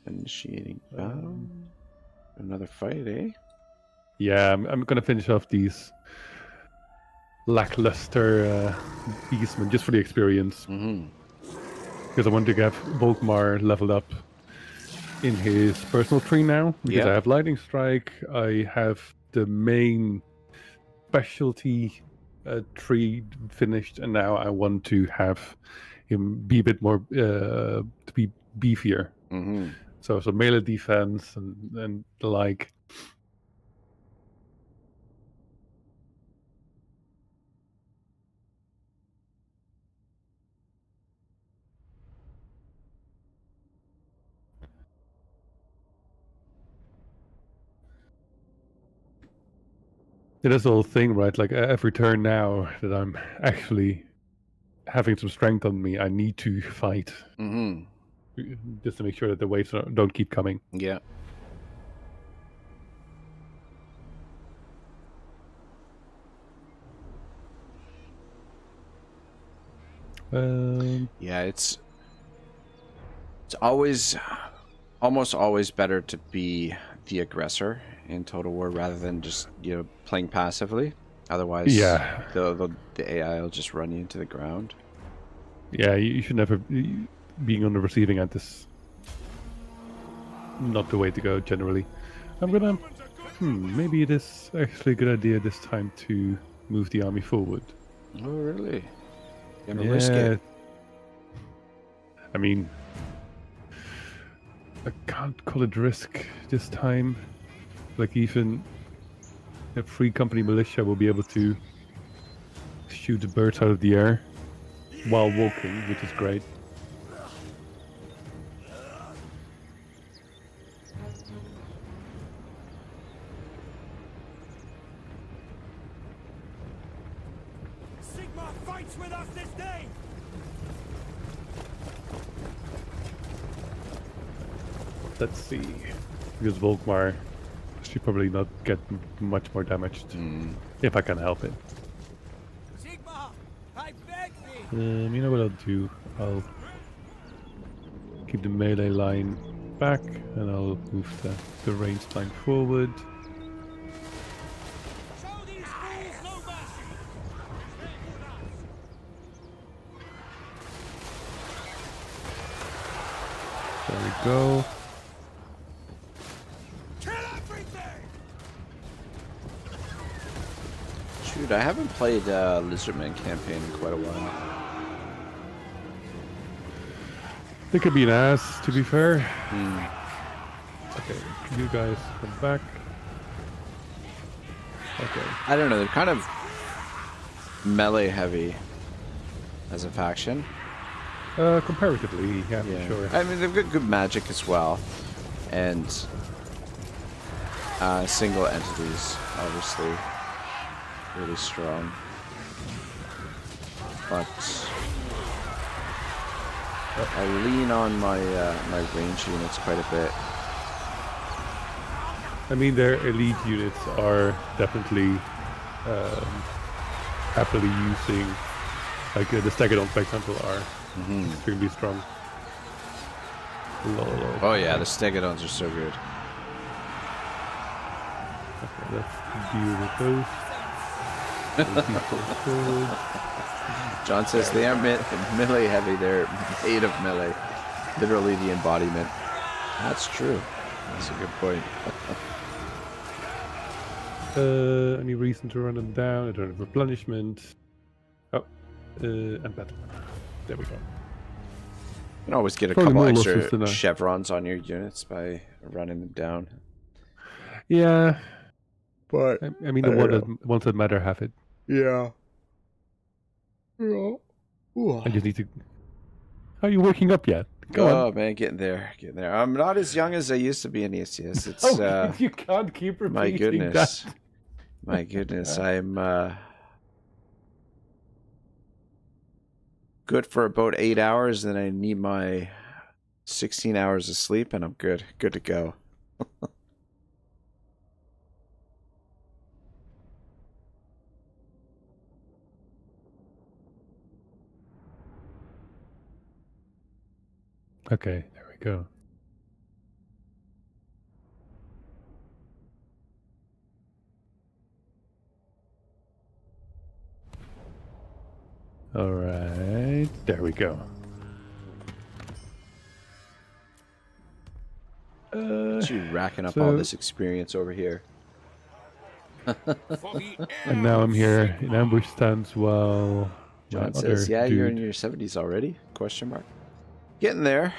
[SPEAKER 1] Initiating battle. Another fight, eh?
[SPEAKER 3] Yeah, I'm gonna finish off these lackluster beastmen just for the experience. Because I want to have Volkmar leveled up in his personal tree now. Because I have Lightning Strike, I have the main specialty tree finished, and now I want to have him be a bit more to be beefier. So melee defense and the like. It is the whole thing, right? Like every turn now that I'm actually having some strength on me, I need to fight. Just to make sure that the waves don't keep coming.
[SPEAKER 1] Yeah. Yeah, it's always, almost always better to be the aggressor in Total War rather than just, you know, playing passively. Otherwise,
[SPEAKER 3] yeah,
[SPEAKER 1] the AI will just run you into the ground.
[SPEAKER 3] yeah. You should never being on the receiving end is not the way to go generally. I'm gonna. Maybe it is actually a good idea this time to move the army forward.
[SPEAKER 1] Oh, really? You're gonna risk it.
[SPEAKER 3] I mean, I can't call it risk this time. Like even a free company militia will be able to shoot the birds out of the air while walking, which is great.
[SPEAKER 5] Sigma fights with us this day!
[SPEAKER 3] Let's see. Because Volkmar should probably not get much more damaged if I can help it.
[SPEAKER 5] Sigma, I beg thee!
[SPEAKER 3] You know what I'll do? I'll keep the melee line back and I'll move the ranged line forward.
[SPEAKER 5] Show these fools no mercy!
[SPEAKER 3] There we go.
[SPEAKER 5] Kill everything!
[SPEAKER 1] Shoot, I haven't played Lizardman campaign in quite a while.
[SPEAKER 3] They could be an ass, to be fair. Okay, you guys come back. Okay.
[SPEAKER 1] I don't know, they're kind of melee heavy as a faction.
[SPEAKER 3] Comparatively, yeah,
[SPEAKER 1] Yeah.
[SPEAKER 3] sure.
[SPEAKER 1] I mean, they've got good magic as well. And single entities, obviously, really strong. But I lean on my my range units quite a bit.
[SPEAKER 3] I mean, their elite units are definitely happily using, like the Stegadons, for example, are extremely strong. Lol.
[SPEAKER 1] Oh yeah, the Stegadons are so good.
[SPEAKER 3] Okay, let's deal with those. Forward.
[SPEAKER 1] John says they aren't melee heavy, they're made of melee. Literally the embodiment. That's true. That's a good point.
[SPEAKER 3] Any reason to run them down? I don't have replenishment. Oh, and battle. There we go.
[SPEAKER 1] You can always get a
[SPEAKER 3] Probably
[SPEAKER 1] couple
[SPEAKER 3] more losses
[SPEAKER 1] extra
[SPEAKER 3] than
[SPEAKER 1] chevrons on your units by running them down.
[SPEAKER 3] Yeah,
[SPEAKER 1] But
[SPEAKER 3] I mean the ones that matter have it.
[SPEAKER 1] yeah.
[SPEAKER 3] I just need to. Are you waking up yet? Go on.
[SPEAKER 1] Oh man, getting there, getting there. I'm not as young as I used to be, Aenyseus. It's
[SPEAKER 3] Oh, you can't keep repeating
[SPEAKER 1] my goodness,
[SPEAKER 3] that.
[SPEAKER 1] my goodness. I'm good for about 8 hours, then I need my 16 hours of sleep, and I'm good to go.
[SPEAKER 3] Okay, there we go. All right, there we go.
[SPEAKER 1] You racking up
[SPEAKER 3] so-
[SPEAKER 1] all this experience over here.
[SPEAKER 3] And now I'm here in ambush stance while my
[SPEAKER 1] John says,
[SPEAKER 3] other
[SPEAKER 1] "Yeah, you're in
[SPEAKER 3] dude-
[SPEAKER 1] your 70s already?" Question mark. Getting there,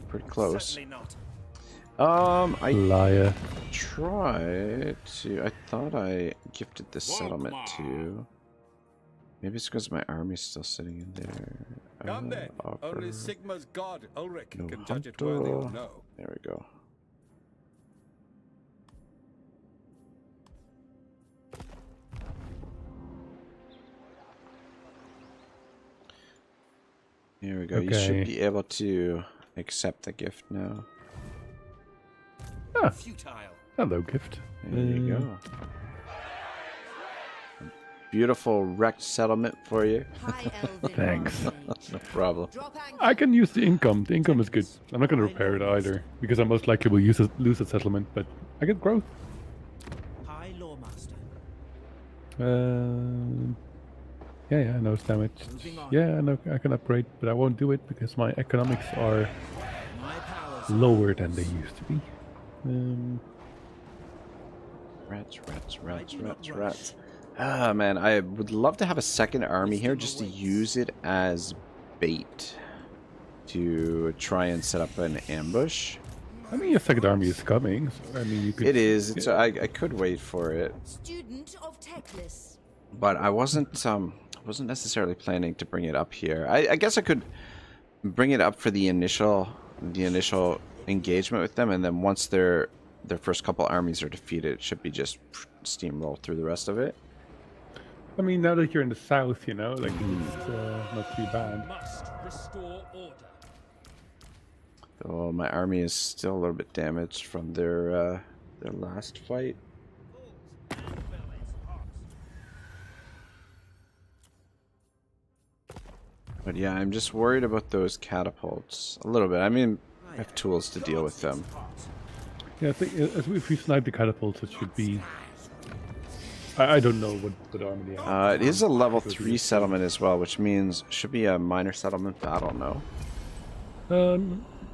[SPEAKER 1] pretty close.
[SPEAKER 5] Certainly not.
[SPEAKER 1] I
[SPEAKER 3] liar.
[SPEAKER 1] tried to. I thought I gifted this settlement
[SPEAKER 6] Volkmar.
[SPEAKER 1] to. Maybe it's because my army's still sitting in there.
[SPEAKER 6] Come then.
[SPEAKER 1] Offer.
[SPEAKER 6] Only Sigma's god, Ulrich,
[SPEAKER 1] No
[SPEAKER 6] can judge it
[SPEAKER 1] hunter.
[SPEAKER 6] worthy or no.
[SPEAKER 1] There we go. Here we go. You
[SPEAKER 3] Okay.
[SPEAKER 1] should be able to accept the gift now.
[SPEAKER 5] Futile.
[SPEAKER 3] Hello, gift.
[SPEAKER 1] There you go. beautiful wrecked settlement for you.
[SPEAKER 4] High Elven
[SPEAKER 3] Thanks.
[SPEAKER 4] Archmage.
[SPEAKER 1] No problem.
[SPEAKER 4] Drop anchor.
[SPEAKER 3] I can use the income. The income is good. I'm not going to repair it either, because I most likely will lose a settlement, but I get growth.
[SPEAKER 7] High Lawmaster.
[SPEAKER 3] Yeah, I know it's damage. Yeah, I know I can upgrade, but I won't do it because my economics are
[SPEAKER 7] My powers.
[SPEAKER 3] lower than they used to be.
[SPEAKER 1] Rats. Ah, man, I would love to have a second army here just to use it as bait to try and set up an ambush.
[SPEAKER 3] I mean, your second army is coming. So, I mean, you could.
[SPEAKER 1] It is. It's. I could wait for it,
[SPEAKER 4] Student of Teclis.
[SPEAKER 1] but I wasn't necessarily planning to bring it up here. I guess I could bring it up for the initial engagement with them, and then once their first couple armies are defeated, it should be just steamroll through the rest of it.
[SPEAKER 3] I mean, now that you're in the south, you know, like it's not too bad.
[SPEAKER 6] Must restore order.
[SPEAKER 1] Oh, my army is still a little bit damaged from their last fight. But yeah, I'm just worried about those catapults a little bit. I mean, I have tools to deal with them.
[SPEAKER 3] Yeah, I think if we snipe the catapults, it should be. I don't know what army they are.
[SPEAKER 1] It is a level 3 settlement as well, which means it should be a minor settlement battle, no?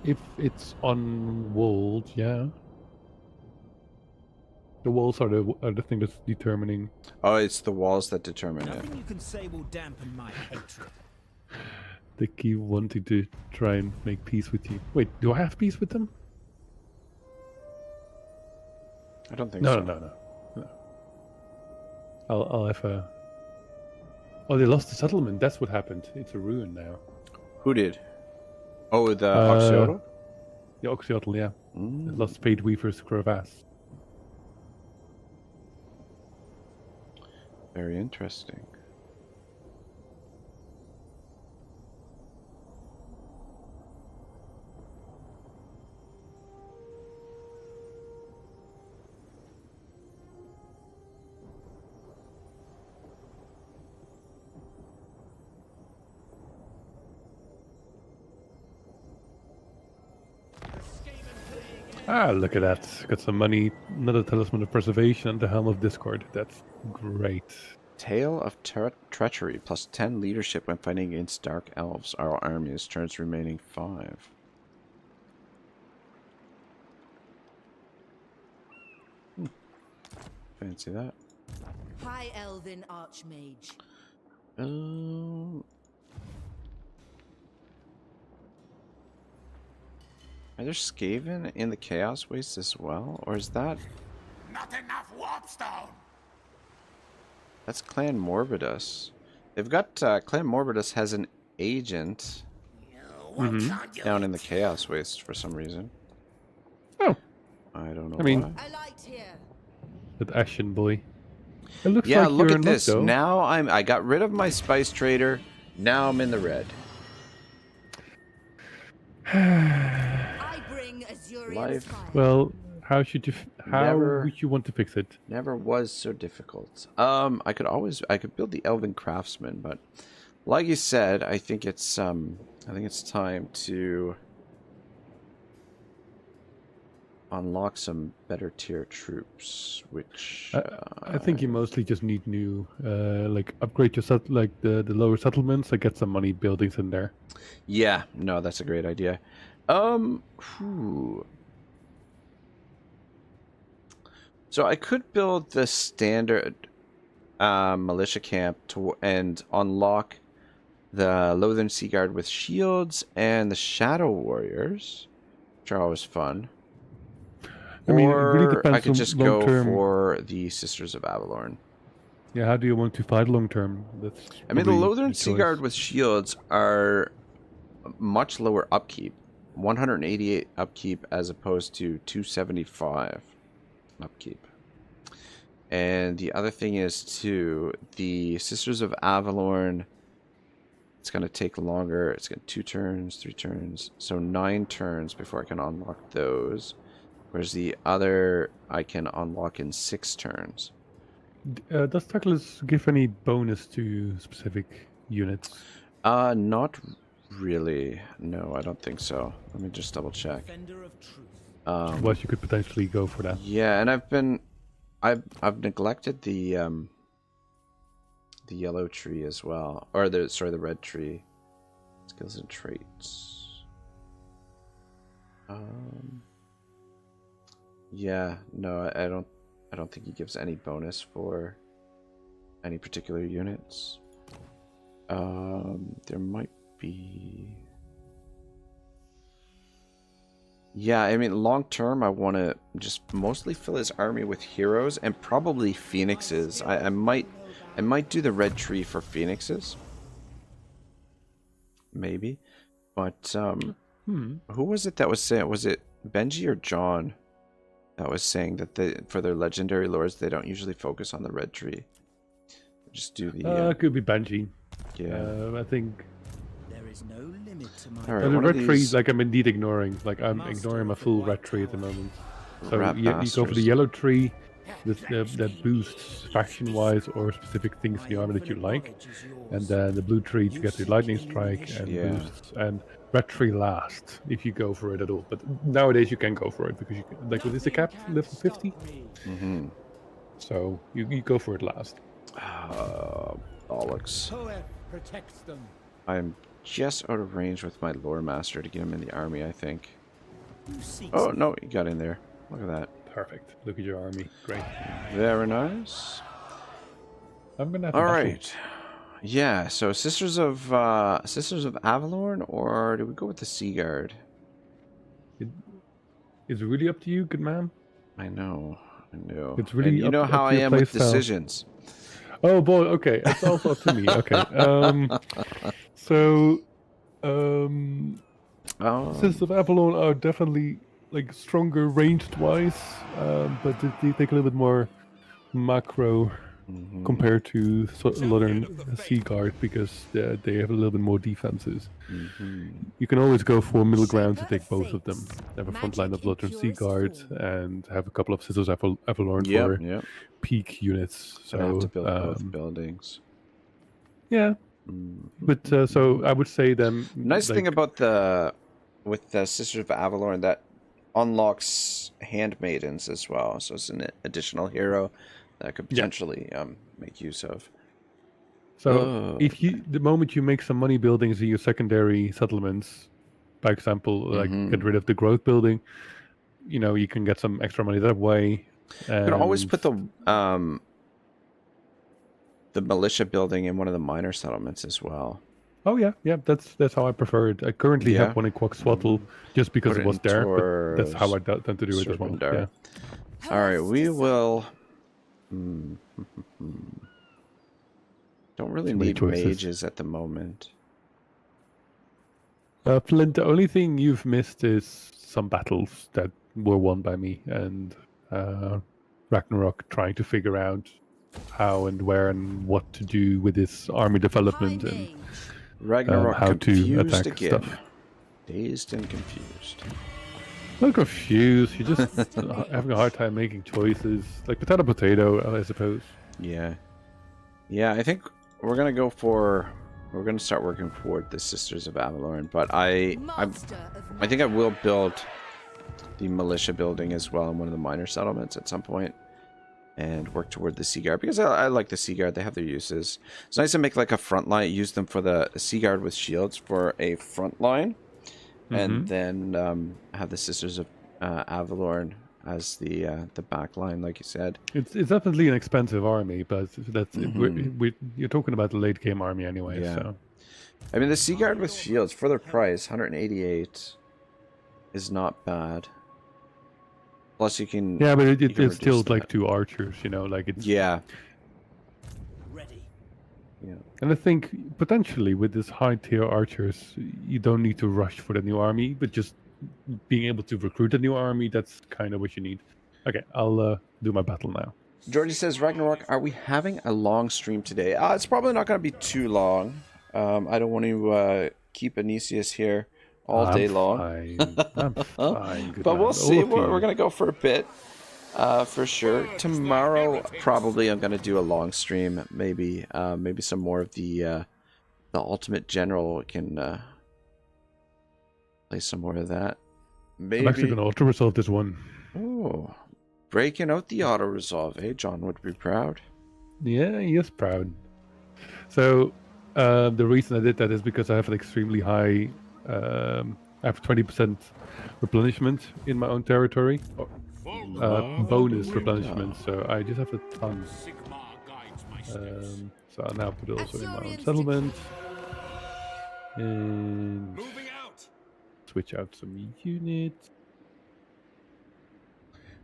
[SPEAKER 3] If it's on walls, yeah. The walls are the thing that's determining.
[SPEAKER 1] Oh, it's the walls that determine it.
[SPEAKER 7] Nothing you can say will dampen my hatred.
[SPEAKER 3] They keep wanting to try and make peace with you. Wait, do I have peace with them?
[SPEAKER 1] I don't think
[SPEAKER 3] No,
[SPEAKER 1] so.
[SPEAKER 3] no. I'll have a. Oh, they lost the settlement. That's what happened. It's a ruin now.
[SPEAKER 1] Who did? Oh, the Oxiodal?
[SPEAKER 3] The Oxiodal, yeah.
[SPEAKER 1] Mm.
[SPEAKER 3] It lost Spade Weaver's crevasse.
[SPEAKER 1] Very interesting.
[SPEAKER 3] Ah, look at that. Got some money, another Talisman of Preservation, and the Helm of Discord. That's great.
[SPEAKER 1] Tale of Treachery, plus 10 leadership when fighting against Dark Elves. Our army is turns remaining 5. Fancy that.
[SPEAKER 4] High Elven Archmage.
[SPEAKER 1] Are there Skaven in the Chaos Waste as well? Or is that...
[SPEAKER 5] Not enough warpstone.
[SPEAKER 1] That's Clan Morbidus. They've got... Clan Morbidus has an agent down in the Chaos Waste for some reason.
[SPEAKER 3] Oh,
[SPEAKER 1] I don't know
[SPEAKER 3] I mean-
[SPEAKER 1] why.
[SPEAKER 4] A light here.
[SPEAKER 3] that Ashen boy. It looks
[SPEAKER 1] Yeah,
[SPEAKER 3] like
[SPEAKER 1] look
[SPEAKER 3] you're
[SPEAKER 1] at
[SPEAKER 3] in luck,
[SPEAKER 1] this.
[SPEAKER 3] though.
[SPEAKER 1] Now I got rid of my Spice Trader. Now I'm in the red.
[SPEAKER 4] I bring Azurian's
[SPEAKER 1] Life.
[SPEAKER 4] fire.
[SPEAKER 3] Well, how should you? How
[SPEAKER 1] Never-
[SPEAKER 3] would you want to fix it?
[SPEAKER 1] Never was so difficult. I could build the Elven Craftsman, but like you said, I think it's time to unlock some better tier troops, which
[SPEAKER 3] I think you mostly just need new, like upgrade your the lower settlements, and get some money buildings in there.
[SPEAKER 1] yeah, no, that's a great idea. So I could build the standard militia camp and unlock the Lothern Sea Guard with shields and the Shadow Warriors, which are always fun.
[SPEAKER 3] I mean, it really
[SPEAKER 1] Or
[SPEAKER 3] depends
[SPEAKER 1] I could
[SPEAKER 3] on
[SPEAKER 1] just go
[SPEAKER 3] long-term.
[SPEAKER 1] for the Sisters of Avalorn.
[SPEAKER 3] Yeah, how do you want to fight long term? That's.
[SPEAKER 1] I mean, the
[SPEAKER 3] probably
[SPEAKER 1] Lothern
[SPEAKER 3] the
[SPEAKER 1] Sea
[SPEAKER 3] choice.
[SPEAKER 1] Guard with shields are much lower upkeep. 188 upkeep as opposed to 275 upkeep. And the other thing is, too, the Sisters of Avalorn, it's going to take longer. It's going to 2 turns, 3 turns, so 9 turns before I can unlock those. Whereas the other, I can unlock in 6 turns.
[SPEAKER 3] Does Teclis give any bonus to specific units?
[SPEAKER 1] Not really. No, I don't think so. Let me just double check.
[SPEAKER 7] Defender of truth.
[SPEAKER 3] Otherwise, you could potentially go for that.
[SPEAKER 1] Yeah, and I've neglected the yellow tree as well, or the red tree. Skills and traits. Yeah, no, I don't think he gives any bonus for any particular units. There might be. Yeah, I mean, long term, I want to just mostly fill his army with heroes and probably phoenixes. I might do the red tree for phoenixes, maybe. But who was it that was saying? Was it Benji or John that was saying that for their legendary lords they don't usually focus on the red tree? Just do the.
[SPEAKER 3] Could be Benji.
[SPEAKER 1] Yeah.
[SPEAKER 3] I think.
[SPEAKER 7] There is no limit to my.
[SPEAKER 1] All right,
[SPEAKER 3] The
[SPEAKER 1] one
[SPEAKER 3] red
[SPEAKER 1] of
[SPEAKER 3] tree,
[SPEAKER 1] these-
[SPEAKER 3] like I'm indeed ignoring. Like I'm ignoring my full red tree at the moment. So
[SPEAKER 1] Rat
[SPEAKER 3] you go for
[SPEAKER 1] bastards.
[SPEAKER 3] the yellow tree that boosts faction-wise or specific things in the army that you like, and then the blue tree to get the lightning strike and boosts, and red tree last if you go for it at all. But nowadays you can go for it because you can, like, what is the cap? Level 50. So you go for it last.
[SPEAKER 1] Bollocks.
[SPEAKER 6] Poet protects them.
[SPEAKER 1] I'm just out of range with my lore master to get him in the army, I think.
[SPEAKER 7] Who seeks
[SPEAKER 1] Oh, no, he got in there. Look at that.
[SPEAKER 3] Perfect. Look at your army. Great.
[SPEAKER 1] Very nice.
[SPEAKER 3] I'm gonna have
[SPEAKER 1] All
[SPEAKER 3] a battle.
[SPEAKER 1] right. Yeah, so Sisters of Avalorn, or do we go with the Sea Guard?
[SPEAKER 3] It's really up to you, good man.
[SPEAKER 1] I know.
[SPEAKER 3] It's really
[SPEAKER 1] And you
[SPEAKER 3] up-
[SPEAKER 1] know
[SPEAKER 3] up
[SPEAKER 1] how
[SPEAKER 3] to
[SPEAKER 1] I
[SPEAKER 3] your
[SPEAKER 1] am with
[SPEAKER 3] playstyle.
[SPEAKER 1] decisions.
[SPEAKER 3] Oh boy, okay, it's also up to me. Okay. So Sisters of Avalon are definitely like stronger ranged wise, but they take a little bit more macro compared to Southern Sea Guard because they have a little bit more defenses. You can always go for middle ground to take both of them. Have a front line of Southern Sea Guard and have a couple of Sisters of Avalon for
[SPEAKER 1] Yep.
[SPEAKER 3] peak units.
[SPEAKER 1] So I have to
[SPEAKER 3] So
[SPEAKER 1] build both buildings.
[SPEAKER 3] yeah, but so I would say then.
[SPEAKER 1] Nice thing about the Sisters of Avalorn that unlocks handmaidens as well, so it's an additional hero that I could potentially make use of.
[SPEAKER 3] So if the moment you make some money buildings in your secondary settlements, by example, like get rid of the growth building, you can get some extra money that way.
[SPEAKER 1] You could always put the militia building in one of the minor settlements as well.
[SPEAKER 3] Oh yeah, that's how I prefer it. I currently have one in Quoxswaddle just because
[SPEAKER 1] Put
[SPEAKER 3] it
[SPEAKER 1] it
[SPEAKER 3] was
[SPEAKER 1] in
[SPEAKER 3] there, but that's how I tend to do it as well.
[SPEAKER 1] Surrender.
[SPEAKER 3] Yeah.
[SPEAKER 1] All right, we will. Don't really
[SPEAKER 3] Too many
[SPEAKER 1] need
[SPEAKER 3] choices.
[SPEAKER 1] mages at the moment.
[SPEAKER 3] Flint, the only thing you've missed is some battles that were won by me and Ragnarok trying to figure out how and where and what to do with this army development and
[SPEAKER 1] Ragnarok
[SPEAKER 3] how to
[SPEAKER 1] confused
[SPEAKER 3] attack
[SPEAKER 1] again.
[SPEAKER 3] stuff.
[SPEAKER 1] Dazed and confused.
[SPEAKER 3] Not confused. You're just having a hard time making choices, like potato, I suppose.
[SPEAKER 1] Yeah. Yeah, I think we're gonna start working toward the Sisters of Avalorn, but I think I will build the militia building as well in one of the minor settlements at some point, and work toward the Sea Guard because I like the Sea Guard. They have their uses. It's nice to make like a front line, use them for the Sea Guard with shields for a front line, and then have the Sisters of Avalorn as the back line, like you said.
[SPEAKER 3] It's definitely an expensive army, but that's you're talking about the late game army anyway.
[SPEAKER 1] Yeah.
[SPEAKER 3] So
[SPEAKER 1] I mean, the Sea Guard with shields for their price, 188, is not bad. Plus, you can.
[SPEAKER 3] yeah, but
[SPEAKER 1] you can
[SPEAKER 3] it's still
[SPEAKER 1] reduce
[SPEAKER 3] like
[SPEAKER 1] that.
[SPEAKER 3] 2 archers, like it's
[SPEAKER 1] Yeah.
[SPEAKER 7] ready.
[SPEAKER 1] Yeah.
[SPEAKER 3] And I think potentially with this high tier archers, you don't need to rush for the new army, but just being able to recruit a new army, that's kind of what you need. Okay, I'll do my battle now.
[SPEAKER 1] Georgie says, Ragnarok, are we having a long stream today? It's probably not going to be too long. I don't want to keep Aenyseus here all day long.
[SPEAKER 3] Fine. I'm fine. Good
[SPEAKER 1] But
[SPEAKER 3] man.
[SPEAKER 1] we'll see.
[SPEAKER 3] All of you.
[SPEAKER 1] We're going to go for a bit. For sure. Tomorrow, probably I'm gonna do a long stream. Maybe some more of the Ultimate General. We can play some more of that. Maybe.
[SPEAKER 3] I'm actually going to auto-resolve this one.
[SPEAKER 1] Oh, breaking out the auto-resolve. Hey, John would be proud.
[SPEAKER 3] Yeah, he is proud. So, the reason I did that is because I have an extremely high... I have 20% replenishment in my own territory. Bonus replenishment, so I just have a ton. So I'll now put it also in my own settlement. And
[SPEAKER 6] Moving out.
[SPEAKER 3] switch out some units.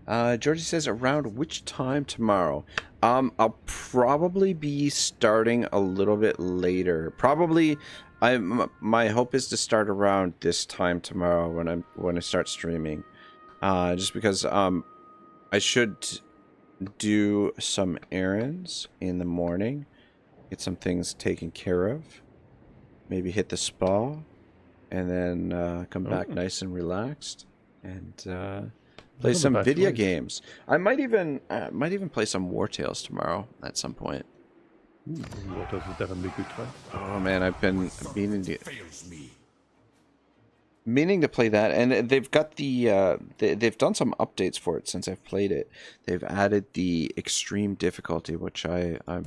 [SPEAKER 1] Georgie says, around which time tomorrow? I'll probably be starting a little bit later. Probably, my hope is to start around this time tomorrow when I start streaming. Just because I should do some errands in the morning, get some things taken care of, maybe hit the spa, and then come back nice and relaxed and play some video games. I might even play some War Tales tomorrow at some point.
[SPEAKER 3] War Tales is definitely good fun.
[SPEAKER 1] Oh man, I've been meaning to play that, and they've got the they've done some updates for it since I've played it. They've added the extreme difficulty, which I'm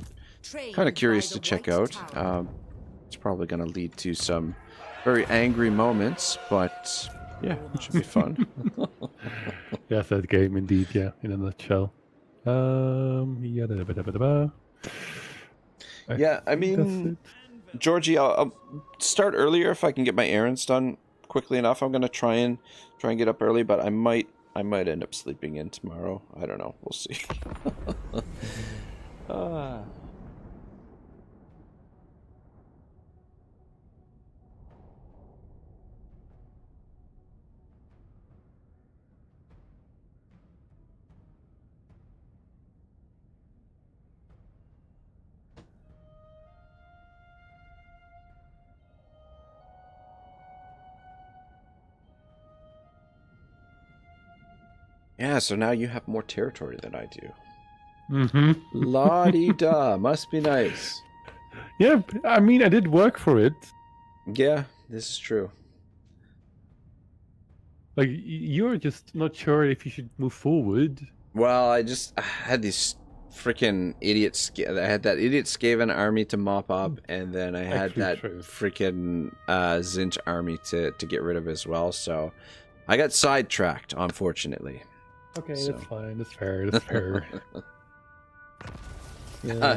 [SPEAKER 1] kind of curious to check out. It's probably going to lead to some very angry moments, but yeah, it should be fun.
[SPEAKER 3] Yes, that game indeed. Yeah, in a nutshell.
[SPEAKER 1] Yeah, I mean, Georgie, I'll start earlier if I can get my errands done quickly enough. I'm gonna try and get up early, but I might end up sleeping in tomorrow. I don't know. We'll see. Yeah, so now you have more territory than I do.
[SPEAKER 3] Mm-hmm.
[SPEAKER 1] La-di-da, must be nice.
[SPEAKER 3] Yeah, I mean, I did work for it.
[SPEAKER 1] Yeah, this is true.
[SPEAKER 3] Like, you're just not sure if you should move forward.
[SPEAKER 1] Well, I had these freaking idiots. I had that idiot Skaven army to mop up, and then I had that freaking Zinch army to get rid of as well. So I got sidetracked, unfortunately.
[SPEAKER 3] Okay, that's fine. That's fair. That's fair.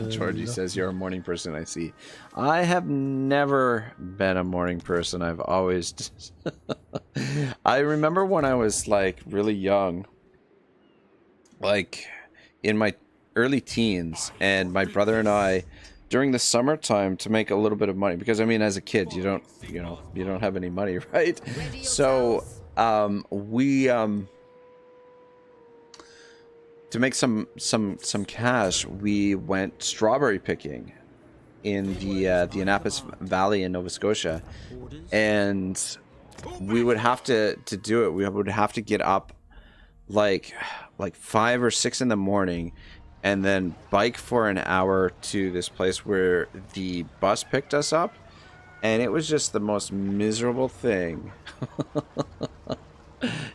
[SPEAKER 1] Georgie says you're a morning person. I see. I have never been a morning person. I've always. I remember when I was like really young, like in my early teens, and my brother and I, during the summertime, to make a little bit of money, because I mean, as a kid, you don't have any money, right? So we to make some cash, we went strawberry picking in the Annapolis Valley in Nova Scotia, and we would have to do it. We would have to get up like 5 or 6 in the morning, and then bike for an hour to this place where the bus picked us up, and it was just the most miserable thing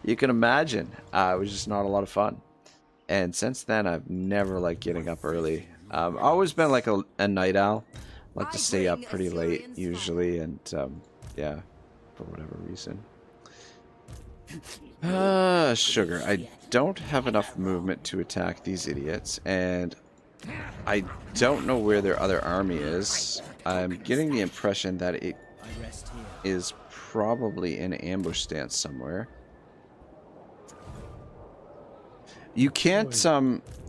[SPEAKER 1] you can imagine. It was just not a lot of fun. And since then, I've never liked getting up early. I've always been like a night owl. I like to stay up pretty late, usually, and yeah, for whatever reason. Sugar. I don't have enough movement to attack these idiots, and I don't know where their other army is. I'm getting the impression that it is probably in ambush stance somewhere. You can't,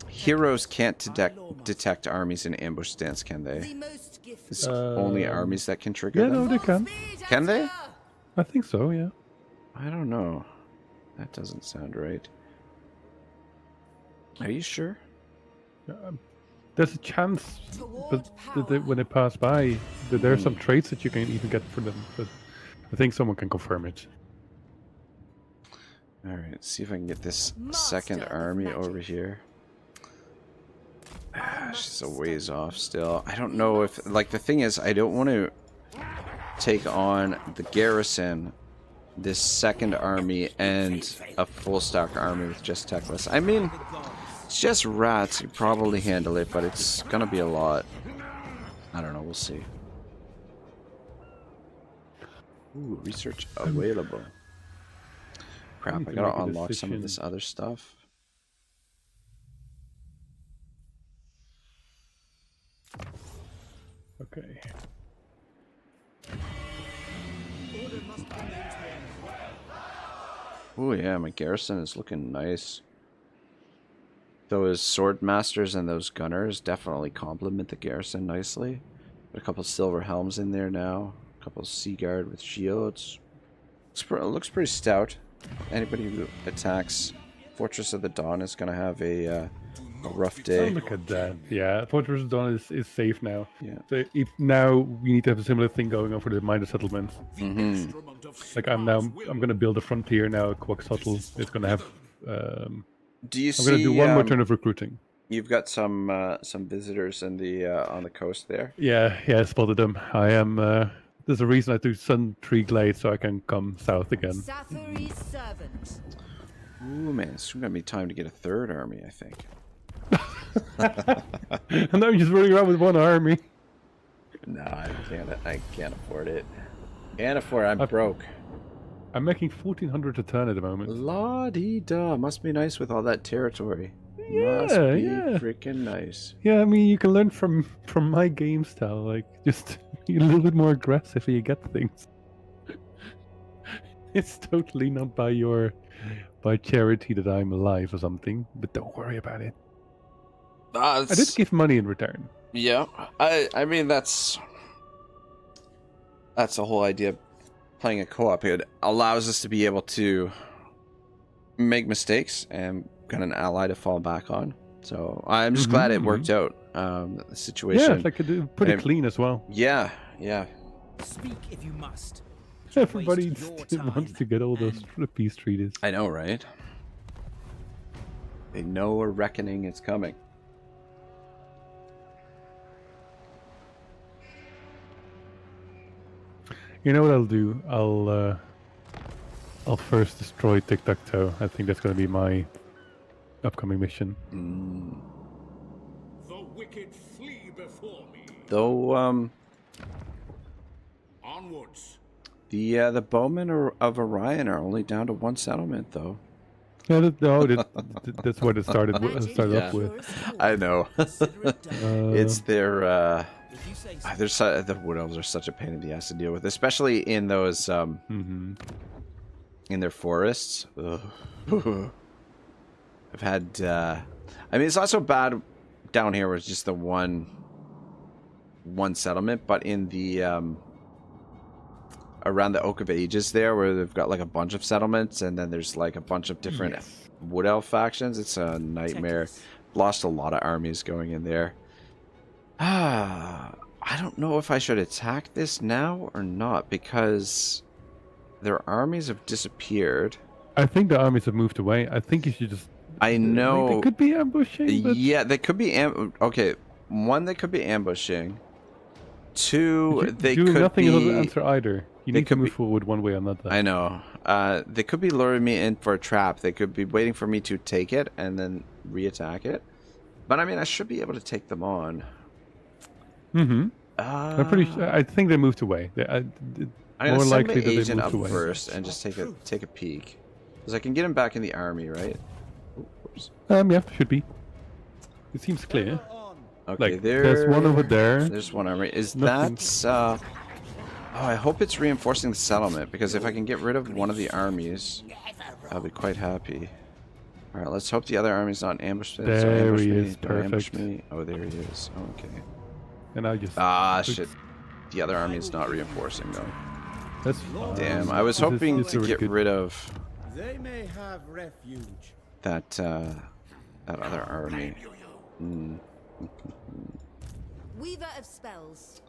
[SPEAKER 1] heroes can't detect armies in ambush stance, can they? It's only armies that can trigger them?
[SPEAKER 3] Yeah, no, they can.
[SPEAKER 1] Can they?
[SPEAKER 3] I think so, yeah.
[SPEAKER 1] I don't know. That doesn't sound right. Are you sure?
[SPEAKER 3] There's a chance, but when they pass by, there are some traits that you can even get for them, but I think someone can confirm it.
[SPEAKER 1] Alright, let's see if I can get this
[SPEAKER 4] Master
[SPEAKER 1] second
[SPEAKER 4] of
[SPEAKER 1] army
[SPEAKER 4] magic.
[SPEAKER 1] over here. She's a ways off still. I don't know if... Like, the thing is, I don't want to take on the garrison, this second army, and a full stock army with just Teclis. I mean, it's just rats. You probably handle it, but it's gonna be a lot. I don't know. We'll see. Ooh, research available. Crap,
[SPEAKER 3] need
[SPEAKER 1] I
[SPEAKER 3] to
[SPEAKER 1] gotta
[SPEAKER 3] make a
[SPEAKER 1] unlock some of
[SPEAKER 3] decision.
[SPEAKER 1] this other stuff.
[SPEAKER 3] Okay.
[SPEAKER 1] Oh yeah, my garrison is looking nice. Those sword masters and those gunners definitely complement the garrison nicely. Got a couple silver helms in there now. A couple sea guard with shields. Looks pretty stout. Anybody who attacks Fortress of the Dawn is gonna have a rough
[SPEAKER 3] Oh,
[SPEAKER 1] day.
[SPEAKER 3] look at that. Yeah, Fortress of Dawn is safe now.
[SPEAKER 1] Yeah.
[SPEAKER 3] So if now we need to have a similar thing going on for the minor settlements.
[SPEAKER 1] Mm-hmm.
[SPEAKER 3] Like I'm gonna build a frontier now. Quaxotl is gonna have.
[SPEAKER 1] Do you
[SPEAKER 3] I'm gonna
[SPEAKER 1] see?
[SPEAKER 3] do one more turn of recruiting.
[SPEAKER 1] You've got some visitors in the on the coast there.
[SPEAKER 3] Yeah, I spotted them. I am. There's a reason I do Sun Tree Glade so I can come south again.
[SPEAKER 4] Sathari's servant.
[SPEAKER 1] Ooh man, it's gonna be time to get a third army, I think.
[SPEAKER 3] And I'm just running around with one army.
[SPEAKER 1] No, I can't afford it. Can't afford it. I'm broke.
[SPEAKER 3] I'm making 1,400 a turn at the moment.
[SPEAKER 1] La-dee-da. Must be nice with all that territory. Must
[SPEAKER 3] Yeah,
[SPEAKER 1] be
[SPEAKER 3] yeah.
[SPEAKER 1] freaking nice.
[SPEAKER 3] Yeah, I mean you can learn from my game style. Like just be a little bit more aggressive and you get things. It's totally not by charity that I'm alive or something, but don't worry about it. I did give money in return.
[SPEAKER 1] Yeah, I mean that's the whole idea of playing a co-op. It allows us to be able to make mistakes and got an ally to fall back on. So I'm just glad it worked out. The situation.
[SPEAKER 3] Yeah, it's like pretty
[SPEAKER 1] And-
[SPEAKER 3] clean as well.
[SPEAKER 1] Yeah.
[SPEAKER 7] Speak if you must.
[SPEAKER 3] Everybody
[SPEAKER 7] Waste your
[SPEAKER 3] still wants
[SPEAKER 7] time
[SPEAKER 3] to get all those peace treaties.
[SPEAKER 1] I know, right? They know a reckoning is coming.
[SPEAKER 3] You know what I'll do? I'll first destroy Tic-Tac-Toe. I think that's going to be my upcoming mission.
[SPEAKER 6] The wicked flee before me.
[SPEAKER 1] Though,
[SPEAKER 6] Onwards.
[SPEAKER 1] the bowmen of Orion are only down to one settlement, though.
[SPEAKER 3] Yeah, that's what it started off with.
[SPEAKER 1] I know.
[SPEAKER 4] Consider it done.
[SPEAKER 1] It's their
[SPEAKER 7] If you say
[SPEAKER 1] the wood elves are such a pain in the ass to deal with, especially in those in their forests. Ugh. I've had I mean it's not so bad down here where it's just the one settlement, but in the around the Oak of Ages there where they've got like a bunch of settlements and then there's like a bunch of different wood elf factions, it's a nightmare. Lost a lot of armies going in there. I don't know if I should attack this now or not because their armies have disappeared.
[SPEAKER 3] I think the armies have moved away. I think you should just...
[SPEAKER 1] I know.
[SPEAKER 3] They could be ambushing, but...
[SPEAKER 1] Yeah, they could be... Okay, one, they could be ambushing. Two, they
[SPEAKER 3] doing
[SPEAKER 1] could
[SPEAKER 3] nothing
[SPEAKER 1] be...
[SPEAKER 3] is not the answer either. You
[SPEAKER 1] they
[SPEAKER 3] need to
[SPEAKER 1] could
[SPEAKER 3] move
[SPEAKER 1] be-
[SPEAKER 3] forward one way or another.
[SPEAKER 1] I know. They could be luring me in for a trap. They could be waiting for me to take it and then re-attack it. But I mean, I should be able to take them on.
[SPEAKER 3] I'm pretty sure... I think they moved away.
[SPEAKER 1] I'm
[SPEAKER 3] More
[SPEAKER 1] gonna send
[SPEAKER 3] likely
[SPEAKER 1] my
[SPEAKER 3] that they
[SPEAKER 1] agent
[SPEAKER 3] moved
[SPEAKER 1] up
[SPEAKER 3] away.
[SPEAKER 1] first and just take a peek, because I can get him back in the army, right? Ooh, whoops.
[SPEAKER 3] Yeah, should be. It seems clear.
[SPEAKER 1] Okay,
[SPEAKER 3] Like, there's one over there.
[SPEAKER 1] There's one army. Is
[SPEAKER 3] Nothing.
[SPEAKER 1] that? Oh, I hope it's reinforcing the settlement, because if I can get rid of one of the armies, I'll be quite happy. All right, let's hope the other army's not ambushed.
[SPEAKER 3] There he is,
[SPEAKER 1] Don't ambush
[SPEAKER 3] perfect.
[SPEAKER 1] me. Oh, there he is. Okay.
[SPEAKER 3] And I just...
[SPEAKER 1] Ah, shit. The other army is not reinforcing though.
[SPEAKER 3] That's fine.
[SPEAKER 1] Damn, I was
[SPEAKER 3] This is-
[SPEAKER 1] hoping
[SPEAKER 3] this is
[SPEAKER 1] to
[SPEAKER 3] really
[SPEAKER 1] get
[SPEAKER 3] good.
[SPEAKER 1] rid of
[SPEAKER 5] They may have refuge.
[SPEAKER 1] that other army.
[SPEAKER 4] Weaver of spells.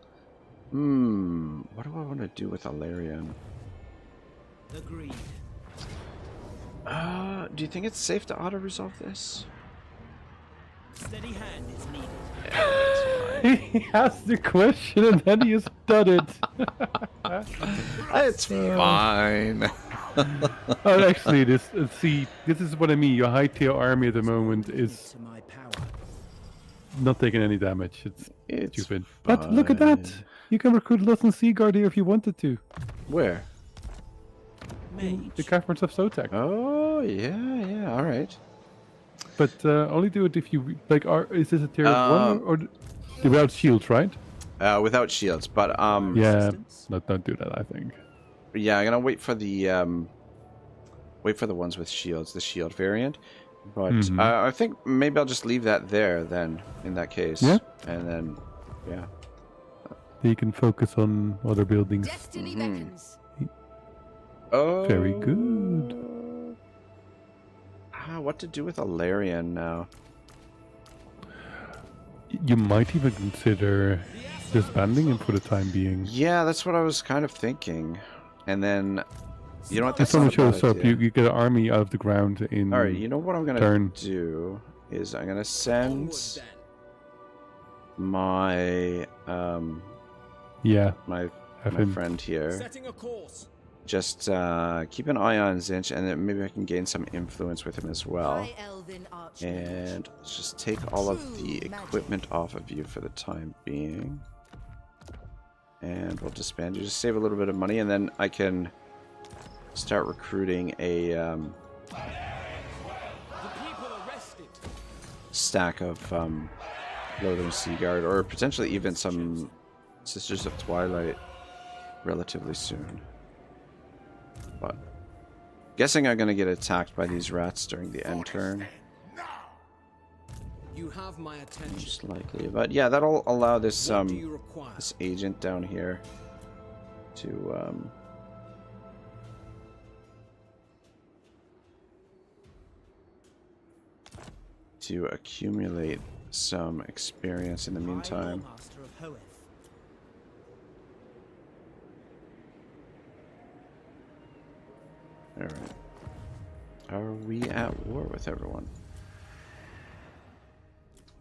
[SPEAKER 1] What do I want to do with Alarion?
[SPEAKER 7] agreed.
[SPEAKER 1] Do you think it's safe to auto-resolve this?
[SPEAKER 7] Steady hand is needed.
[SPEAKER 3] He asked the question and then he has done it.
[SPEAKER 1] It's fine.
[SPEAKER 3] Oh, actually, this is what I mean. Your high tier army at the moment is
[SPEAKER 7] To my power.
[SPEAKER 3] not taking any damage. It's stupid.
[SPEAKER 1] fine.
[SPEAKER 3] But look at that! You can recruit Lothern Seaguard here if you wanted to.
[SPEAKER 1] Where?
[SPEAKER 3] The Caverns of Sotek.
[SPEAKER 1] Oh, yeah, alright.
[SPEAKER 3] But only do it if you like. Is this a tier 1 or without shields, right?
[SPEAKER 1] Without shields, but
[SPEAKER 3] Yeah, don't do that. I think.
[SPEAKER 1] yeah, I'm gonna wait for the ones with shields, the shield variant. But I think maybe I'll just leave that there then. In that case,
[SPEAKER 3] Yeah.
[SPEAKER 1] and then yeah.
[SPEAKER 3] You can focus on other buildings.
[SPEAKER 4] Destiny beckons.
[SPEAKER 1] Oh,
[SPEAKER 3] Very good.
[SPEAKER 1] What to do with Alarion now?
[SPEAKER 3] You might even consider disbanding him for the time being.
[SPEAKER 1] Yeah, that's what I was kind of thinking. And then, you know what?
[SPEAKER 3] If
[SPEAKER 1] That's
[SPEAKER 3] someone
[SPEAKER 1] not a bad
[SPEAKER 3] shows up,
[SPEAKER 1] idea.
[SPEAKER 3] you get an army out of the ground in.
[SPEAKER 1] All right, you know what I'm gonna
[SPEAKER 3] turn.
[SPEAKER 1] do is I'm gonna send
[SPEAKER 7] Onward then.
[SPEAKER 1] my
[SPEAKER 3] Yeah,
[SPEAKER 1] my
[SPEAKER 3] have
[SPEAKER 1] my
[SPEAKER 3] him.
[SPEAKER 1] friend here.
[SPEAKER 7] Setting a course.
[SPEAKER 1] Just keep an eye on Zinch, and then maybe I can gain some influence with him as well.
[SPEAKER 4] High elven archmage.
[SPEAKER 1] And let's just take all of the equipment off of you for the time being. And we'll disband you. Just save a little bit of money, and then I can start recruiting a
[SPEAKER 7] The people arrested.
[SPEAKER 1] stack of Lothern Seaguard, or potentially even some Sisters of Twilight relatively soon. But guessing I'm going to get attacked by these rats during the end turn.
[SPEAKER 7] You have my attention.
[SPEAKER 1] Most likely. But yeah, that'll allow this
[SPEAKER 7] What do you require?
[SPEAKER 1] this agent down here to accumulate some experience in the meantime.
[SPEAKER 7] Master of Hoeth.
[SPEAKER 1] Alright. Are we at war with everyone?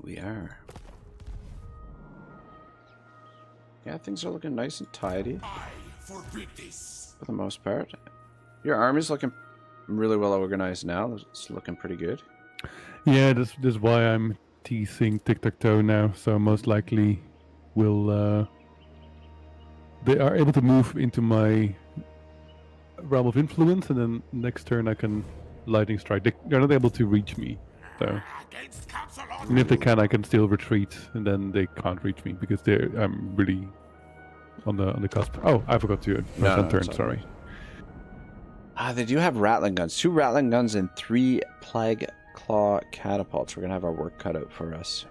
[SPEAKER 1] We are. Yeah, things are looking nice and tidy. For the most part. Your army's looking really well organized now. It's looking pretty good.
[SPEAKER 3] Yeah, this is why I'm teasing tic-tac-toe now. So most likely, will they are able to move into my realm of influence, and then next turn I can lightning strike. They're not able to reach me, so. And if they can, I can still retreat, and then they can't reach me because I'm really on the cusp. Oh, I forgot to press on turn.
[SPEAKER 1] it's all
[SPEAKER 3] Sorry.
[SPEAKER 1] They do have rattling guns. 2 rattling guns and 3 plague claw catapults. We're gonna have our work cut out for us.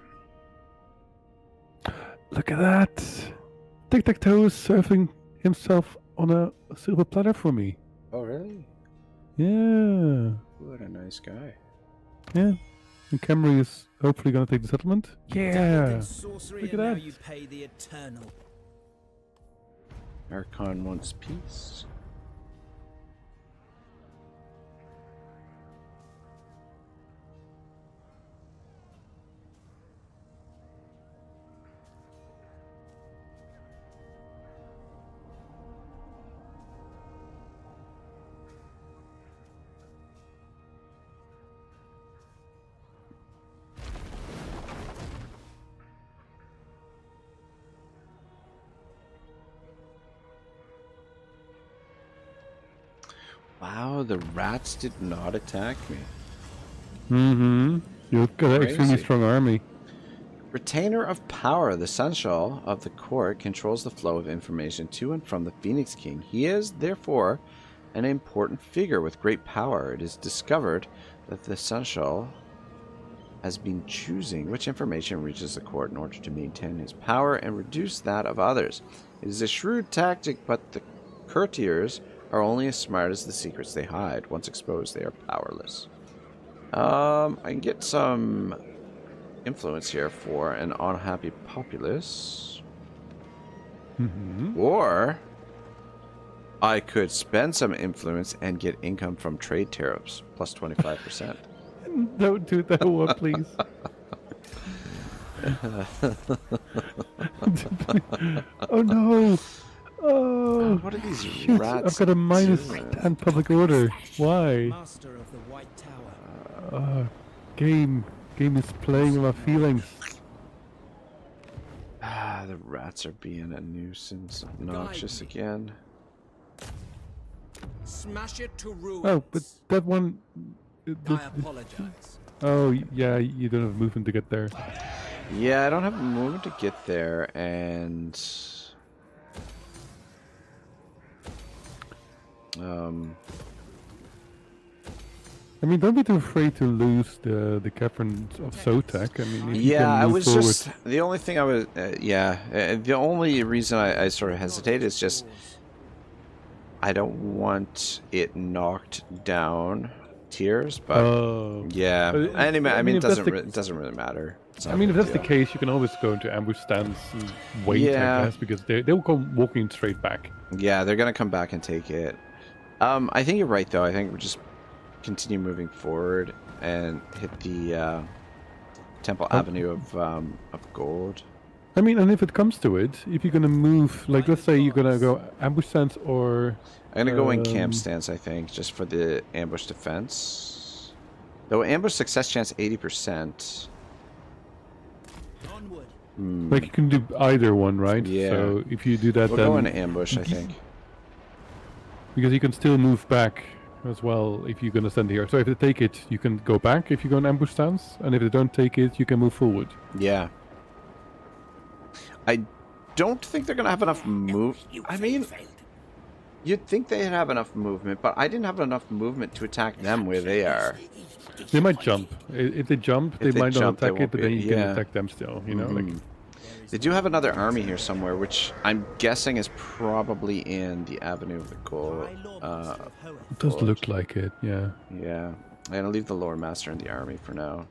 [SPEAKER 3] Look at that! Tic-tac-toe is serving himself on a silver platter for me.
[SPEAKER 1] Oh, really?
[SPEAKER 3] Yeah.
[SPEAKER 1] What a nice guy.
[SPEAKER 3] Yeah. And Camry is hopefully going to take the settlement. Yeah.
[SPEAKER 7] Sorcery,
[SPEAKER 3] Look
[SPEAKER 7] and
[SPEAKER 3] at
[SPEAKER 7] now
[SPEAKER 3] that.
[SPEAKER 7] you pay the eternal.
[SPEAKER 1] Archon wants peace. Wow, the rats did not attack me.
[SPEAKER 3] Mm-hmm. You've got an extremely
[SPEAKER 1] Crazy.
[SPEAKER 3] strong army.
[SPEAKER 1] Retainer of Power, the Seneschal of the court, controls the flow of information to and from the Phoenix King. He is, therefore, an important figure with great power. It is discovered that the Seneschal has been choosing which information reaches the court in order to maintain his power and reduce that of others. It is a shrewd tactic, but the courtiers are only as smart as the secrets they hide. Once exposed, they are powerless. I can get some influence here for an unhappy populace.
[SPEAKER 3] Mm-hmm.
[SPEAKER 1] Or I could spend some influence and get income from trade tariffs, plus 25%.
[SPEAKER 3] Don't do that one, please. Oh no! Oh,
[SPEAKER 1] What are these
[SPEAKER 3] shit,
[SPEAKER 1] rats
[SPEAKER 3] I've got a minus
[SPEAKER 1] doing?
[SPEAKER 3] 10 public order. Why?
[SPEAKER 7] Master of the White Tower.
[SPEAKER 3] Game is playing with my feelings.
[SPEAKER 1] The rats are being a nuisance, obnoxious again.
[SPEAKER 7] Smash it to ruins.
[SPEAKER 3] Oh, but that one...
[SPEAKER 7] I apologize.
[SPEAKER 3] Oh, yeah, you don't have movement to get there.
[SPEAKER 1] Yeah, I don't have movement to get there, and...
[SPEAKER 3] I mean, don't be too afraid to lose the caverns of Zotac. I mean, if you
[SPEAKER 1] Yeah,
[SPEAKER 3] can
[SPEAKER 1] I
[SPEAKER 3] move
[SPEAKER 1] was
[SPEAKER 3] forward.
[SPEAKER 1] just... The only thing I was... the only reason I sort of hesitate is just... I don't want it knocked down tiers, but...
[SPEAKER 3] Oh.
[SPEAKER 1] yeah, anyway, I mean, it
[SPEAKER 3] if that's
[SPEAKER 1] doesn't really matter. It's
[SPEAKER 3] I
[SPEAKER 1] not
[SPEAKER 3] mean,
[SPEAKER 1] a
[SPEAKER 3] if
[SPEAKER 1] big
[SPEAKER 3] that's the
[SPEAKER 1] deal.
[SPEAKER 3] case, you can always go into ambush stands and wait,
[SPEAKER 1] Yeah.
[SPEAKER 3] I guess, because they'll come walking straight back.
[SPEAKER 1] Yeah, they're gonna come back and take it. I think you're right, though. I think we just continue moving forward and hit the Temple Avenue of Gold.
[SPEAKER 3] I mean, and if it comes to it, if you're gonna move, like, let's say you're gonna go ambush stands or...
[SPEAKER 1] I'm gonna go in camp
[SPEAKER 3] Um,
[SPEAKER 1] stance, I think, just for the ambush defense. Though ambush success chance 80%.
[SPEAKER 7] Onward.
[SPEAKER 3] Like, you can do either one, right?
[SPEAKER 1] Yeah.
[SPEAKER 3] So if you do that,
[SPEAKER 1] We'll
[SPEAKER 3] then...
[SPEAKER 1] go in ambush, I think.
[SPEAKER 3] Because you can still move back as well if you're gonna stand here. So if they take it, you can go back if you go in ambush stance, and if they don't take it, you can move forward.
[SPEAKER 1] Yeah. I don't think they're gonna have enough move. I mean, you'd think they'd have enough movement, but I didn't have enough movement to attack them where they are.
[SPEAKER 3] They might jump. If they jump, they
[SPEAKER 1] they
[SPEAKER 3] might
[SPEAKER 1] jump,
[SPEAKER 3] not
[SPEAKER 1] they
[SPEAKER 3] attack it,
[SPEAKER 1] won't
[SPEAKER 3] but
[SPEAKER 1] be-
[SPEAKER 3] then you
[SPEAKER 1] yeah.
[SPEAKER 3] can attack them still, you know? Like,
[SPEAKER 1] They do have another army here somewhere, which I'm guessing is probably in the Avenue of the Gold.
[SPEAKER 3] it does look like it, yeah.
[SPEAKER 1] Yeah. I'm gonna leave the Lore Master in the army for now.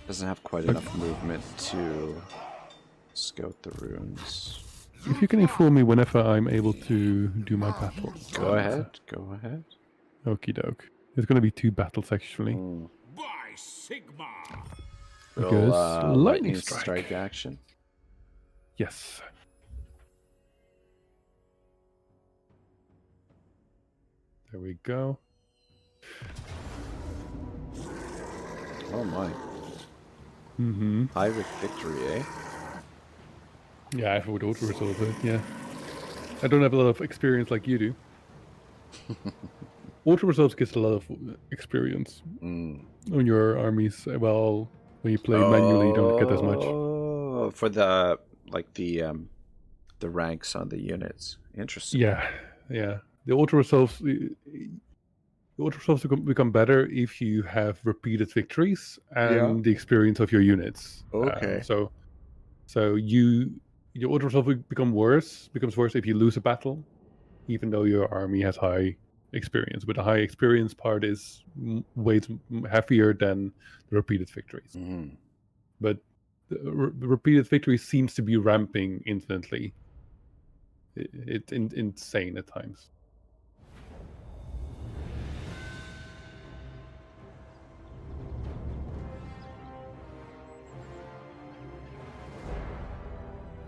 [SPEAKER 1] Doesn't have quite enough movement to scout the ruins.
[SPEAKER 3] If you can inform me whenever I'm able to do my battle.
[SPEAKER 1] Go ahead. Go ahead.
[SPEAKER 3] Okie doke. There's gonna be 2 battles actually.
[SPEAKER 6] By Sigma.
[SPEAKER 3] Because lightning
[SPEAKER 1] strike.
[SPEAKER 3] strike.
[SPEAKER 1] Action.
[SPEAKER 3] Yes. There we go.
[SPEAKER 1] Oh my.
[SPEAKER 3] Mm-hmm.
[SPEAKER 1] High with victory, eh?
[SPEAKER 3] Yeah, I would auto resolve it, yeah. I don't have a lot of experience like you do. Auto resolves gets a lot of experience on your armies. Well, when you play manually, you don't get as much.
[SPEAKER 1] Oh, for the ranks on the units. Interesting.
[SPEAKER 3] Yeah, yeah. The auto resolves become better if you have repeated victories and the experience of your units.
[SPEAKER 1] Okay.
[SPEAKER 3] So your auto resolve becomes worse if you lose a battle, even though your army has high experience. But the high experience part is way heavier than the repeated victories.
[SPEAKER 1] Mm-hmm.
[SPEAKER 3] But the repeated victories seems to be ramping infinitely. It's insane at times.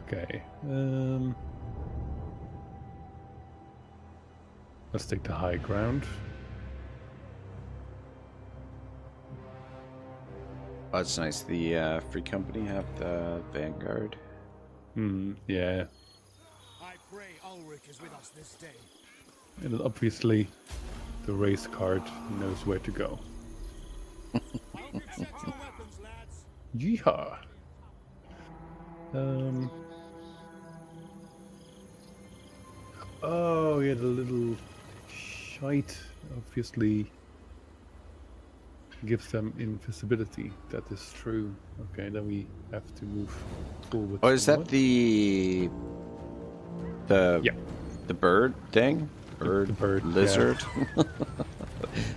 [SPEAKER 3] Okay. Let's take the high ground.
[SPEAKER 1] Oh, it's nice. The Free Company have the Vanguard.
[SPEAKER 3] Yeah.
[SPEAKER 5] I pray Ulrich is with us this day.
[SPEAKER 3] And then obviously, the race card knows where to go.
[SPEAKER 5] Ulrich, set your weapons, lads.
[SPEAKER 3] Yeehaw! Oh, yeah, the little shite obviously gives them invisibility. That is true. Okay, then we have to move forward.
[SPEAKER 1] Oh, is that
[SPEAKER 3] somewhat.
[SPEAKER 1] the bird thing?
[SPEAKER 3] The bird, yeah.
[SPEAKER 1] lizard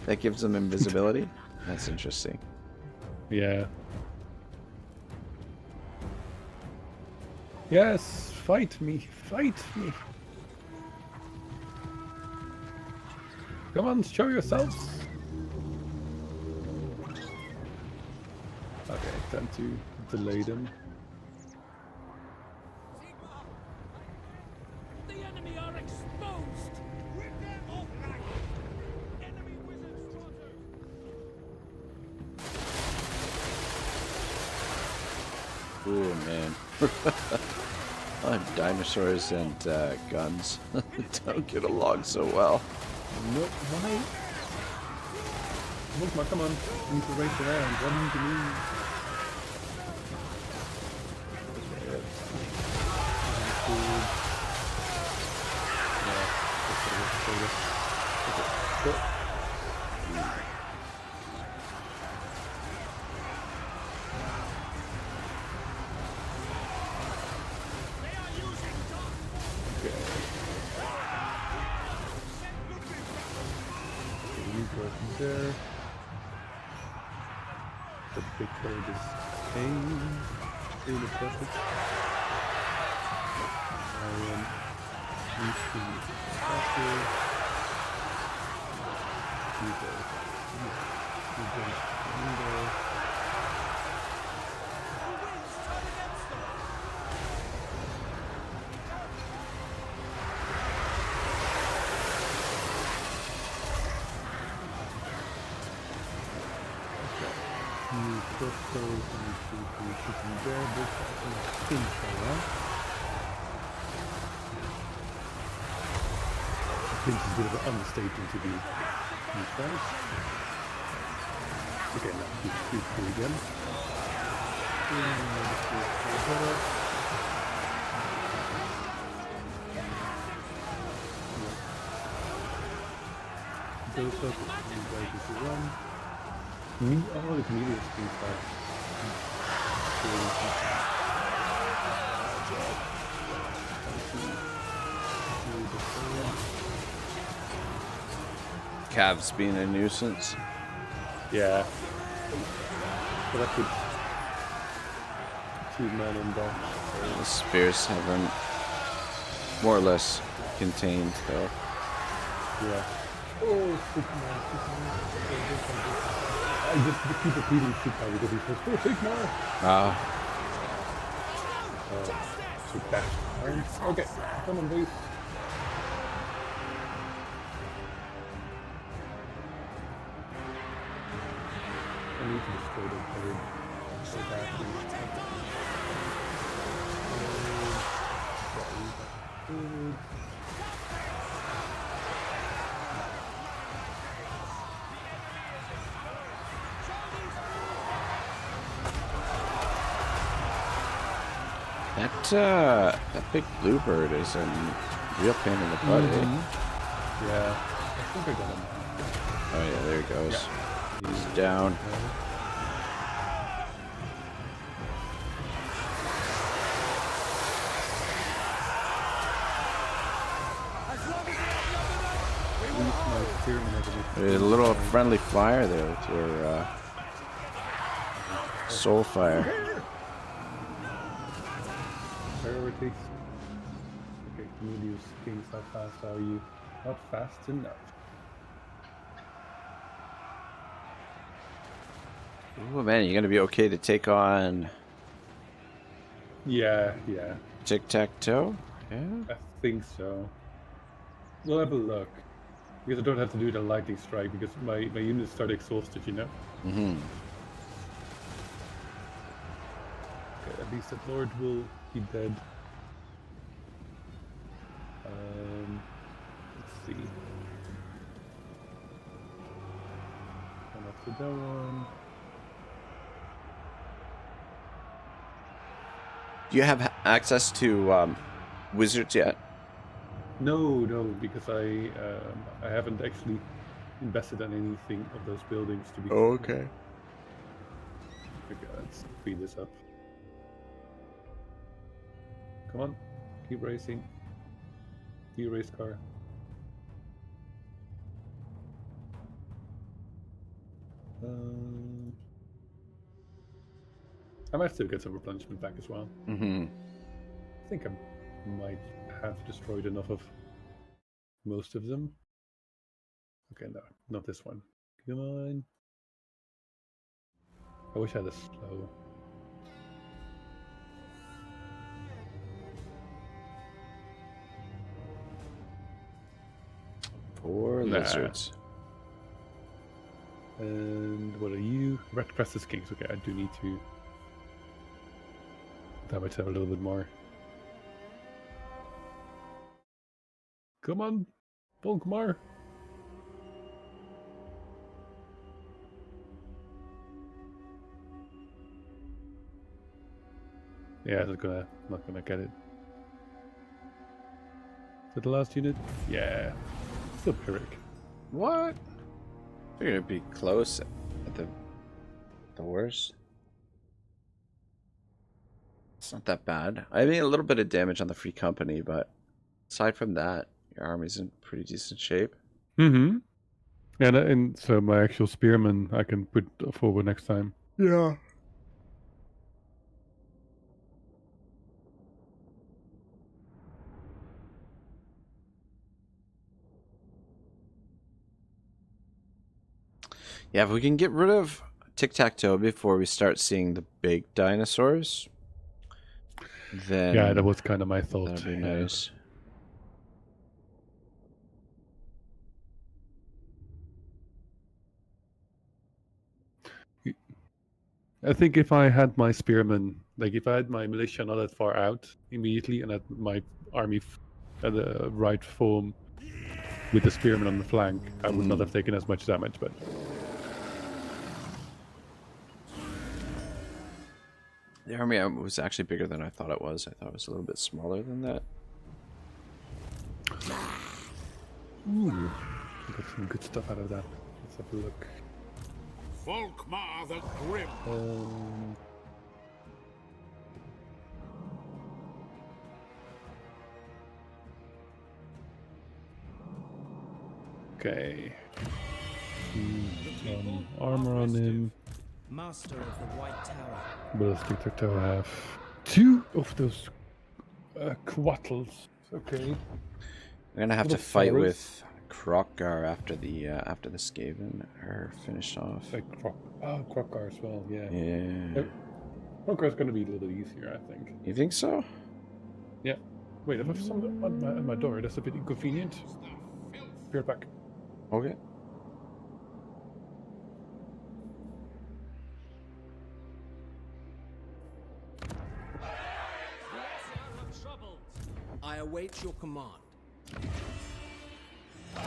[SPEAKER 1] that gives them invisibility? That's interesting.
[SPEAKER 3] Yeah. Yes, fight me, fight me. Come on, show yourselves. Okay, time to delay them.
[SPEAKER 6] The enemy are exposed.
[SPEAKER 5] Rip them off like enemy wizard spotted.
[SPEAKER 1] Ooh, man. Dinosaurs and guns don't get along so well.
[SPEAKER 3] Nope, why? Volkmar, come on. You need to race around. What do you mean? There. The big bird is staying in the perfect. Needs to faster. Crystals and shooting there, but I think so, right? I think it's a bit of an understatement to be precise. Okay, now keep through again. Those up, you guys if you run. Oh, the comedian speed fast.
[SPEAKER 1] Cavs being a nuisance.
[SPEAKER 3] Yeah. But I could 2-man in there.
[SPEAKER 1] The spears have them more or less contained, though.
[SPEAKER 3] Yeah. Oh, Sigmar. I just keep repeating Sigmar because he says, oh, Sigmar!
[SPEAKER 1] Ah.
[SPEAKER 3] So dash. Okay, come on, please. I need to destroy them hard. So badly.
[SPEAKER 1] That big bluebird is a real pain in the butt, eh?
[SPEAKER 3] Yeah, I think I got him.
[SPEAKER 1] Oh yeah, there he goes.
[SPEAKER 3] Yeah.
[SPEAKER 1] He's down. A little friendly fire there with your soul fire.
[SPEAKER 3] Priorities. Okay, Cornelius Kings, how fast are you? Not fast enough.
[SPEAKER 1] Oh man, you're gonna be okay to take on
[SPEAKER 3] Yeah.
[SPEAKER 1] tic-tac-toe? Yeah.
[SPEAKER 3] I think so. We'll have a look. Because I don't have to do the lightning strike because my units start exhausted, you know?
[SPEAKER 1] Mm-hmm.
[SPEAKER 3] Okay, at least that Lord will be dead. Let's see. One after that one.
[SPEAKER 1] Do you have access to wizards yet?
[SPEAKER 3] No, because I haven't actually invested in anything of those buildings to be.
[SPEAKER 1] Oh, okay.
[SPEAKER 3] Okay, let's speed this up. Come on, keep racing. Race car. I might still get some replenishment back as well.
[SPEAKER 1] Mm-hmm.
[SPEAKER 3] I think I might have destroyed enough of most of them. Okay, no, not this one. Come on. I wish I had a slow.
[SPEAKER 1] Four lizards.
[SPEAKER 3] And what are you? Red Crested Kings. Okay, I do need to damage them a little bit more. Come on, Volkmar. Yeah, not gonna get it. Is it the last unit? Yeah. Still Pyrrhic.
[SPEAKER 1] What? You're gonna be close at the worst. It's not that bad. I mean, a little bit of damage on the free company, but aside from that, your army's in pretty decent shape.
[SPEAKER 3] Mm-hmm. And so my actual spearman I can put forward next time.
[SPEAKER 1] Yeah. Yeah, if we can get rid of tic-tac-toe before we start seeing the big dinosaurs, then
[SPEAKER 3] Yeah, that was kind of my thought.
[SPEAKER 1] that'd be nice.
[SPEAKER 3] I think if I had my spearmen, like if I had my militia not that far out immediately, and had my army at the right form with the spearmen on the flank, I would not have taken as much damage. But
[SPEAKER 1] The army was actually bigger than I thought it was. I thought it was a little bit smaller than that.
[SPEAKER 3] ooh, I got some good stuff out of that. Let's have a look.
[SPEAKER 6] Volkmar the Grim.
[SPEAKER 3] Okay. Some armor on him.
[SPEAKER 7] Master of the White Tower.
[SPEAKER 3] What else did Tic-Tac have? 2 of those quattles. Okay.
[SPEAKER 1] We're gonna have to
[SPEAKER 3] Little
[SPEAKER 1] fight
[SPEAKER 3] forest.
[SPEAKER 1] with Krokgar after the Skaven are finished off.
[SPEAKER 3] Like Krokgar as well, yeah.
[SPEAKER 1] Yeah.
[SPEAKER 3] Krokgar's going to be a little bit easier, I think.
[SPEAKER 1] You think so?
[SPEAKER 3] Yeah. Wait, if I have someone on my door, that's a bit inconvenient. Be right back.
[SPEAKER 1] Okay.
[SPEAKER 7] I await your command. You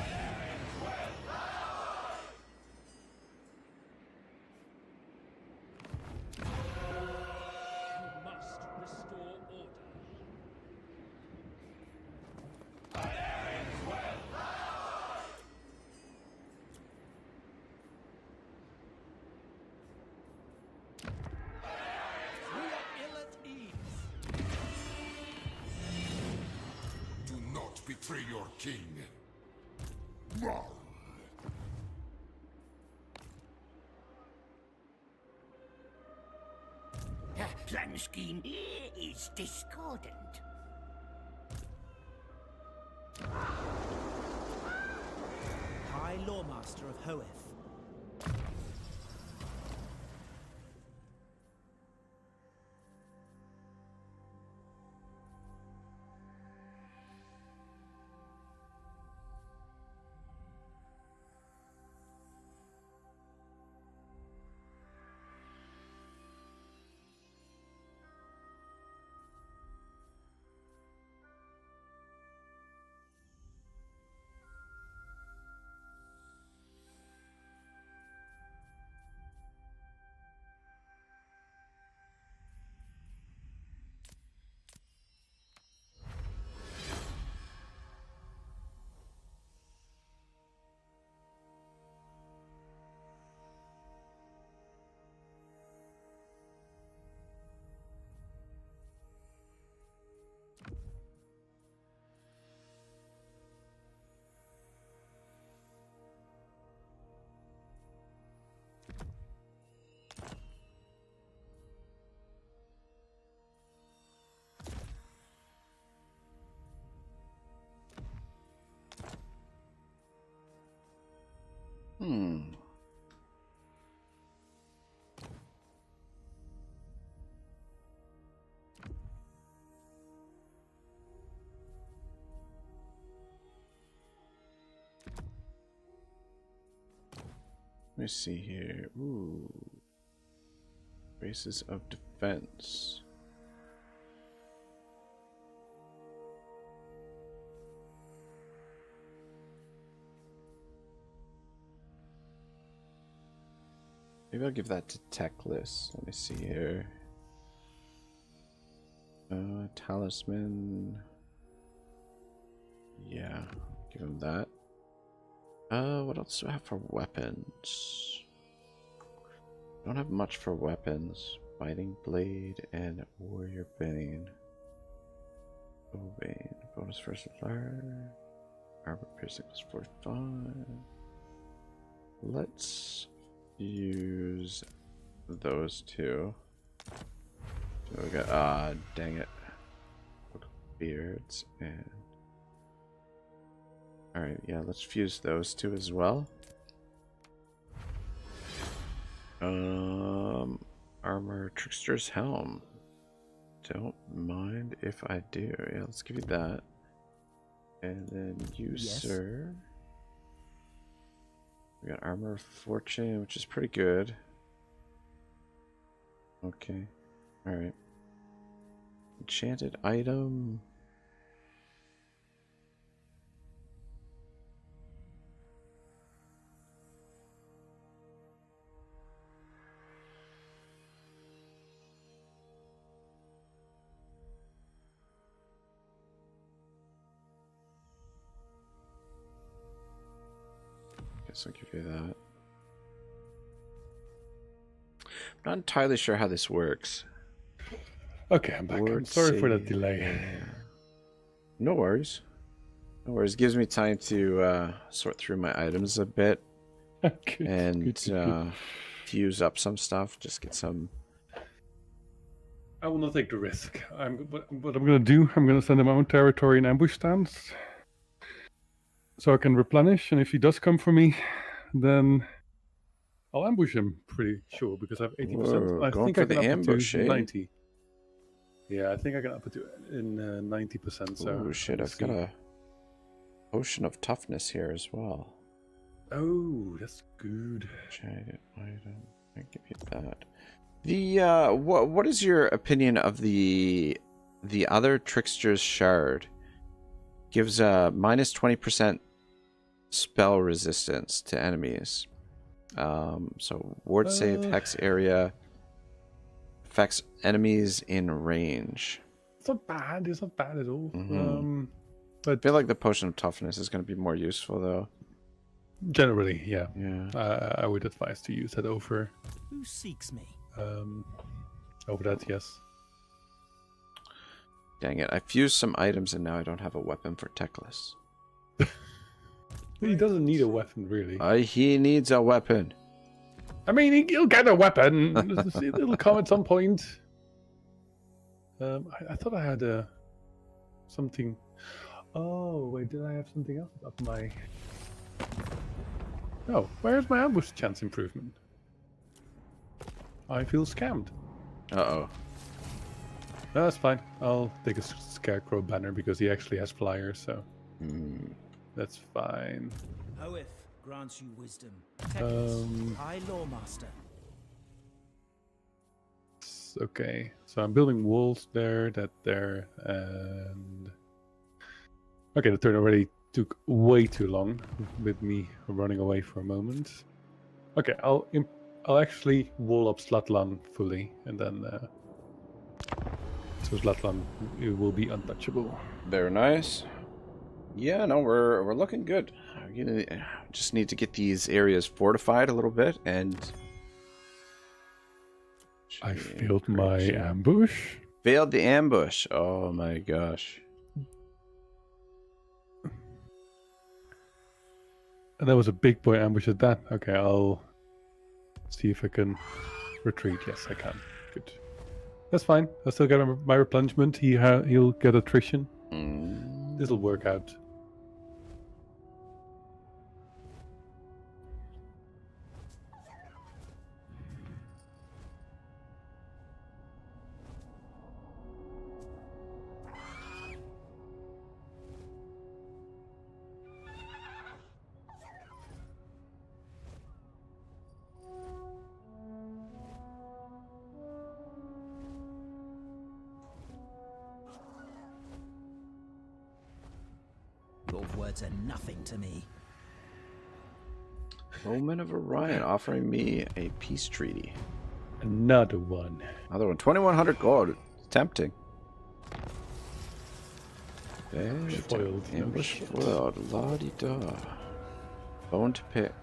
[SPEAKER 7] must restore order. We are ill at ease.
[SPEAKER 6] Do not betray your king.
[SPEAKER 2] Plan scheme is discordant.
[SPEAKER 7] High Lawmaster of Hoeth.
[SPEAKER 1] Let me see here. Ooh. Bases of defense. Maybe I'll give that to Teclis. Let me see here. Talisman. Yeah, give him that. What else do I have for weapons? Don't have much for weapons. Fighting Blade and Warrior Bane. Bane. Bonus first flare. Armor piercing is 45. Let's use those two. So we got dang it. Beards and alright, yeah, let's fuse those two as well. Armor Trickster's Helm. Don't mind if I do. Yeah, let's give you that. And then you,
[SPEAKER 7] Yes.
[SPEAKER 1] sir. We got Armor of Fortune, which is pretty good. Okay. Alright. Enchanted item. Guess I'll give you that. I'm not entirely sure how this works.
[SPEAKER 3] Okay, I'm back. I'm
[SPEAKER 1] Word
[SPEAKER 3] sorry for that
[SPEAKER 1] save.
[SPEAKER 3] delay.
[SPEAKER 1] No worries. No worries. Gives me time to sort through my items a bit
[SPEAKER 3] Good,
[SPEAKER 1] and
[SPEAKER 3] good.
[SPEAKER 1] fuse up some stuff. Just get some.
[SPEAKER 3] I will not take the risk. What I'm going to do, I'm going to send him my own territory in ambush stance. So I can replenish, and if he does come for me, then I'll ambush him, pretty sure, because I have 80%.
[SPEAKER 1] Whoa,
[SPEAKER 3] I
[SPEAKER 1] going
[SPEAKER 3] think
[SPEAKER 1] for
[SPEAKER 3] I can
[SPEAKER 1] the
[SPEAKER 3] up it
[SPEAKER 1] ambush,
[SPEAKER 3] to
[SPEAKER 1] eh?
[SPEAKER 3] 90. Yeah, I think I can up it to in 90%. So
[SPEAKER 1] Oh shit!
[SPEAKER 3] let's
[SPEAKER 1] I've got
[SPEAKER 3] see.
[SPEAKER 1] a potion of toughness here as well.
[SPEAKER 3] Oh, that's good.
[SPEAKER 1] Giant item. I give you that. The what is your opinion of the other Trickster's Shard? Gives a minus 20% spell resistance to enemies. So ward save, hex area, affects enemies in range.
[SPEAKER 3] It's not bad. It's not bad at all.
[SPEAKER 1] I
[SPEAKER 3] But
[SPEAKER 1] feel like the potion of toughness is going to be more useful though.
[SPEAKER 3] generally, yeah.
[SPEAKER 1] Yeah.
[SPEAKER 3] I would advise to use that over
[SPEAKER 7] Who seeks me?
[SPEAKER 3] that. Yes.
[SPEAKER 1] Dang it! I fused some items and now I don't have a weapon for Teclis.
[SPEAKER 3] He doesn't need a weapon, really.
[SPEAKER 1] He needs a weapon.
[SPEAKER 3] I mean, he'll get a weapon. It'll come at some point. I thought I had something. Oh wait, did I have something else up my? No, where's my ambush chance improvement? I feel scammed.
[SPEAKER 1] Uh-oh.
[SPEAKER 3] No, that's fine. I'll take a scarecrow banner because he actually has flyers, so that's fine.
[SPEAKER 7] Hoeth grants you wisdom. Teclis, High Lawmaster.
[SPEAKER 3] Okay, so I'm building walls there, and okay, the turn already took way too long with me running away for a moment. Okay, I'll actually wall up Slatlan fully, and then so Slatlan it will be untouchable.
[SPEAKER 1] Very nice. Yeah, no, we're looking good. Just need to get these areas fortified a little bit, and
[SPEAKER 3] I failed my ambush.
[SPEAKER 1] failed the ambush. Oh my gosh.
[SPEAKER 3] And that was a big boy ambush at that. Okay, I'll see if I can retreat. Yes, I can. Good. That's fine. I still get my replenishment. He'll get attrition. This'll work out.
[SPEAKER 7] Your words are nothing to me.
[SPEAKER 1] Omen of Orion offering me a peace treaty.
[SPEAKER 3] Another one.
[SPEAKER 1] Another one. 2,100 gold. Tempting. Very
[SPEAKER 3] Foiled.
[SPEAKER 1] tempting. Ambush foiled. La-di-da. Bone to pick.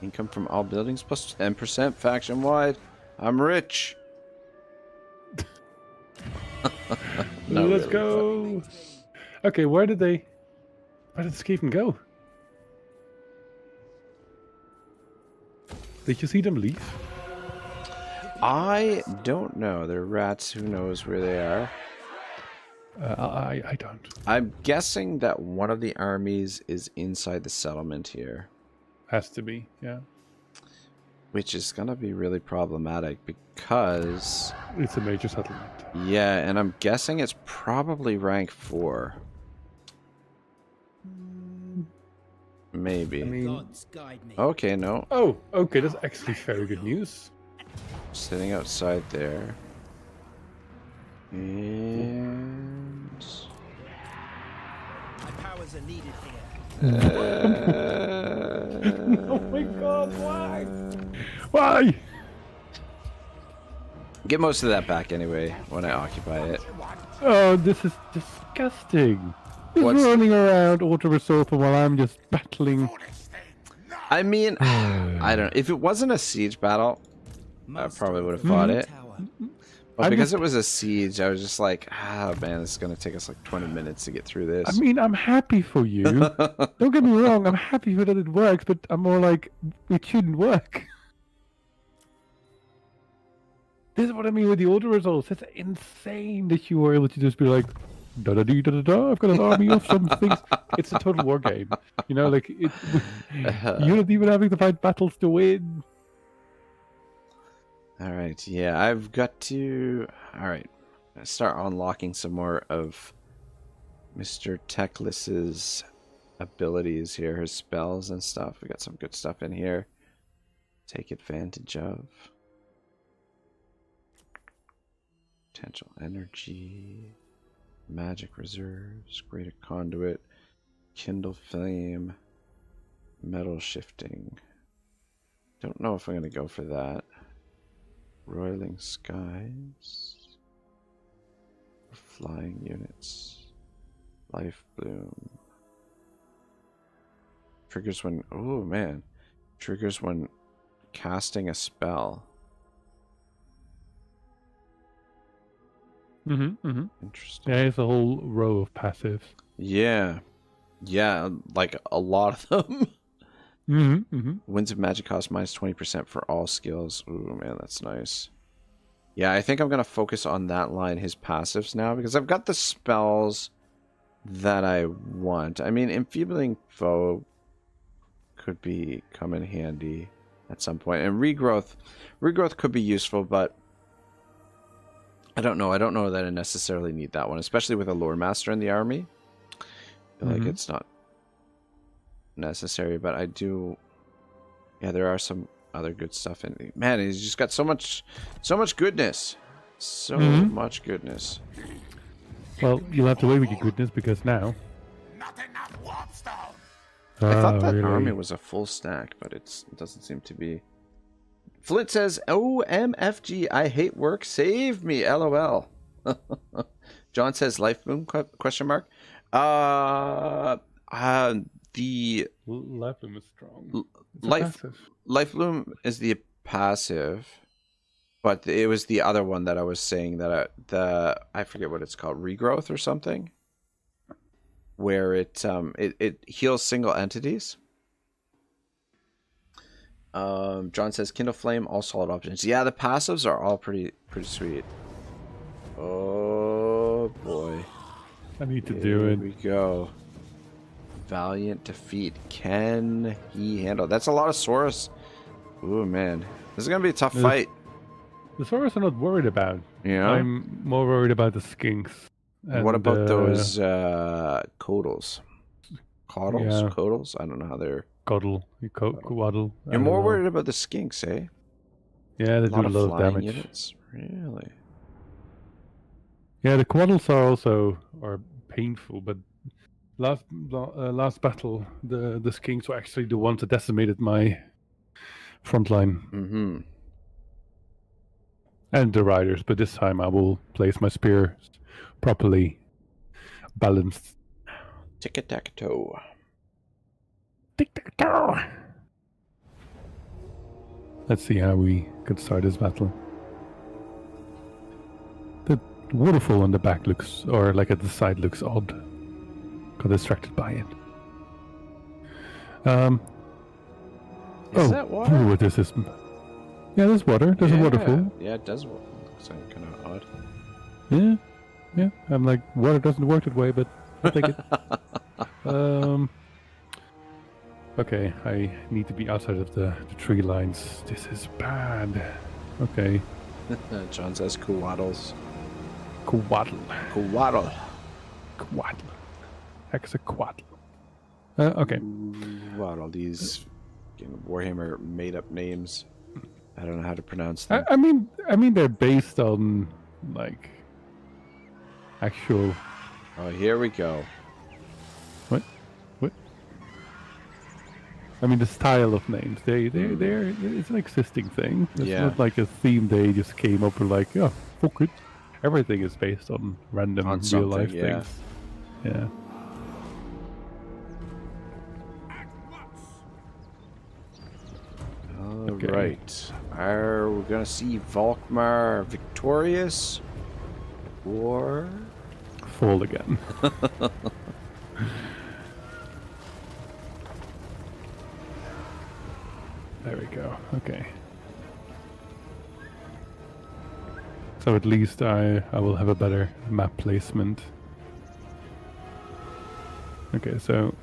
[SPEAKER 1] Income from all buildings plus 10% faction wide. I'm rich. No,
[SPEAKER 3] Let's
[SPEAKER 1] really,
[SPEAKER 3] go. Okay, where did this even go? Did you see them leave?
[SPEAKER 1] I don't know. They're rats. Who knows where they are?
[SPEAKER 3] I don't.
[SPEAKER 1] I'm guessing that one of the armies is inside the settlement here.
[SPEAKER 3] Has to be, yeah.
[SPEAKER 1] Which is going to be really problematic because...
[SPEAKER 3] It's a major settlement.
[SPEAKER 1] Yeah, and I'm guessing it's probably rank 4. Maybe.
[SPEAKER 3] I mean...
[SPEAKER 7] Gods guide me.
[SPEAKER 1] Okay, no.
[SPEAKER 3] Oh, okay, that's actually very good news.
[SPEAKER 1] Sitting outside there. And...
[SPEAKER 7] My powers are needed here.
[SPEAKER 3] Oh my god, why? Why?
[SPEAKER 1] Get most of that back anyway when I occupy it.
[SPEAKER 3] Oh, this is disgusting. Just
[SPEAKER 1] What's-
[SPEAKER 3] running around auto-resolving while I'm just battling.
[SPEAKER 1] I mean, I don't know. If it wasn't a siege battle, I probably would have fought it.
[SPEAKER 7] Tower.
[SPEAKER 1] But
[SPEAKER 3] I'm
[SPEAKER 1] because
[SPEAKER 3] just-
[SPEAKER 1] it was a siege, I was just like, man, this is going to take us like 20 minutes to get through this.
[SPEAKER 3] I mean, I'm happy for you. Don't get me wrong, I'm happy that it works, but I'm more like, it shouldn't work. This is what I mean with the auto results. It's insane that you were able to just be like, da da dee da da da. I've got an army of some things. It's a total war game, you know. Like you're not even having to fight battles to win.
[SPEAKER 1] All right, yeah, I've got to... All right, start unlocking some more of Mr. Teclis's abilities here, his spells and stuff. We got some good stuff in here. Take advantage of. Potential energy, magic reserves, greater conduit, kindle flame, metal shifting. Don't know if I'm going to go for that. Roiling skies, flying units, life bloom. Triggers when, oh man, triggers when casting a spell. Interesting.
[SPEAKER 3] Yeah, it's a whole row of passives.
[SPEAKER 1] Yeah, like a lot of them. Winds of magic cost minus 20% for all skills. Ooh, man, that's nice. Yeah, I think I'm going to focus on that line, his passives now, because I've got the spells that I want. I mean, enfeebling foe could come in handy at some point. And regrowth could be useful, but I don't know. I don't know that I necessarily need that one, especially with a lore master in the army. I feel like it's not necessary, but I do. Yeah, there are some other good stuff in it. Man, he's just got so much goodness, much goodness.
[SPEAKER 3] Well, you'll have to wait with your goodness because now.
[SPEAKER 1] I thought that
[SPEAKER 3] really?
[SPEAKER 1] army was a full stack, but it doesn't seem to be. Flint says, "OMFG, I hate work. Save me, LOL." John says, "Life boom?" Question mark. The
[SPEAKER 3] Life Bloom is strong.
[SPEAKER 1] Life Bloom is the passive, but it was the other one that I was saying that I forget what it's called, regrowth or something, where it heals single entities. John says Kindle Flame, all solid options. Yeah, the passives are all pretty sweet. Oh boy.
[SPEAKER 3] I need to do
[SPEAKER 1] Here
[SPEAKER 3] it.
[SPEAKER 1] we go. Valiant defeat. Can he handle? That's a lot of Saurus. Ooh, man. This is going to be a tough fight.
[SPEAKER 3] The Saurus I'm not worried about.
[SPEAKER 1] Yeah.
[SPEAKER 3] I'm more worried about the skinks.
[SPEAKER 1] What about those Codals? Coddles?
[SPEAKER 3] Yeah.
[SPEAKER 1] Codals? I don't know how they're...
[SPEAKER 3] Coddle. Waddle.
[SPEAKER 1] You're more worried about the skinks, eh?
[SPEAKER 3] Yeah, they
[SPEAKER 1] A lot
[SPEAKER 3] do a
[SPEAKER 1] of
[SPEAKER 3] lot of
[SPEAKER 1] flying
[SPEAKER 3] damage.
[SPEAKER 1] units. Really?
[SPEAKER 3] Yeah, the Quaddles are also painful, but last battle, the skinks were actually the ones that decimated my front line.
[SPEAKER 1] Mm-hmm.
[SPEAKER 3] And the riders, but this time I will place my spear properly balanced.
[SPEAKER 1] Tic-a-tac-toe.
[SPEAKER 3] Tic-tac-toe. Let's see how we could start this battle. The waterfall on the back looks, or like at the side looks odd. Got distracted by it.
[SPEAKER 1] Is that water?
[SPEAKER 3] Ooh, this is... Yeah, there's water. There's a waterfall.
[SPEAKER 1] Yeah, it does look kind of odd.
[SPEAKER 3] Yeah, yeah. I'm like, water doesn't work that way, but I'll take it. Okay, I need to be outside of the tree lines. This is bad. Okay.
[SPEAKER 1] John says cowaddles.
[SPEAKER 3] Cowaddle.
[SPEAKER 1] Cowaddle.
[SPEAKER 3] Cowaddle. Hexaquaddle. Okay.
[SPEAKER 1] What all these Warhammer made-up names? I don't know how to pronounce them.
[SPEAKER 3] I mean, they're based on like actual.
[SPEAKER 1] Oh, here we go.
[SPEAKER 3] What? I mean, the style of names. They're. It's an existing thing. It's not like a theme they just came up with. Like, oh, fuck it. Everything is based on random real life things. Yeah.
[SPEAKER 1] All right. Are we gonna see Volkmar victorious, or
[SPEAKER 3] fall again? There we go. Okay. So at least I will have a better map placement. Okay, so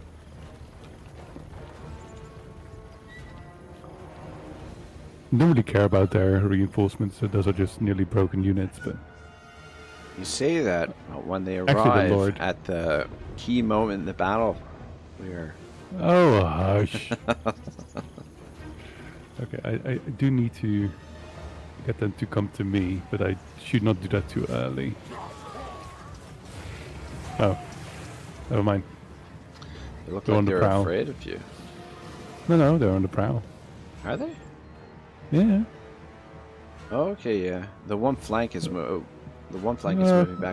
[SPEAKER 3] don't really care about their reinforcements, so those are just nearly broken units, but
[SPEAKER 1] you say that when they
[SPEAKER 3] Actually, the
[SPEAKER 1] arrive
[SPEAKER 3] Lord.
[SPEAKER 1] at the key moment in the battle, we're
[SPEAKER 3] oh hush. Okay, I do need to get them to come to me, but I should not do that too early. Oh, never mind.
[SPEAKER 1] they look
[SPEAKER 3] They're on
[SPEAKER 1] like
[SPEAKER 3] the
[SPEAKER 1] they're
[SPEAKER 3] prowl.
[SPEAKER 1] afraid of you.
[SPEAKER 3] No, they're on the prowl.
[SPEAKER 1] Are they?
[SPEAKER 3] Yeah.
[SPEAKER 1] Oh, okay, yeah. The one flank is moving back.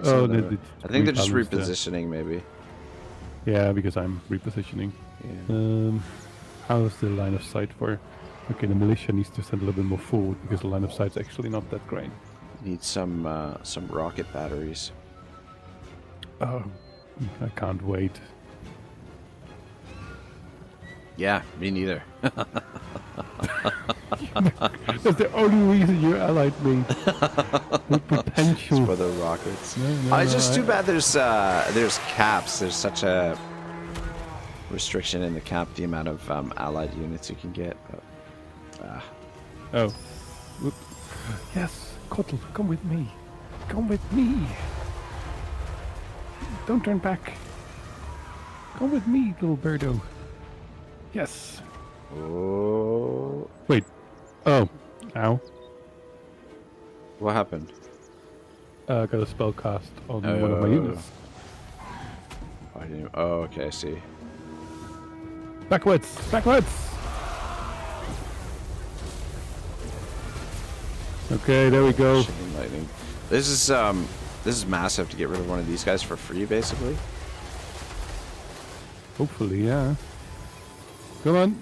[SPEAKER 1] Some of them I think they're just
[SPEAKER 3] rebalanced,
[SPEAKER 1] repositioning, maybe.
[SPEAKER 3] Yeah, because I'm repositioning.
[SPEAKER 1] Yeah.
[SPEAKER 3] How's the line of sight for? Okay, the militia needs to stand a little bit more forward because the line of sight's actually not that great.
[SPEAKER 1] Need some rocket batteries.
[SPEAKER 3] Oh, I can't wait.
[SPEAKER 1] Yeah, me neither.
[SPEAKER 3] That's the only reason you allied me. With potential.
[SPEAKER 1] For the rockets.
[SPEAKER 3] No,
[SPEAKER 1] It's just too bad there's caps. There's such a restriction in the cap, the amount of allied units you can get. But,
[SPEAKER 3] Oh. Whoop. Yes, Kotl, come with me. Come with me. Don't turn back. Come with me, little birdo. Yes.
[SPEAKER 1] oh,
[SPEAKER 3] Wait. Oh. Ow.
[SPEAKER 1] what happened?
[SPEAKER 3] I got a spell cast on one of my units.
[SPEAKER 1] Oh, okay, I see.
[SPEAKER 3] Backwards! Backwards! Okay, there we go.
[SPEAKER 1] Chain lightning. This is massive to get rid of one of these guys for free, basically.
[SPEAKER 3] Hopefully, yeah. Come on.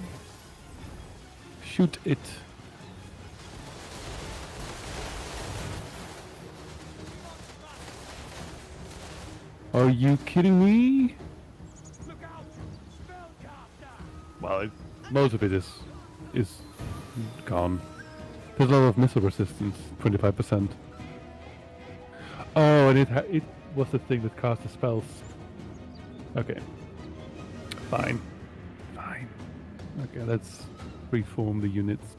[SPEAKER 3] Shoot it. Are you kidding me? Well, most of it is gone. There's a lot of missile resistance, 25%. Oh, and it was the thing that cast the spells. Okay. Fine. Okay, let's reform the units.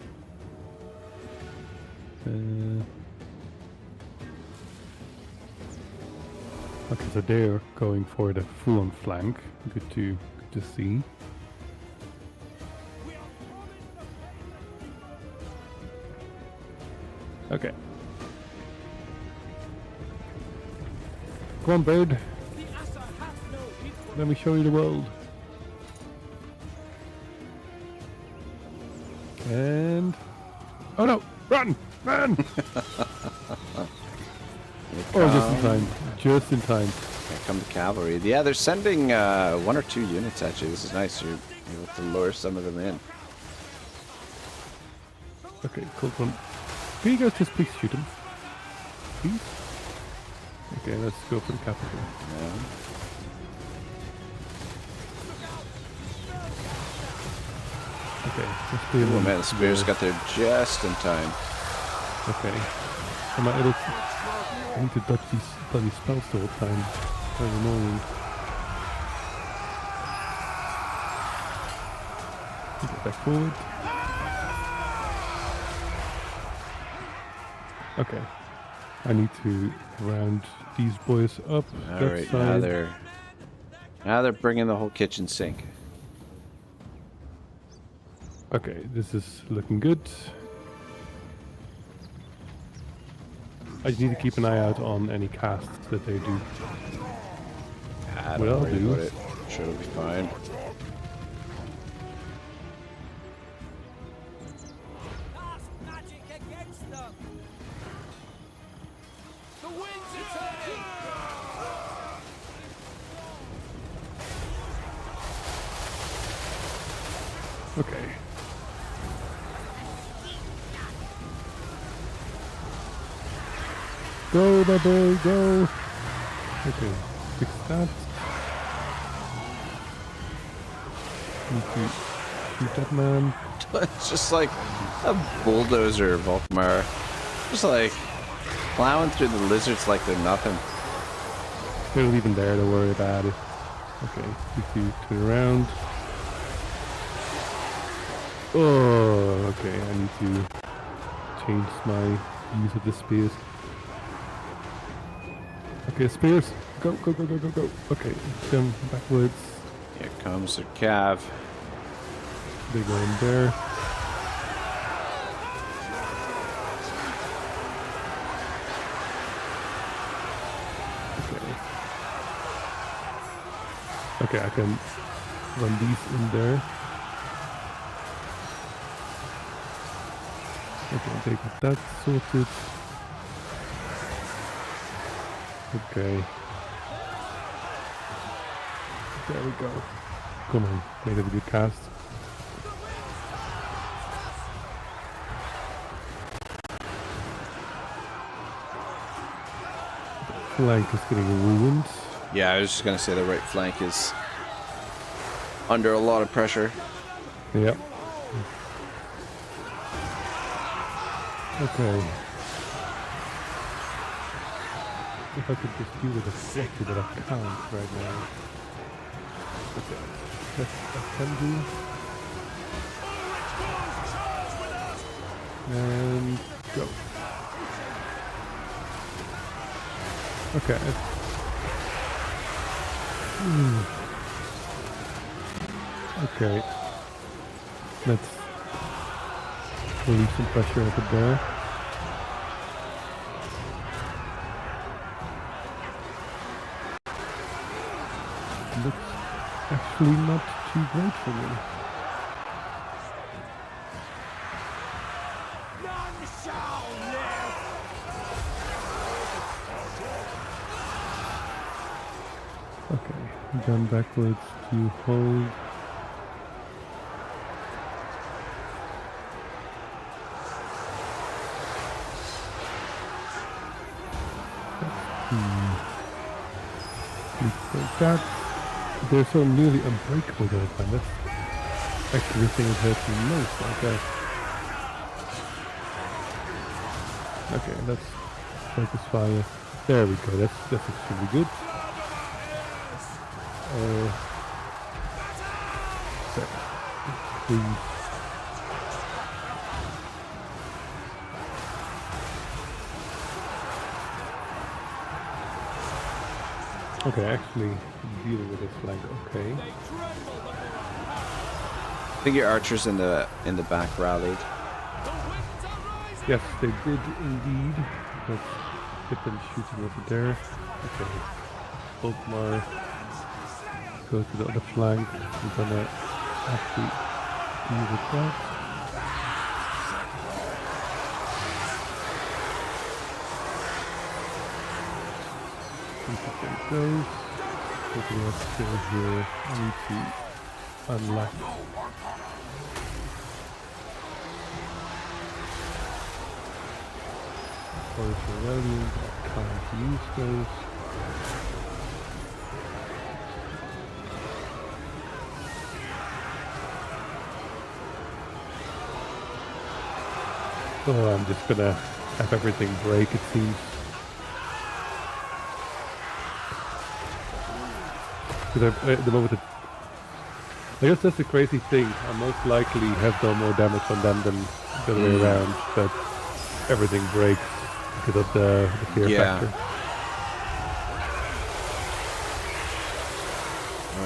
[SPEAKER 3] Okay, so they're going for the full-on flank. Good to see. Okay. Come on, bird. Let me show you the world. And oh no! Run! Run! Oh, just in time. Just in time.
[SPEAKER 1] Here come the cavalry. Yeah, they're sending 1 or 2 units at you. This is nice. You're able to lure some of them in.
[SPEAKER 3] Okay, cool one. Can you guys just please shoot him? Please? Okay, let's go for the capital.
[SPEAKER 1] Yeah.
[SPEAKER 3] Okay, let's do
[SPEAKER 1] Oh man, the spears got there just in time.
[SPEAKER 3] Okay. Am I able to... I need to dodge these bloody spells the whole time. Very annoying. Get back forward. Okay. I need to round these boys up.
[SPEAKER 1] Alright, now they're bringing the whole kitchen sink.
[SPEAKER 3] Okay, this is looking good. I just need to keep an eye out on any casts that they do.
[SPEAKER 1] I
[SPEAKER 3] Well,
[SPEAKER 1] don't worry
[SPEAKER 3] do.
[SPEAKER 1] about it. I'm sure it'll be fine.
[SPEAKER 7] Cast magic against them. The winds are turning.
[SPEAKER 3] Okay. Go, my boy, go! Okay, fix that. Need to shoot that man.
[SPEAKER 1] It's just like a bulldozer, Volkmar. Just like plowing through the lizards like they're nothing.
[SPEAKER 3] They're not even there to worry about it. Okay, need to turn around. Oh, okay, I need to change my use of the spears. Okay, spears! Go, go, go, go, go, go! Okay, come backwards.
[SPEAKER 1] Here comes the cav.
[SPEAKER 3] They go in there. Okay. Okay, I can run these in there. Okay, they got that sorted. Okay. There we go. Come on, made it a good cast. Flank is getting ruined.
[SPEAKER 1] Yeah, I was just gonna say the right flank is under a lot of pressure.
[SPEAKER 3] Yep. Okay. If I could just do with a flicker, but I can't right now. Okay. That's what I can do. And go. Okay. Okay. Let's relieve some pressure over there. Looks actually not too great for me.
[SPEAKER 5] None shall live.
[SPEAKER 3] Okay, gun backwards to hold. Like that. They're so nearly unbreakable the whole time. That's actually the thing that hurts me most, I guess. Okay, let's focus fire. There we go, that's extremely good. There. Please. Okay, actually dealing with this flank, okay.
[SPEAKER 1] I think your archers in the back rallied.
[SPEAKER 3] Yes, they did indeed. Let's get them shooting over there. Okay. Volkmar. go to the other flank. I'm gonna actually deal with that. Take those. Hopefully that's still here. I need to unlock. Forest Rebellion, I can't use those. Oh, I'm just gonna have everything break, it seems. Because at the moment, I guess that's the crazy thing. I most likely have done more damage on them than the other way around, but everything breaks because of the fear factor.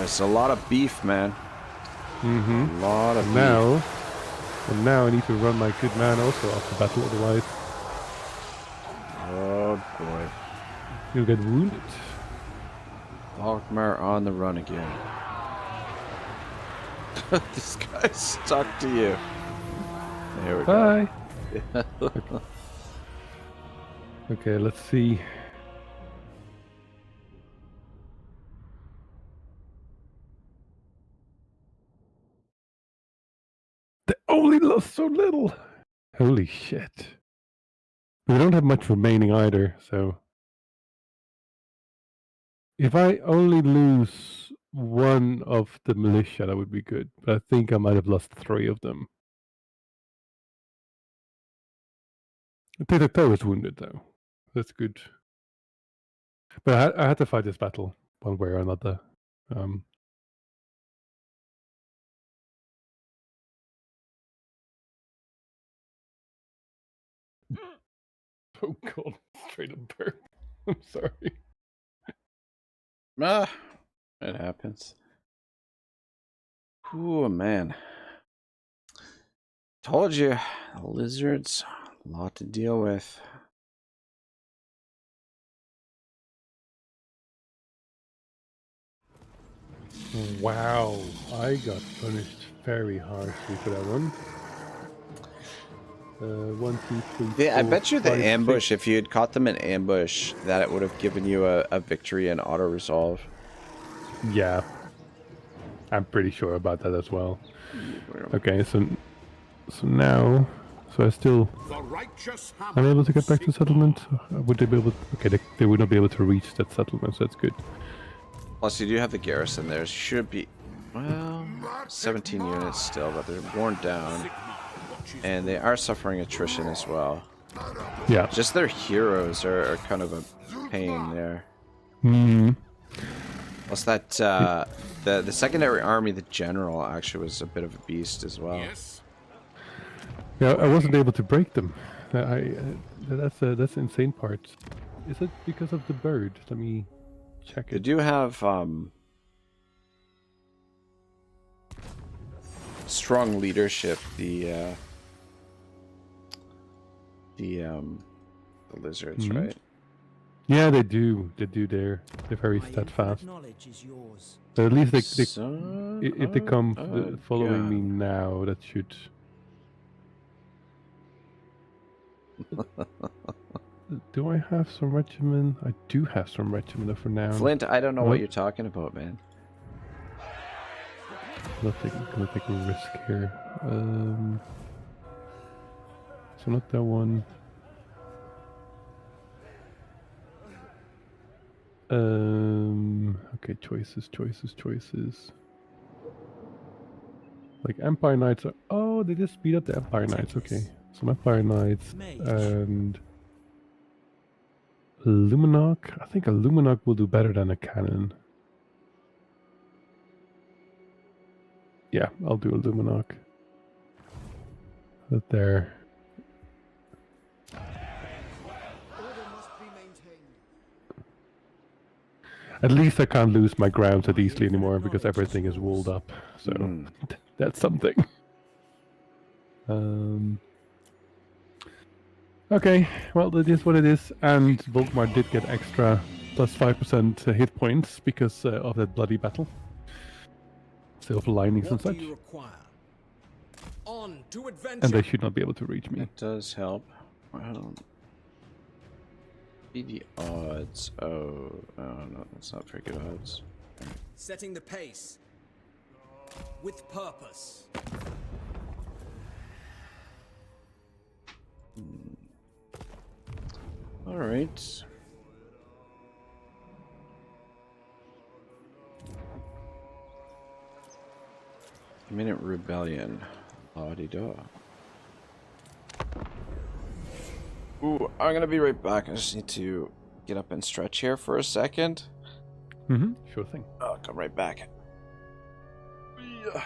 [SPEAKER 1] It's a lot of beef, man.
[SPEAKER 3] Mm-hmm.
[SPEAKER 1] A lot of beef.
[SPEAKER 3] Now I need to run my good man also off the battle, otherwise
[SPEAKER 1] Oh boy.
[SPEAKER 3] you'll get wounded.
[SPEAKER 1] Volkmar on the run again. This guy's stuck to you. There we go.
[SPEAKER 3] Bye. Okay, let's see. They only lost so little. Holy shit. We don't have much remaining either, so if I only lose one of the militia, that would be good. But I think I might have lost 3 of them. Teclis is wounded though. That's good. But I had to fight this battle one way or another. Oh god, straight up burp. I'm sorry.
[SPEAKER 1] It happens. Ooh, man. Told you, lizards, a lot to deal with.
[SPEAKER 3] Wow, I got punished very harshly for that one. 1, 2, 3.
[SPEAKER 1] Yeah, I
[SPEAKER 3] 4,
[SPEAKER 1] bet you the
[SPEAKER 3] 5,
[SPEAKER 1] ambush,
[SPEAKER 3] 6.
[SPEAKER 1] if you had caught them in ambush, that it would have given you a victory and auto resolve.
[SPEAKER 3] Yeah, I'm pretty sure about that as well. Okay, so now, I still. I'm able to get back to settlement. Would they be able? Okay, they would not be able to reach that settlement, so that's good.
[SPEAKER 1] Plus, you do have the garrison there. Should be, well, 17 units still, but they're worn down. And they are suffering attrition as well.
[SPEAKER 3] Yeah.
[SPEAKER 1] Just their heroes are kind of a pain there.
[SPEAKER 3] Hmm.
[SPEAKER 1] Plus that, the secondary army, the general, actually was a bit of a beast as well.
[SPEAKER 3] Yeah, I wasn't able to break them. That's the insane part. Is it because of the bird? Let me check
[SPEAKER 1] They
[SPEAKER 3] it.
[SPEAKER 1] do have strong leadership. The lizards,
[SPEAKER 3] Mhm.
[SPEAKER 1] right?
[SPEAKER 3] Yeah, they do. They're very
[SPEAKER 7] My
[SPEAKER 3] steadfast.
[SPEAKER 7] infinite knowledge is yours.
[SPEAKER 3] But at least
[SPEAKER 1] Son
[SPEAKER 3] if they come
[SPEAKER 1] of a
[SPEAKER 3] following me
[SPEAKER 1] gun.
[SPEAKER 3] now, that should. Do I have some regimen? I do have some regimen for now.
[SPEAKER 1] Flint, I don't know
[SPEAKER 3] Nope.
[SPEAKER 1] what you're talking about, man.
[SPEAKER 3] I'm gonna take a risk here. So not that one. Okay, choices. Like Empire Knights are. Oh, they just speed up the Empire Knights. Okay, some Empire Knights and Luminarch. I think a Luminarch will do better than a cannon. Yeah, I'll do a Luminarch. That there. At least I can't lose my ground that easily anymore because everything is walled up. So that's something. Okay, well, it is what it is. And Volkmar did get extra plus 5% hit points because of that bloody battle. silver linings and
[SPEAKER 6] What do
[SPEAKER 3] such.
[SPEAKER 6] you require? On to adventure.
[SPEAKER 3] And they should not be able to reach me.
[SPEAKER 1] That does help. Well, be the odds. Oh no, that's not very good odds.
[SPEAKER 6] Setting the pace. With purpose.
[SPEAKER 1] All right. Imminent rebellion. La-di-da. Ooh, I'm gonna be right back. I just need to get up and stretch here for a second.
[SPEAKER 3] Mm-hmm. Sure thing.
[SPEAKER 1] I'll come right back. Yeah.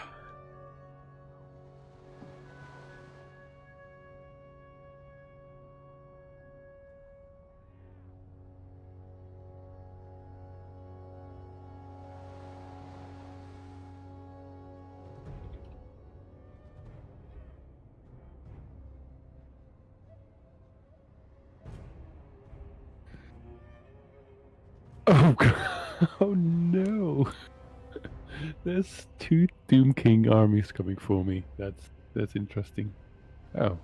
[SPEAKER 3] Oh god. Oh no. There's 2 Doom King armies coming for me. That's interesting. Oh.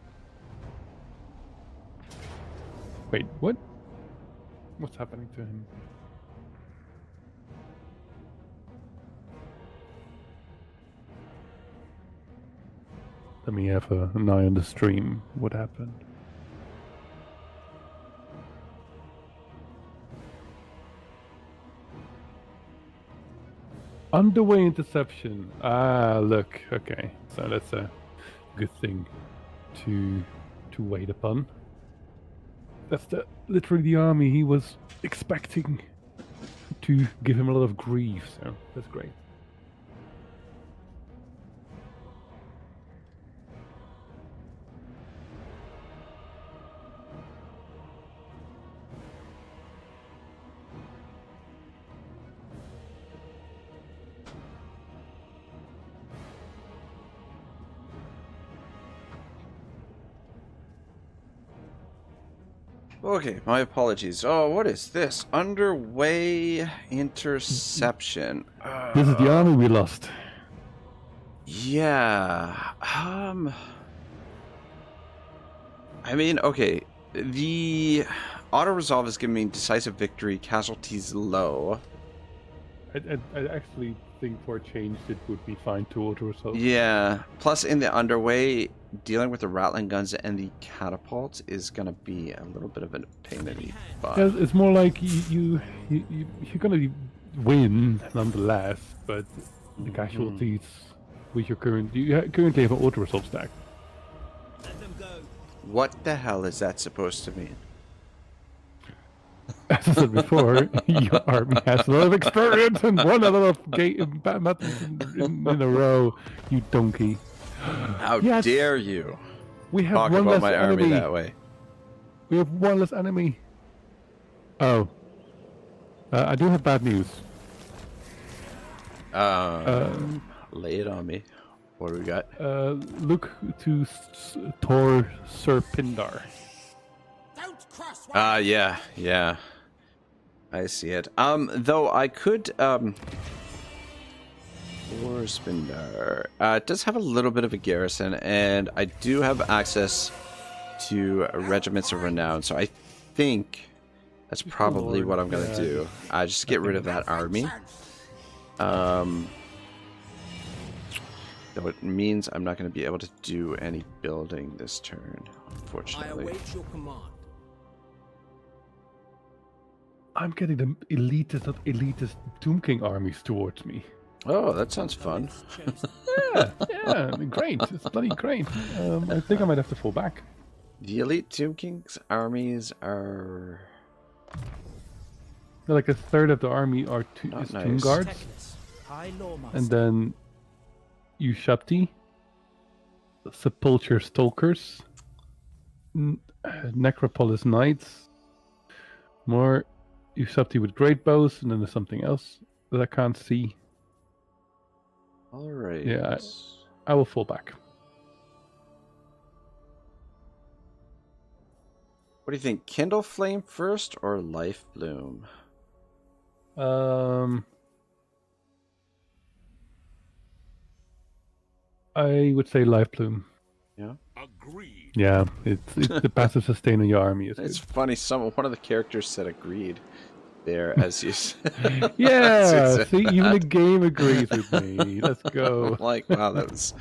[SPEAKER 3] Wait, what? What's happening to him? Let me have an eye on the stream. What happened? Underway interception. Ah, look. Okay, so that's a good thing to wait upon. That's literally the army he was expecting to give him a lot of grief. So that's great.
[SPEAKER 1] Okay, my apologies. Oh, what is this? Underway interception.
[SPEAKER 3] This is the army we lost.
[SPEAKER 1] Yeah. I mean, okay. The auto resolve is giving me decisive victory, casualties low.
[SPEAKER 3] I actually think for a change it would be fine to auto resolve.
[SPEAKER 1] Yeah. Plus, in the underway, dealing with the rattling guns and the catapults is gonna be a little bit of a pain in the butt.
[SPEAKER 3] Yeah, it's more like you're gonna win nonetheless, but the casualties with your currently have an auto resolve stack.
[SPEAKER 7] Let them go.
[SPEAKER 1] What the hell is that supposed to mean?
[SPEAKER 3] As I said before, your army has a lot of experience and won a lot of battles in a row. You donkey!
[SPEAKER 1] How
[SPEAKER 3] Yes!
[SPEAKER 1] dare you
[SPEAKER 3] We have
[SPEAKER 1] talk
[SPEAKER 3] one
[SPEAKER 1] about
[SPEAKER 3] less
[SPEAKER 1] my army
[SPEAKER 3] enemy.
[SPEAKER 1] that way?
[SPEAKER 3] We have one less enemy. Oh, I do have bad news.
[SPEAKER 1] Lay it on me. What do we got?
[SPEAKER 3] Look to Tor Sir Pindar.
[SPEAKER 7] Don't cross.
[SPEAKER 1] Yeah. I see it. Though I could, Warspindar. It does have a little bit of a garrison, and I do have access to regiments of renown, so I think that's probably
[SPEAKER 3] Lord,
[SPEAKER 1] what I'm gonna
[SPEAKER 3] yeah.
[SPEAKER 1] do. Just get rid of that army. Though it means I'm not gonna be able to do any building this turn,
[SPEAKER 6] I
[SPEAKER 1] unfortunately.
[SPEAKER 6] await your command.
[SPEAKER 3] I'm getting the elitist Doom King armies towards me.
[SPEAKER 1] Oh, that sounds fun.
[SPEAKER 3] Yeah, great. It's bloody great. I think I might have to fall back.
[SPEAKER 1] The elite Tomb King's armies are
[SPEAKER 3] Like a third of the army are
[SPEAKER 1] Not
[SPEAKER 3] Tomb
[SPEAKER 1] nice.
[SPEAKER 3] Guards,
[SPEAKER 7] Teclis, High Lawmaster.
[SPEAKER 3] and then Ushapti, Sepulture Stalkers, Necropolis Knights, more Ushapti with great bows, and then there's something else that I can't see.
[SPEAKER 1] all right.
[SPEAKER 3] Yeah, I will fall back.
[SPEAKER 1] What do you think? Kindle Flame first or Life Bloom?
[SPEAKER 3] I would say Life Plume.
[SPEAKER 1] Yeah.
[SPEAKER 6] Agreed.
[SPEAKER 3] Yeah, it's the passive sustain on your army is
[SPEAKER 1] It's
[SPEAKER 3] good.
[SPEAKER 1] funny. One of the characters said agreed there as you said.
[SPEAKER 3] Yeah,
[SPEAKER 1] said
[SPEAKER 3] see, even the
[SPEAKER 1] that.
[SPEAKER 3] game agrees with me. Let's go.
[SPEAKER 1] I'm like, wow, that was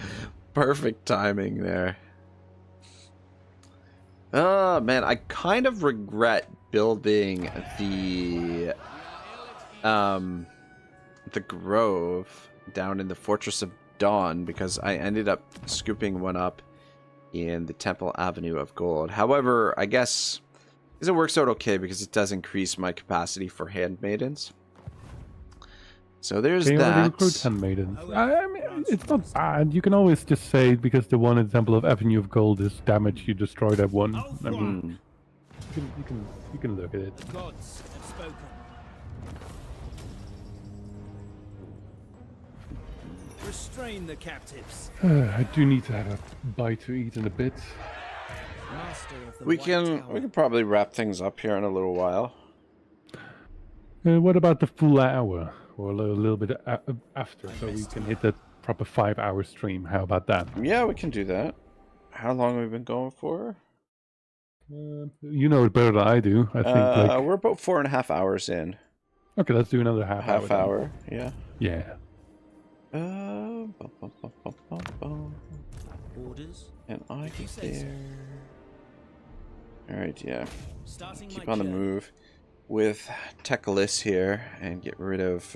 [SPEAKER 1] perfect timing there. Oh man, I kind of regret building the Grove down in the Fortress of Dawn because I ended up scooping one up in the Temple Avenue of Gold. However, I guess it works out okay because it does increase my capacity for handmaidens. So there's
[SPEAKER 3] Can you already
[SPEAKER 1] that.
[SPEAKER 3] recruit handmaidens? I mean, it's not bad. You can always just say because the one example of Avenue of Gold is damage, you destroy that one. I mean, you can look at it.
[SPEAKER 7] The gods have spoken. Restrain the captives.
[SPEAKER 3] I do need to have a bite to eat in a bit.
[SPEAKER 7] Master of the
[SPEAKER 1] We
[SPEAKER 7] White
[SPEAKER 1] can
[SPEAKER 7] Tower.
[SPEAKER 1] probably wrap things up here in a little while.
[SPEAKER 3] What about the full hour? Or a little bit after, so we can hit that proper 5-hour stream. How about that?
[SPEAKER 1] Yeah, we can do that. How long have we been going for?
[SPEAKER 3] You know it better than I do. I think like
[SPEAKER 1] we're about 4.5 hours in.
[SPEAKER 3] okay, let's do another half hour.
[SPEAKER 1] Half
[SPEAKER 3] then.
[SPEAKER 1] hour, yeah.
[SPEAKER 3] Yeah.
[SPEAKER 1] Bum, bum, bum, bum, bum, bum.
[SPEAKER 7] Orders.
[SPEAKER 1] And I
[SPEAKER 7] If you
[SPEAKER 1] get
[SPEAKER 7] say so.
[SPEAKER 1] there. Alright, yeah.
[SPEAKER 7] Starting
[SPEAKER 1] Keep
[SPEAKER 7] my
[SPEAKER 1] on the
[SPEAKER 7] journey.
[SPEAKER 1] move with Teclis here and get rid of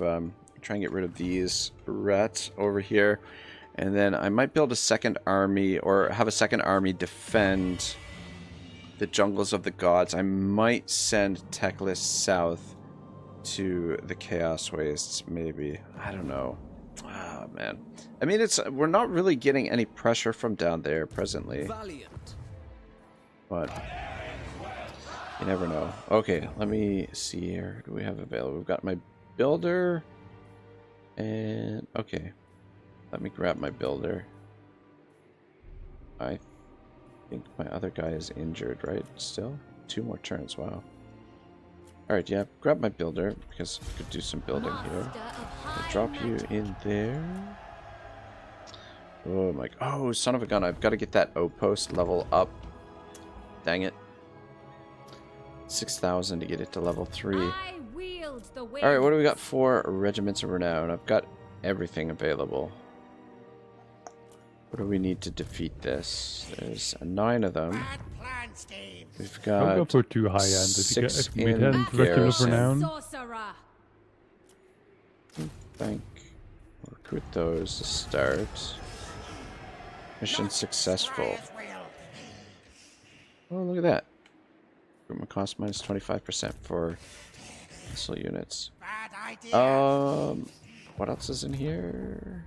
[SPEAKER 1] try and get rid of these rats over here. And then I might build a second army or have a second army defend the jungles of the gods. I might send Teclis south to the Chaos Wastes, maybe. I don't know. Ah, man. I mean, we're not really getting any pressure from down there presently,
[SPEAKER 7] Valiant.
[SPEAKER 1] but you never know. Okay, let me see here. What do we have available? We've got my builder, and okay, let me grab my builder. I think my other guy is injured, right? Still 2 more turns. Wow. All right, yeah, grab my builder because I could do some building here.
[SPEAKER 4] Master of
[SPEAKER 1] I'll
[SPEAKER 4] high
[SPEAKER 1] drop you
[SPEAKER 4] magic.
[SPEAKER 1] in there. Oh my! Oh, son of a gun! I've got to get that outpost level up. Dang it! 6,000 to get it to level 3.
[SPEAKER 4] I wield the
[SPEAKER 1] All right, what do we got
[SPEAKER 4] winds.
[SPEAKER 1] for regiments of renown? I've got everything available. What do we need to defeat this? There's 9 of them.
[SPEAKER 5] Bad plan, Steve.
[SPEAKER 1] We've
[SPEAKER 3] I'll go
[SPEAKER 1] got
[SPEAKER 3] for 2 high end. If you
[SPEAKER 1] 6
[SPEAKER 3] get
[SPEAKER 1] in
[SPEAKER 3] mid-end, regular
[SPEAKER 1] garrison.
[SPEAKER 3] renown.
[SPEAKER 4] Sorcerer.
[SPEAKER 1] Bank. Recruit those to start. Mission successful.
[SPEAKER 5] Briar's will.
[SPEAKER 1] Oh, look at that. Recruitment cost minus 25% for missile units.
[SPEAKER 5] Bad idea.
[SPEAKER 1] What else is in here?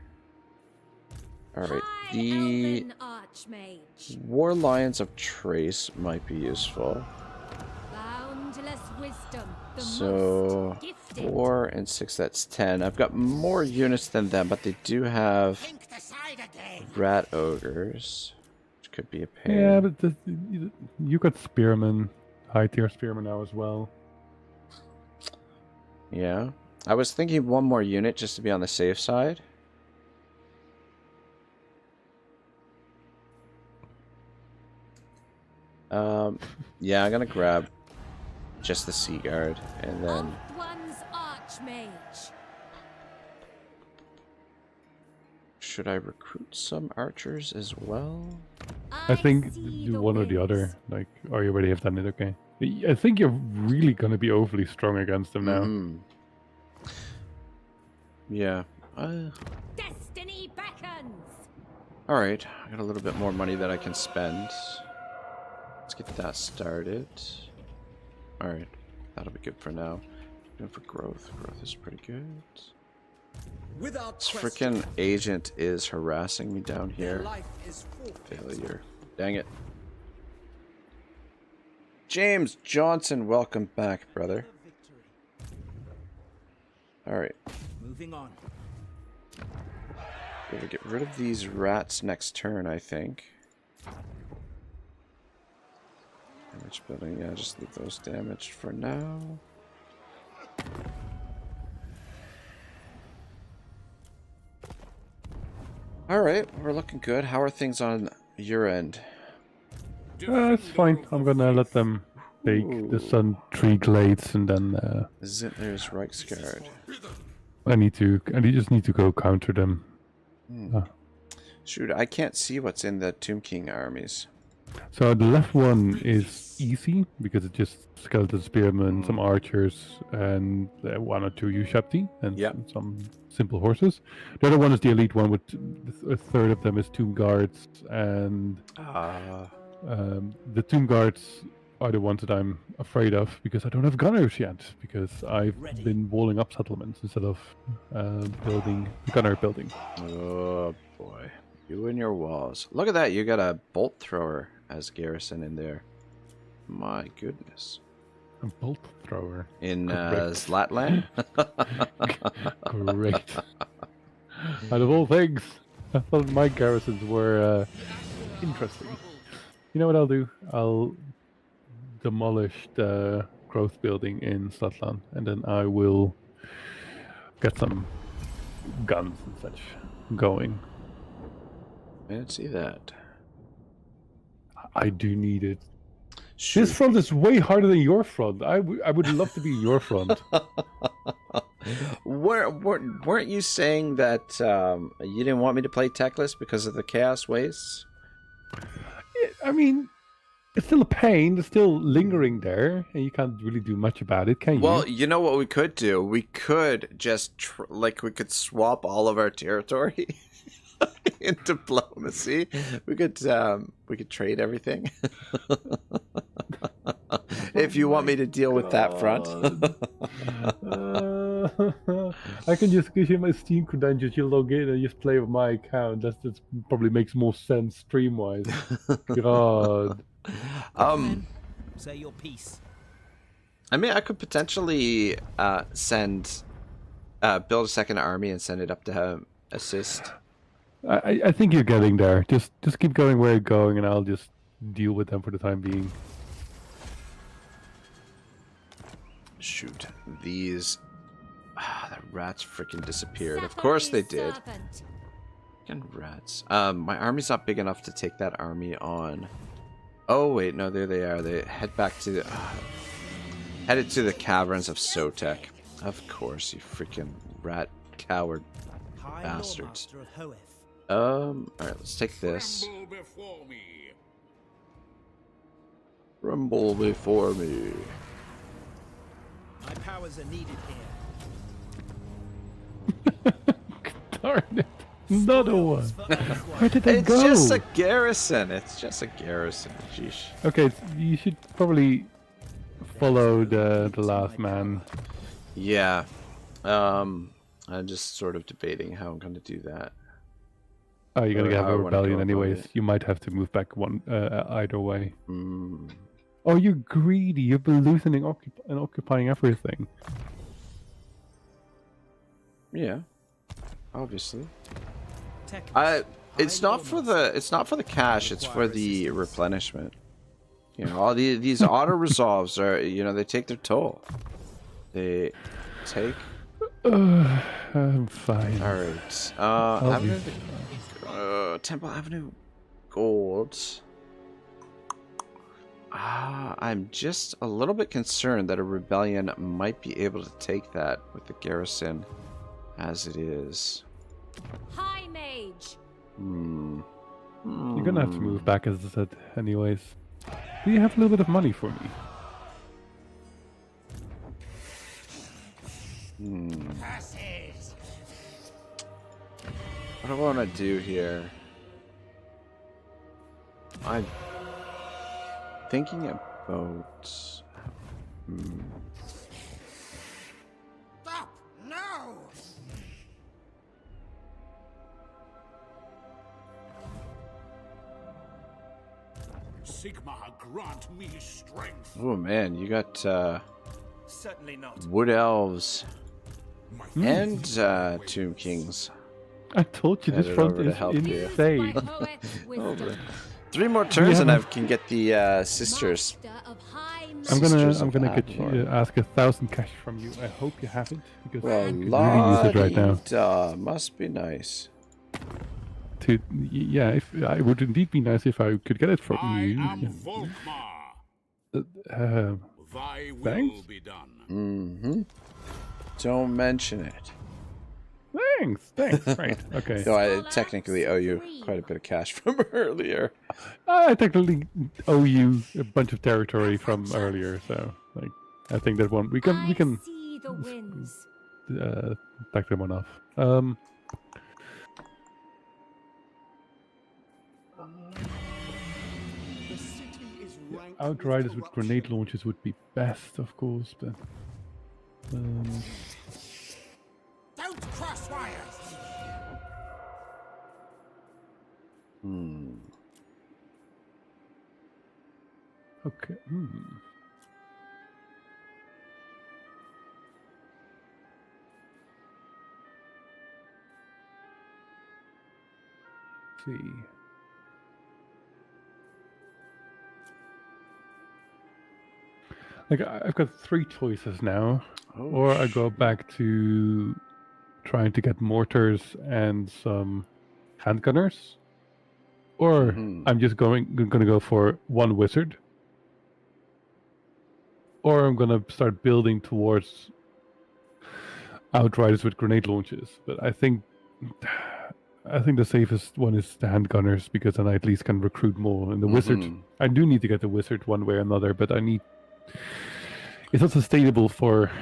[SPEAKER 1] Alright,
[SPEAKER 4] High
[SPEAKER 1] the
[SPEAKER 4] elven archmage.
[SPEAKER 1] War Lions of Trace might be useful.
[SPEAKER 4] Boundless wisdom. The
[SPEAKER 1] So,
[SPEAKER 4] most gifted.
[SPEAKER 1] 4 and 6, that's 10. I've got more units than them, but they do have
[SPEAKER 5] Think the side again.
[SPEAKER 1] rat ogres, which could be a pain.
[SPEAKER 3] Yeah, but you got spearmen, high tier spearmen now as well.
[SPEAKER 1] Yeah. I was thinking 1 more unit just to be on the safe side. Yeah, I'm gonna grab just the Sea Guard, and then
[SPEAKER 4] Old one's archmage.
[SPEAKER 1] should I recruit some archers as well?
[SPEAKER 3] I think
[SPEAKER 4] see
[SPEAKER 3] do
[SPEAKER 4] the
[SPEAKER 3] one or the
[SPEAKER 4] winds.
[SPEAKER 3] other. Like, or you already have done it. Okay. I think you're really gonna be overly strong against them now.
[SPEAKER 1] Mhm. Yeah.
[SPEAKER 4] Destiny beckons.
[SPEAKER 1] All right. I got a little bit more money that I can spend. Let's get that started. All right. That'll be good for now. Going for growth. Growth is pretty good.
[SPEAKER 6] Without
[SPEAKER 1] This
[SPEAKER 6] question,
[SPEAKER 1] freaking agent is harassing me down
[SPEAKER 6] their
[SPEAKER 1] here.
[SPEAKER 6] life is forfeit.
[SPEAKER 1] Failure. Dang it. James Johnson, welcome back, brother.
[SPEAKER 7] Victory.
[SPEAKER 1] Alright.
[SPEAKER 7] Moving on.
[SPEAKER 1] We'll get rid of these rats next turn, I think. Damage building, yeah, just leave those damaged for now. All right, we're looking good. How are things on your end?
[SPEAKER 3] It's fine. I'm gonna let them take the Sun Tree Glades, and then
[SPEAKER 1] There's Reichsguard.
[SPEAKER 3] I just need to go counter them.
[SPEAKER 1] Shoot, I can't see what's in the Tomb King armies.
[SPEAKER 3] So the left one is easy because it's just skeleton spearmen, some archers, and 1 or 2 Ushapti, and some simple horses. The other one is the elite one with a third of them is tomb guards, and the tomb guards are the ones that I'm afraid of because I don't have gunners yet, because I've been walling up settlements instead of building the gunner building.
[SPEAKER 1] Oh boy, you and your walls. Look at that, you got a bolt thrower as garrison in there. My goodness.
[SPEAKER 3] A bolt thrower.
[SPEAKER 1] In Zlatland?
[SPEAKER 3] Great. Out of all things, I thought my garrisons were interesting. You know what I'll do? I'll demolish the growth building in Zlatland, and then I will get some guns and such going.
[SPEAKER 1] I didn't see that.
[SPEAKER 3] I do need it.
[SPEAKER 1] Shoot.
[SPEAKER 3] This front is way harder than your front. I would love to be your front.
[SPEAKER 1] Weren't you saying that you didn't want me to play Teclis because of the Chaos Wastes?
[SPEAKER 3] I mean, it's still a pain. It's still lingering there, and you can't really do much about it, can you?
[SPEAKER 1] Well, you know what we could do? We could just we could swap all of our territory in diplomacy. We could trade everything. If you want me to deal with that front.
[SPEAKER 3] I can just give you my Steam credentials, you log in and just play with my account. That probably makes more sense stream-wise. God.
[SPEAKER 7] Say your piece.
[SPEAKER 1] I mean, I could potentially build a second army and send it up to assist.
[SPEAKER 3] I think you're getting there. Just keep going where you're going, and I'll just deal with them for the time being.
[SPEAKER 1] Shoot, these the rats freaking disappeared. Of course they did. Freaking rats. My army's not big enough to take that army on. Oh wait, no, there they are. They head back to headed to the caverns of Sotek. Of course, you freaking rat coward bastards. Alright, let's take this. Rumble before me.
[SPEAKER 7] My powers are needed here.
[SPEAKER 3] Darn it. Another one. Where did they go?
[SPEAKER 1] It's just a garrison. It's just a garrison. Sheesh.
[SPEAKER 3] Okay, you should probably follow the last man.
[SPEAKER 1] Yeah. I'm just sort of debating how I'm going to do that.
[SPEAKER 3] Oh, you're gonna
[SPEAKER 1] Or
[SPEAKER 3] have
[SPEAKER 1] how I
[SPEAKER 3] a
[SPEAKER 1] wanna
[SPEAKER 3] rebellion
[SPEAKER 1] go about
[SPEAKER 3] anyways.
[SPEAKER 1] it.
[SPEAKER 3] You might have to move back one either way.
[SPEAKER 1] Mm.
[SPEAKER 3] Oh, you're greedy. You've been loosening and occupying everything.
[SPEAKER 1] Yeah. Obviously.
[SPEAKER 7] Teclis,
[SPEAKER 1] It's not for the cash. It's for the replenishment. You know, all these auto resolves are, you know, they take their toll. They take.
[SPEAKER 3] I'm fine.
[SPEAKER 1] All right. Temple Avenue Gold. I'm just a little bit concerned that a rebellion might be able to take that with the garrison as it is.
[SPEAKER 4] High mage.
[SPEAKER 3] You're gonna have to move back, as I said, anyways. Do you have a little bit of money for me?
[SPEAKER 1] What do I want to do here? I'm thinking about.
[SPEAKER 5] Stop! No!
[SPEAKER 6] Sigma, grant me strength.
[SPEAKER 1] Oh man, you got
[SPEAKER 7] certainly not.
[SPEAKER 1] Wood Elves and Tomb Kings.
[SPEAKER 3] I told you this
[SPEAKER 1] Headed
[SPEAKER 3] front
[SPEAKER 1] over to
[SPEAKER 3] is
[SPEAKER 1] help you.
[SPEAKER 3] insane.
[SPEAKER 4] My poet's wisdom.
[SPEAKER 1] 3 more turns and
[SPEAKER 3] Yeah.
[SPEAKER 1] I can get the sisters.
[SPEAKER 4] Master of high
[SPEAKER 3] I'm
[SPEAKER 1] Sisters
[SPEAKER 3] gonna
[SPEAKER 1] of
[SPEAKER 3] get
[SPEAKER 1] Avalor.
[SPEAKER 3] you, ask 1,000 cash from you. I hope you have it, because
[SPEAKER 1] Well,
[SPEAKER 3] I could really use it right now.
[SPEAKER 1] must be nice.
[SPEAKER 3] to yeah, if it would indeed be nice if I could get it from
[SPEAKER 6] I
[SPEAKER 3] you.
[SPEAKER 6] am
[SPEAKER 3] Yeah.
[SPEAKER 6] Volkmar. Thy will
[SPEAKER 3] Thanks.
[SPEAKER 6] be done.
[SPEAKER 1] Mm-hmm. Don't mention it.
[SPEAKER 3] Thanks. Right. Okay.
[SPEAKER 1] Though I technically owe you quite a bit of cash from earlier.
[SPEAKER 3] I technically owe you a bunch of territory from earlier, so like I think that one we can
[SPEAKER 4] I see the winds.
[SPEAKER 3] back that one off.
[SPEAKER 5] The city is ranked
[SPEAKER 3] Outriders with
[SPEAKER 5] corruption.
[SPEAKER 3] grenade launchers would be best, of course, but
[SPEAKER 5] Don't cross wires.
[SPEAKER 3] okay. See. Like I've got 3 choices now, or I go back to trying to get mortars and some handgunners, or I'm just gonna go for 1 wizard, or I'm gonna start building towards outriders with grenade launchers. But I think the safest one is the handgunners, because then I at least can recruit more. And the wizard, I do need to get the wizard one way or another, but I need. It's not sustainable for.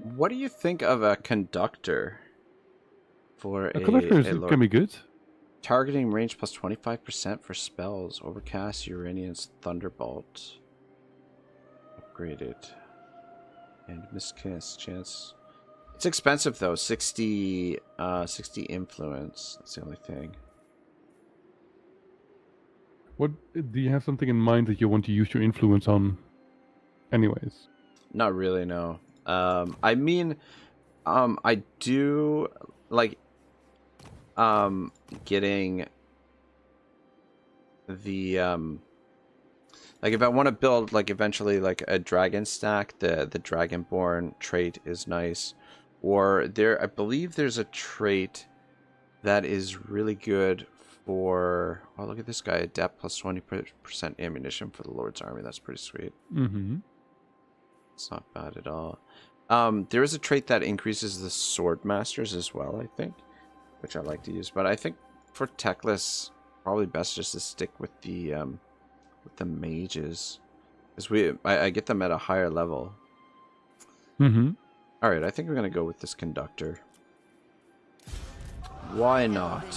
[SPEAKER 1] What do you think of a conductor? For
[SPEAKER 3] A conductor can be good.
[SPEAKER 1] Targeting range plus 25% for spells. Overcast, Uranian's Thunderbolt. Upgraded. And miscast chance. It's expensive though. 60 influence. That's the only thing.
[SPEAKER 3] What do you have something in mind that you want to use your influence on? Anyways.
[SPEAKER 1] Not really, no. I mean, I do like getting the like if I want to build like eventually like a dragon stack, the dragonborn trait is nice. Or I believe there's a trait that is really good for, oh look at this guy, adept plus 20% ammunition for the Lord's army. That's pretty sweet. It's not bad at all. There is a trait that increases the sword masters as well, I think, which I like to use. But I think for Teclis, probably best just to stick with the mages, because I get them at a higher level. All right, I think we're gonna go with this conductor. Why not?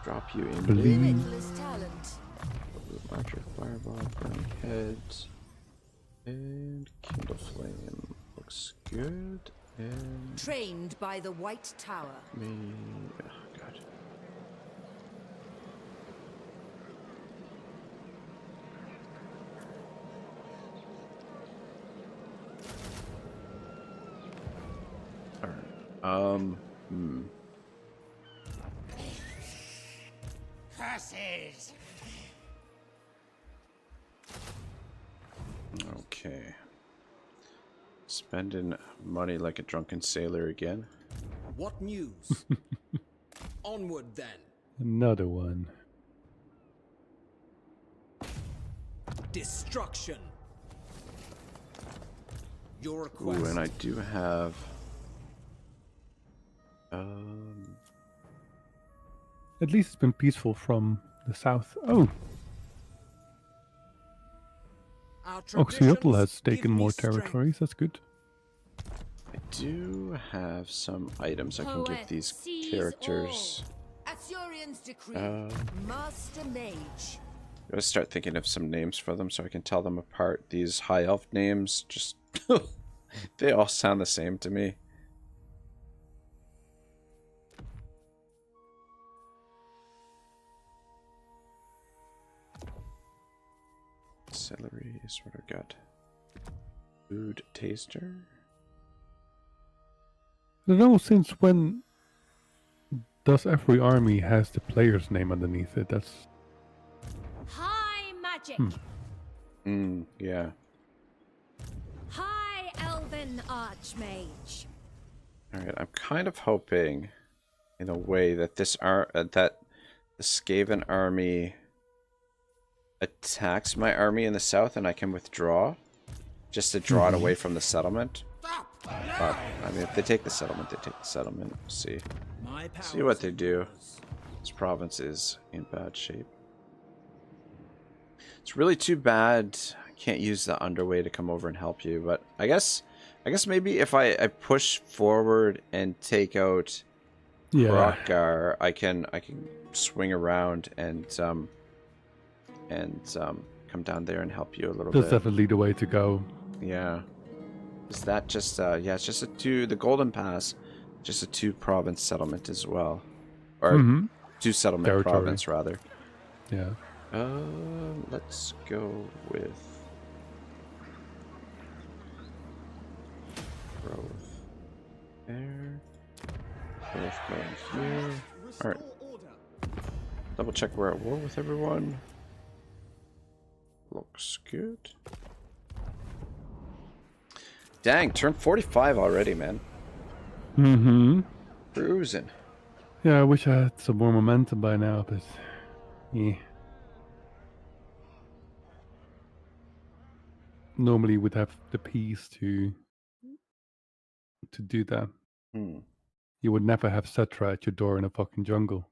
[SPEAKER 1] Drop you in.
[SPEAKER 4] Limitless talent.
[SPEAKER 1] Archer, fireball, burning heads. And Kindle Flame looks good. And
[SPEAKER 4] Trained by the White Tower.
[SPEAKER 1] oh god. Alright.
[SPEAKER 5] Curses.
[SPEAKER 1] Okay. Spending money like a drunken sailor again.
[SPEAKER 6] What news? Onward then.
[SPEAKER 3] Another one.
[SPEAKER 6] Destruction. Your
[SPEAKER 1] Ooh,
[SPEAKER 6] request.
[SPEAKER 1] and I do have
[SPEAKER 3] At least it's been peaceful from the south. Oh,
[SPEAKER 6] Our
[SPEAKER 3] Oxyotl
[SPEAKER 6] traditions
[SPEAKER 3] has
[SPEAKER 6] give
[SPEAKER 3] taken
[SPEAKER 6] me
[SPEAKER 3] more
[SPEAKER 6] strength.
[SPEAKER 3] territories. That's good.
[SPEAKER 1] I do have some items I can give
[SPEAKER 4] Poet
[SPEAKER 1] these
[SPEAKER 4] sees
[SPEAKER 1] characters.
[SPEAKER 4] all. Assyrian's decree. Master Mage.
[SPEAKER 1] Gotta start thinking of some names for them so I can tell them apart. These high elf names just they all sound the same to me. Celery is what I got. Food taster.
[SPEAKER 3] I don't know since when does every army has the player's name underneath it. That's
[SPEAKER 4] High magic.
[SPEAKER 1] Yeah.
[SPEAKER 4] High elven archmage.
[SPEAKER 1] All right. I'm kind of hoping, in a way, that this that Skaven army attacks my army in the south and I can withdraw just to draw it away from the settlement. But, I mean, if they take the settlement, they take the settlement. We'll see. See what they do. This province is in bad shape. It's really too bad I can't use the underway to come over and help you, but I guess maybe if I push forward and take out Hrothgar, I can swing around and come down there and help you a little bit.
[SPEAKER 3] That's definitely the way to go.
[SPEAKER 1] Yeah. Is that just yeah, it's just the Golden Pass, just a 2-province settlement as well. Or 2-settlement
[SPEAKER 3] Territory.
[SPEAKER 1] province rather.
[SPEAKER 3] Yeah.
[SPEAKER 1] Let's go with growth there. Growth going here. Alright. Double check we're at war with everyone. Looks good. Dang, turn 45 already, man. Cruising.
[SPEAKER 3] Yeah, I wish I had some more momentum by now, but yeah. Normally would have the peace to do that. You would never have Cetra at your door in a fucking jungle.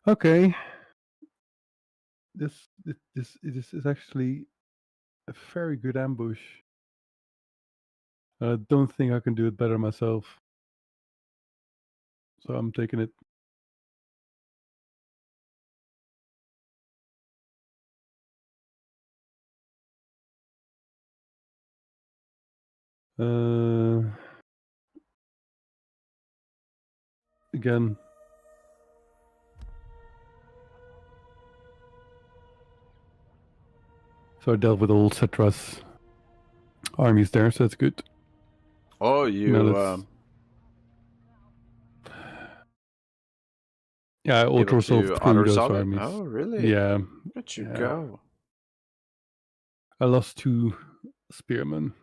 [SPEAKER 3] Okay. This is actually a very good ambush. I don't think I can do it better myself. So I'm taking it. Again. So I dealt with all Cetra's armies there, so that's good.
[SPEAKER 1] Oh, you
[SPEAKER 3] yeah, I auto-resolved through those armies.
[SPEAKER 1] Oh, really?
[SPEAKER 3] Yeah.
[SPEAKER 1] Where'd you go?
[SPEAKER 3] I lost 2 spearmen.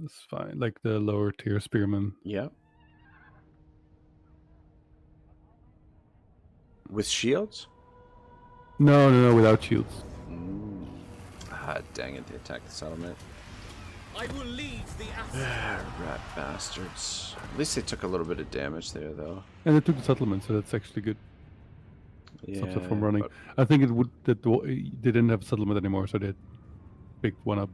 [SPEAKER 3] That's fine, like the lower tier spearmen.
[SPEAKER 1] Yeah. With shields?
[SPEAKER 3] No, without shields.
[SPEAKER 1] Ah, dang it, they attacked the settlement.
[SPEAKER 7] I will lead the
[SPEAKER 1] Rat bastards. At least they took a little bit of damage there, though.
[SPEAKER 3] And they took the settlement, so that's actually good.
[SPEAKER 1] Yeah,
[SPEAKER 3] Stops it from running. I think it would that they didn't have a settlement anymore, so they picked one up.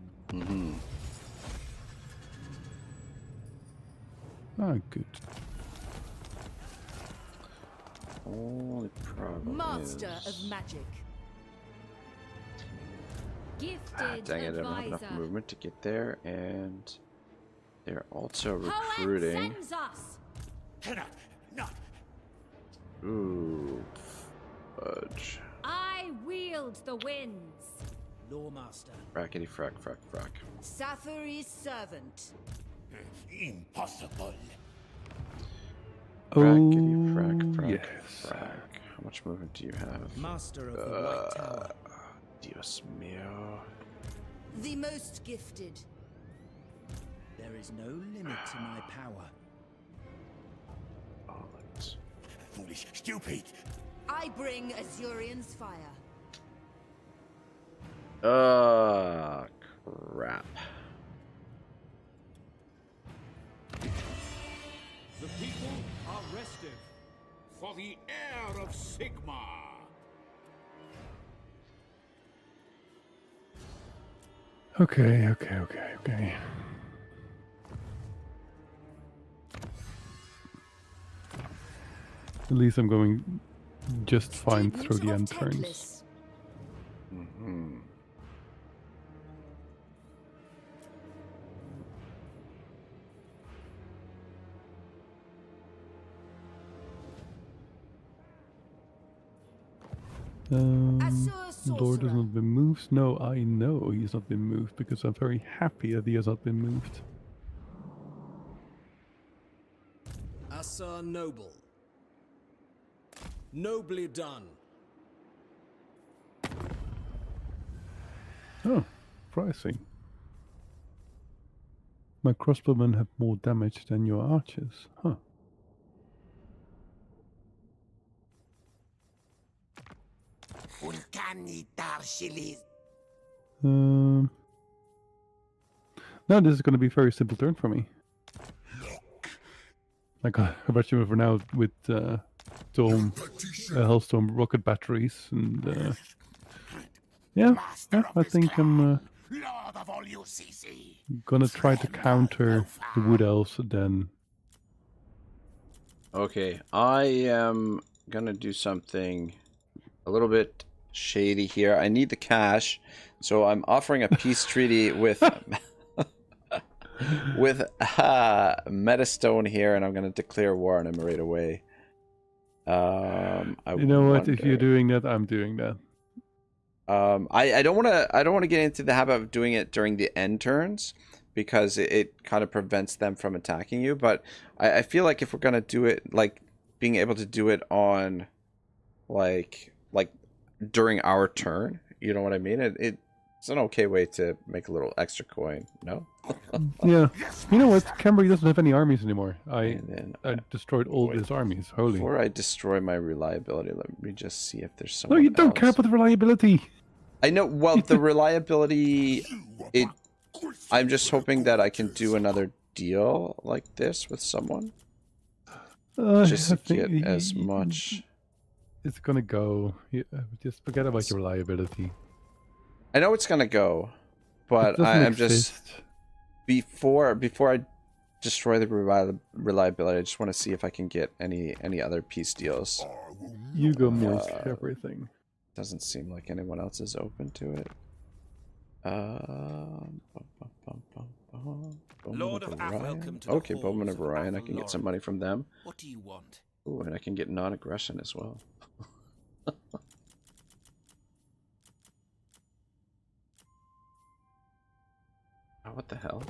[SPEAKER 3] Ah, good.
[SPEAKER 1] Only problem
[SPEAKER 4] Master
[SPEAKER 1] is...
[SPEAKER 4] of magic. Gifted
[SPEAKER 1] dang it, I don't have enough
[SPEAKER 4] advisor.
[SPEAKER 1] movement to get there, and they're also recruiting.
[SPEAKER 4] Poet sends us.
[SPEAKER 1] Ooh, fudge.
[SPEAKER 4] I wield the winds.
[SPEAKER 7] Lawmaster.
[SPEAKER 1] Frackety frack, frack, frack.
[SPEAKER 4] Sathari's servant.
[SPEAKER 5] Impossible.
[SPEAKER 1] Frackety frack, frack,
[SPEAKER 3] yes.
[SPEAKER 1] frack. How much movement do you have?
[SPEAKER 7] Master of the White Tower.
[SPEAKER 1] Dios mío.
[SPEAKER 4] The most gifted.
[SPEAKER 7] There is no limit to my power.
[SPEAKER 1] Oh, let's...
[SPEAKER 5] Foolish, stupid.
[SPEAKER 4] I bring Azurian's fire.
[SPEAKER 1] Crap.
[SPEAKER 6] The people are restive for the heir of Sigmar.
[SPEAKER 3] Okay. At least I'm going just fine through the end turns. Lord has not been moved. No, I know he's not been moved because I'm very happy that he has not been moved.
[SPEAKER 7] Asa Noble. Nobly done.
[SPEAKER 3] Oh, surprising. My crossbowmen have more damage than your archers. Huh. No, this is going to be a very simple turn for me. Like I bet you for now with Hellstorm rocket batteries and yeah, I think I'm gonna try to counter the Wood Elves then.
[SPEAKER 1] Okay, I am gonna do something a little bit shady here. I need the cash, so I'm offering a peace treaty with Metastone here, and I'm gonna declare war on him right away.
[SPEAKER 3] You know what? If you're doing that, I'm doing that.
[SPEAKER 1] I don't want to get into the habit of doing it during the end turns because it kind of prevents them from attacking you. But I feel like if we're gonna do it, like being able to do it on, like during our turn, you know what I mean? It's an okay way to make a little extra coin. No.
[SPEAKER 3] Yeah. You know what? Cambury doesn't have any armies anymore. I destroyed all his armies. Holy.
[SPEAKER 1] Before I destroy my reliability, let me just see if there's some.
[SPEAKER 3] No, you don't care about the reliability.
[SPEAKER 1] I know. Well, the reliability. I'm just hoping that I can do another deal like this with someone. Just to get as much.
[SPEAKER 3] It's gonna go. Just forget about your reliability.
[SPEAKER 1] I know it's gonna go, but I'm just before I destroy the reliability. I just want to see if I can get any other peace deals.
[SPEAKER 3] You go milk everything.
[SPEAKER 1] Doesn't seem like anyone else is open to it.
[SPEAKER 7] Lord of welcome to
[SPEAKER 1] okay, Bowman of Orion. I can get some money from them.
[SPEAKER 7] What do you want?
[SPEAKER 1] Ooh, and I can get non-aggression as well. Oh, what the hell?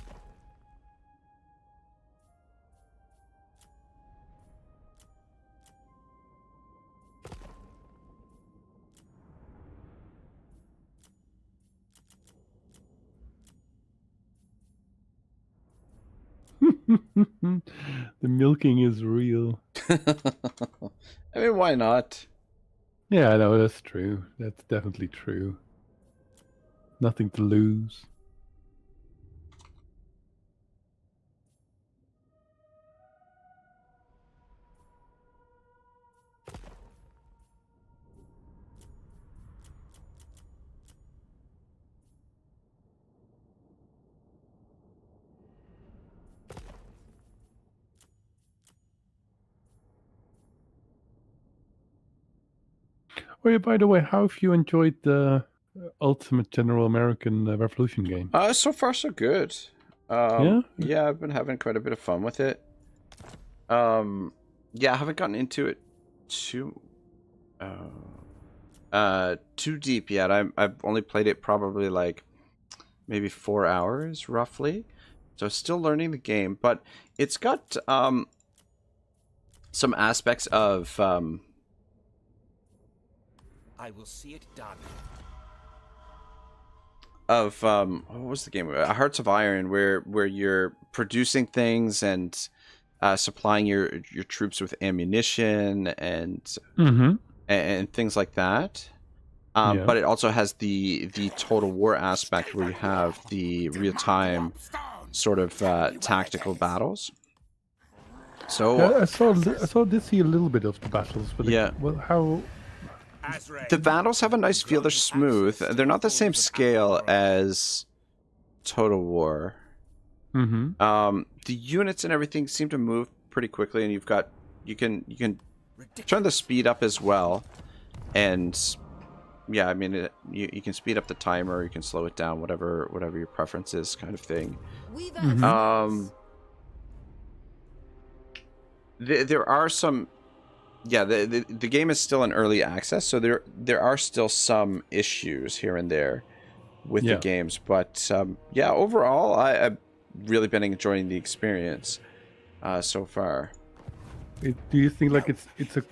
[SPEAKER 3] The milking is real.
[SPEAKER 1] I mean, why not?
[SPEAKER 3] Yeah, I know, that's true. That's definitely true. Nothing to lose. Oh yeah, by the way, how have you enjoyed the Ultimate General American Revolution game?
[SPEAKER 1] So far so good.
[SPEAKER 3] Yeah?
[SPEAKER 1] Yeah, I've been having quite a bit of fun with it. Yeah, I haven't gotten into it too deep yet. I've only played it probably like maybe 4 hours roughly. So still learning the game, but it's got some aspects of
[SPEAKER 7] I will see it done.
[SPEAKER 1] Of what was the game? Hearts of Iron, where you're producing things and supplying your troops with ammunition and things like that.
[SPEAKER 3] Yeah.
[SPEAKER 1] But it also has the total war aspect where you have the real time sort of tactical battles. So
[SPEAKER 3] I saw did see a little bit of the battles, but
[SPEAKER 1] yeah.
[SPEAKER 3] Well, how?
[SPEAKER 1] The battles have a nice feel. They're smooth. They're not the same scale as Total War. The units and everything seem to move pretty quickly, and you can turn the speed up as well. And yeah, I mean you can speed up the timer, or you can slow it down, whatever your preference is, kind of thing. There are some. Yeah, the game is still in early access, so there are still some issues here and there with the games. But yeah, overall, I've really been enjoying the experience so far.
[SPEAKER 3] Do you think like it's a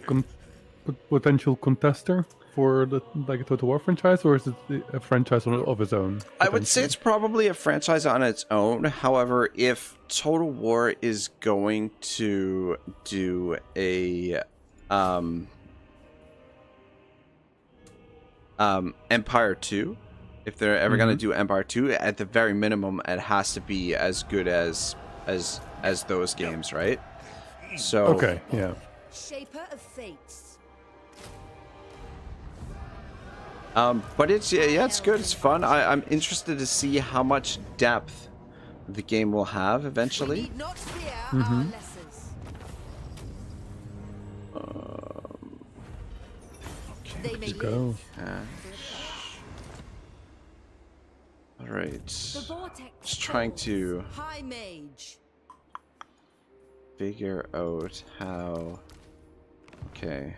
[SPEAKER 3] potential contester for the a Total War franchise, or is it a franchise of its own?
[SPEAKER 1] I would say it's probably a franchise on its own. However, if Total War is going to do a Empire 2. If they're ever going to do Empire 2, at the very minimum, it has to be as good as those games, right? So
[SPEAKER 3] Okay, yeah.
[SPEAKER 4] Shaper of fates.
[SPEAKER 1] But it's it's good. It's fun. I'm interested to see how much depth the game will have
[SPEAKER 4] We
[SPEAKER 1] eventually.
[SPEAKER 4] need not fear our lessons. They may
[SPEAKER 3] Go.
[SPEAKER 4] live.
[SPEAKER 1] All right.
[SPEAKER 4] The vortex
[SPEAKER 1] Just trying to
[SPEAKER 4] High mage.
[SPEAKER 1] figure out how. Okay,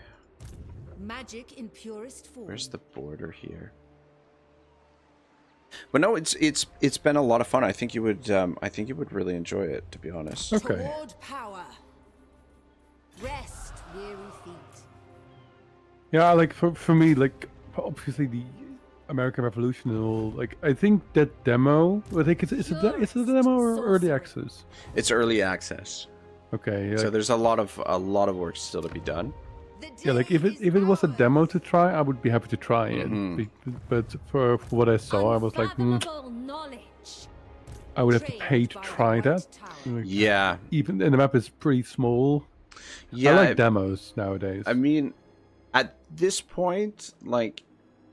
[SPEAKER 4] Magic in purest form.
[SPEAKER 1] where's the border here? But no, it's been a lot of fun. I think you would really enjoy it, to be honest.
[SPEAKER 3] Okay.
[SPEAKER 4] Toward power. Rest, weary feet.
[SPEAKER 3] Yeah, like for me, like obviously the American Revolution and all. Like I think that demo. I think it's a demo or early access.
[SPEAKER 1] It's early access,
[SPEAKER 3] Okay.
[SPEAKER 1] so
[SPEAKER 3] Like,
[SPEAKER 1] there's a lot of work still to be done.
[SPEAKER 3] yeah, like if it was a demo to try, I would be happy to try it. But for what I saw, I was like, I would have to pay to try that. Like,
[SPEAKER 1] Yeah,
[SPEAKER 3] even and the map is pretty small.
[SPEAKER 1] yeah.
[SPEAKER 3] I like demos nowadays.
[SPEAKER 1] I mean, at this point, like,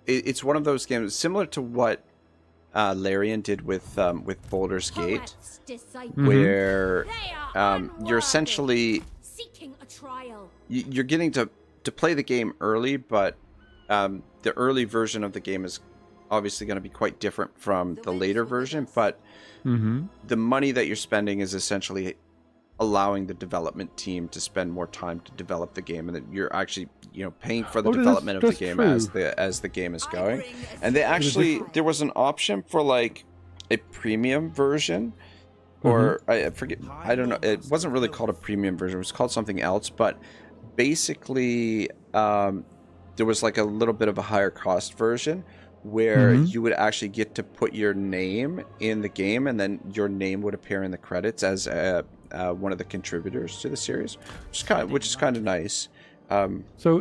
[SPEAKER 1] it's one of those games similar to what Larian did with Baldur's Gate, where you're essentially
[SPEAKER 4] seeking a trial.
[SPEAKER 1] you're getting to play the game early, but the early version of the game is obviously going to be quite different from the later version. But the money that you're spending is essentially allowing the development team to spend more time to develop the game, and that you're actually paying for the development of the game as the game is going. And they actually there was an option for like a premium version, or I forget, I don't know, it wasn't really called a premium version, it was called something else, but basically there was like a little bit of a higher cost version where you would actually get to put your name in the game, and then your name would appear in the credits as one of the contributors to the series, which is kind of nice.
[SPEAKER 3] So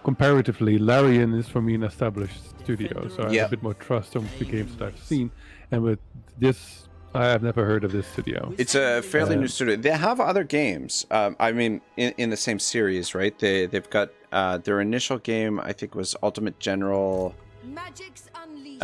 [SPEAKER 3] comparatively, Larian is for me an established studio, so I have a bit more trust on the games that I've seen. And with this, I have never heard of this studio.
[SPEAKER 1] It's a fairly new studio. They have other games. I mean, in the same series, right? They've got their initial game, I think, was Ultimate General
[SPEAKER 4] Magic's unleashed.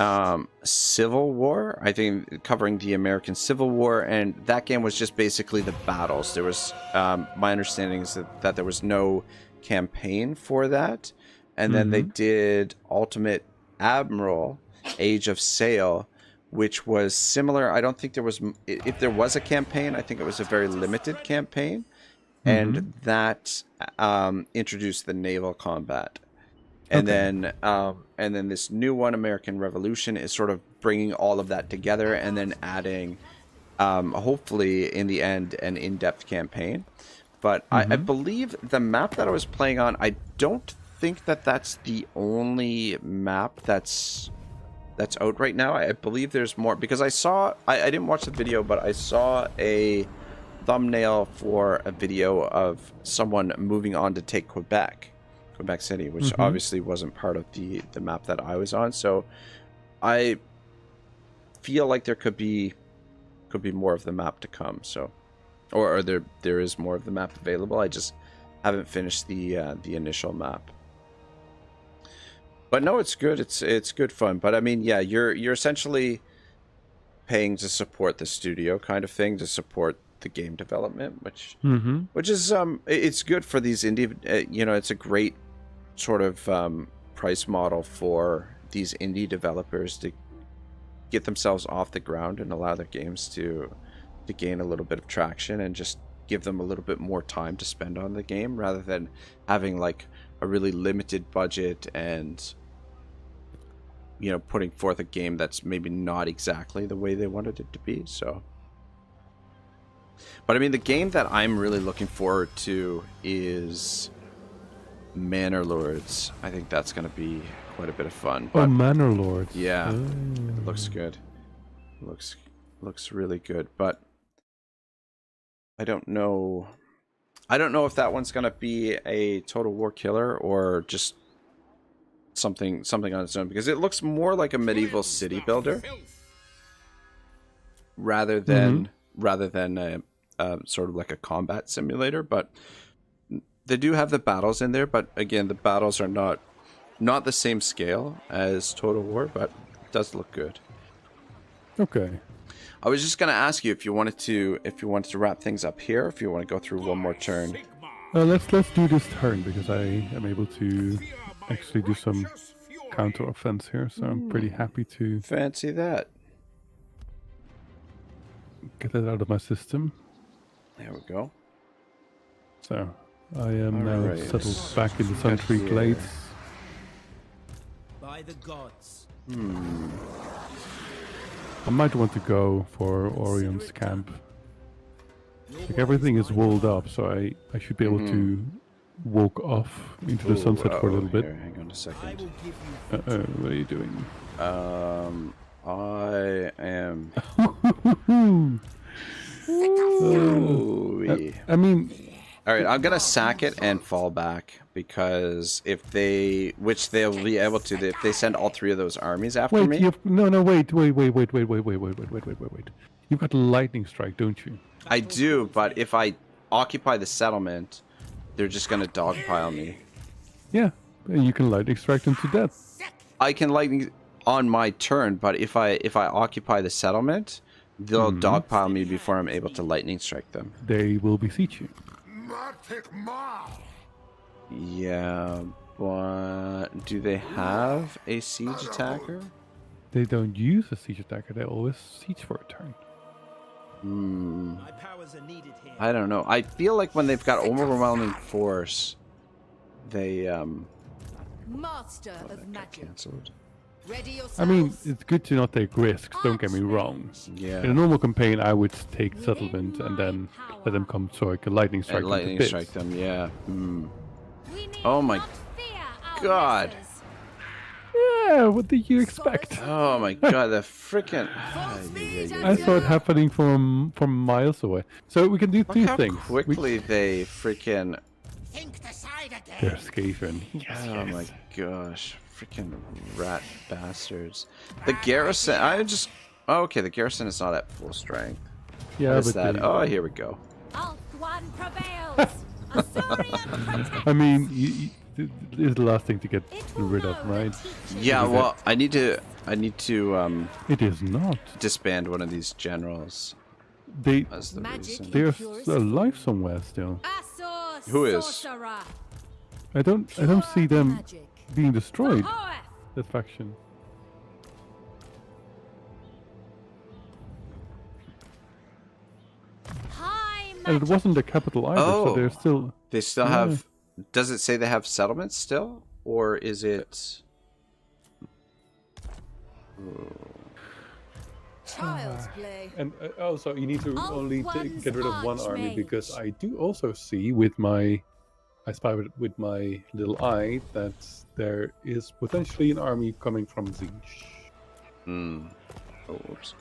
[SPEAKER 1] Civil War, I think, covering the American Civil War, and that game was just basically the battles. There was my understanding is that there was no campaign for that, and then they did Ultimate Admiral Age of Sail, which was similar. I don't think there was, if there was a campaign, I think it was a very limited campaign, and that introduced the naval combat. And then this new one, American Revolution, is sort of bringing all of that together and then adding, hopefully in the end, an in-depth campaign. But I believe the map that I was playing on, I don't think that's the only map that's out right now. I believe there's more, because I didn't watch the video, but I saw a thumbnail for a video of someone moving on to take Quebec City, which obviously wasn't part of the map that I was on. So I feel like there could be more of the map to come. So, or there is more of the map available. I just haven't finished the initial map. But no, it's good. It's good fun. But I mean, yeah, you're essentially paying to support the studio kind of thing, to support the game development, which is it's good for these indie. It's a great sort of price model for these indie developers to get themselves off the ground and allow their games to gain a little bit of traction, and just give them a little bit more time to spend on the game, rather than having like a really limited budget and putting forth a game that's maybe not exactly the way they wanted it to be. So, but I mean, the game that I'm really looking forward to is Manor Lords. I think that's going to be quite a bit of fun. But,
[SPEAKER 3] Manor Lords.
[SPEAKER 1] Yeah, it looks good. Looks really good, but I don't know. I don't know if that one's gonna be a Total War killer or just something on its own, because it looks more like a medieval city builder rather than a sort of like a combat simulator. But they do have the battles in there, but again, the battles are not the same scale as Total War, but it does look good.
[SPEAKER 3] Okay.
[SPEAKER 1] I was just gonna ask you if you wanted to wrap things up here, if you want to go through one more turn.
[SPEAKER 3] Let's do this turn, because I am able to actually do some counter offense here, so I'm pretty happy to
[SPEAKER 1] Fancy that.
[SPEAKER 3] get that out of my system.
[SPEAKER 1] There we go.
[SPEAKER 3] So I am now
[SPEAKER 1] Alright.
[SPEAKER 3] settled back in the Suntree
[SPEAKER 1] Here.
[SPEAKER 3] Glades.
[SPEAKER 7] By the gods.
[SPEAKER 3] I might want to go for Orion's camp. Like, everything is walled up, so I should be able to walk off into the sunset for a little bit.
[SPEAKER 1] Here, hang on a
[SPEAKER 7] I
[SPEAKER 1] second.
[SPEAKER 7] will give you
[SPEAKER 3] What are you doing?
[SPEAKER 1] I am.
[SPEAKER 3] I mean,
[SPEAKER 1] All right, I'm gonna sack it and fall back, because if they, which they'll be able to, if they send all 3 of those armies after
[SPEAKER 3] wait,
[SPEAKER 1] me.
[SPEAKER 3] wait. You've got lightning strike, don't you?
[SPEAKER 1] I do, but if I occupy the settlement, they're just gonna dogpile me.
[SPEAKER 3] Yeah, and you can lightning strike them to death.
[SPEAKER 1] I can lightning on my turn, but if I occupy the settlement, they'll dogpile me before I'm able to lightning strike them.
[SPEAKER 3] They will besiege you.
[SPEAKER 1] Yeah, but do they have a siege attacker?
[SPEAKER 3] They don't use a siege attacker, they always siege for a turn.
[SPEAKER 7] my powers are needed here.
[SPEAKER 1] I don't know. I feel like when they've got overwhelming force, they
[SPEAKER 4] Master of magic.
[SPEAKER 1] canceled.
[SPEAKER 4] Ready yourselves.
[SPEAKER 3] I mean, it's good to not take risks, don't get me wrong.
[SPEAKER 1] Yeah.
[SPEAKER 3] In a normal campaign, I would take settlement and then let them come so I can lightning strike
[SPEAKER 1] And
[SPEAKER 3] them to
[SPEAKER 1] lightning
[SPEAKER 3] bits.
[SPEAKER 1] strike them, yeah.
[SPEAKER 4] We need
[SPEAKER 1] Oh my
[SPEAKER 4] not fear our
[SPEAKER 1] God.
[SPEAKER 4] messes.
[SPEAKER 3] Yeah, what did you expect?
[SPEAKER 1] Oh my god, the freaking.
[SPEAKER 3] I saw it happening from miles away. So we can do
[SPEAKER 1] Look
[SPEAKER 3] two
[SPEAKER 1] how
[SPEAKER 3] things.
[SPEAKER 1] quickly they freaking.
[SPEAKER 3] They're Skaven.
[SPEAKER 1] Oh my gosh. Freaking rat bastards. The garrison. I just. Oh, okay, the garrison is not at full strength.
[SPEAKER 3] Yeah,
[SPEAKER 1] What is
[SPEAKER 3] but
[SPEAKER 1] that? Oh, here we go.
[SPEAKER 4] Alt one prevails. Azorian protect.
[SPEAKER 3] I mean, it's the last thing to get rid of, right?
[SPEAKER 1] Yeah, well, I need to
[SPEAKER 3] It is not.
[SPEAKER 1] disband one of these generals.
[SPEAKER 3] They
[SPEAKER 1] That's the
[SPEAKER 4] Magic.
[SPEAKER 1] reason.
[SPEAKER 3] they're
[SPEAKER 4] Purest
[SPEAKER 3] alive somewhere still.
[SPEAKER 4] Asor
[SPEAKER 1] Who is?
[SPEAKER 4] sorcerer.
[SPEAKER 3] I don't see them
[SPEAKER 4] Magic.
[SPEAKER 3] being destroyed.
[SPEAKER 4] Ahoy!
[SPEAKER 3] That faction.
[SPEAKER 4] High
[SPEAKER 3] And it
[SPEAKER 4] magic.
[SPEAKER 3] wasn't the capital either, so
[SPEAKER 1] Oh.
[SPEAKER 3] they're still.
[SPEAKER 1] They still
[SPEAKER 3] Yeah.
[SPEAKER 1] have. Does it say they have settlements still, or is it?
[SPEAKER 4] Child's play.
[SPEAKER 3] And also, you need to
[SPEAKER 4] All
[SPEAKER 3] only
[SPEAKER 4] one's
[SPEAKER 3] get rid of one army,
[SPEAKER 4] archmage.
[SPEAKER 3] because I do also see with my. I spy with my little eye that there is potentially an army coming from Zinch.
[SPEAKER 1] Oh, whoops.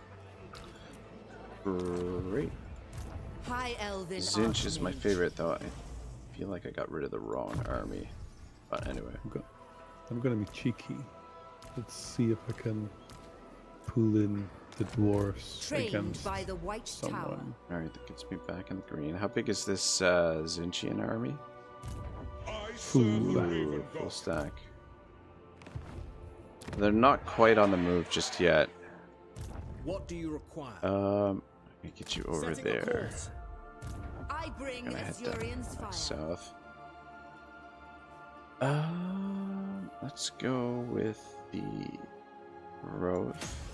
[SPEAKER 1] Great.
[SPEAKER 4] High elven.
[SPEAKER 1] Zinch is my
[SPEAKER 4] archmage.
[SPEAKER 1] favorite, though. I feel like I got rid of the wrong army. But anyway.
[SPEAKER 3] I'm gonna be cheeky. Let's see if I can pull in the dwarves
[SPEAKER 4] Trained
[SPEAKER 3] against
[SPEAKER 4] by the White Tower.
[SPEAKER 3] someone.
[SPEAKER 1] Alright, that gets me back in the green. How big is this Zinchian army? Ooh, full stack. They're not quite on the move just yet.
[SPEAKER 7] What do you require?
[SPEAKER 1] Let me get you over
[SPEAKER 7] Setting a
[SPEAKER 1] there.
[SPEAKER 7] course.
[SPEAKER 4] I bring
[SPEAKER 1] Gonna head down
[SPEAKER 4] Azurian's fire.
[SPEAKER 1] south. Let's go with the growth.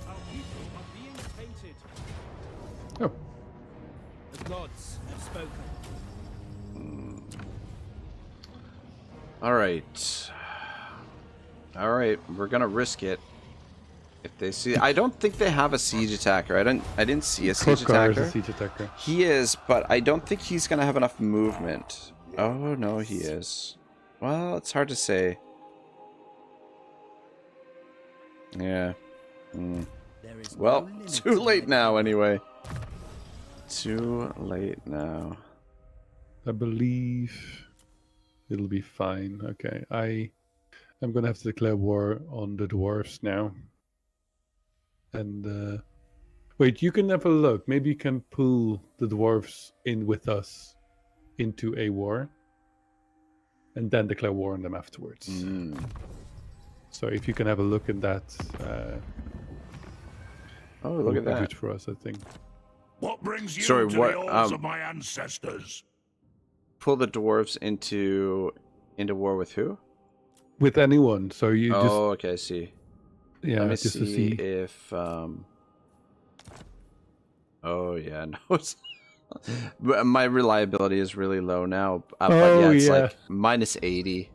[SPEAKER 6] Our people are being painted.
[SPEAKER 3] Oh,
[SPEAKER 7] The gods have spoken.
[SPEAKER 1] Alright. Alright, we're gonna risk it. If they see, I don't think they have a siege attacker. I didn't see a siege
[SPEAKER 3] Krokar is
[SPEAKER 1] attacker.
[SPEAKER 3] a siege attacker.
[SPEAKER 1] He is, but I don't think he's gonna have enough movement. Oh no, he is. Well, it's hard to say. Yeah.
[SPEAKER 7] There is
[SPEAKER 1] Well,
[SPEAKER 7] no limit
[SPEAKER 1] too
[SPEAKER 7] to
[SPEAKER 1] late
[SPEAKER 7] my
[SPEAKER 1] now anyway. too late now.
[SPEAKER 3] I believe it'll be fine. Okay, I'm gonna have to declare war on the dwarves now. And wait, you can have a look. Maybe you can pull the dwarves in with us into a war, and then declare war on them afterwards. So if you can have a look at that,
[SPEAKER 1] Oh, look at
[SPEAKER 3] that'll be
[SPEAKER 1] that.
[SPEAKER 3] good for us, I think.
[SPEAKER 6] What brings you
[SPEAKER 1] Sorry,
[SPEAKER 6] to
[SPEAKER 1] what,
[SPEAKER 6] the halls of my ancestors?
[SPEAKER 1] Pull the dwarves into war with who?
[SPEAKER 3] With anyone, so you just
[SPEAKER 1] Oh, okay, I see.
[SPEAKER 3] yeah,
[SPEAKER 1] Let me
[SPEAKER 3] just to
[SPEAKER 1] see
[SPEAKER 3] see.
[SPEAKER 1] if oh yeah, no. My reliability is really low now. But yeah, it's like minus 80.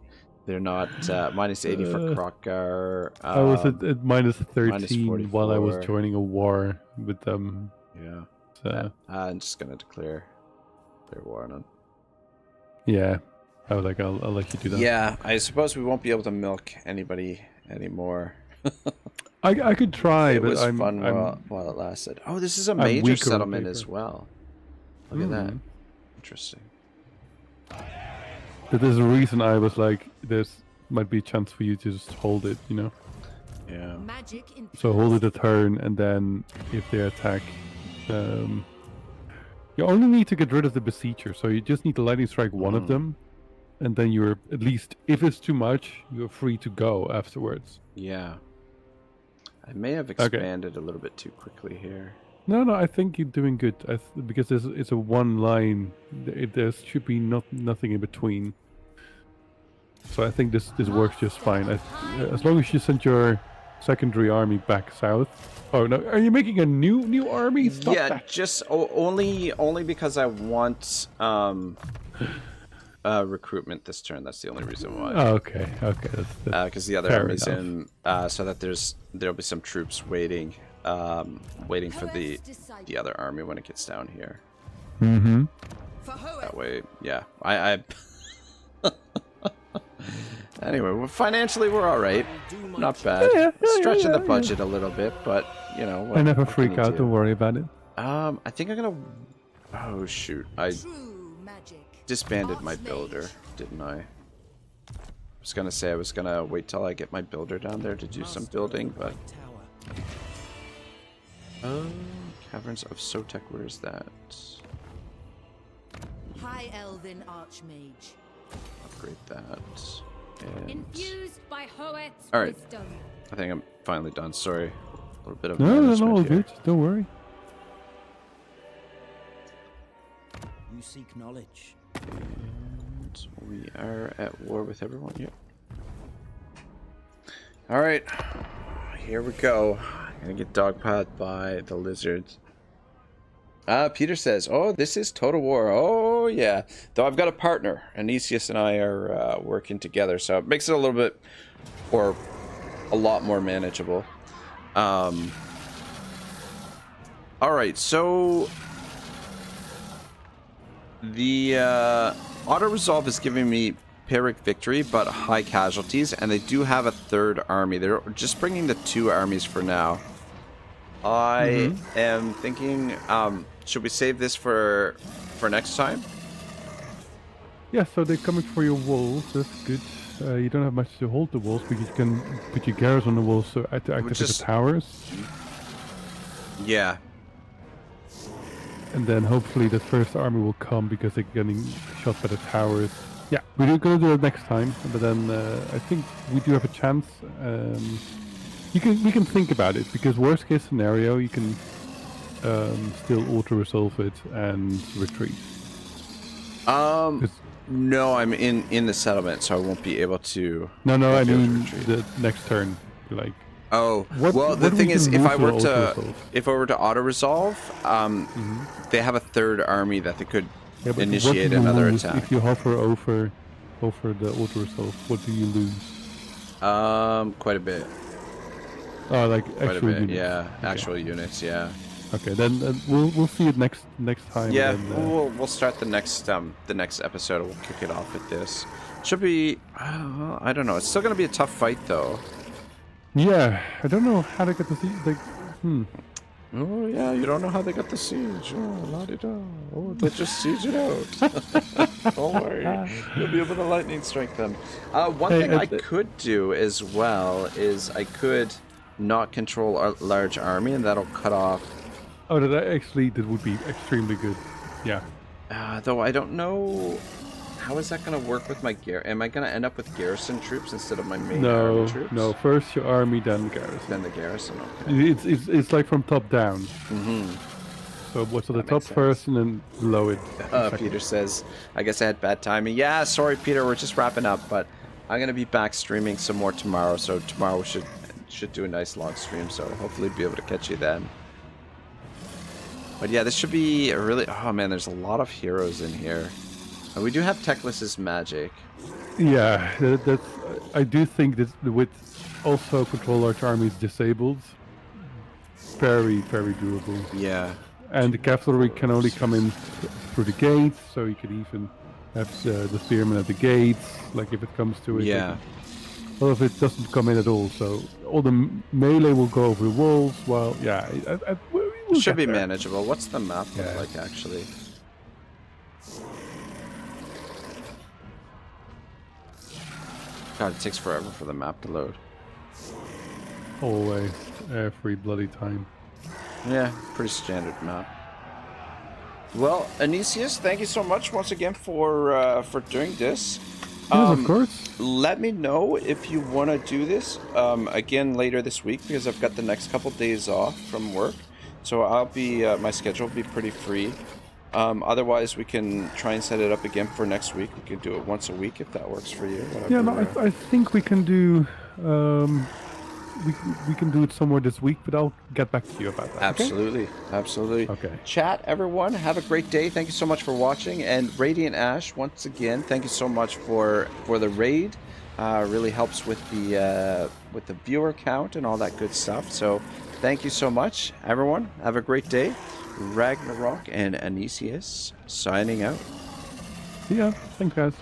[SPEAKER 1] They're not minus 80 for Krokkar.
[SPEAKER 3] I was at minus 13
[SPEAKER 1] minus
[SPEAKER 3] while I was
[SPEAKER 1] 44.
[SPEAKER 3] joining a war with them.
[SPEAKER 1] Yeah.
[SPEAKER 3] So
[SPEAKER 1] I'm just gonna declare war on them.
[SPEAKER 3] yeah, I was like, I'll let you do that.
[SPEAKER 1] Yeah, I suppose we won't be able to milk anybody anymore.
[SPEAKER 3] I could try,
[SPEAKER 1] It
[SPEAKER 3] but
[SPEAKER 1] was
[SPEAKER 3] I'm
[SPEAKER 1] fun while it lasted. Oh, this is a
[SPEAKER 3] I'm
[SPEAKER 1] major
[SPEAKER 3] weaker on
[SPEAKER 1] settlement
[SPEAKER 3] paper.
[SPEAKER 1] as well. Look at that.
[SPEAKER 3] Mhm.
[SPEAKER 1] Interesting.
[SPEAKER 3] But there's a reason I was like, there's might be a chance for you to just hold it, you know.
[SPEAKER 1] Yeah.
[SPEAKER 4] Magic in
[SPEAKER 3] So hold it a turn, and then if they attack, you only need to get rid of the besieger. So you just need to lightning strike one of them, and then you're at least, if it's too much, you're free to go afterwards.
[SPEAKER 1] Yeah. I may have expanded a little bit too quickly here.
[SPEAKER 3] No, I think you're doing good. Because it's a one line. There should be nothing in between. So I think this works just fine. As long as you send your secondary army back south. Oh no, are you making a new army? Stop
[SPEAKER 1] Yeah,
[SPEAKER 3] that.
[SPEAKER 1] just only because I want recruitment this turn. That's the only reason why.
[SPEAKER 3] Oh, okay. That's
[SPEAKER 1] Because the other
[SPEAKER 3] fair
[SPEAKER 1] army's
[SPEAKER 3] enough.
[SPEAKER 1] in, so that there'll be some troops waiting for the other army when it gets down here.
[SPEAKER 3] Mm-hmm.
[SPEAKER 4] for Hoenn.
[SPEAKER 1] That way, yeah. I anyway, well, financially we're all right. Not bad. Stretching the budget a little bit, but you know.
[SPEAKER 3] I never
[SPEAKER 1] what can
[SPEAKER 3] freak
[SPEAKER 1] you
[SPEAKER 3] out.
[SPEAKER 1] do?
[SPEAKER 3] Don't worry about it.
[SPEAKER 1] I think I'm gonna. Oh shoot! I
[SPEAKER 4] True magic.
[SPEAKER 1] disbanded my
[SPEAKER 4] Archmage.
[SPEAKER 1] builder, didn't I? I was gonna say I was gonna wait till I get my builder down there to do some building, but. Caverns of Sotek, where is that?
[SPEAKER 4] High Elven Archmage.
[SPEAKER 1] Upgrade that. And
[SPEAKER 4] Infused by Hoet's
[SPEAKER 1] All right.
[SPEAKER 4] wisdom.
[SPEAKER 1] I think I'm finally done. Sorry. A little bit of
[SPEAKER 3] No,
[SPEAKER 1] management
[SPEAKER 3] all
[SPEAKER 1] here.
[SPEAKER 3] good. Don't worry.
[SPEAKER 7] You seek knowledge.
[SPEAKER 1] And we are at war with everyone. Yep. Alright. Here we go. Gonna get dogpiled by the lizards. Peter says, oh, this is Total War. Oh, yeah. Though I've got a partner. Aenyseus and I are working together, so it makes it a little bit, or a lot more manageable. Alright, so the auto-resolve is giving me Pyrrhic victory, but high casualties, and they do have a third army. They're just bringing the 2 armies for now. I am thinking, should we save this for next time?
[SPEAKER 3] Yeah, so they're coming for your walls. That's good. You don't have much to hold the walls, but you can put your garrison on the walls to activate
[SPEAKER 1] just-
[SPEAKER 3] the towers.
[SPEAKER 1] Yeah.
[SPEAKER 3] And then hopefully the first army will come because they're getting shot by the towers. Yeah, we're going to do it next time, but then I think we do have a chance. We can think about it, because worst case scenario, you can still auto-resolve it and retreat.
[SPEAKER 1] No, I'm in the settlement, so I won't be able to.
[SPEAKER 3] No, I
[SPEAKER 1] won't be able to
[SPEAKER 3] mean
[SPEAKER 1] retreat.
[SPEAKER 3] the next turn. Like,
[SPEAKER 1] Oh,
[SPEAKER 3] What-
[SPEAKER 1] well, the
[SPEAKER 3] what
[SPEAKER 1] thing
[SPEAKER 3] we
[SPEAKER 1] is,
[SPEAKER 3] can
[SPEAKER 1] if
[SPEAKER 3] move
[SPEAKER 1] I
[SPEAKER 3] to
[SPEAKER 1] were to
[SPEAKER 3] auto-resolve?
[SPEAKER 1] they have a third army that they could
[SPEAKER 3] yeah, but
[SPEAKER 1] initiate
[SPEAKER 3] what do you
[SPEAKER 1] another
[SPEAKER 3] lose
[SPEAKER 1] attack.
[SPEAKER 3] if you hover over the auto-resolve? What do you lose?
[SPEAKER 1] Quite a bit.
[SPEAKER 3] Oh, like
[SPEAKER 1] Quite a
[SPEAKER 3] actual
[SPEAKER 1] bit.
[SPEAKER 3] units.
[SPEAKER 1] Yeah,
[SPEAKER 3] Okay.
[SPEAKER 1] actual units. Yeah.
[SPEAKER 3] Okay, then we'll see it next time.
[SPEAKER 1] Yeah,
[SPEAKER 3] and then,
[SPEAKER 1] we'll start the next episode. We'll kick it off with this. Should be. I don't know. It's still gonna be a tough fight though.
[SPEAKER 3] yeah, I don't know how to get the like.
[SPEAKER 1] Oh yeah, you don't know how they got the siege. Oh, la-di-da. Oh, they just siege it out. Don't worry, you'll be able to lightning strike them. One
[SPEAKER 3] Hey,
[SPEAKER 1] thing I could do as well is I could not control a large army, and that'll cut off.
[SPEAKER 3] Oh, that would be extremely good. Yeah.
[SPEAKER 1] Though I don't know. How is that going to work with my Am I going to end up with garrison troops instead of my main army troops?
[SPEAKER 3] No. First your army, then the garrison.
[SPEAKER 1] Then the garrison. Okay.
[SPEAKER 3] It's like from top down.
[SPEAKER 1] Mm-hmm.
[SPEAKER 3] So what's the
[SPEAKER 1] That
[SPEAKER 3] top
[SPEAKER 1] makes sense.
[SPEAKER 3] first, and then below it.
[SPEAKER 1] Peter says, "I guess I had bad timing." Yeah, sorry, Peter. We're just wrapping up, but I'm going to be back streaming some more tomorrow. So tomorrow we should do a nice long stream. So hopefully be able to catch you then. But yeah, this should be a really. Oh man, there's a lot of heroes in here. We do have Teclis's magic.
[SPEAKER 3] Yeah, that's. I do think that with also control large armies disabled, very doable.
[SPEAKER 1] Yeah.
[SPEAKER 3] And the cavalry can only come in through the gates, so you could even have the spearmen at the gates, like if it comes to it.
[SPEAKER 1] Yeah.
[SPEAKER 3] Well, if it doesn't come in at all, so all the melee will go over the walls. Well, yeah,
[SPEAKER 1] It should be manageable. What's the map look like actually? God, it takes forever for the map to load.
[SPEAKER 3] Always, every bloody time.
[SPEAKER 1] Yeah, pretty standard map. Well, Aenyseus, thank you so much once again for doing this.
[SPEAKER 3] Yes, of course.
[SPEAKER 1] Let me know if you want to do this again later this week, because I've got the next couple days off from work, so I'll be my schedule will be pretty free. Otherwise, we can try and set it up again for next week. We can do it once a week if that works for you. Whatever.
[SPEAKER 3] Yeah, no, I think we can do. We can do it somewhere this week, but I'll get back to you about that.
[SPEAKER 1] Absolutely,
[SPEAKER 3] okay?
[SPEAKER 1] Absolutely.
[SPEAKER 3] Okay.
[SPEAKER 1] Chat, everyone, have a great day. Thank you so much for watching. And Radiant Ash, once again, thank you so much for the raid. Really helps with the viewer count and all that good stuff. So, thank you so much, everyone. Have a great day. Ragnarok and Aenyseus signing out.
[SPEAKER 3] See ya. Thanks, guys.